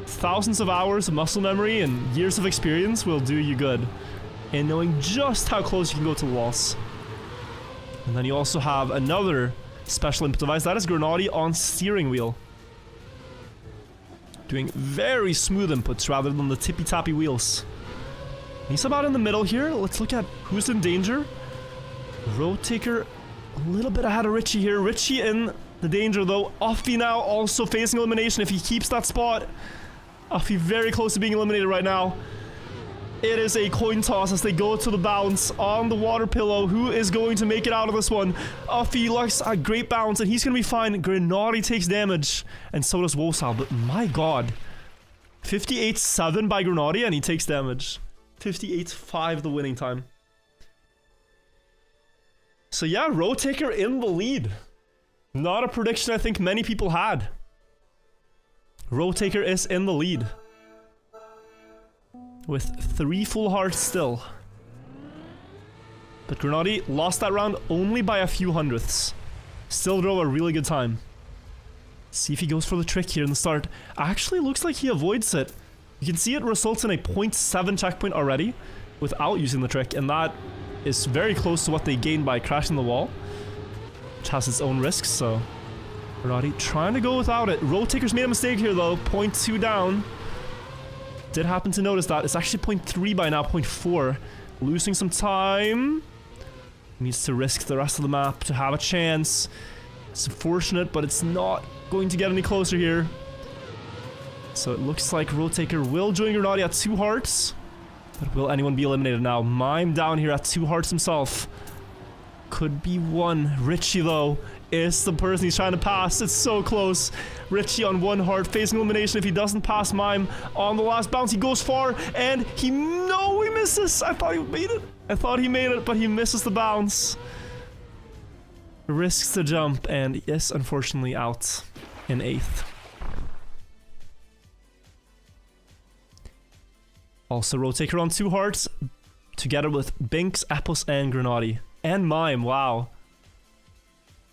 thousands of hours of muscle memory and years of experience will do you good in knowing just how close you can go to the walls. And then you also have another special input device. That is Grenady on steering wheel. Doing very smooth inputs rather than the tippy-tappy wheels. He's about in the middle here. Let's look at who's in danger. Roadtaker a little bit ahead of Richie here. Richie in the danger though. Offie now also facing elimination if he keeps that spot. Offie very close to being eliminated right now. It is a coin toss as they go to the bounce on the water pillow. Who is going to make it out of this one? Uffy looks a great bounce, and he's going to be fine. Grenadi takes damage, and so does Wosal. But my god. 58-7 by Grenadi, and he takes damage. 58-5 the winning time. So yeah, Roadtaker in the lead. Not a prediction I think many people had. Roadtaker is in the lead. With 3 full hearts still. But Grenadi lost that round only by a few hundredths. Still drove a really good time. See if he goes for the trick here in the start. Actually looks like he avoids it. You can see it results in a 0.7 checkpoint already without using the trick, and that is very close to what they gained by crashing the wall, which has its own risks. So Grenadi trying to go without it. Roadtaker's made a mistake here though. 0.2 down. Did happen to notice that. It's actually 0.3 by now, 0.4. Losing some time. Needs to risk the rest of the map to have a chance. It's unfortunate, but it's not going to get any closer here. So it looks like Roadtaker will join Grenadi at 2 hearts. But will anyone be eliminated now? Mime down here at 2 hearts himself. Could be 1. Richie though is the person he's trying to pass. It's so close. Richie on 1 heart facing elimination. If he doesn't pass Mime on the last bounce, he goes far and he misses. I thought he made it. I thought he made it, but he misses the bounce. Risks the jump and is unfortunately out in 8th. Also Roadtaker on 2 hearts together with Binks, Apples, and Grenadi. And Mime, wow.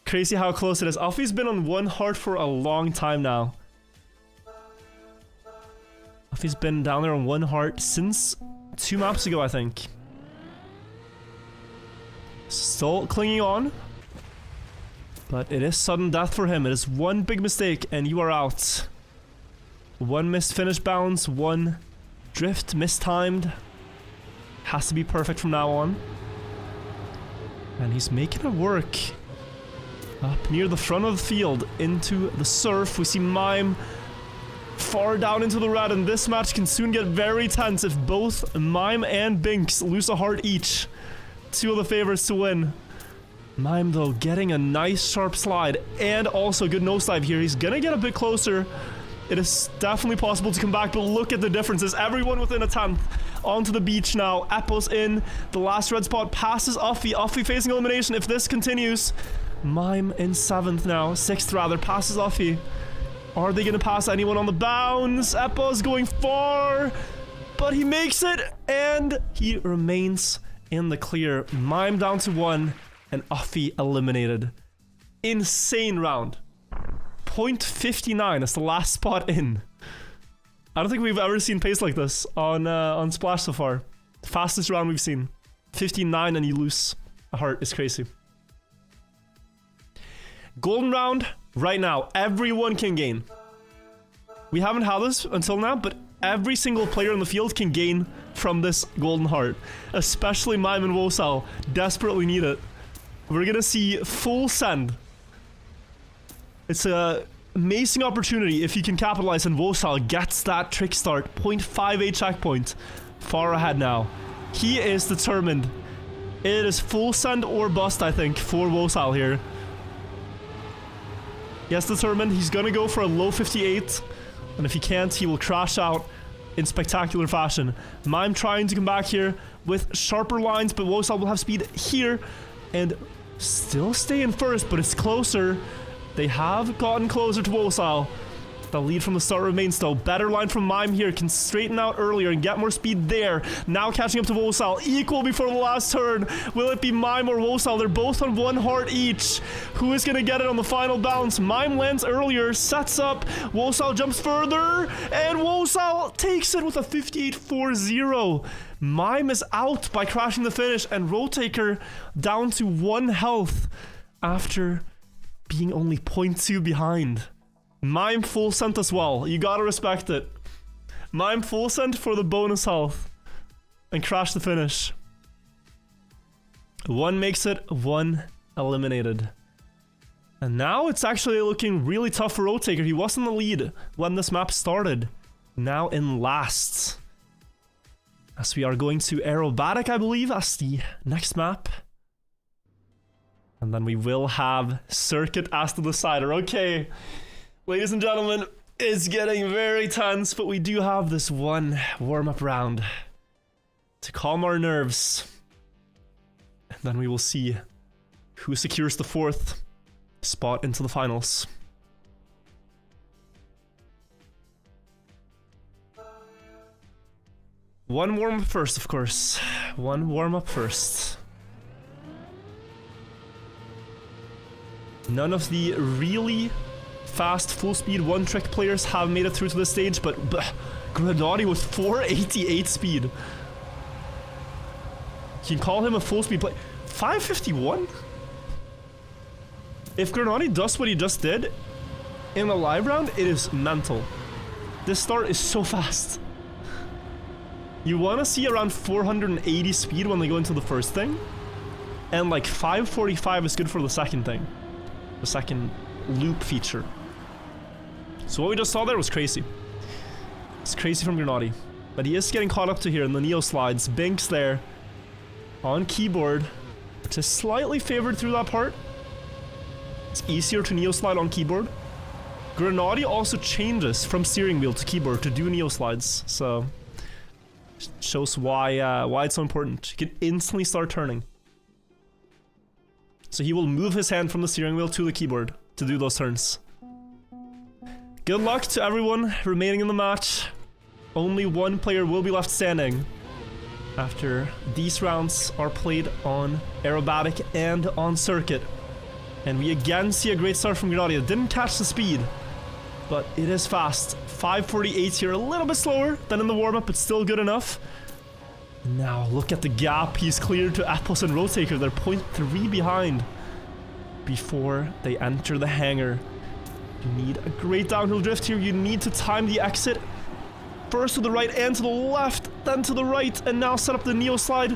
Crazy how close it is. Uffy's been on 1 heart for a long time now. Uffy's been down there on 1 heart since 2 maps ago, I think. Still clinging on. But it is sudden death for him. It is 1 big mistake and you are out. 1 missed finish bounce, 1 drift mistimed. Has to be perfect from now on. And he's making it work. Up near the front of the field, into the surf. We see Mime far down into the red, and this match can soon get very tense if both Mime and Binks lose a heart each. 2 of the favorites to win. Mime, though, getting a nice sharp slide, and also good nosedive here. He's gonna get a bit closer. It is definitely possible to come back, but look at the differences. Everyone within a 10th. Onto the beach now. Apple's in. The last red spot passes Uffy. Uffy facing elimination if this continues. Mime in 7th now. 6th rather. Passes Uffy. Are they going to pass anyone on the bounds? Apple's going far. But he makes it. And he remains in the clear. Mime down to 1. And Uffy eliminated. Insane round. 0.59 is the last spot in. I don't think we've ever seen pace like this on Splash so far. Fastest round we've seen. 59 and you lose a heart is crazy. Golden round, right now, everyone can gain. We haven't had this until now, but every single player in the field can gain from this golden heart. Especially Mime and Wosal desperately need it. We're gonna see full send. It's a amazing opportunity if you can capitalize, and Wosal gets that trick start. 0.58 checkpoint. Far ahead now. He is determined. It is full send or bust, I think, for Wosal here. Yes, determined. He's gonna go for a low 58. And if he can't, he will crash out in spectacular fashion. Mime trying to come back here with sharper lines, but Wosal will have speed here. And still stay in first, but it's closer. They have gotten closer to Wosal. The lead from the start remains though. Better line from Mime here. Can straighten out earlier and get more speed there. Now catching up to Wosal. Equal before the last turn. Will it be Mime or Wosal? They're both on 1 heart each. Who is going to get it on the final bounce? Mime lands earlier. Sets up. Wosal jumps further. And Wosal takes it with a 58-4-0. Mime is out by crashing the finish. And Roadtaker down to 1 health after being only 0.2 behind. Mime full sent as well. You gotta respect it. Mime full sent for the bonus health. And crash the finish. 1 makes it, 1 eliminated. And now it's actually looking really tough for Roadtaker. He was in the lead when this map started. Now in last. as we are going to aerobatic, I believe, as the next map. And then we will have circuit as the decider. Okay, ladies and gentlemen, it's getting very tense, but we do have this one warm-up round to calm our nerves. And then we will see who secures the 4th spot into the finals. One warm-up first, of course. One warm-up first. None of the really fast, full-speed, one-trick players have made it through to this stage, but Grenadi with 488 speed. You can call him a full-speed player. 551? If Grenadi does what he just did in the live round, it is mental. This start is so fast. You want to see around 480 speed when they go into the first thing, and like 545 is good for the second thing. The second loop feature. So what we just saw there was crazy. It's crazy from Grenadi. But he is getting caught up to here in the Neo slides. Binks there on keyboard, which is slightly favored through that part. It's easier to Neo slide on keyboard. Grenadi also changes from steering wheel to keyboard to do Neo slides. So shows why it's so important. You can instantly start turning. So he will move his hand from the steering wheel to the keyboard to do those turns. Good luck to everyone remaining in the match. Only one player will be left standing after these rounds are played on aerobatic and on circuit. And we again see a great start from Grenadi. It didn't catch the speed, but it is fast. 548 here, a little bit slower than in the warm-up, but still good enough. Now, look at the gap he's cleared to Apples and Roadtaker. They're 0.3 behind before they enter the hangar. You need a great downhill drift here. You need to time the exit. First to the right and to the left, then to the right, and now set up the Neo slide.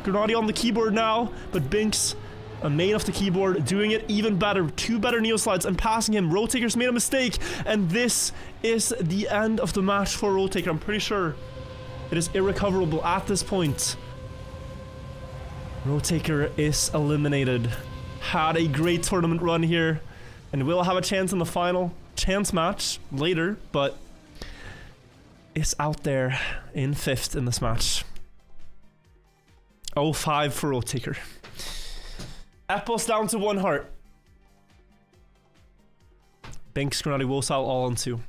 Grenadi on the keyboard now, but Binks, a main of the keyboard, doing it even better. 2 better Neo slides and passing him. Roadtaker's made a mistake, and this is the end of the match for Roadtaker. I'm pretty sure it is irrecoverable at this point. Roadtaker is eliminated. Had a great tournament run here, and will have a chance in the final chance match later, but is out there in 5th in this match. 0-5 for Roadtaker. Apples down to 1 heart. Binks, Grenadi, Wosal all on 2.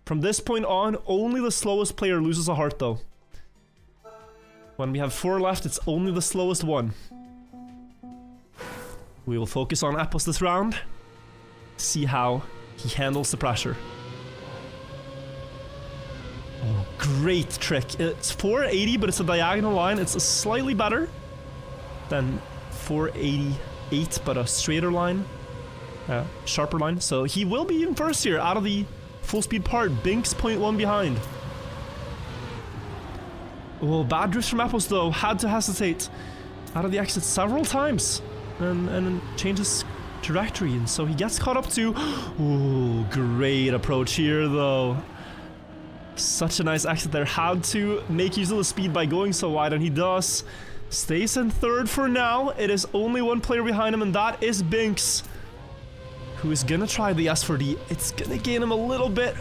From this point on, only the slowest player loses a heart though. When we have 4 left, it's only the slowest one. We will focus on Apples this round. See how he handles the pressure. Oh, great trick. It's 480, but it's a diagonal line. It's slightly better than 488, but a straighter line. Sharper line. So he will be in first here out of the full speed part. Binks 0.1 behind. Oh, bad drift from Apples though. Had to hesitate out of the exit several times and changes trajectory, and so he gets caught up to. Oh, great approach here though. Such a nice exit there. Had to make use of the speed by going so wide, and he does. Stays in 3rd for now. It is only 1 player behind him, and that is Binks, who is gonna try the S4D. It's gonna gain him a little bit,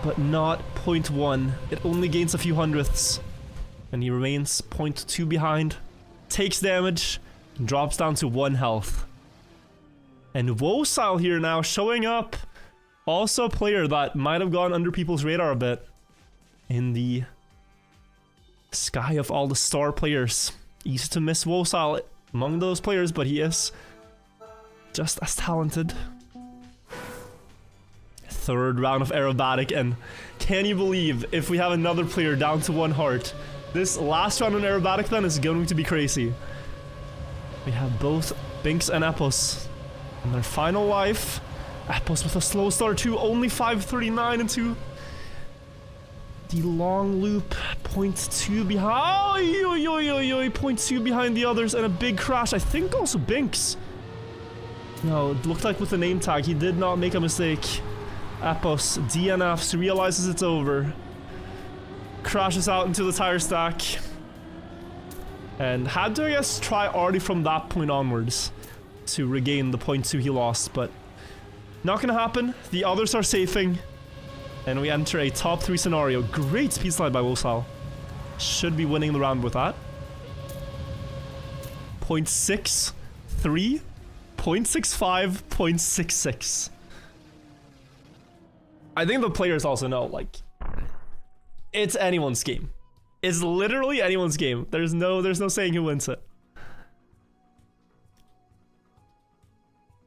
but not 0.1. It only gains a few hundredths, and he remains 0.2 behind. Takes damage, and drops down to 1 health. And Wosal here now showing up. Also a player that might have gone under people's radar a bit in the sky of all the star players. Easy to miss Wosal among those players, but he is just as talented. 3rd round of aerobatic, and can you believe if we have another player down to 1 heart? This last round on aerobatic then is going to be crazy. We have both Binks and Apples in their final life. Apples with a slow start too, only 539 into the long loop. 0.2 behind. Oh, 0.2 behind the others, and a big crash. I think also Binks. No, it looked like with the name tag, he did not make a mistake. Apples DNFs, realizes it's over. Crashes out into the tire stack. And had to, I guess, try already from that point onwards to regain the 0.2 he lost, but not gonna happen. The others are safing. And we enter a top 3 scenario. Great speed slide by Wosal. Should be winning the round with that. 0.63, 0.65, 0.66. I think the players also know, like, it's anyone's game. It's literally anyone's game. There's no saying who wins it.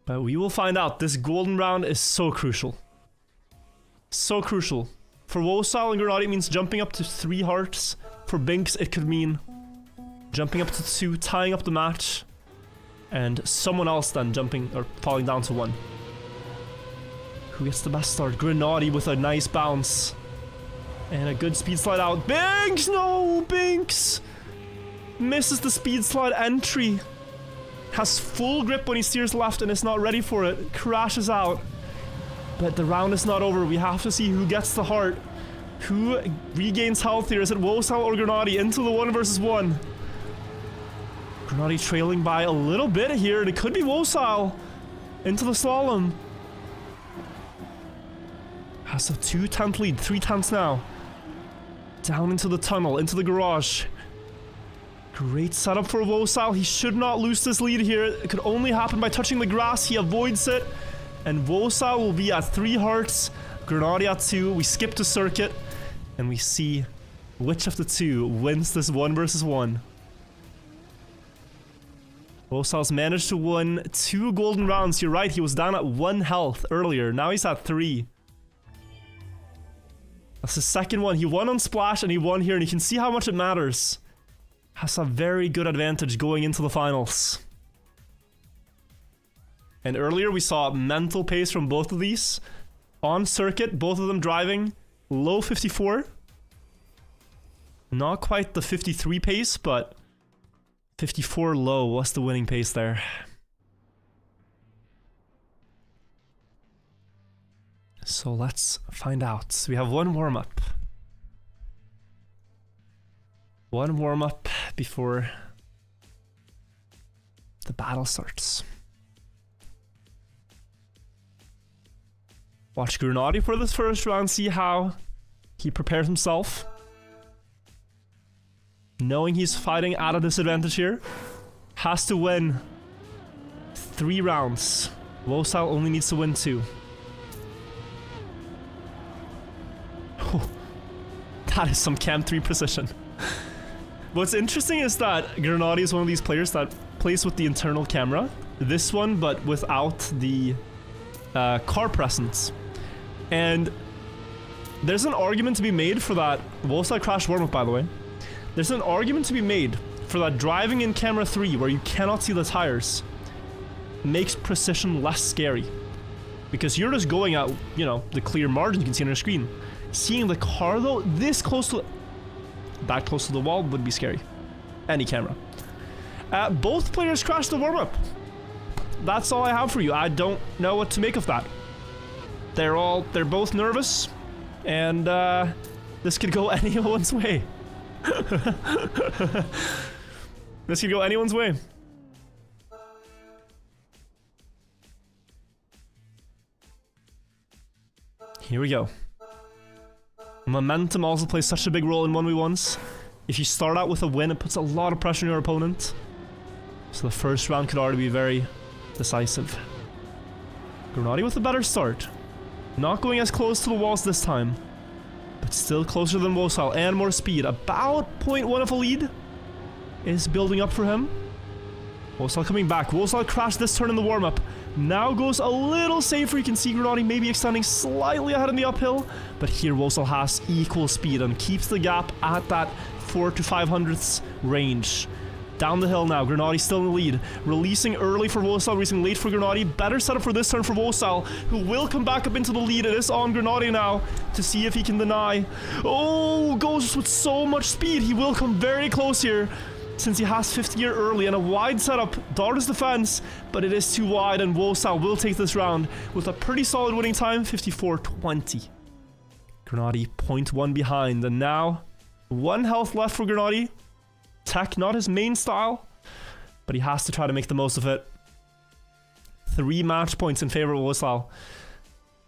But we will find out. This golden round is so crucial. So crucial. For Wosal and Grenade, it means jumping up to 3 hearts. For Binks, it could mean jumping up to 2, tying up the match. And someone else then jumping or falling down to 1. Who gets the best start? Grenade with a nice bounce. And a good speed slide out. Binks! No! Binks! Misses the speed slide entry. Has full grip when he steers left and is not ready for it. Crashes out. But the round is not over. We have to see who gets the heart. Who regains health here? Is it Wosal or Grenade into the 1 versus 1? Grenade trailing by a little bit here. And it could be Wosal into the slalom. Has a 2/10 lead. 3/10 now. Down into the tunnel. Into the garage. Great setup for Wosal. He should not lose this lead here. It could only happen by touching the grass. He avoids it. And Wosal will be at 3 hearts. Grenade at 2. We skip the circuit. And we see which of the 2 wins this 1 versus 1. Wosal's managed to win 2 golden rounds. You're right, he was down at 1 health earlier. Now he's at 3. That's the second one. He won on Splash and he won here. And you can see how much it matters. Has a very good advantage going into the finals. And earlier we saw mental pace from both of these. On circuit, both of them driving low 54. Not quite the 53 pace, but 54 low. What's the winning pace there? So let's find out. We have 1 warm-up. 1 warm-up before the battle starts. Watch Grenade for this first round, see how he prepares himself. Knowing he's fighting at a disadvantage here. Has to win 3 rounds. Wosal only needs to win 2. That is some Cam 3 precision. What's interesting is that Grenade is one of these players that plays with the internal camera. This one, but without the car presence. And there's an argument to be made for that. Wosal crashed warm-up, by the way. There's an argument to be made for that driving in camera 3, where you cannot see the tires, makes precision less scary. Because you're just going at, you know, the clear margin you can see on your screen. Seeing the car, though, this close to... that close to the wall would be scary. Any camera. Both players crashed the warm-up. That's all I have for you. I don't know what to make of that. They're both nervous. And, this could go anyone's way. This could go anyone's way. Here we go. Momentum also plays such a big role in 1v1s. If you start out with a win, it puts a lot of pressure on your opponent. So the first round could already be very decisive. Grenade with a better start. Not going as close to the walls this time, but still closer than Wosal and more speed. About 0.1 of a lead is building up for him. Wosal coming back. Wosal crashed this turn in the warm-up. Now goes a little safer. You can see Grenade maybe extending slightly ahead in the uphill. But here Wosal has equal speed and keeps the gap at that 4 to 500ths range. Down the hill now. Grenade still in the lead. Releasing early for Wosal, releasing late for Grenade. Better setup for this turn for Wosal, who will come back up into the lead. It is on Grenade now to see if he can deny. Oh, goes with so much speed. He will come very close here, since he has 50 gear early and a wide setup. Darters defense, but it is too wide, and Wosal will take this round with a pretty solid winning time, 54-20. Grenade 0.1 behind, and now 1 health left for Grenady. Tech, not his main style, but he has to try to make the most of it. 3 match points in favor of Wosal.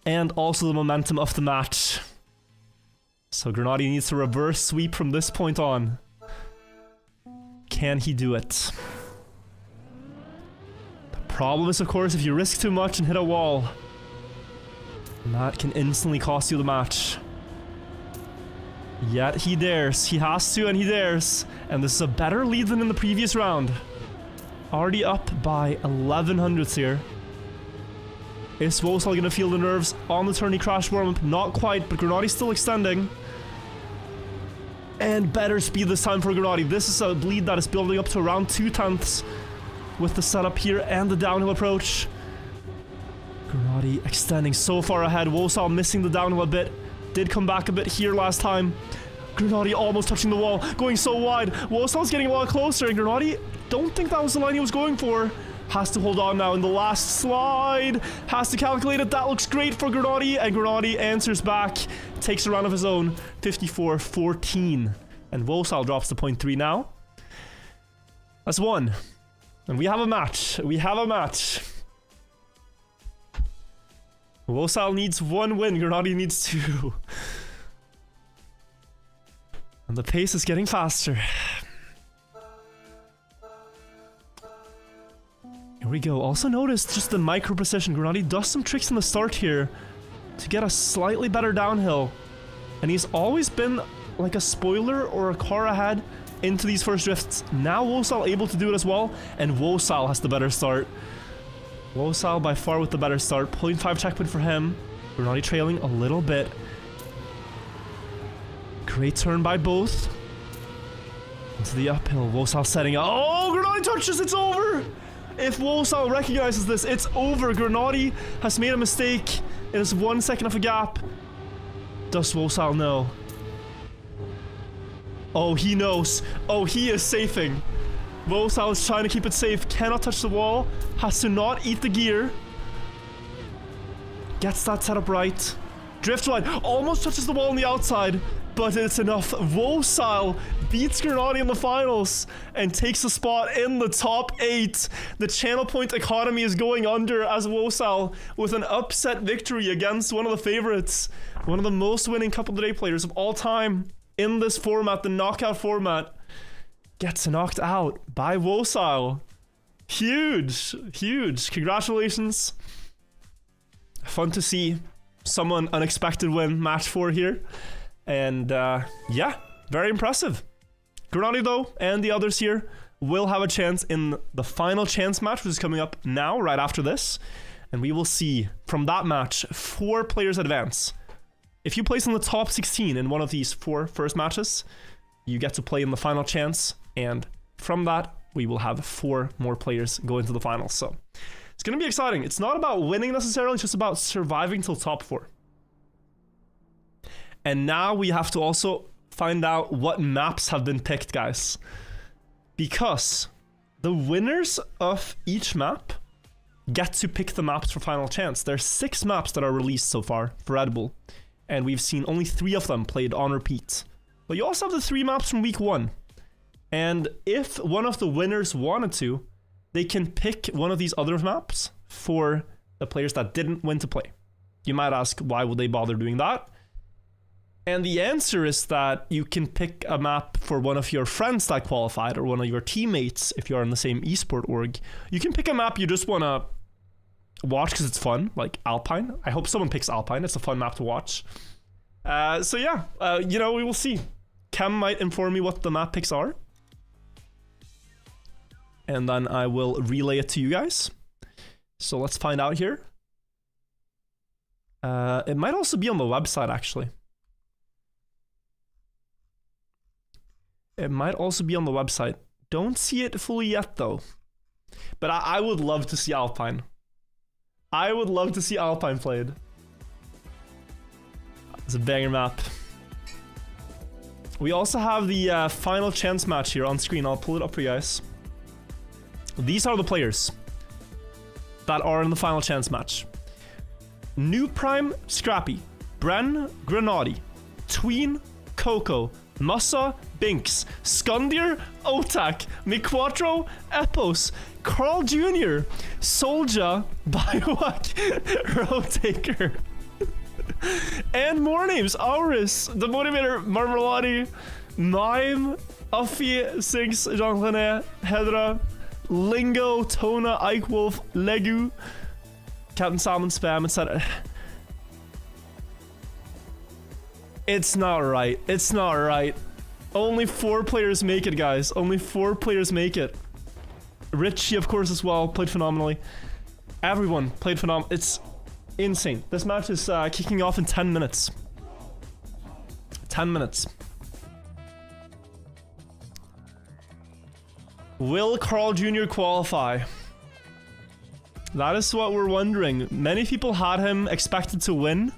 And also the momentum of the match. So Grenady needs to reverse sweep from this point on. Can he do it? The problem is, of course, if you risk too much and hit a wall, that can instantly cost you the match. Yet he dares. He has to, and he dares. And this is a better lead than in the previous round. Already up by 1100s here. Is Wosal gonna feel the nerves on the turn? He crash warm-up? Not quite, but Grenady's still extending. And better speed this time for Grenady. This is a lead that is building up to around 2/10 with the setup here and the downhill approach. Grenady extending so far ahead. Wosal missing the downhill a bit. Did come back a bit here last time. Grenady almost touching the wall, going so wide. Wosal's getting a lot closer, and Grenady, don't think that was the line he was going for. Has to hold on now in the last slide. Has to calculate it. That looks great for Grenady, and Grenady answers back. Takes a round of his own. 54-14. And Wosal drops to 0.3 now. That's 1. And we have a match. We have a match. Wosal needs 1 win. Grenady needs 2. And the pace is getting faster. Here we go. Also notice just the micro precision. Grenady does some tricks in the start here to get a slightly better downhill. And he's always been like a spoiler or a car ahead into these first drifts. Now Wosal able to do it as well. And Wosal has the better start. Wosal by far with the better start. 0.5 checkpoint for him. Grenady trailing a little bit. Great turn by both. Into the uphill. Wosal setting up. Oh, Grenady touches. It's over. If Wosal recognizes this, it's over. Grenady has made a mistake. It is 1 second of a gap. Does Wosal know? Oh, he knows. Oh, he is safing. Wosal is trying to keep it safe. Cannot touch the wall. Has to not eat the gear. Gets that set up right. Drifts wide. Almost touches the wall on the outside. But it's enough. Wosal beats Grenady in the finals and takes a spot in the top 8. The channel point economy is going under as Wosal with an upset victory against one of the favorites. One of the most winning Cup of the Day players of all time in this format, the knockout format. Gets knocked out by Wosal. Huge, huge. Congratulations. Fun to see someone unexpected win match 4 here. And yeah, very impressive. Grenady though, and the others here will have a chance in the final chance match, which is coming up now, right after this. And we will see from that match 4 players advance. If you place in the top 16 in one of these 4 first matches, you get to play in the final chance. And from that, we will have 4 more players go into the finals. So it's going to be exciting. It's not about winning necessarily, it's just about surviving till top 4. And now we have to also find out what maps have been picked, guys. Because the winners of each map get to pick the maps for final chance. There's 6 maps that are released so far for RedBull. And we've seen only 3 of them played on repeat. But you also have the 3 maps from week 1. And if one of the winners wanted to, they can pick one of these other maps for the players that didn't win to play. You might ask, why would they bother doing that? And the answer is that you can pick a map for one of your friends that qualified or one of your teammates if you're in the same esport org. You can pick a map you just want to watch because it's fun, like Alpine. I hope someone picks Alpine. It's a fun map to watch. So yeah, you know, we will see. Cam might inform me what the map picks are. And then I will relay it to you guys. So let's find out here. It might also be on the website, actually. It might also be on the website. Don't see it fully yet, though. But I would love to see Alpine. I would love to see Alpine played. It's a banger map. We also have the final chance match here on screen. I'll pull it up for you guys. These are the players that are in the final chance match. New Prime, Scrappy, Bren, Grenady, Tween, Coco, Massa, Binks, Skundir, Otak, Miquatro, Epos, Carl Jr., Solja, Biowak, Rotaker, and more names. Auris, The Motivator, Marmalade, Mime, Uffy, Six, Jean-René, Hedra, Lingo, Tona, Ike Wolf, Legu, Captain Salmon Spam, etc. It's not right. It's not right. Only 4 players make it, guys. Only 4 players make it. Richie, of course, as well. Played phenomenally. Everyone played phenomenally. It's insane. This match is kicking off in 10 minutes. 10 minutes. Will Carl Jr. qualify? That is what we're wondering. Many people had him expected to win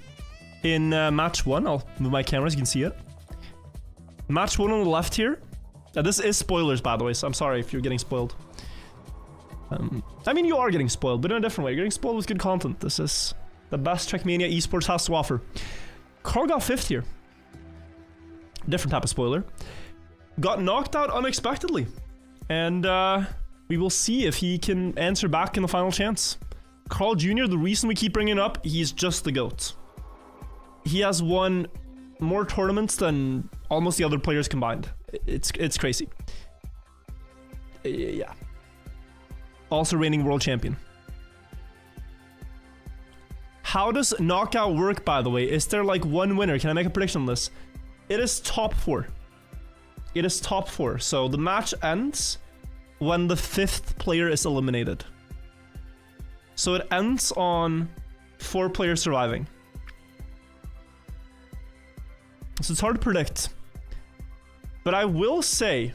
in match 1. I'll move my camera so you can see it. Match 1 on the left here. This is spoilers, by the way, so I'm sorry if you're getting spoiled. I mean, you are getting spoiled, but in a different way. You're getting spoiled with good content. This is the best Trackmania esports has to offer. Carl got 5th here. Different type of spoiler. Got knocked out unexpectedly. And we will see if he can answer back in the final chance. Carl Jr., the reason we keep bringing it up, he's just the GOAT. He has won more tournaments than almost the other players combined. It's crazy. Yeah. Also reigning world champion. How does knockout work, by the way? Is there like one winner? Can I make a prediction on this? It is top 4. It is top 4. So the match ends when the 5th player is eliminated. So it ends on 4 players surviving. So it's hard to predict. But I will say...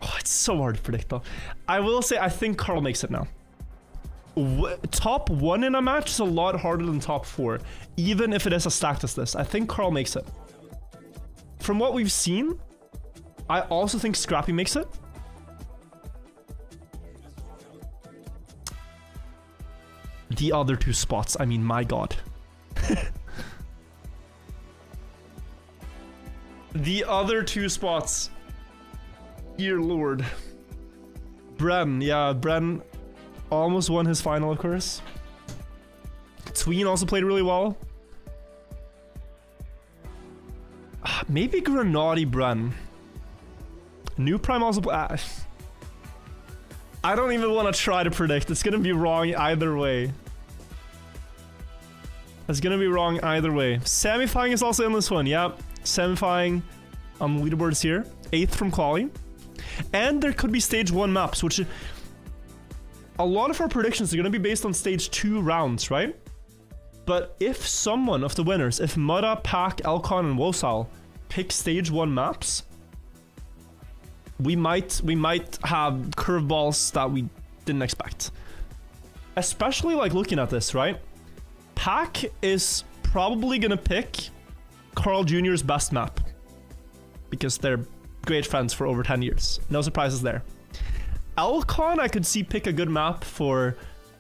Oh, it's so hard to predict though. I will say I think Carl makes it now. Top 1 in a match is a lot harder than top 4. Even if it is as stacked as this. I think Carl makes it. From what we've seen, I also think Scrappy makes it. The other 2 spots, I mean, my god. The other 2 spots. Dear lord. Bren, yeah, Bren almost won his final, of course. Tween also played really well. Maybe Grenadi Bren. New Prime also... I don't even want to try to predict. It's gonna be wrong either way. It's gonna be wrong either way. Samifying is also in this one. Yep. Samifying on the leaderboards here. 8th from quali. And there could be stage 1 maps, which... A lot of our predictions are gonna be based on stage 2 rounds, right? But if someone of the winners, if Mudda, Pack, Elcon, and Wosal pick stage 1 maps, we might have curveballs that we didn't expect. Especially like looking at this, right? Pack is probably gonna pick Carl Jr.'s best map because they're great friends for over 10 years. No surprises there. Elcon, I could see pick a good map for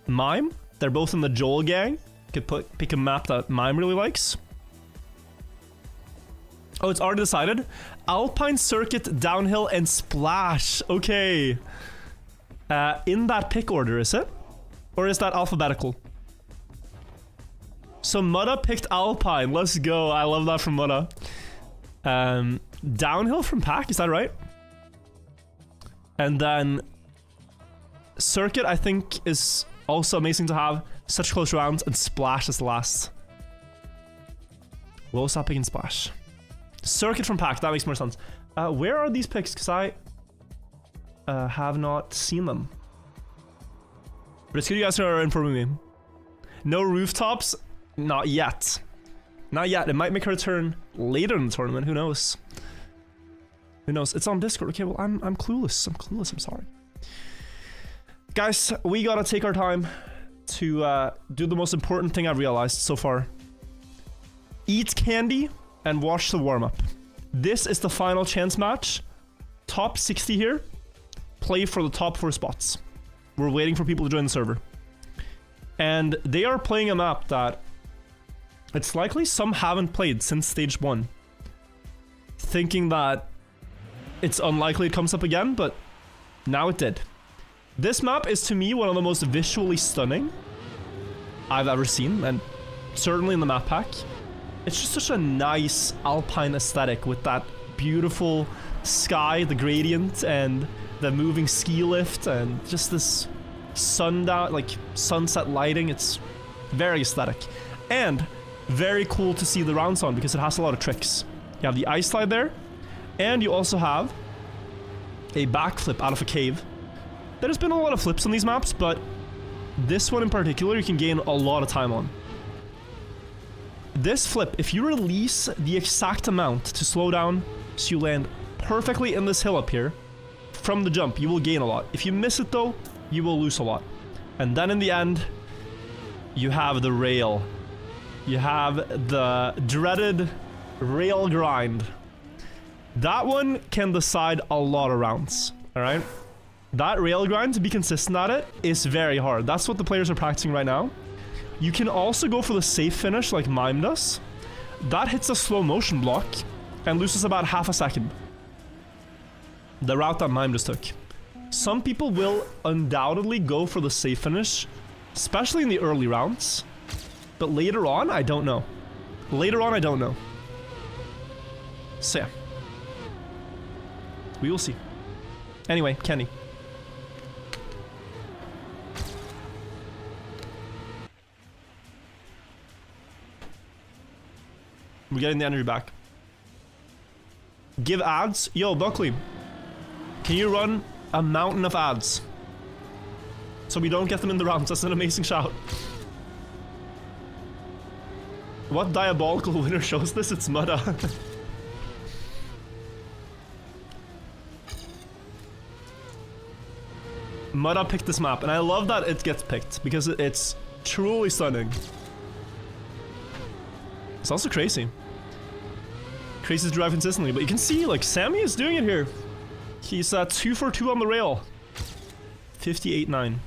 Mime. They're both in the Joel gang. Could pick a map that Mime really likes. Oh, it's already decided. Alpine Circuit, Downhill, and Splash. Okay. In that pick order, is it? Or is that alphabetical? So Mudda picked Alpine. Let's go. I love that from Mudda. Downhill from Pack, is that right? And then Circuit, I think, is also amazing to have. Such close rounds, and Splash is the last. We'll stop picking Splash. Circuit from Pack, that makes more sense. Where are these picks? Because I have not seen them. But it's good you guys are informing me. No rooftops? Not yet. Not yet. It might make a return later in the tournament. Who knows? Who knows? It's on Discord. Okay, well, I'm clueless. I'm clueless. I'm sorry. Guys, we gotta take our time to do the most important thing I've realized so far. Eat candy and watch the warm-up. This is the final chance match. Top 60 here. Play for the top 4 spots. We're waiting for people to join the server. And they are playing a map that it's likely some haven't played since stage 1. thinking that it's unlikely it comes up again, but now it did. This map is to me one of the most visually stunning I've ever seen, and certainly in the map pack. It's just such a nice alpine aesthetic with that beautiful sky, the gradient, and the moving ski lift, and just this sundown, like sunset lighting. It's very aesthetic and very cool to see the rounds on because it has a lot of tricks. You have the ice slide there, and you also have a backflip out of a cave. There's been a lot of flips on these maps, but this one in particular you can gain a lot of time on. This flip, if you release the exact amount to slow down so you land perfectly in this hill up here from the jump, you will gain a lot. If you miss it though, you will lose a lot. And then in the end, you have the rail. You have the dreaded rail grind. That one can decide a lot of rounds, alright? That rail grind, to be consistent at it, is very hard. That's what the players are practicing right now. You can also go for the safe finish like Mime does. That hits a slow motion block and loses about half a second. The route that Mime just took. Some people will undoubtedly go for the safe finish, especially in the early rounds. But later on, I don't know. Later on, I don't know. So yeah. We will see. Anyway, Kenny. We're getting the energy back. Give ads? Yo, Buckley. Can you run a mountain of ads? So we don't get them in the rounds. That's an amazing shout. What diabolical winner shows this? It's Mudda. Mudda picked this map, and I love that it gets picked because it's truly stunning. It's also crazy. Crazy to drive consistently, but you can see, like, Sammy is doing it here. He's 2 for 2 on the rail. 58.9.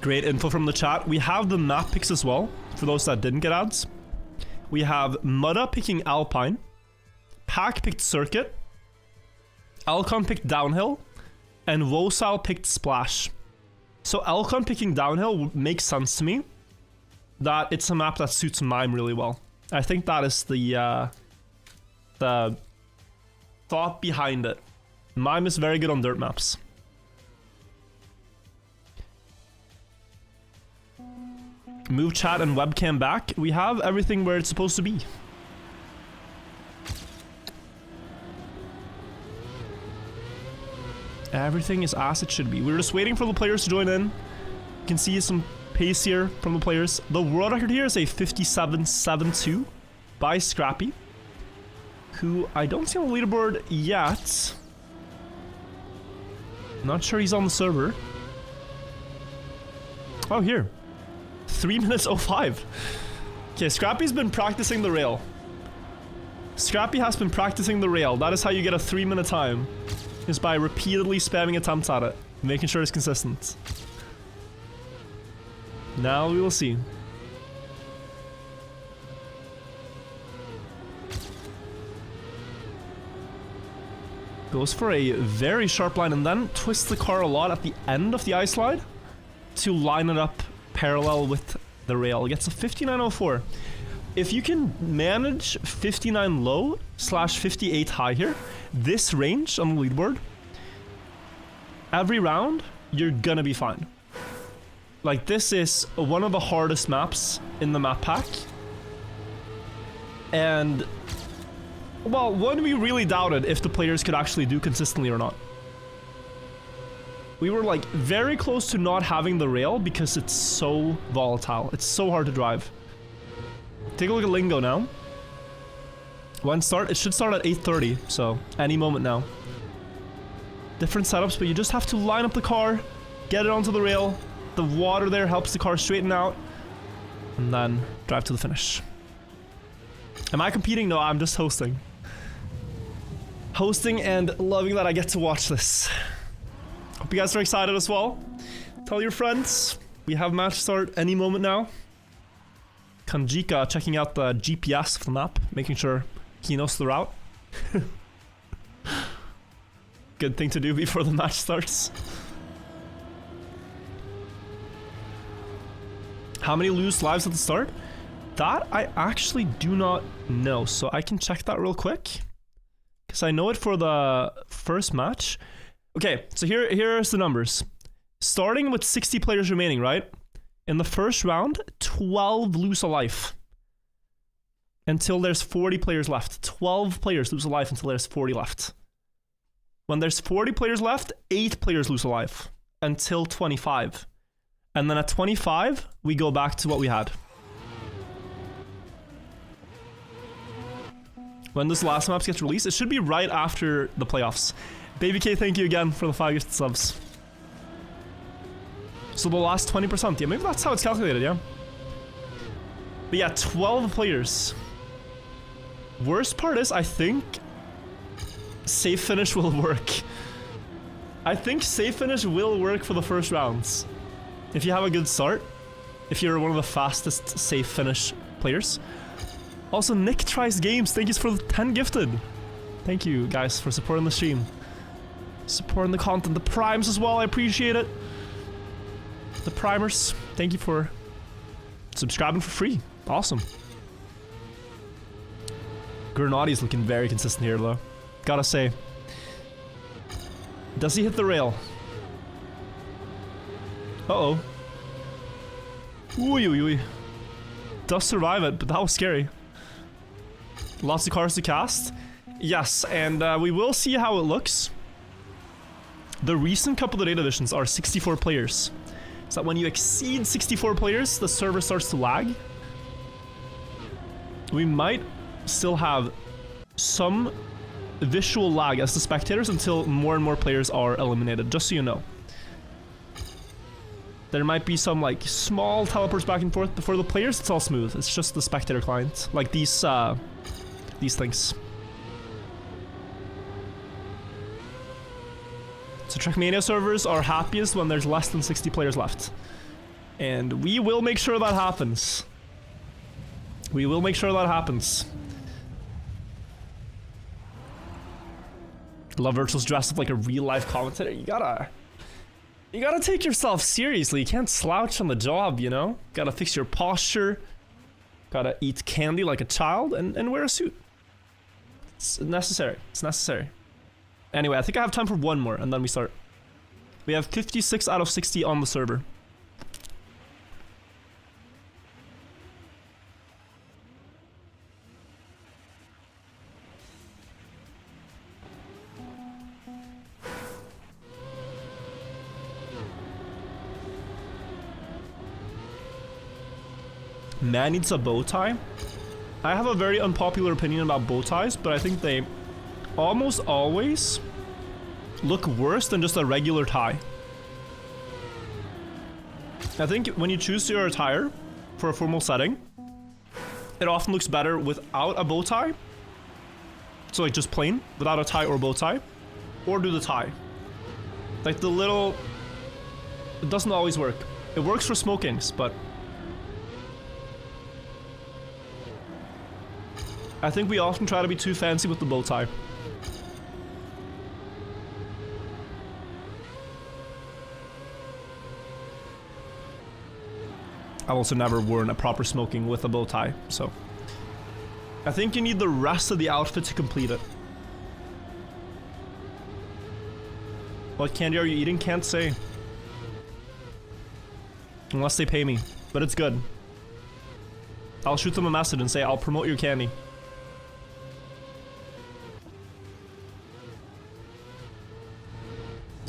Great info from the chat. We have the map picks as well, for those that didn't get ads. We have Mudda picking Alpine. Pack picked Circuit. Alcon picked Downhill. And Wosal picked Splash. So Alcon picking Downhill makes sense to me. That it's a map that suits Mime really well. I think that is the thought behind it. Mime is very good on dirt maps. Move chat and webcam back. We have everything where it's supposed to be. Everything is as it should be. We're just waiting for the players to join in. You can see some pace here from the players. The world record here is a 57.72 by Scrappy, who I don't see on the leaderboard yet. Not sure he's on the server. Oh, here. 3 minutes 05. Okay, Scrappy's been practicing the rail. Scrappy has been practicing the rail. That is how you get a 3-minute time. Is by repeatedly spamming attempts at it. Making sure it's consistent. Now we will see. Goes for a very sharp line and then twists the car a lot at the end of the ice slide to line it up parallel with the rail. Gets a 59.04. If you can manage 59 low / 58 high here, this range on the leaderboard, every round, you're gonna be fine. Like, this is one of the hardest maps in the map pack. And, well, one we really doubted if the players could actually do consistently or not. We were like very close to not having the rail because it's so volatile. It's so hard to drive. Take a look at Lingo now. When start, it should start at 8:30, so any moment now. Different setups, but you just have to line up the car, get it onto the rail, the water there helps the car straighten out. And then drive to the finish. Am I competing? No, I'm just hosting. Hosting and loving that I get to watch this. Hope you guys are excited as well. Tell your friends. We have match start any moment now. Kanjika checking out the GPS of the map, making sure he knows the route. Good thing to do before the match starts. How many lose lives at the start? That I actually do not know, so I can check that real quick. Because I know it for the first match. Okay, so here's the numbers. Starting with 60 players remaining, right? In the first round, 12 lose a life. Until there's 40 players left. 12 players lose a life until there's 40 left. When there's 40 players left, 8 players lose a life. Until 25. And then at 25, we go back to what we had. When this last map gets released, it should be right after the playoffs. Baby K, thank you again for the 5 gifted subs. So the last 20%, yeah, maybe that's how it's calculated, yeah. But yeah, 12 players. Worst part is, I think safe finish will work. I think safe finish will work for the first rounds. If you have a good start, if you're one of the fastest safe finish players. Also, Nick tries games. Thank you for the 10 gifted. Thank you guys for supporting the stream. Supporting the content. The primes as well, I appreciate it. The primers, thank you for subscribing for free. Awesome. Grenadi's looking very consistent here though. Gotta say. Does he hit the rail? Uh-oh. Ooh, ooh, ooh. Does survive it, but that was scary. Lots of cars to cast. Yes, and we will see how it looks. The recent couple of data editions are 64 players. So that when you exceed 64 players, the server starts to lag. We might still have some visual lag as the spectators until more and more players are eliminated, just so you know. There might be some like small teleports back and forth, but for the players it's all smooth. It's just the spectator client, like these things. So Trackmania servers are happiest when there's less than 60 players left. And we will make sure that happens. We will make sure that happens. Love Virtual's dressed up like a real life commentator. You gotta take yourself seriously. You can't slouch on the job, you know? Gotta fix your posture. Gotta eat candy like a child and wear a suit. It's necessary. It's necessary. Anyway, I think I have time for one more, and then we start. We have 56 out of 60 on the server. Man needs a bow tie. I have a very unpopular opinion about bow ties, but I think they almost always look worse than just a regular tie. I think when you choose your attire for a formal setting, it often looks better without a bow tie. So like just plain, without a tie or bow tie. Or do the tie. Like the little... It doesn't always work. It works for smokings, but... I think we often try to be too fancy with the bow tie. I've also never worn a proper smoking with a bow tie, so... I think you need the rest of the outfit to complete it. What candy are you eating? Can't say. Unless they pay me, but it's good. I'll shoot them a message and say, I'll promote your candy.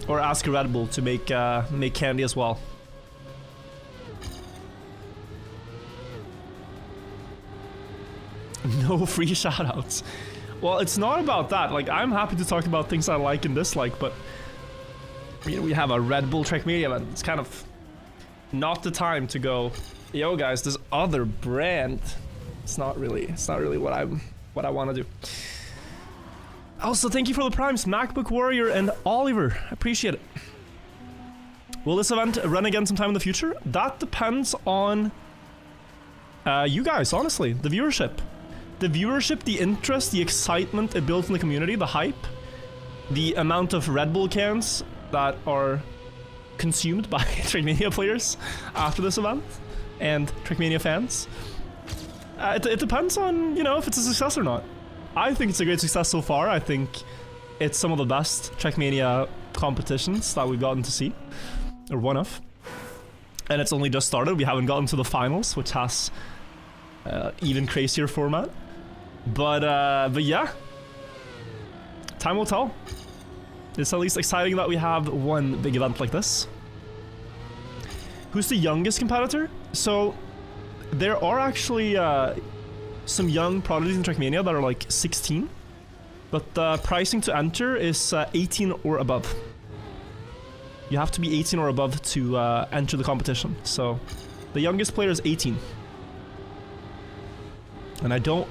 Or ask RedBull to make candy as well. No free shoutouts. Well, it's not about that. Like, I'm happy to talk about things I like and dislike, but you know, we have a RedBull Trackmania event. It's kind of not the time to go, yo guys, this other brand. It's not really what I want to do. Also, thank you for the primes, MacBook Warrior and Oliver. Appreciate it. Will this event run again sometime in the future? That depends on you guys, honestly. The viewership. The viewership, the interest, the excitement it builds in the community, the hype, the amount of Red Bull cans that are consumed by Trackmania players after this event and Trackmania fans. It depends on, you know, if it's a success or not. I think it's a great success so far. I think it's some of the best Trackmania competitions that we've gotten to see, or one of. And it's only just started. We haven't gotten to the finals, which has even crazier format. But yeah, time will tell. It's at least exciting that we have one big event like this. Who's the youngest competitor? So there are actually some young prodigies in Trackmania that are like 16, but the pricing to enter is 18 or above. You have to be 18 or above to enter the competition. So the youngest player is 18. And I don't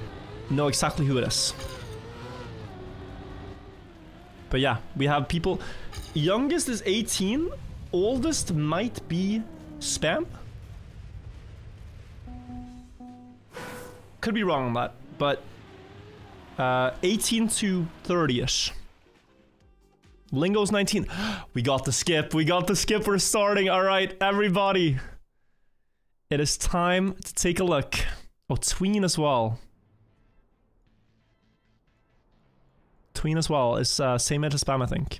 know exactly who it is. But yeah, we have people. Youngest is 18. Oldest might be Spam. Could be wrong on that, but 18 to 30-ish. Lingo's 19. We got the skip. We got the skip. We're starting. All right, everybody. It is time to take a look. Oh, Tween as well. Tween as well is same age as Spam, I think.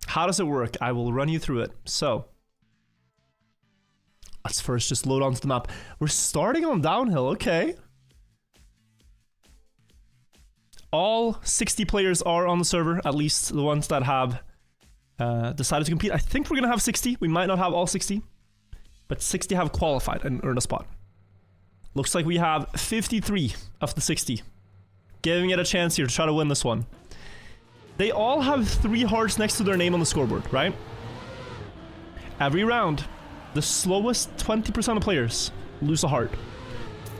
How does it work? I will run you through it. So let's first just load onto the map. We're starting on downhill, okay. All 60 players are on the server, at least the ones that have decided to compete. I think we're gonna have 60. We might not have all 60, but 60 have qualified and earned a spot. Looks like we have 53 of the 60, giving it a chance here to try to win this one. They all have 3 hearts next to their name on the scoreboard, right? Every round, the slowest 20% of players lose a heart.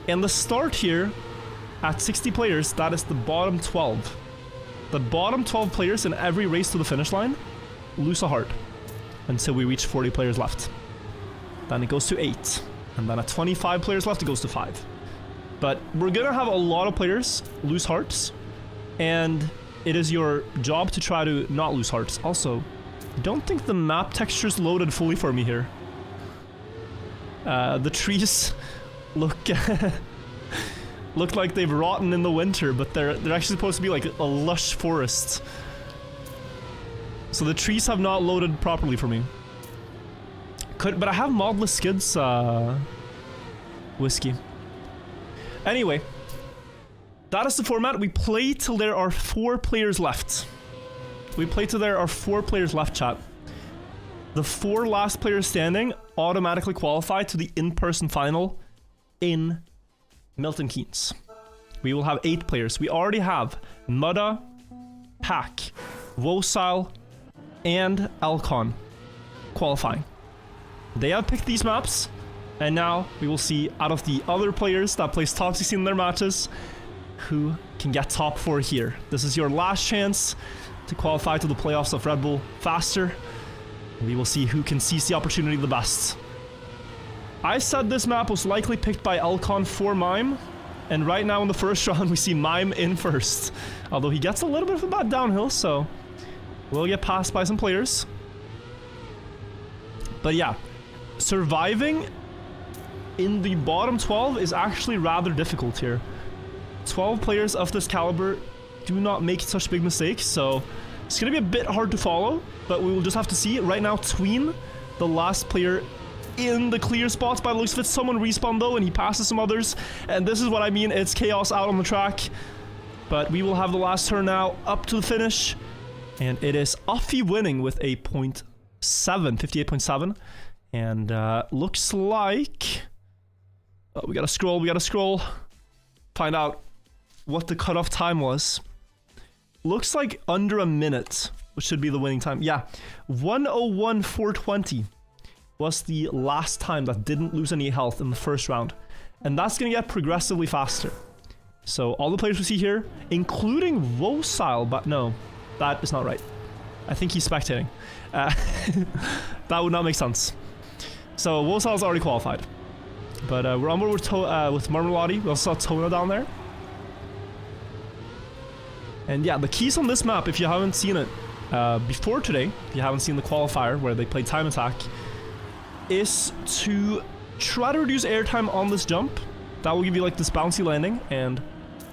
And the start here, at 60 players, that is the bottom 12. The bottom 12 players in every race to the finish line lose a heart until we reach 40 players left. Then it goes to 8. And then at 25 players left, it goes to 5. But we're gonna have a lot of players lose hearts, and it is your job to try to not lose hearts. Also, I don't think the map texture's loaded fully for me here. The trees look look like they've rotten in the winter, but they're actually supposed to be like a lush forest. So the trees have not loaded properly for me. But I have modless skids whiskey. Anyway, that is the format. We play till there are 4 players left. We play till there are 4 players left, chat. The 4 last players standing automatically qualify to the in-person final in Milton Keynes. We will have 8 players. We already have Mudda, Pack, Wosile, and Elcon qualifying. They have picked these maps, and now we will see out of the other players that place top 16 in their matches, who can get top 4 here. This is your last chance to qualify to the playoffs of Red Bull faster. We will see who can seize the opportunity the best. I said this map was likely picked by Elcon for Mime, and right now in the first round we see Mime in first. Although he gets a little bit of a bad downhill, so we'll get passed by some players. But yeah, surviving in the bottom 12 is actually rather difficult here. 12 players of this caliber do not make such big mistakes, so it's gonna be a bit hard to follow, but we will just have to see. Right now, Tween, the last player in the clear spots by the looks of it. Someone respawned though, and he passes some others, and this is what I mean, it's chaos out on the track. But we will have the last turn now, up to the finish, and it is Uffy winning with a 58.7, and looks like... Oh, we gotta scroll, find out what the cutoff time was. Looks like under a minute which should be the winning time. Yeah, 101.420 was the last time that didn't lose any health in the first round. And that's going to get progressively faster. So all the players we see here, including Wosile, but no, that is not right. I think he's spectating. That would not make sense. So Wosile's already qualified. But we're on board with Marmelade. We also saw Tona down there. And yeah, the keys on this map, if you haven't seen it before today, if you haven't seen the qualifier where they played time attack, is to try to reduce airtime on this jump. That will give you like this bouncy landing and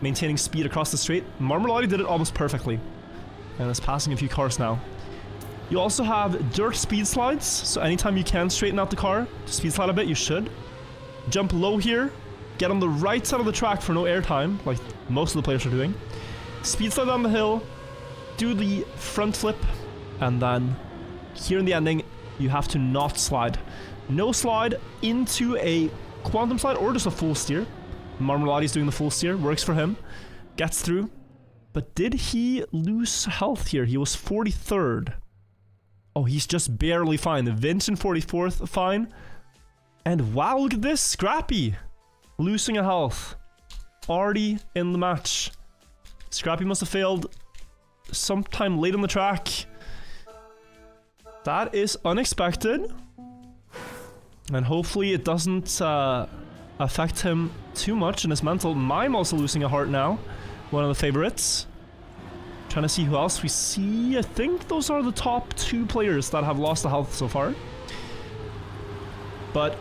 maintaining speed across the straight. Marmelade did it almost perfectly and is passing a few cars now. You also have dirt speed slides, so anytime you can straighten out the car to speed slide a bit, you should. Jump low here, get on the right side of the track for no airtime, like most of the players are doing. Speed slide down the hill, do the front flip, and then here in the ending, you have to not slide. No slide into a quantum slide or just a full steer. Marmelade's doing the full steer, works for him. Gets through. But did he lose health here? He was 43rd. Oh, he's just barely fine. Vincent 44th, fine. And wow, look at this. Scrappy losing a health. Already in the match. Scrappy must have failed sometime late on the track. That is unexpected. And hopefully it doesn't affect him too much in his mental. Mime also losing a heart now. One of the favorites. Trying to see who else we see. I think those are the top 2 players that have lost the health so far. But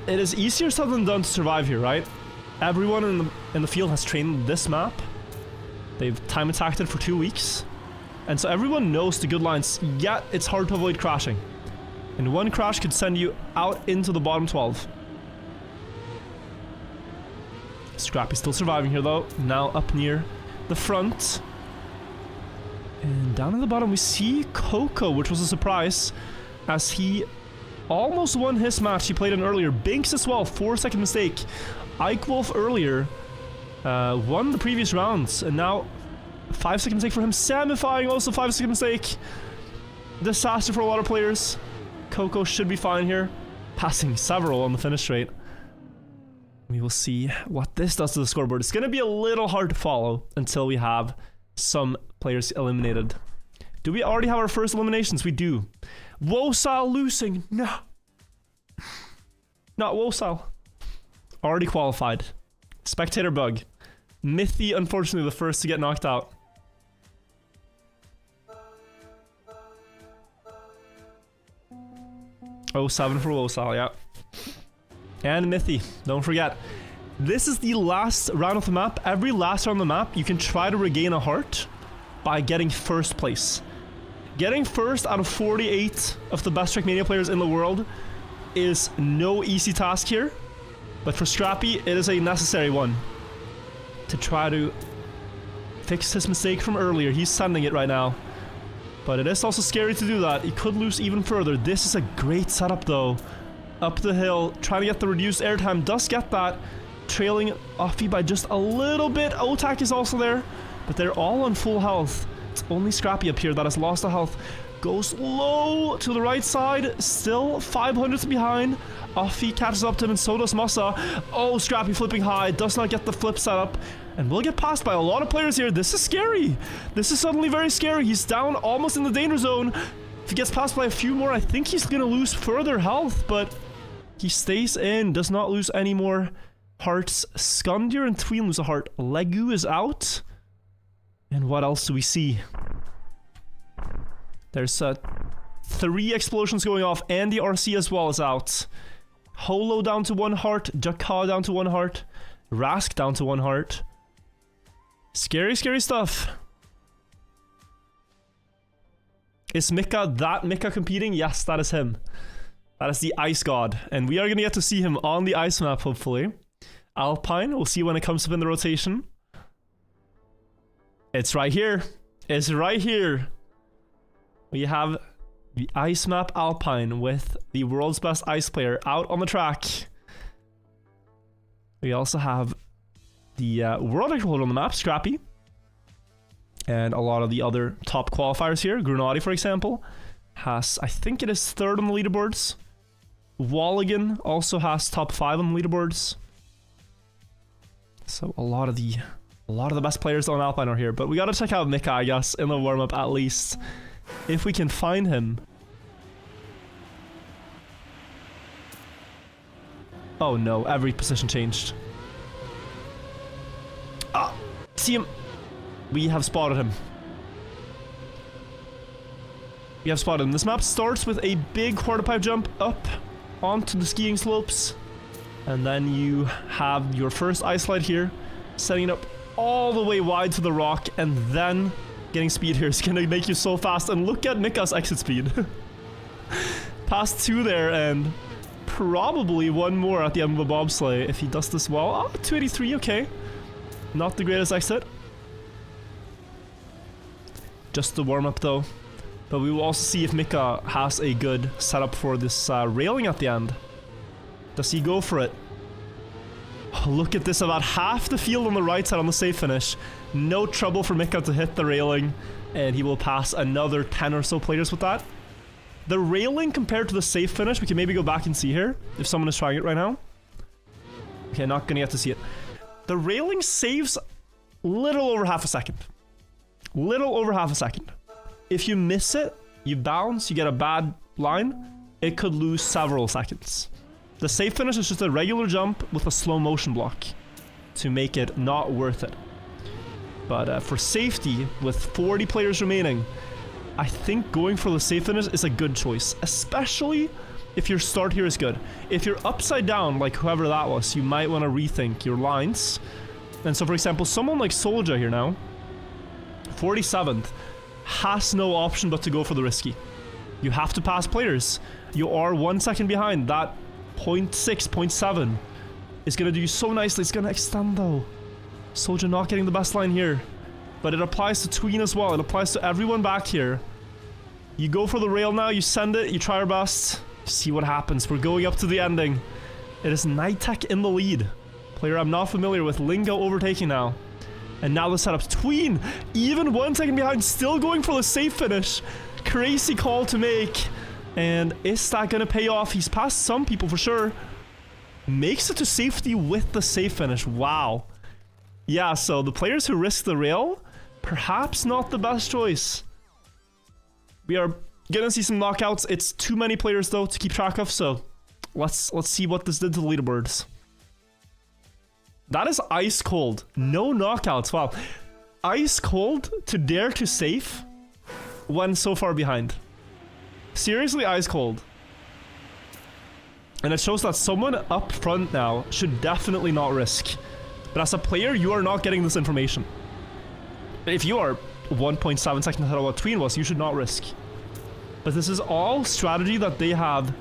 it is easier said than done to survive here, right? Everyone in the field has trained this map. They've time attacked it for 2 weeks. And so everyone knows the good lines, yet it's hard to avoid crashing. And one crash could send you out into the bottom 12. Scrappy's still surviving here though. Now up near the front. And down at the bottom we see Coco, which was a surprise, as he almost won his match he played in earlier. Binks as well, 4-second mistake. Ike Wolf earlier won the previous rounds, and now 5-second mistake for him. Samifying also 5-second mistake. Disaster for a lot of players. Coco should be fine here, passing several on the finish straight. We will see what this does to the scoreboard. It's going to be a little hard to follow until we have some players eliminated. Do we already have our first eliminations? We do. Wosile losing. No. Not Wosile. Already qualified. Spectator bug. Mythy, unfortunately, the first to get knocked out. Oh, 7 for Wosile, yeah. And Mythy, don't forget. This is the last round of the map. Every last round of the map, you can try to regain a heart by getting first place. Getting first out of 48 of the best Trackmania players in the world is no easy task here. But for Scrappy, it is a necessary one to try to fix his mistake from earlier. He's sending it right now. But it is also scary to do that. He could lose even further. This is a great setup though. Up the hill, trying to get the reduced airtime. Does get that. Trailing Offie by just a little bit. Otak is also there. But they're all on full health. It's only Scrappy up here that has lost the health. Goes low to the right side. Still 500s behind. Offie catches up to him and so does Massa. Oh, Scrappy flipping high. Does not get the flip set up. And will get passed by a lot of players here. This is scary. This is suddenly very scary. He's down almost in the danger zone. If he gets passed by a few more, I think he's going to lose further health. But he stays in. Does not lose any more hearts. Skundir and Tween lose a heart. Legu is out. And what else do we see? There's 3 explosions going off, and the RC as well is out. Holo down to 1 heart, Jakar down to 1 heart, Rask down to 1 heart. Scary, scary stuff. Is Mika that Mika competing? Yes, that is him. That is the Ice God, and we are going to get to see him on the ice map, hopefully. Alpine, we'll see when it comes up in the rotation. It's right here. It's right here. We have the ice map Alpine with the world's best ice player out on the track. We also have the world record holder on the map, Scrappy. And a lot of the other top qualifiers here, Grunati, for example, has, I think it is 3rd on the leaderboards. Walligan also has top 5 on the leaderboards. So a lot of the best players on Alpine are here, but we gotta check out Mika, I guess, in the warm-up at least, if we can find him. Oh no, every position changed. Ah, see him. We have spotted him. We have spotted him. This map starts with a big quarter pipe jump up onto the skiing slopes. And then you have your first ice slide here, setting it up all the way wide to the rock, and then getting speed here is gonna make you so fast. And look at Mika's exit speed. Past 2 there, and probably 1 more at the end of the bobsleigh if he does this well. Oh, 283, okay. Not the greatest exit. Just the warm-up though. But we will also see if Mika has a good setup for this railing at the end. Does he go for it? Oh, look at this, about half the field on the right side on the safe finish. No trouble for Mika to hit the railing, and he will pass another 10 or so players with that. The railing compared to the safe finish, we can maybe go back and see here, if someone is trying it right now. Okay, not gonna get to see it. The railing saves little over half a second. Little over half a second. If you miss it, you bounce, you get a bad line, it could lose several seconds. The safe finish is just a regular jump with a slow motion block to make it not worth it. But for safety, with 40 players remaining, I think going for the safe finish is a good choice, especially if your start here is good. If you're upside down, like whoever that was, you might want to rethink your lines. And so, for example, someone like Soldier here now, 47th, has no option but to go for the risky. You have to pass players. You are 1 second behind. That 0.6, 0.7 is going to do you so nicely. It's going to extend though. Soldier not getting the best line here. But it applies to Tween as well. It applies to everyone back here. You go for the rail now. You send it. You try your best. See what happens. We're going up to the ending. It is Nighttech in the lead. Player I'm not familiar with. Lingo overtaking now. And now the setup's Tween. Even 1 second behind. Still going for the safe finish. Crazy call to make. And is that going to pay off? He's passed some people for sure. Makes it to safety with the safe finish. Wow. Yeah, so the players who risk the rail, perhaps not the best choice. We are gonna see some knockouts. It's too many players though to keep track of, so let's see what this did to the leaderboards. That is ice cold. No knockouts. Wow. Ice cold to dare to safe when so far behind. Seriously ice cold. And it shows that someone up front now should definitely not risk. But as a player, you are not getting this information. If you are 1.7 seconds ahead of what Tween was, you should not risk. But this is all strategy that they have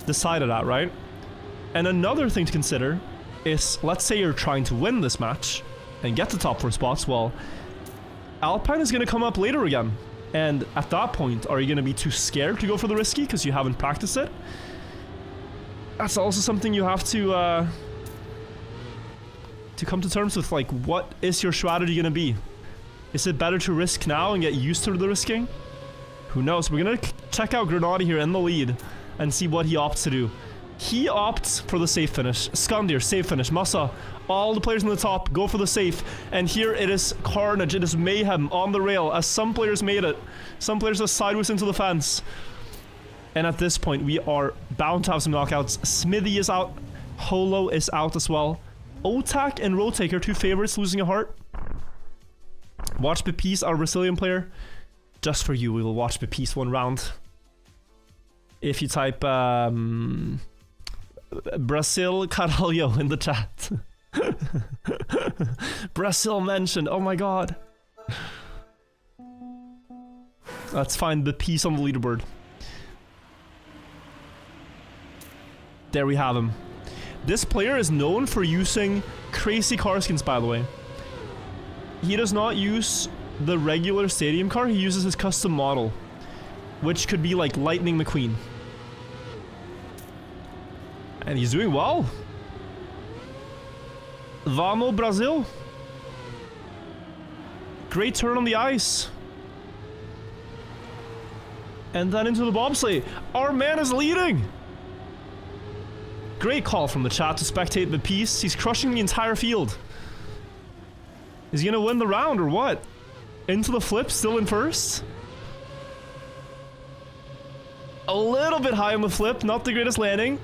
decided at, right? And another thing to consider is, let's say you're trying to win this match and get the top 4 spots. Well, Alpine is going to come up later again. And at that point, are you going to be too scared to go for the risky because you haven't practiced it? That's also something you have to come to terms with. Like, what is your strategy going to be? Is it better to risk now and get used to the risking? Who knows? We're going to check out Grenadi here in the lead and see what he opts to do. He opts for the safe finish. Skandir, safe finish. Massa, all the players on the top go for the safe. And here it is carnage. It is mayhem on the rail as some players made it. Some players are sideways into the fence. And at this point, we are bound to have some knockouts. Smithy is out. Holo is out as well. Otak and Rotaker, 2 favorites, losing a heart. Watch Baptiste, our Brazilian player. Just for you, we will watch Baptiste 1 round. If you type Brasil Caralho in the chat. Brazil mentioned, oh my god. Let's find Baptiste on the leaderboard. There we have him. This player is known for using crazy car skins, by the way. He does not use the regular stadium car, he uses his custom model, which could be like Lightning McQueen. And he's doing well. Vamos, Brazil. Great turn on the ice. And then into the bobsleigh. Our man is leading. Great call from the chat to spectate the piece. He's crushing the entire field. Is he gonna win the round or what? Into the flip, still in first. A little bit high on the flip, not the greatest landing.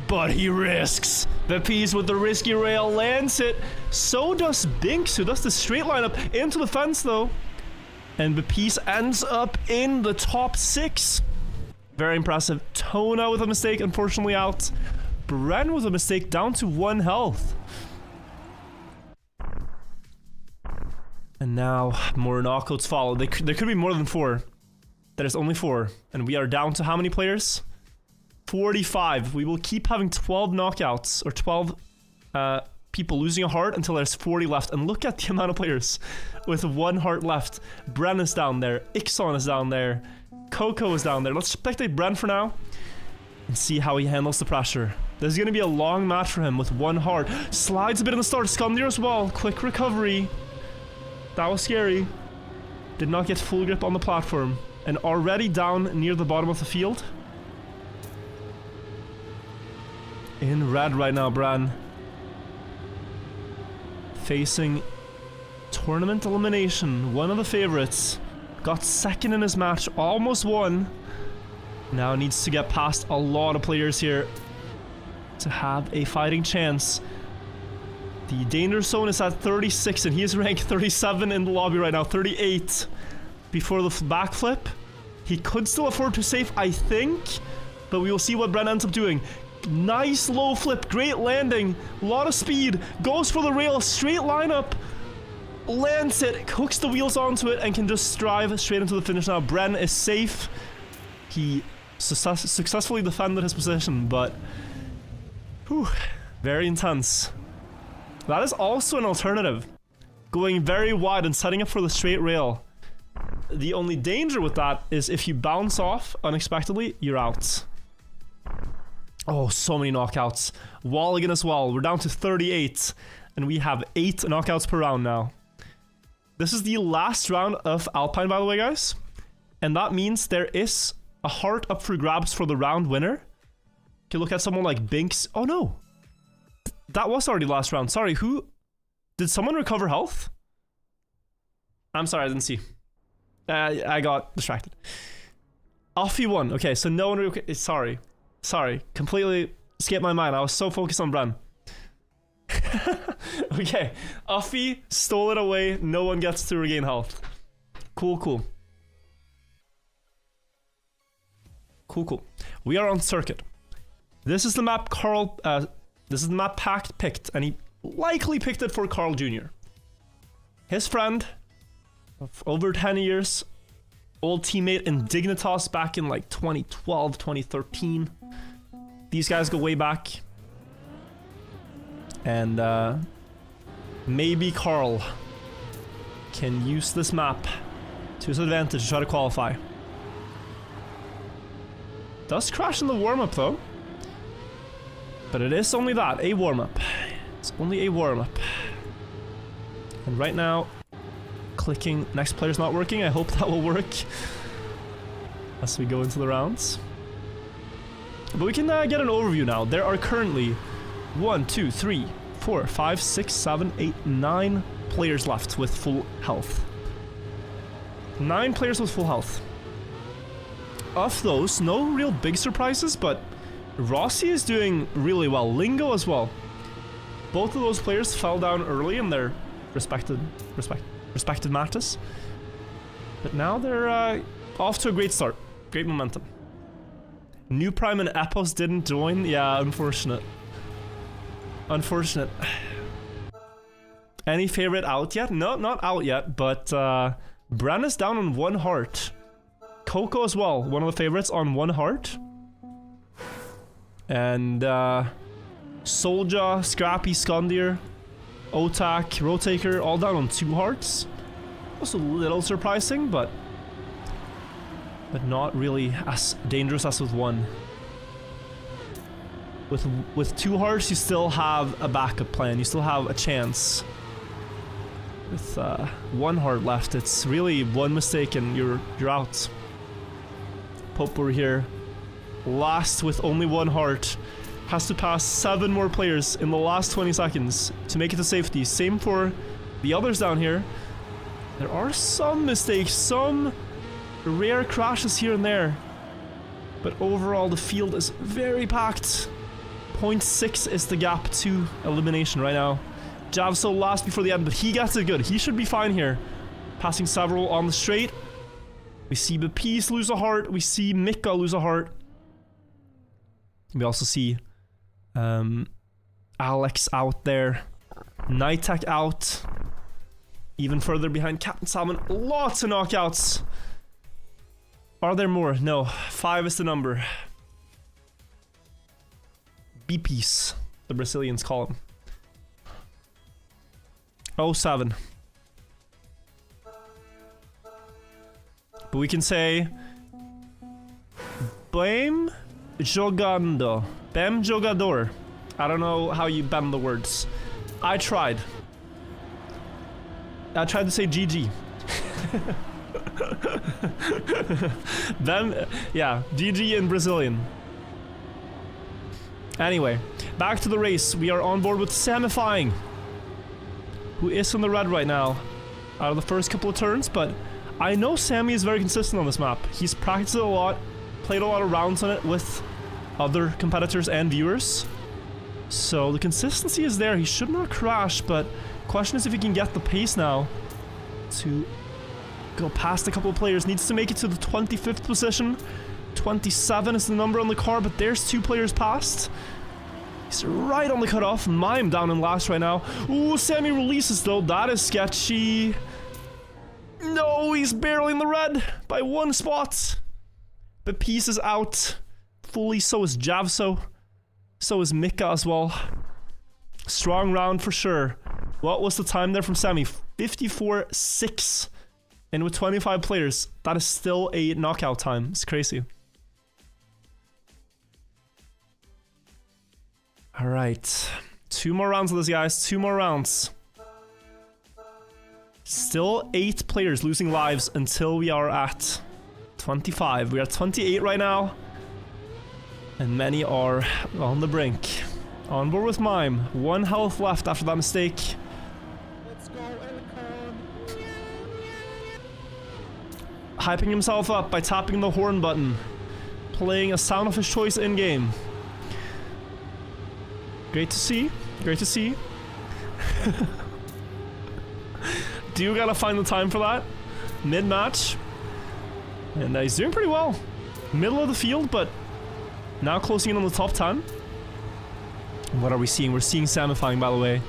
But he risks. The piece with the risky rail lands it. So does Binks, who does the straight lineup into the fence though. And the piece ends up in the top 6. Very impressive. Tona with a mistake, unfortunately out. Bren with a mistake, down to 1 health. And now more knockouts follow. There could be more than 4. There's only 4. And we are down to how many players? 45. We will keep having 12 knockouts, or 12 people losing a heart until there's 40 left. And look at the amount of players with 1 heart left. Bren is down there. Ixon is down there. Coco is down there. Let's spectate Bren for now and see how he handles the pressure. This is going to be a long match for him with 1 heart. Slides a bit in the start. Skundir as well. Quick recovery. That was scary. Did not get full grip on the platform. And already down near the bottom of the field. In red right now, Bran. Facing tournament elimination. One of the favorites. Got second in his match. Almost won. Now needs to get past a lot of players here to have a fighting chance. The danger zone is at 36 and he is ranked 37 in the lobby right now. 38 before the backflip. He could still afford to save, I think, but we will see what Bren ends up doing. Nice low flip, great landing, a lot of speed, goes for the rail, straight lineup, lands it, hooks the wheels onto it, and can just drive straight into the finish now. Bren is safe. He successfully defended his position, but whew, very intense. That is also an alternative. Going very wide and setting up for the straight rail. The only danger with that is if you bounce off unexpectedly, you're out. Oh, so many knockouts. Walligan as well. We're down to 38, and we have 8 knockouts per round now. This is the last round of Alpine, by the way, guys. And that means there is a heart up for grabs for the round winner. You can look at someone like Binks. Oh, no. That was already last round. Sorry, who? Did someone recover health? I'm sorry, I didn't see. I got distracted. Offie won. Okay, so no one... Okay, sorry. Sorry. Completely escaped my mind. I was so focused on Bren. Okay. Offie stole it away. No one gets to regain health. Cool, cool. Cool, cool. We are on circuit. This is the map Carl... this is the map Pact picked, and he likely picked it for Carl Jr. His friend of over 10 years, old teammate in Dignitas back in like 2012, 2013. These guys go way back. And maybe Carl can use this map to his advantage to try to qualify. Does crash in the warm-up though. But it is only that, a warm-up. It's only a warm-up. And right now, clicking next player's not working. I hope that will work as we go into the rounds. But we can get an overview now. There are currently 1, 2, 3, 4, 5, 6, 7, 8, 9 players left with full health. 9 players with full health. Of those, no real big surprises, but Rossi is doing really well. Lingo as well. Both of those players fell down early in their respective matches. But now they're off to a great start. Great momentum. New Prime and Epos didn't join. Yeah, unfortunate. Unfortunate. Any favorite out yet? No, not out yet, but Bran is down on 1 heart. Coco as well, one of the favorites on 1 heart. And Soldier, Scrappy, Skundir, Otak, Rotaker, all down on 2 hearts. Also a little surprising, but not really as dangerous as with 1. With 2 hearts, you still have a backup plan. You still have a chance With 1 heart left, it's really 1 mistake and you're out. Pope over here, last with only 1 heart, has to pass 7 more players in the last 20 seconds to make it to safety. Same for the others down here. There are some mistakes, some rare crashes here and there, but overall the field is very packed. 0.6 is the gap to elimination right now. Javso last before the end, but he gets it good. He should be fine here. Passing several on the straight. We see Baptiste lose a heart. We see Mika lose a heart. We also see Alex out there. Nighttech out. Even further behind Captain Salmon. Lots of knockouts. Are there more? No. 5 is the number. BPs, the Brazilians call him. 07. But we can say Bem jogando. Bem jogador. I don't know how you bend the words. I tried. I tried to say GG. Then, yeah, GG in Brazilian. Anyway, back to the race. We are on board with Samifying, who is in the red right now out of the first couple of turns, but I know Sammy is very consistent on this map. He's practiced it a lot, played a lot of rounds on it with other competitors and viewers. So the consistency is there. He should not crash, but question is if he can get the pace now to go past a couple of players. Needs to make it to the 25th position. 27 is the number on the car, but there's 2 players past. He's right on the cutoff. Mime down in last right now. Ooh, Sammy releases though. That is sketchy. No, he's barely in the red by 1 spot. But Peace is out fully. So is Javso. So is Mika as well. Strong round for sure. What was the time there from Sammy? 54.6. And with 25 players, that is still a knockout time. It's crazy. Alright. 2 more rounds of this, guys. 2 more rounds. Still 8 players losing lives until we are at 25. We are at 28 right now. And many are on the brink. On board with Mime. 1 health left after that mistake. Let's go, Elcon. Hyping himself up by tapping the horn button. Playing a sound of his choice in-game. Great to see. Great to see. Do you gotta find the time for that? Mid-match. And he's doing pretty well. Middle of the field, but now closing in on the top 10. What are we seeing? We're seeing Samifying, by the way.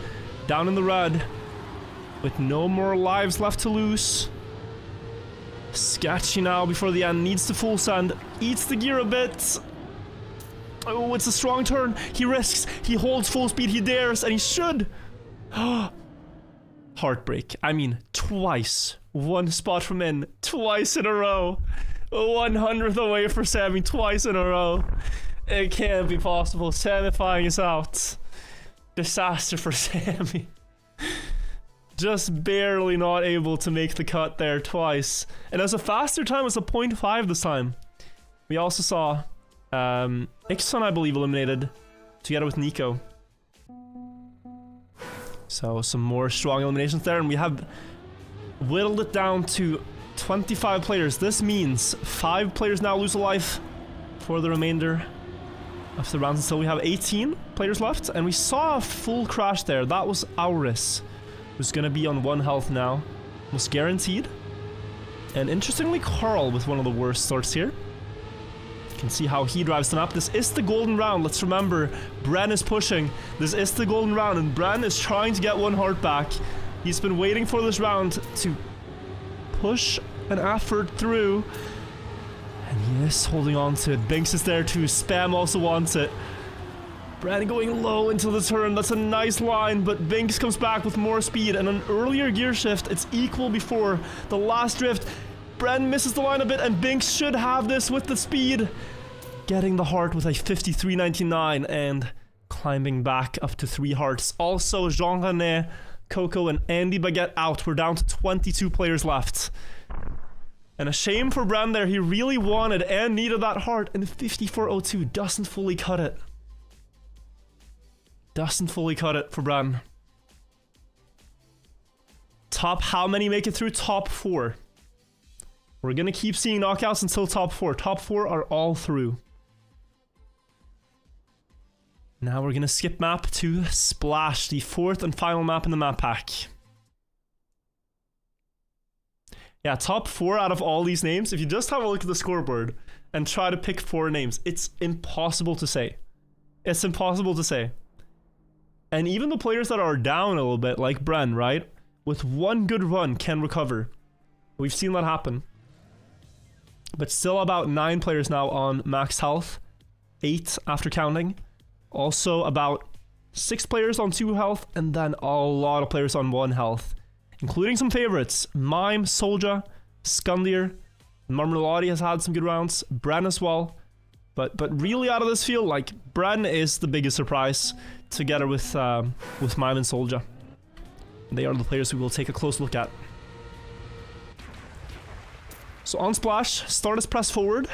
Down in the red. With no more lives left to lose. Sketchy now before the end. Needs to full send. Eats the gear a bit. Oh, it's a strong turn. He risks. He holds full speed. He dares. And he should. Heartbreak. I mean, twice. 1 spot from in. Twice in a row. 100th away for Sammy. Twice in a row. It can't be possible. Samifying is out. Disaster for Sammy. Just barely not able to make the cut there twice. And as a faster time, it's a 0.5 this time. We also saw Ixon, I believe, eliminated together with Nico. So some more strong eliminations there, and we have whittled it down to 25 players. This means 5 players now lose a life for the remainder of the rounds until we have 18 players left. And we saw a full crash there. That was Auris, who's gonna be on 1 health now, almost guaranteed. And interestingly, Carl with one of the worst starts here. You can see how he drives the map. This is the golden round. Let's remember, Bren is pushing. This is the golden round, and Bren is trying to get 1 heart back. He's been waiting for this round to push an effort through. And he is holding on to it. Binks is there too. Spam also wants it. Bren going low into the turn. That's a nice line, but Binks comes back with more speed and an earlier gear shift. It's equal before the last drift. Bren misses the line a bit, and Binks should have this with the speed. Getting the heart with a 53.99 and climbing back up to 3 hearts. Also, Jean-René Coco, and Andy Baguette out. We're down to 22 players left. And a shame for Bren there. He really wanted and needed that heart. And 5402 doesn't fully cut it. Doesn't fully cut it for Bren. Top how many make it through? Top 4. We're gonna keep seeing knockouts until top 4. Top 4 are all through. Now we're gonna skip map to Splash, the 4th and final map in the map pack. Yeah, top 4 out of all these names, if you just have a look at the scoreboard and try to pick 4 names, it's impossible to say. It's impossible to say. And even the players that are down a little bit, like Bren, right? With one good run can recover. We've seen that happen. But still about 9 players now on max health. 8 after counting. Also about 6 players on 2 health, and then a lot of players on 1 health. Including some favorites. Mime, Soldier, Skundir. Marmelade has had some good rounds. Bren as well. But really out of this field, like, Bren is the biggest surprise together with Mime and Soldier. They are the players we will take a close look at. So on Splash, start is press forward.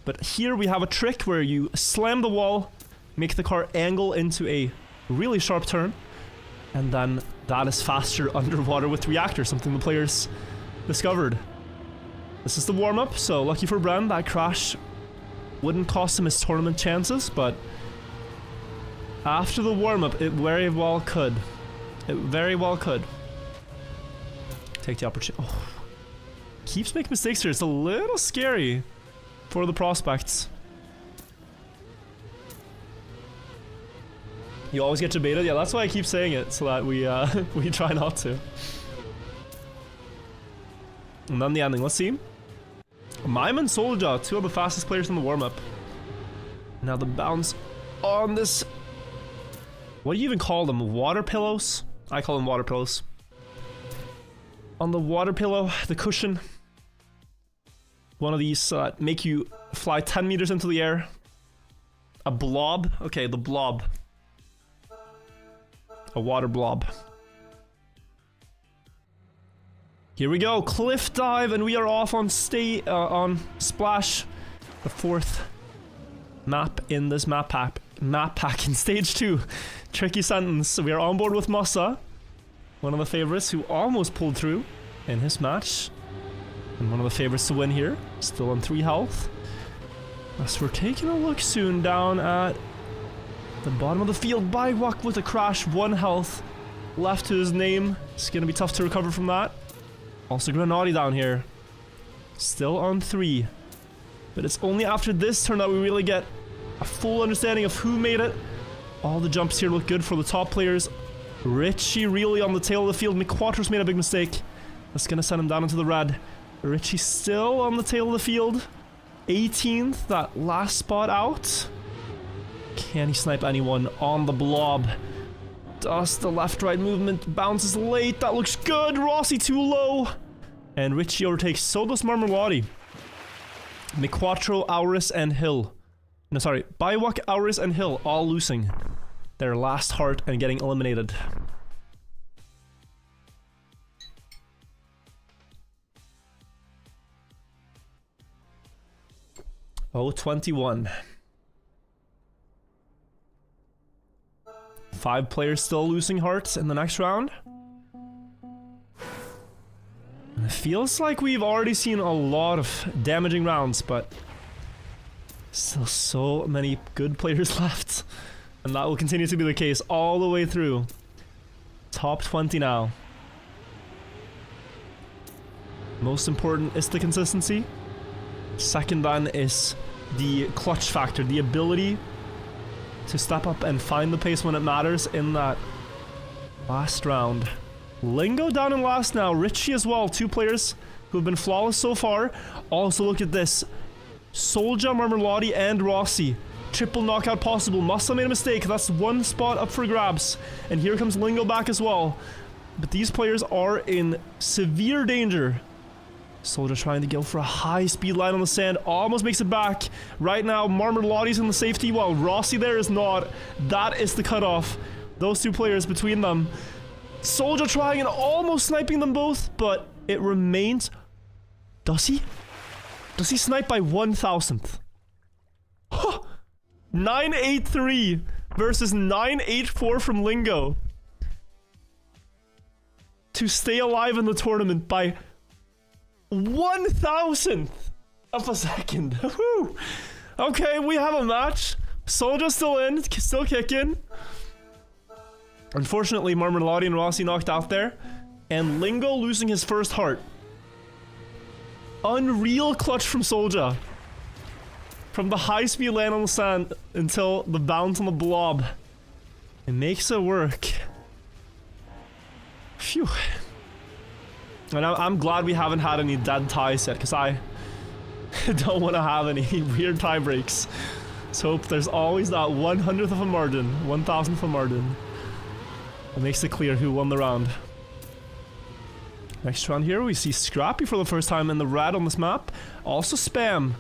But here we have a trick where you slam the wall, make the car angle into a really sharp turn, and then that is faster underwater with reactor, something the players discovered. This is the warm-up, so lucky for Bren, that crash wouldn't cost him his tournament chances, but after the warm-up, it very well could. It very well could. Take the opportunity. Oh. Keeps making mistakes here. It's a little scary for the prospects. You always get debated. Yeah, that's why I keep saying it, so that we we try not to. And then the ending. Let's see. Mime and Soldier, 2 of the fastest players in the warm-up. Now the bounce on this. What do you even call them? Water pillows? I call them water pillows. On the water pillow, the cushion. One of these make you fly 10 meters into the air. A blob. Okay, the blob. A water blob. Here we go, cliff dive, and we are off on Splash, the 4th map in this map pack in stage 2. Tricky sentence. We are on board with Musa, one of the favorites who almost pulled through in his match, and one of the favorites to win here. Still on 3 health. As we're taking a look soon down at the bottom of the field, Bywalk with a crash, 1 health left to his name. It's gonna be tough to recover from that. Also Granati down here. Still on 3. But it's only after this turn that we really get a full understanding of who made it. All the jumps here look good for the top players. Richie really on the tail of the field. McQuattro's made a big mistake. That's gonna send him down into the red. Richie still on the tail of the field. 18th, that last spot out. Can he snipe anyone on the blob? Does the left-right movement, bounces late, that looks good. Rossi too low. And Richie overtakes, so does Marmelade. McQuattro, Auris, and Hill. No, sorry, Bywalk, Auris, and Hill all losing their last heart and getting eliminated. Oh, 21. 5 players still losing hearts in the next round. And it feels like we've already seen a lot of damaging rounds, but still so many good players left. And that will continue to be the case all the way through. Top 20 now. Most important is the consistency. Second then is the clutch factor, the ability to step up and find the pace when it matters in that last round. Lingo down in last now. Richie as well. 2 players who have been flawless so far. Also look at this. Soldier, Marmelade, and Rossi. Triple knockout possible. Must have made a mistake. That's 1 spot up for grabs. And here comes Lingo back as well. But these players are in severe danger. Soldier trying to go for a high speed line on the sand. Almost makes it back. Right now, Marmelade's in the safety while Rossi there is not. That is the cutoff. Those 2 players between them. Soldier trying and almost sniping them both, but it remains... Does he? Does he snipe by 1,000th? 983 versus 984 from Lingo. To stay alive in the tournament by 1,000th of a second. Woo. Okay, we have a match. Soldier still in, still kicking. Unfortunately, Marmelade and Rossi knocked out there. And Lingo losing his first heart. Unreal clutch from Soldier. From the high-speed land on the sand until the bounce on the blob. It makes it work. Phew. And I'm glad we haven't had any dead ties yet, because I don't want to have any weird tie breaks. Let's hope there's always that 100th of a margin, 1,000th of a margin. It makes it clear who won the round. Next round here, we see Scrappy for the first time in the red on this map. Also Spam,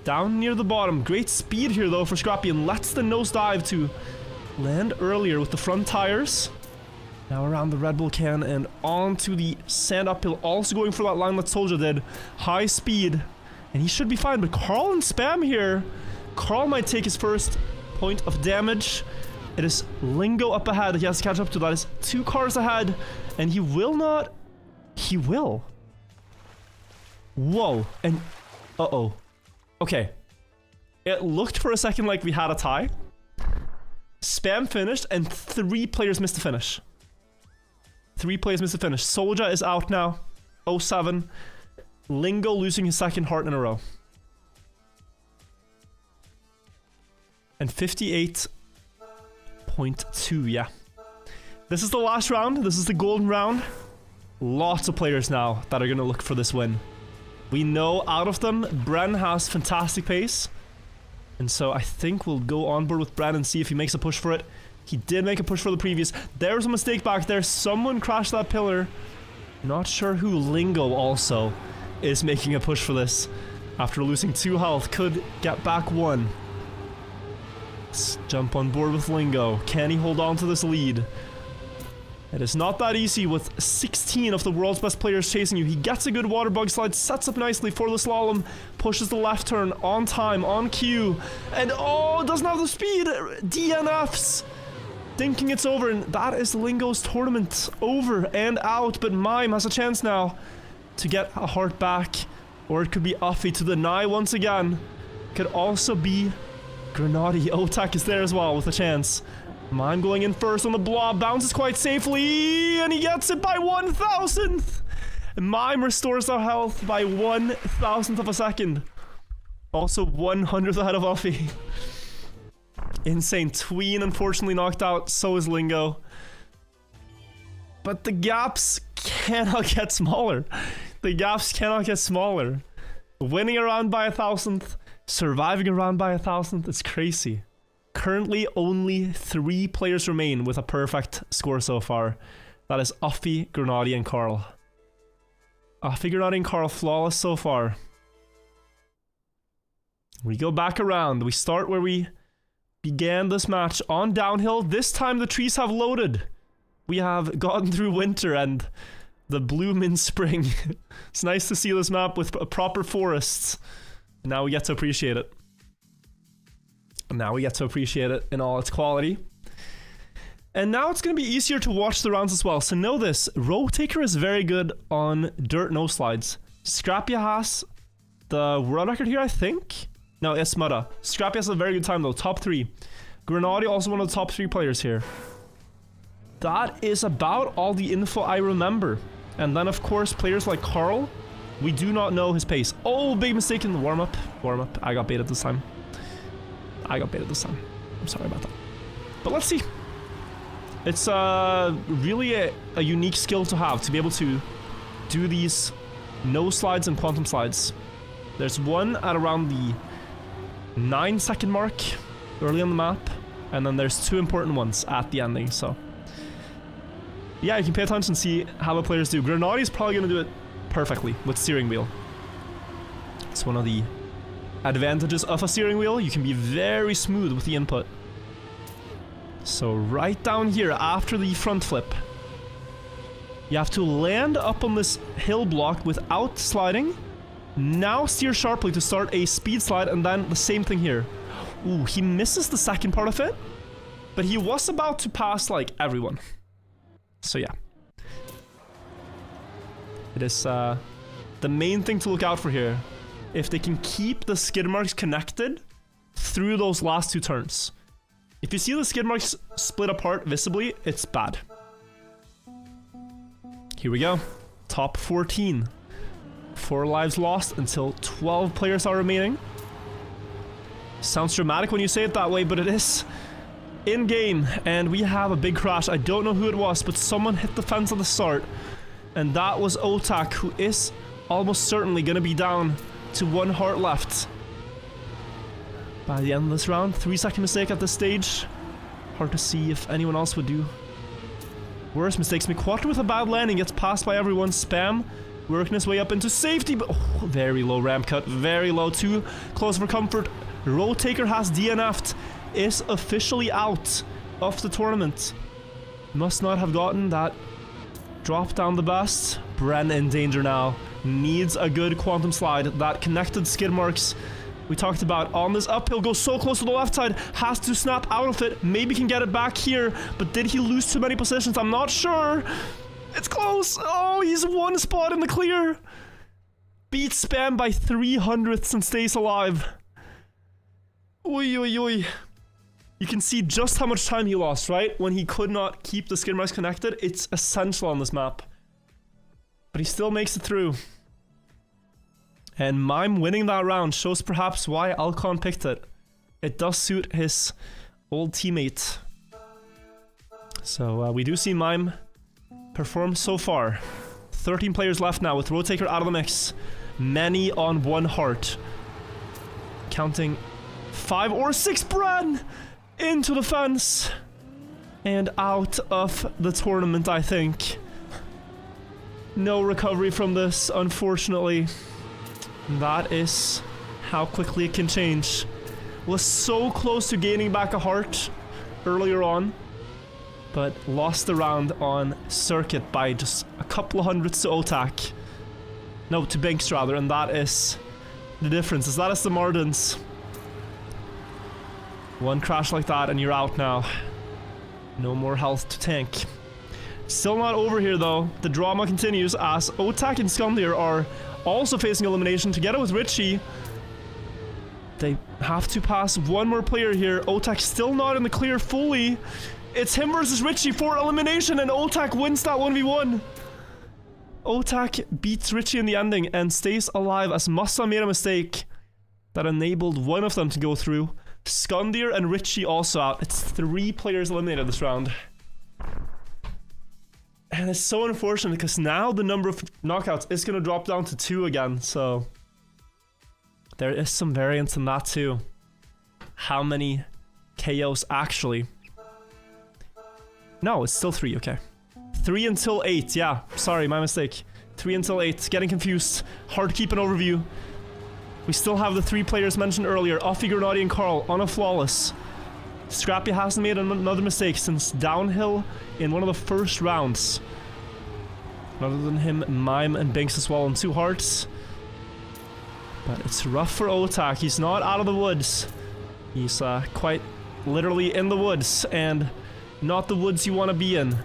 down near the bottom. Great speed here though for Scrappy, and lets the nosedive to land earlier with the front tires. Now around the Red Bull can and onto the sand uphill, also going for that line that Soldier did. High speed, and he should be fine, but Carl and Spam here. Carl might take his first point of damage. It is Lingo up ahead that he has to catch up to. That is 2 cars ahead, and he will not... He will. Whoa, and... Uh-oh. Okay. It looked for a second like we had a tie. Spam finished, and 3 players missed the finish. 3 players missed the finish. Soldier is out now. 07. Lingo losing his second heart in a row. And 58.2, yeah. This is the last round. This is the golden round. Lots of players now that are going to look for this win. We know out of them, Bren has fantastic pace. And so I think we'll go on board with Bren and see if he makes a push for it. He did make a push for the previous. There's a mistake back there. Someone crashed that pillar. Not sure who. Lingo also is making a push for this. After losing 2 health, could get back 1. Let's jump on board with Lingo. Can he hold on to this lead? It is not that easy with 16 of the world's best players chasing you. He gets a good water bug slide, sets up nicely for the slalom, pushes the left turn on time, on cue, and oh, doesn't have the speed. DNFs. Thinking it's over, and that is Lingo's tournament over and out, but Mime has a chance now to get a heart back, or it could be Uffy to deny once again. Could also be Grenadi. Otak is there as well with a chance. Mime going in first on the blob, bounces quite safely, and he gets it by 1,000th. Mime restores our health by 1,000th of a second. Also 100th ahead of Uffy. Insane. Tween unfortunately knocked out, so is Lingo. But the gaps cannot get smaller. The gaps cannot get smaller. Winning a round by 1,000th, surviving a round by 1,000th, it's crazy. Currently, only 3 players remain with a perfect score so far. That is Uffy, Grenadi, and Carl. Uffy, Grenadi, and Carl flawless so far. We go back around. We start where we began this match, on downhill. This time the trees have loaded. We have gotten through winter and the bloom in spring. It's nice to see this map with proper forests. Now we get to appreciate it. Now we get to appreciate it in all its quality. And now it's going to be easier to watch the rounds as well. So know this, Rotaker is very good on dirt no slides. Scrappy has the world record here, I think. No, it's Mutta. Scrappy has a very good time though, top 3. Grenadi also one of the top 3 players here. That is about all the info I remember. And then of course players like Carl, we do not know his pace. Oh, big mistake in the warm-up. Warm-up, I got baited this time. I'm sorry about that. But let's see. It's really a unique skill to have, to be able to do these no slides and quantum slides. There's one at around the 9-second mark early on the map, and then there's 2 important ones at the ending, so yeah, you can pay attention and see how the players do. Grenadi is probably going to do it perfectly with steering wheel. It's one of the advantages of a steering wheel. You can be very smooth with the input. So right down here after the front flip, You have to land up on this hill block without sliding. Now steer sharply to start a speed slide, and then the same thing here. Ooh, he misses the second part of it, but he was about to pass, like, everyone. So yeah. It is the main thing to look out for here. If they can keep the skid marks connected through those last two turns. If you see the skid marks split apart visibly, it's bad. Here we go. Top 14. 4 lives lost until 12 players are remaining. Sounds dramatic when you say it that way, but it is in game. And we have a big crash. I don't know who it was, but someone hit the fence at the start. And that was Otak, who is almost certainly going to be down to 1 heart left. By the end of this round, 3-second mistake at this stage. Hard to see if anyone else would do worse mistakes. McQuater with a bad landing gets passed by everyone. Spam working his way up into safety, but very low ramp cut, very low, too close for comfort. Roadtaker has DNF'd, is officially out of the tournament. Must not have gotten that drop down the best. Bren in danger now. Needs a good quantum slide. That connected skid marks we talked about on this uphill goes so close to the left side. Has to snap out of it. Maybe can get it back here, but did he lose too many positions? I'm not sure. It's close. Oh, he's 1 spot in the clear. Beats Spam by 300ths and stays alive. Oi, oi, oi. You can see just how much time he lost, right? When he could not keep the skid marks connected. It's essential on this map. But he still makes it through. And Mime winning that round shows perhaps why Alcon picked it. It does suit his old teammate. So we do see Mime perform so far. 13 players left now with Roadtaker out of the mix. Many on 1 heart. Counting 5 or 6. Bren into the fence. And out of the tournament, I think. No recovery from this, unfortunately. That is how quickly it can change. Was so close to gaining back a heart earlier on, but lost the round on circuit by just a couple of hundreds to Otak. No, to Binks rather, and that is the difference. That is the Mardens. 1 crash like that and you're out now. No more health to tank. Still not over here though. The drama continues as Otak and Skundir are also facing elimination together with Richie. They have to pass 1 more player here. Otak still not in the clear fully. It's him versus Richie for elimination, and Otak wins that 1v1. Otak beats Richie in the ending and stays alive as Massa made a mistake that enabled one of them to go through. Skundir and Richie also out. It's 3 players eliminated this round. And it's so unfortunate because now the number of knockouts is going to drop down to 2 again, so there is some variance in that too. How many KOs actually? No, it's still 3, okay. 3 until 8, yeah. Sorry, my mistake. 3 until 8, getting confused. Hard to keep an overview. We still have the 3 players mentioned earlier, Offie, Granati, and Carl on a flawless. Scrappy hasn't made another mistake since downhill in one of the first rounds. Other than him, Mime and Binks as well on 2 hearts. But it's rough for Otak. He's not out of the woods. He's quite literally in the woods, and not the woods you want to be in.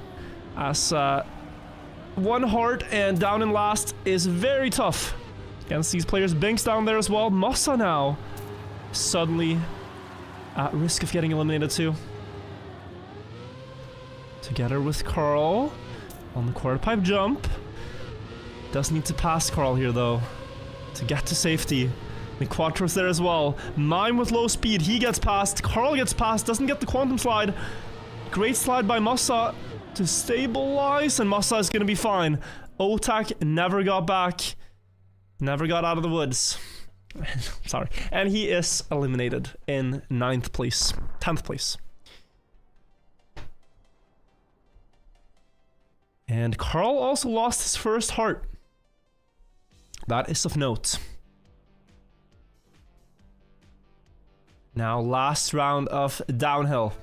As 1 heart and down in last is very tough against these players. Binks down there as well. Massa now suddenly at risk of getting eliminated too. Together with Carl on the quarter pipe jump. Does need to pass Carl here though to get to safety. McQuatro's there as well. Mime with low speed, he gets past. Carl gets past, doesn't get the quantum slide. Great slide by Massa to stabilize, and Massa is gonna be fine. Otak never got back, never got out of the woods. Sorry. And he is eliminated in 9th place. 10th place. And Carl also lost his first heart. That is of note. Now, last round of downhill.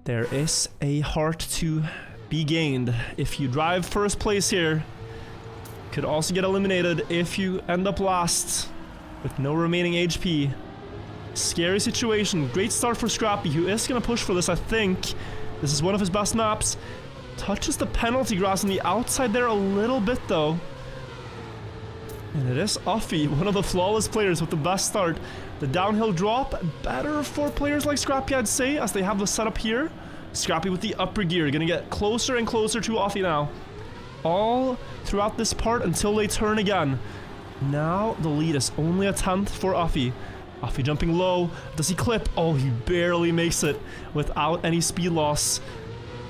There is a heart to be gained. If you drive first place here, could also get eliminated if you end up last with no remaining HP. Scary situation. Great start for Scrappy, who is going to push for this, I think. This is one of his best maps. Touches the penalty grass on the outside there a little bit, though. And it is Uffy, one of the flawless players with the best start. The downhill drop, better for players like Scrappy, I'd say, as they have the setup here. Scrappy with the upper gear, gonna get closer and closer to Uffy now. All throughout this part until they turn again. Now the lead is only a 10th for Uffy. Uffy jumping low. Does he clip? Oh, he barely makes it without any speed loss.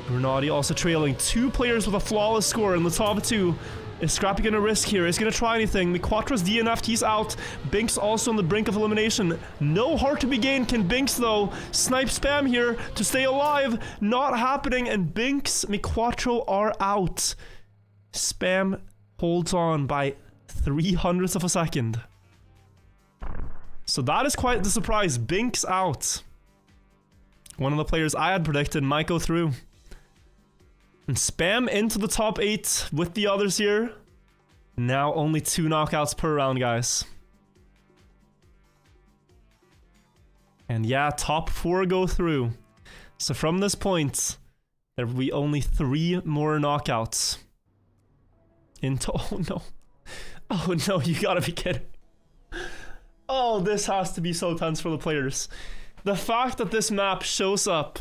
Grenady also trailing. 2 players with a flawless score in the top 2. Is Scrappy gonna risk here? Is he gonna try anything? Miquatro's DNF'd, he's out. Binks also on the brink of elimination. No heart to be gained. Can Binks, though, snipe spam here to stay alive? Not happening, and Binks, Miquatro are out. Spam holds on by 0.03 of a second. So that is quite the surprise. Binks out. One of the players I had predicted might go through. And Spam into the top 8 with the others here. Now only 2 knockouts per round, guys. And yeah, top 4 go through. So from this point, there will be only 3 more knockouts. Oh no. Oh no, you gotta be kidding. Oh, this has to be so tense for the players. The fact that this map shows up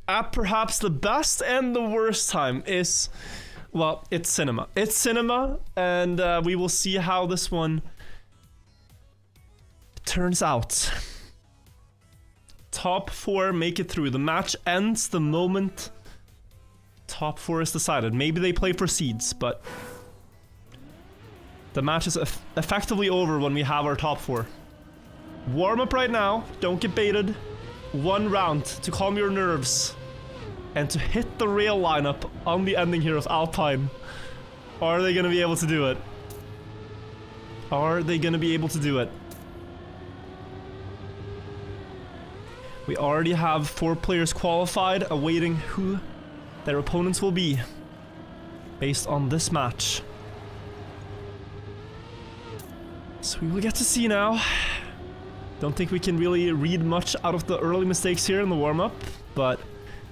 at perhaps the best and the worst time is, well, it's cinema. It's cinema, and we will see how this one turns out. Top 4 make it through. The match ends the moment top 4 is decided. Maybe they play for seeds, but the match is effectively over when we have our top 4. Warm up right now. Don't get baited. 1 round to calm your nerves and to hit the rail lineup on the ending here of Alpine. Are they going to be able to do it? Are they going to be able to do it? We already have 4 players qualified, awaiting who their opponents will be based on this match. So we will get to see now. Don't think we can really read much out of the early mistakes here in the warm-up, but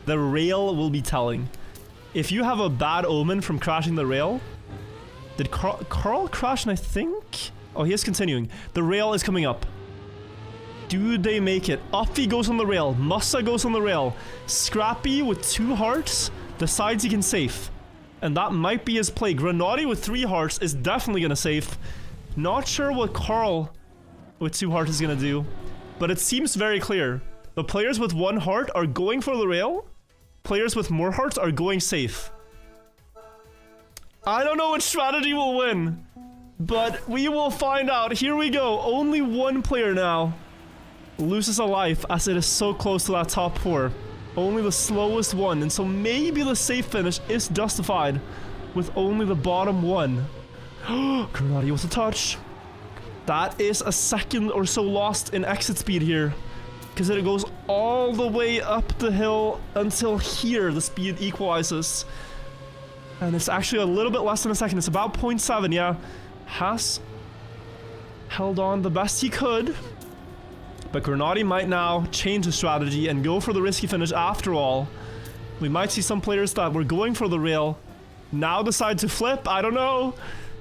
the rail will be telling. If you have a bad omen from crashing the rail... Did Carl crash, and I think... Oh, he is continuing. The rail is coming up. Do they make it? Uffy goes on the rail. Musa goes on the rail. Scrappy with 2 hearts decides he can save. And that might be his play. Grenady with 3 hearts is definitely going to save. Not sure what Carl with 2 hearts is going to do. But it seems very clear. The players with 1 heart are going for the rail. Players with more hearts are going safe. I don't know which strategy will win. But we will find out. Here we go. Only 1 player now loses a life as it is so close to that top 4. Only the slowest one, and so maybe the safe finish is justified with only the bottom 1. Grenady with a touch. That is a second or so lost in exit speed here, because it goes all the way up the hill until here the speed equalizes. And it's actually a little bit less than a second. It's about 0.7, yeah. Has held on the best he could. But Grenady might now change his strategy and go for the risky finish after all. We might see some players that were going for the rail now decide to flip. I don't know.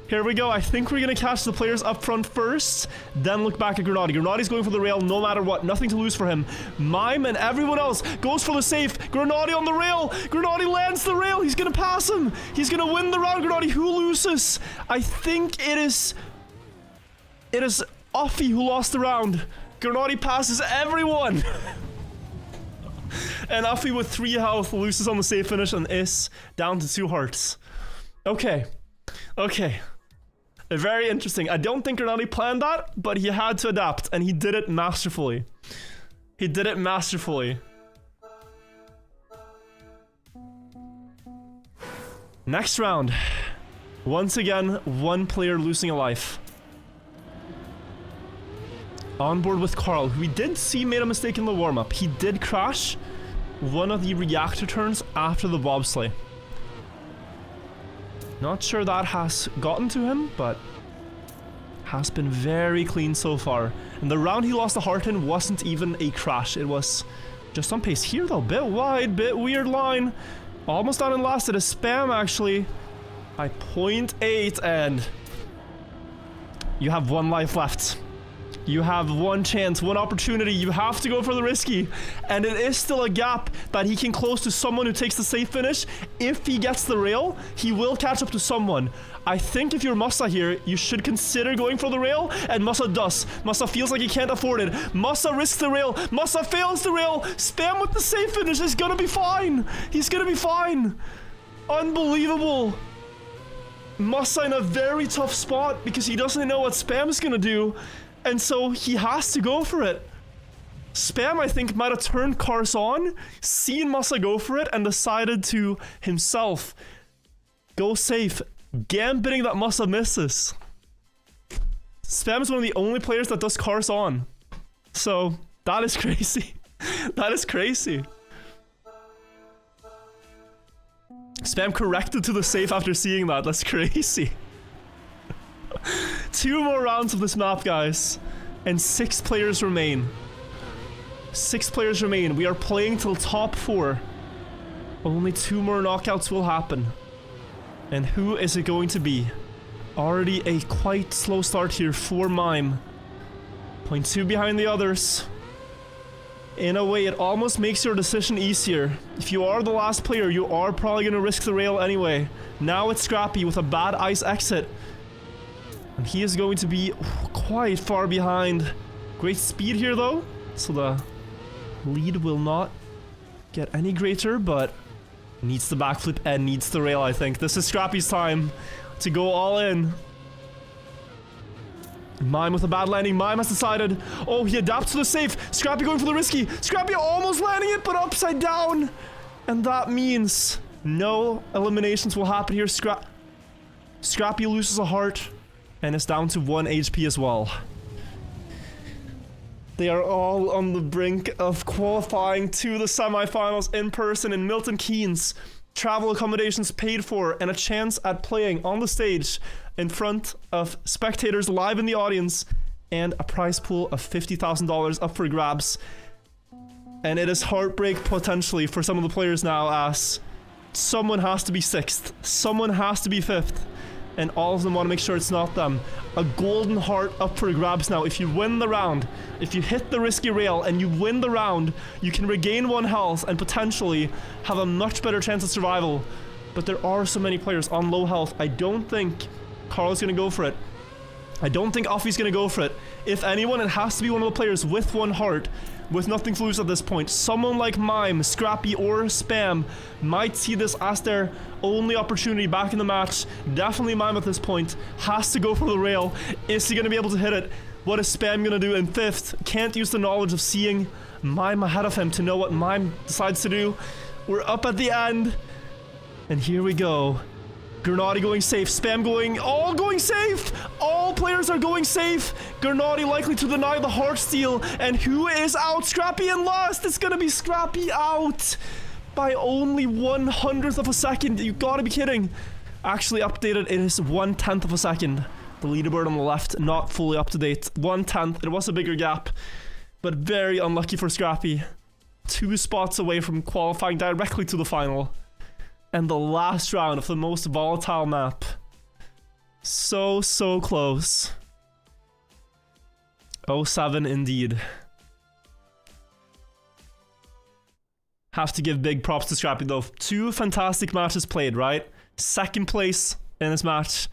Here we go. I think we're going to catch the players up front first, then look back at Grenady. Grenady's going for the rail no matter what. Nothing to lose for him. Mime and everyone else goes for the safe. Grenady on the rail. Grenady lands the rail. He's going to pass him. He's going to win the round. Grenady, who loses? I think it is Uffy who lost the round. Grenady passes everyone. And Uffy with 3 health loses on the safe finish and is down to 2 hearts. Okay. Okay. Very interesting. I don't think Grenady planned that, but he had to adapt, and he did it masterfully. He did it masterfully. Next round. Once again, 1 player losing a life. On board with Carl, who we did see made a mistake in the warm-up. He did crash, one of the reactor turns after the bobsleigh. Not sure that has gotten to him, but has been very clean so far. And the round he lost the heart in wasn't even a crash. It was just on pace here though. Bit wide, bit weird line. Almost down and last. It is Spam actually by 0.8, and you have one life left. You have one chance, one opportunity. You have to go for the risky. And it is still a gap that he can close to someone who takes the safe finish. If he gets the rail, he will catch up to someone. I think if you're Musa here, you should consider going for the rail, and Musa does. Musa feels like he can't afford it. Musa risks the rail. Musa fails the rail. Spam with the safe finish. He's gonna be fine. He's gonna be fine. Unbelievable. Musa in a very tough spot because he doesn't know what Spam is gonna do. And so he has to go for it. Spam, I think, might have turned cars on, seen Musa go for it, and decided to himself go safe, gambiting that Musa misses. Spam is one of the only players that does cars on. So, that is crazy. That is crazy. Spam corrected to the safe after seeing that. That's crazy. 2 more rounds of this map, guys, and 6 players remain. 6 players remain. We are playing till top 4. Only 2 more knockouts will happen. And who is it going to be? Already a quite slow start here for Mime. 0.2 behind the others. In a way, it almost makes your decision easier. If you are the last player, you are probably going to risk the rail anyway. Now it's Scrappy with a bad ice exit. And he is going to be quite far behind. Great speed here though, so the lead will not get any greater, but needs the backflip and needs the rail, I think. This is Scrappy's time to go all in. Mime with a bad landing. Mime has decided. Oh, he adapts to the safe. Scrappy going for the risky. Scrappy almost landing it, but upside down. And that means no eliminations will happen here. Scrappy loses a heart. And it's down to 1 HP as well. They are all on the brink of qualifying to the semifinals in person in Milton Keynes. Travel accommodations paid for and a chance at playing on the stage in front of spectators live in the audience, and a prize pool of $50,000 up for grabs. And it is heartbreak potentially for some of the players now, as someone has to be 6th, someone has to be 5th. And all of them want to make sure it's not them. A golden heart up for grabs now. If you win the round, if you hit the risky rail and you win the round, you can regain 1 health and potentially have a much better chance of survival. But there are so many players on low health. I don't think Carl's going to go for it. I don't think Offie's going to go for it. If anyone, it has to be one of the players with 1 heart, with nothing to lose at this point. Someone like Mime, Scrappy, or Spam might see this as their only opportunity back in the match. Definitely Mime at this point has to go for the rail. Is he going to be able to hit it? What is Spam going to do in 5th? Can't use the knowledge of seeing Mime ahead of him to know what Mime decides to do. We're up at the end, and here we go. Gernati going safe, Spam going, all going safe! All players are going safe! Gernati likely to deny the heart steal, and who is out? Scrappy in last! It's gonna be Scrappy out! By only 1/100th of a second, you gotta be kidding! Actually updated, it is 1/10 of a second. The leaderboard on the left, not fully up to date. 1/10, it was a bigger gap, but very unlucky for Scrappy. 2 spots away from qualifying directly to the final. And the last round of the most volatile map. So close. 07 indeed. Have to give big props to Scrappy though. 2 fantastic matches played, right? 2nd place in this match.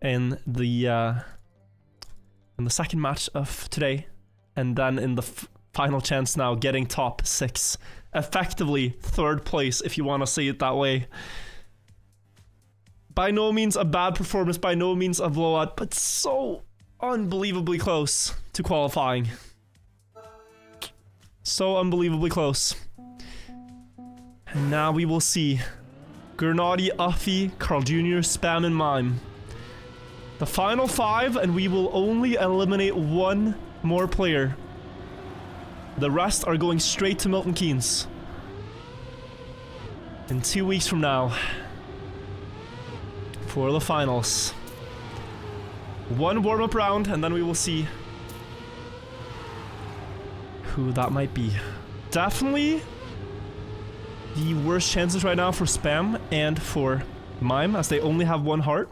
In the 2nd match of today. And then in the final chance now, getting top 6. Effectively 3rd place, if you want to say it that way. By no means a bad performance, by no means a blowout, but so unbelievably close to qualifying. So unbelievably close. And now we will see Gernati, Uffy, Carl Jr., Spam, and Mime. The final 5, and we will only eliminate 1 more player. The rest are going straight to Milton Keynes. in 2 weeks from now for the finals. One warm-up round, and then we will see who that might be. Definitely the worst chances right now for Spam and for Mime, as they only have 1 heart.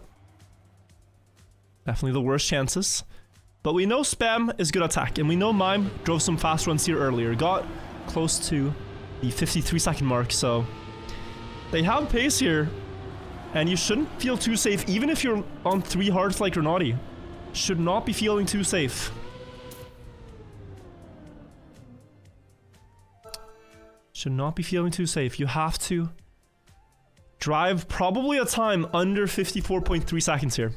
Definitely the worst chances. But we know Spam is good attack, and we know Mime drove some fast runs here earlier. Got close to the 53-second mark, so they have pace here. And you shouldn't feel too safe, even if you're on 3 hearts like Grenadi. Should not be feeling too safe. Should not be feeling too safe. You have to drive probably a time under 54.3 seconds here.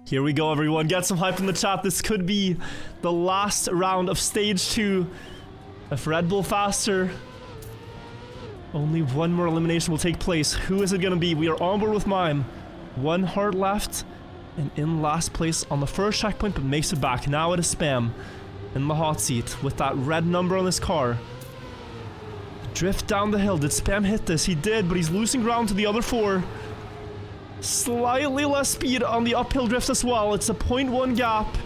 Here we go, everyone. Get some hype in the chat. This could be the last round of stage 2. If Red Bull faster, only 1 more elimination will take place. Who is it going to be? We are on board with Mime. 1 heart left and in last place on the first checkpoint, but makes it back. Now it is Spam in the hot seat with that red number on his car. Drift down the hill. Did Spam hit this? He did, but he's losing ground to the other 4. Slightly less speed on the uphill drift as well. It's a 0.1 gap.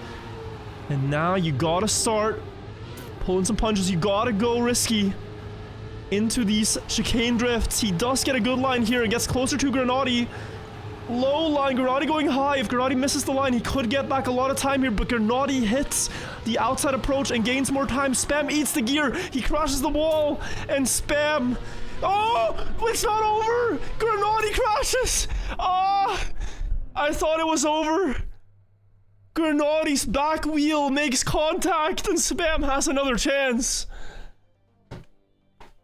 And now you gotta start pulling some punches. You gotta go risky into these chicane drifts. He does get a good line here and gets closer to Grenadi. Low line, Grenadi going high. If Grenadi misses the line, he could get back a lot of time here, but Grenadi hits the outside approach and gains more time. Spam eats the gear. He crashes the wall, and Spam... Oh! It's not over! Grenadi crashes! Ah! I thought it was over. Grenadi's back wheel makes contact, and Spam has another chance.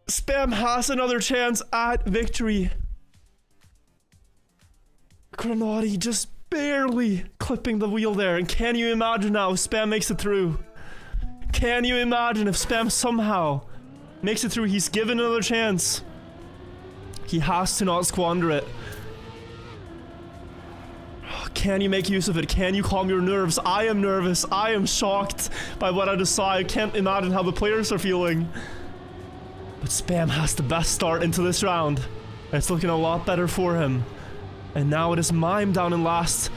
Spam has another chance at victory. Grenadi just barely clipping the wheel there. And can you imagine now if Spam makes it through? Can you imagine if Spam somehow makes it through? He's given another chance. He has to not squander it. Can you make use of it? Can you calm your nerves? I am nervous. I am shocked by what I just saw. I can't imagine how the players are feeling. But Spam has the best start into this round. It's looking a lot better for him. And now it is Mime down in last.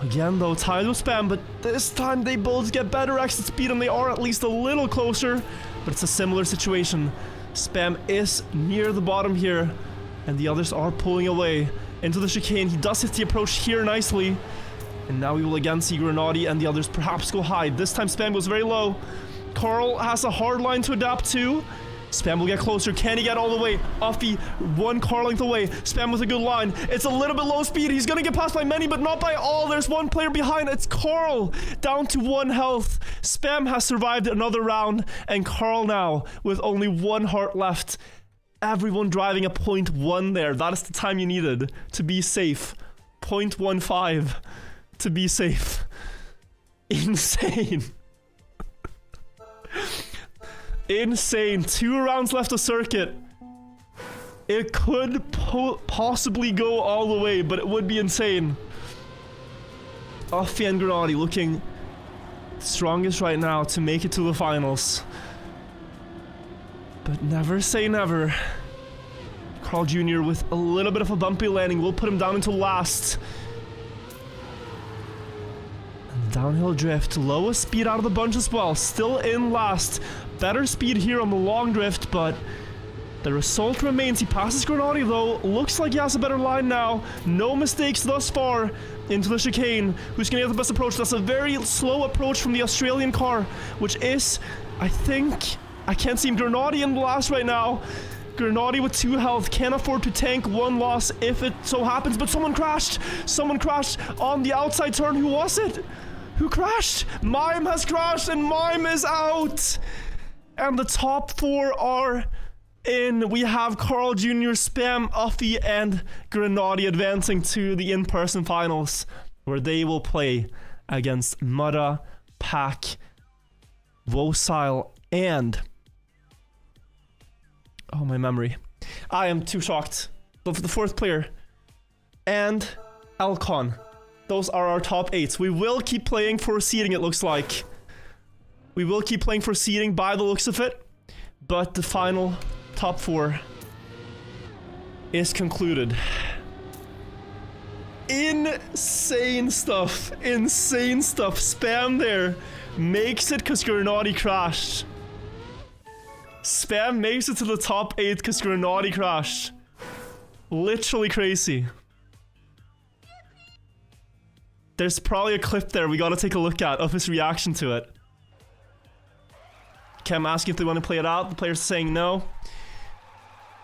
Again though, tied with Spam, but this time they both get better exit speed and they are at least a little closer. But it's a similar situation. Spam is near the bottom here, and the others are pulling away into the chicane. He does hit the approach here nicely. And now we will again see Grenadi and the others perhaps go high. This time Spam goes very low. Carl has a hard line to adapt to. Spam will get closer. Can he get all the way? Uffy, 1 car length away. Spam with a good line. It's a little bit low speed. He's gonna get passed by many, but not by all. There's 1 player behind. It's Carl, down to 1 health. Spam has survived another round, and Carl now with only 1 heart left. Everyone driving a 0.1 there. That is the time you needed to be safe. 0.15 to be safe. Insane. Insane. 2 rounds left of circuit. It could possibly go all the way, but it would be insane. Uffy and Grenadi looking strongest right now to make it to the finals. But never say never. Carl Jr. with a little bit of a bumpy landing will put him down into last. And downhill drift. Lowest speed out of the bunch as well. Still in last. Better speed here on the long drift, but the result remains. He passes Grenadi though. Looks like he has a better line now. No mistakes thus far into the chicane. Who's gonna get the best approach? That's a very slow approach from the Australian car, which is, I think, I can't see him. Grenadi in the last right now. Grenadi with 2 health. Can't afford to tank 1 loss if it so happens, but someone crashed. Someone crashed on the outside turn. Who was it? Who crashed? Mime has crashed and Mime is out. And the top 4 are in. We have Carl Jr., Spam, Uffy, and Grenadi advancing to the in-person finals, where they will play against Mudda, Pack, Vocile, and... oh, my memory. I am too shocked. But for the 4th player. And Elcon. Those are our top 8s. We will keep playing for seeding, it looks like. We will keep playing for seeding by the looks of it. But the final top 4 is concluded. Insane stuff. Insane stuff. Spam there makes it because Granati crashed. Spam makes it to the top 8 because Granati crashed. Literally crazy. There's probably a clip there we gotta take a look at of his reaction to it. Okay, I'm asking if they want to play it out. The players are saying no.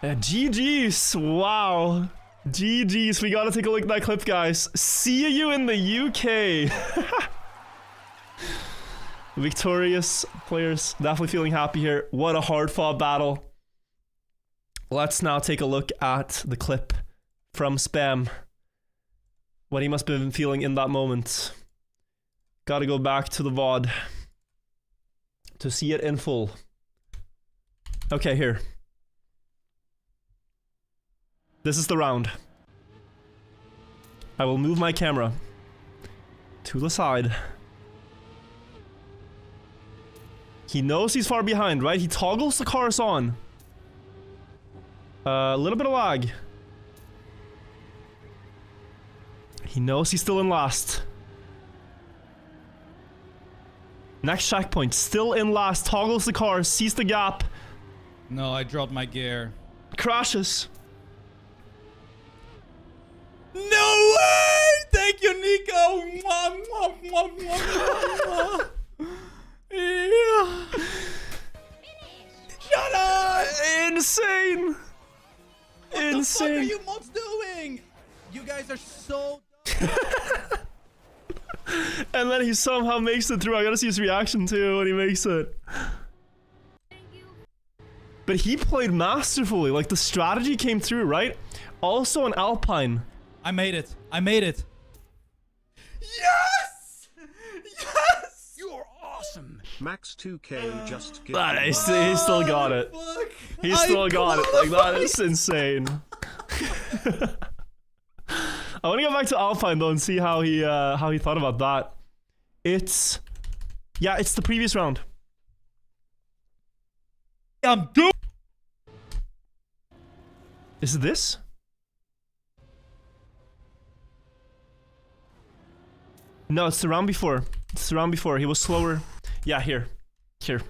GG's. Wow. GG's. We gotta take a look at that clip, guys. See you in the UK. Victorious players. Definitely feeling happy here. What a hard-fought battle. Let's now take a look at the clip from Spam. What he must have been feeling in that moment. Gotta go back to the VOD to see it in full. Okay, here. This is the round. I will move my camera to the side. He knows he's far behind, right? He toggles the cars on. A little bit of lag. He knows he's still in last. Next checkpoint, still in last. Toggles the car, sees the gap. No, I dropped my gear. Crashes. No way! Thank you, Nico! Mwah, mwah, mwah, mwah, mwah. Yeah. Shut up! Insane! What the fuck are you mods doing? You guys are so And then he somehow makes it through. I gotta see his reaction too when he makes it. But he played masterfully. Like, the strategy came through, right? Also an Alpine. I made it. I made it. Yes! Yes! You are awesome. Max 2K just give That is, he still got it. Fuck. He still got it. Like, that is insane. I want to go back to Alpine though and see how he thought about that. It's the previous round. I'm doing. Is it this? No, it's the round before. It's the round before. He was slower. Yeah, here. Here.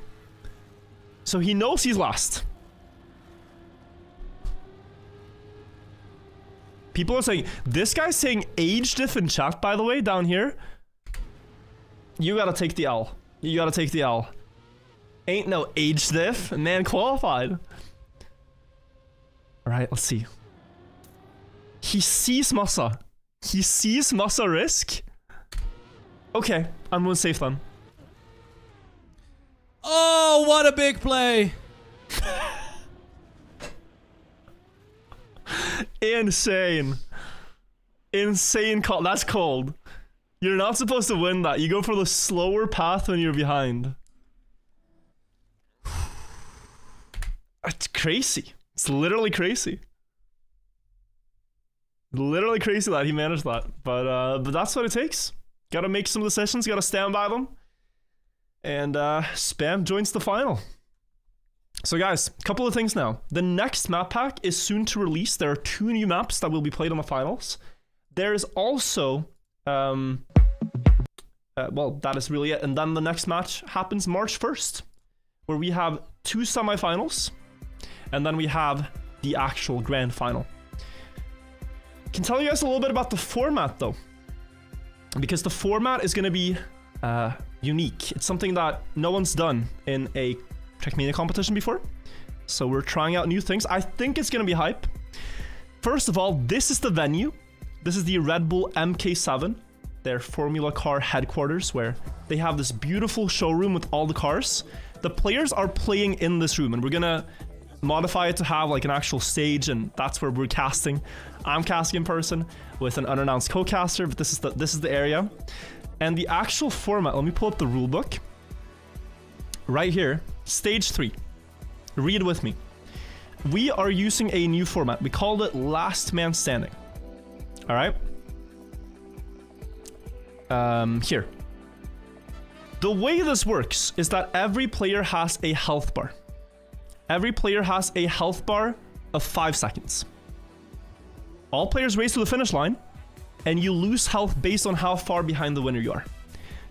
So he knows he's last. People are saying, this guy's saying age diff in chat, by the way, down here. You gotta take the L. You gotta take the L. Ain't no age diff. Man qualified. Alright, let's see. He sees Massa. He sees Massa risk. Okay, I'm going safe then. Oh, what a big play. Insane. Insane call. That's cold. You're not supposed to win that. You go for the slower path when you're behind. It's crazy. It's literally crazy. Literally crazy that he managed that. But that's what it takes. Gotta make some decisions, gotta stand by them. And Spam joins the final. So guys, a couple of things now. The next map pack is soon to release. There are 2 new maps that will be played on the finals. There's also, well, that is really it. And then the next match happens March 1st, where we have 2 semifinals, and then we have the actual grand final. I can tell you guys a little bit about the format though, because the format is going to be unique. It's something that no one's done in a Trackmania competition before. So we're trying out new things. I think it's going to be hype. First of all, this is the venue. This is the RedBull MK7, their Formula Car headquarters, where they have this beautiful showroom with all the cars. The players are playing in this room, and we're going to modify it to have like an actual stage, and that's where we're casting. I'm casting in person with an unannounced co-caster, but this is the area. And the actual format, let me pull up the rulebook. Right here, stage 3. Read with me. We are using a new format. We called it Last Man Standing. All right. Here. The way this works is that every player has a health bar. Every player has a health bar of 5 seconds. All players race to the finish line, and you lose health based on how far behind the winner you are.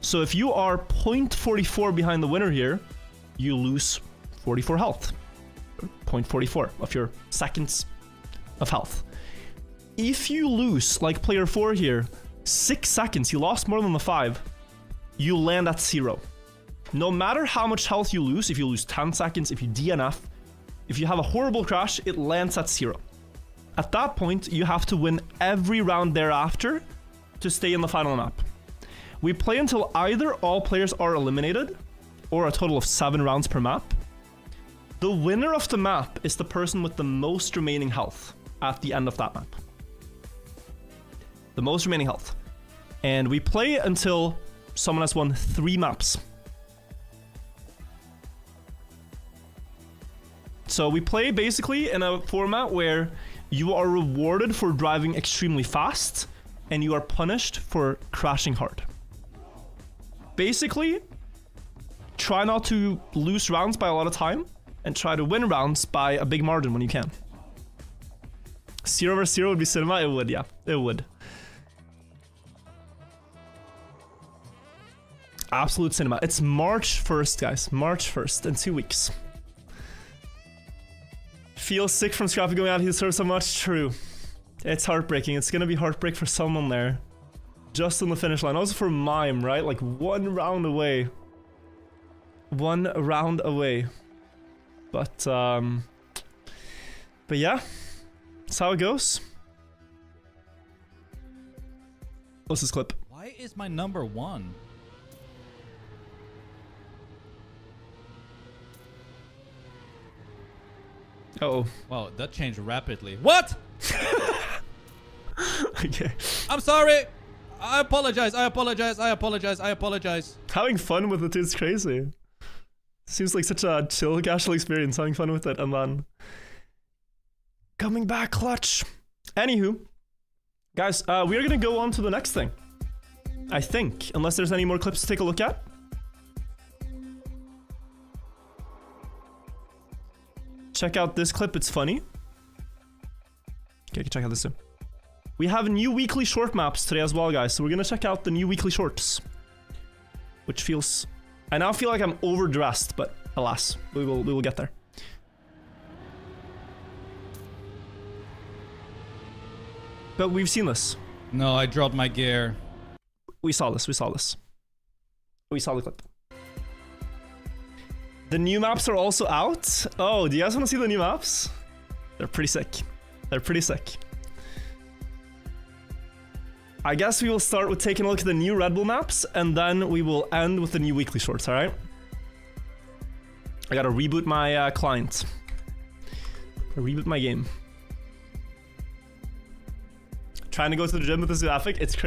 So if you are 0.44 behind the winner here, you lose 44 health. 0.44 of your seconds of health. If you lose, like player 4 here, 6 seconds, you lost more than the 5, you land at 0. No matter how much health you lose, if you lose 10 seconds, if you DNF, if you have a horrible crash, it lands at 0. At that point, you have to win every round thereafter to stay in the final map. We play until either all players are eliminated, or a total of 7 rounds per map. The winner of the map is the person with the most remaining health at the end of that map. The most remaining health. And we play until someone has won 3 maps. So we play basically in a format where you are rewarded for driving extremely fast and you are punished for crashing hard. Basically, try not to lose rounds by a lot of time and try to win rounds by a big margin when you can. 0 vs 0 would be cinema? It would, yeah. It would. Absolute cinema. It's March 1st, guys. March 1st in 2 weeks. Feel sick from Scrappy going out. He deserves so much. True. It's heartbreaking. It's gonna be heartbreak for someone there. Just on the finish line. Also for Mime, right? Like 1 round away. 1 round away. But yeah. That's how it goes. What's this clip? Why is my number 1? Uh-oh. Wow, that changed rapidly. What? Okay. I'm sorry. I apologize. I apologize. I apologize. I apologize. Having fun with it is crazy. Seems like such a chill, casual experience, having fun with it, and then coming back clutch. Anywho, guys, we are gonna go on to the next thing. I think, unless there's any more clips to take a look at. Check out this clip, it's funny. Okay, check out this too. We have new weekly short maps today as well, guys, so we're gonna check out the new weekly shorts. Which feels... I now feel like I'm overdressed, but alas, we will get there. But we've seen this. No, I dropped my gear. We saw this, we saw this. We saw the clip. The new maps are also out. Oh, do you guys want to see the new maps? They're pretty sick. They're pretty sick. I guess we will start with taking a look at the new RedBull maps, and then we will end with the new weekly shorts, alright? I gotta reboot my client. Reboot my game. Trying to go to the gym with this graphic, it's crazy.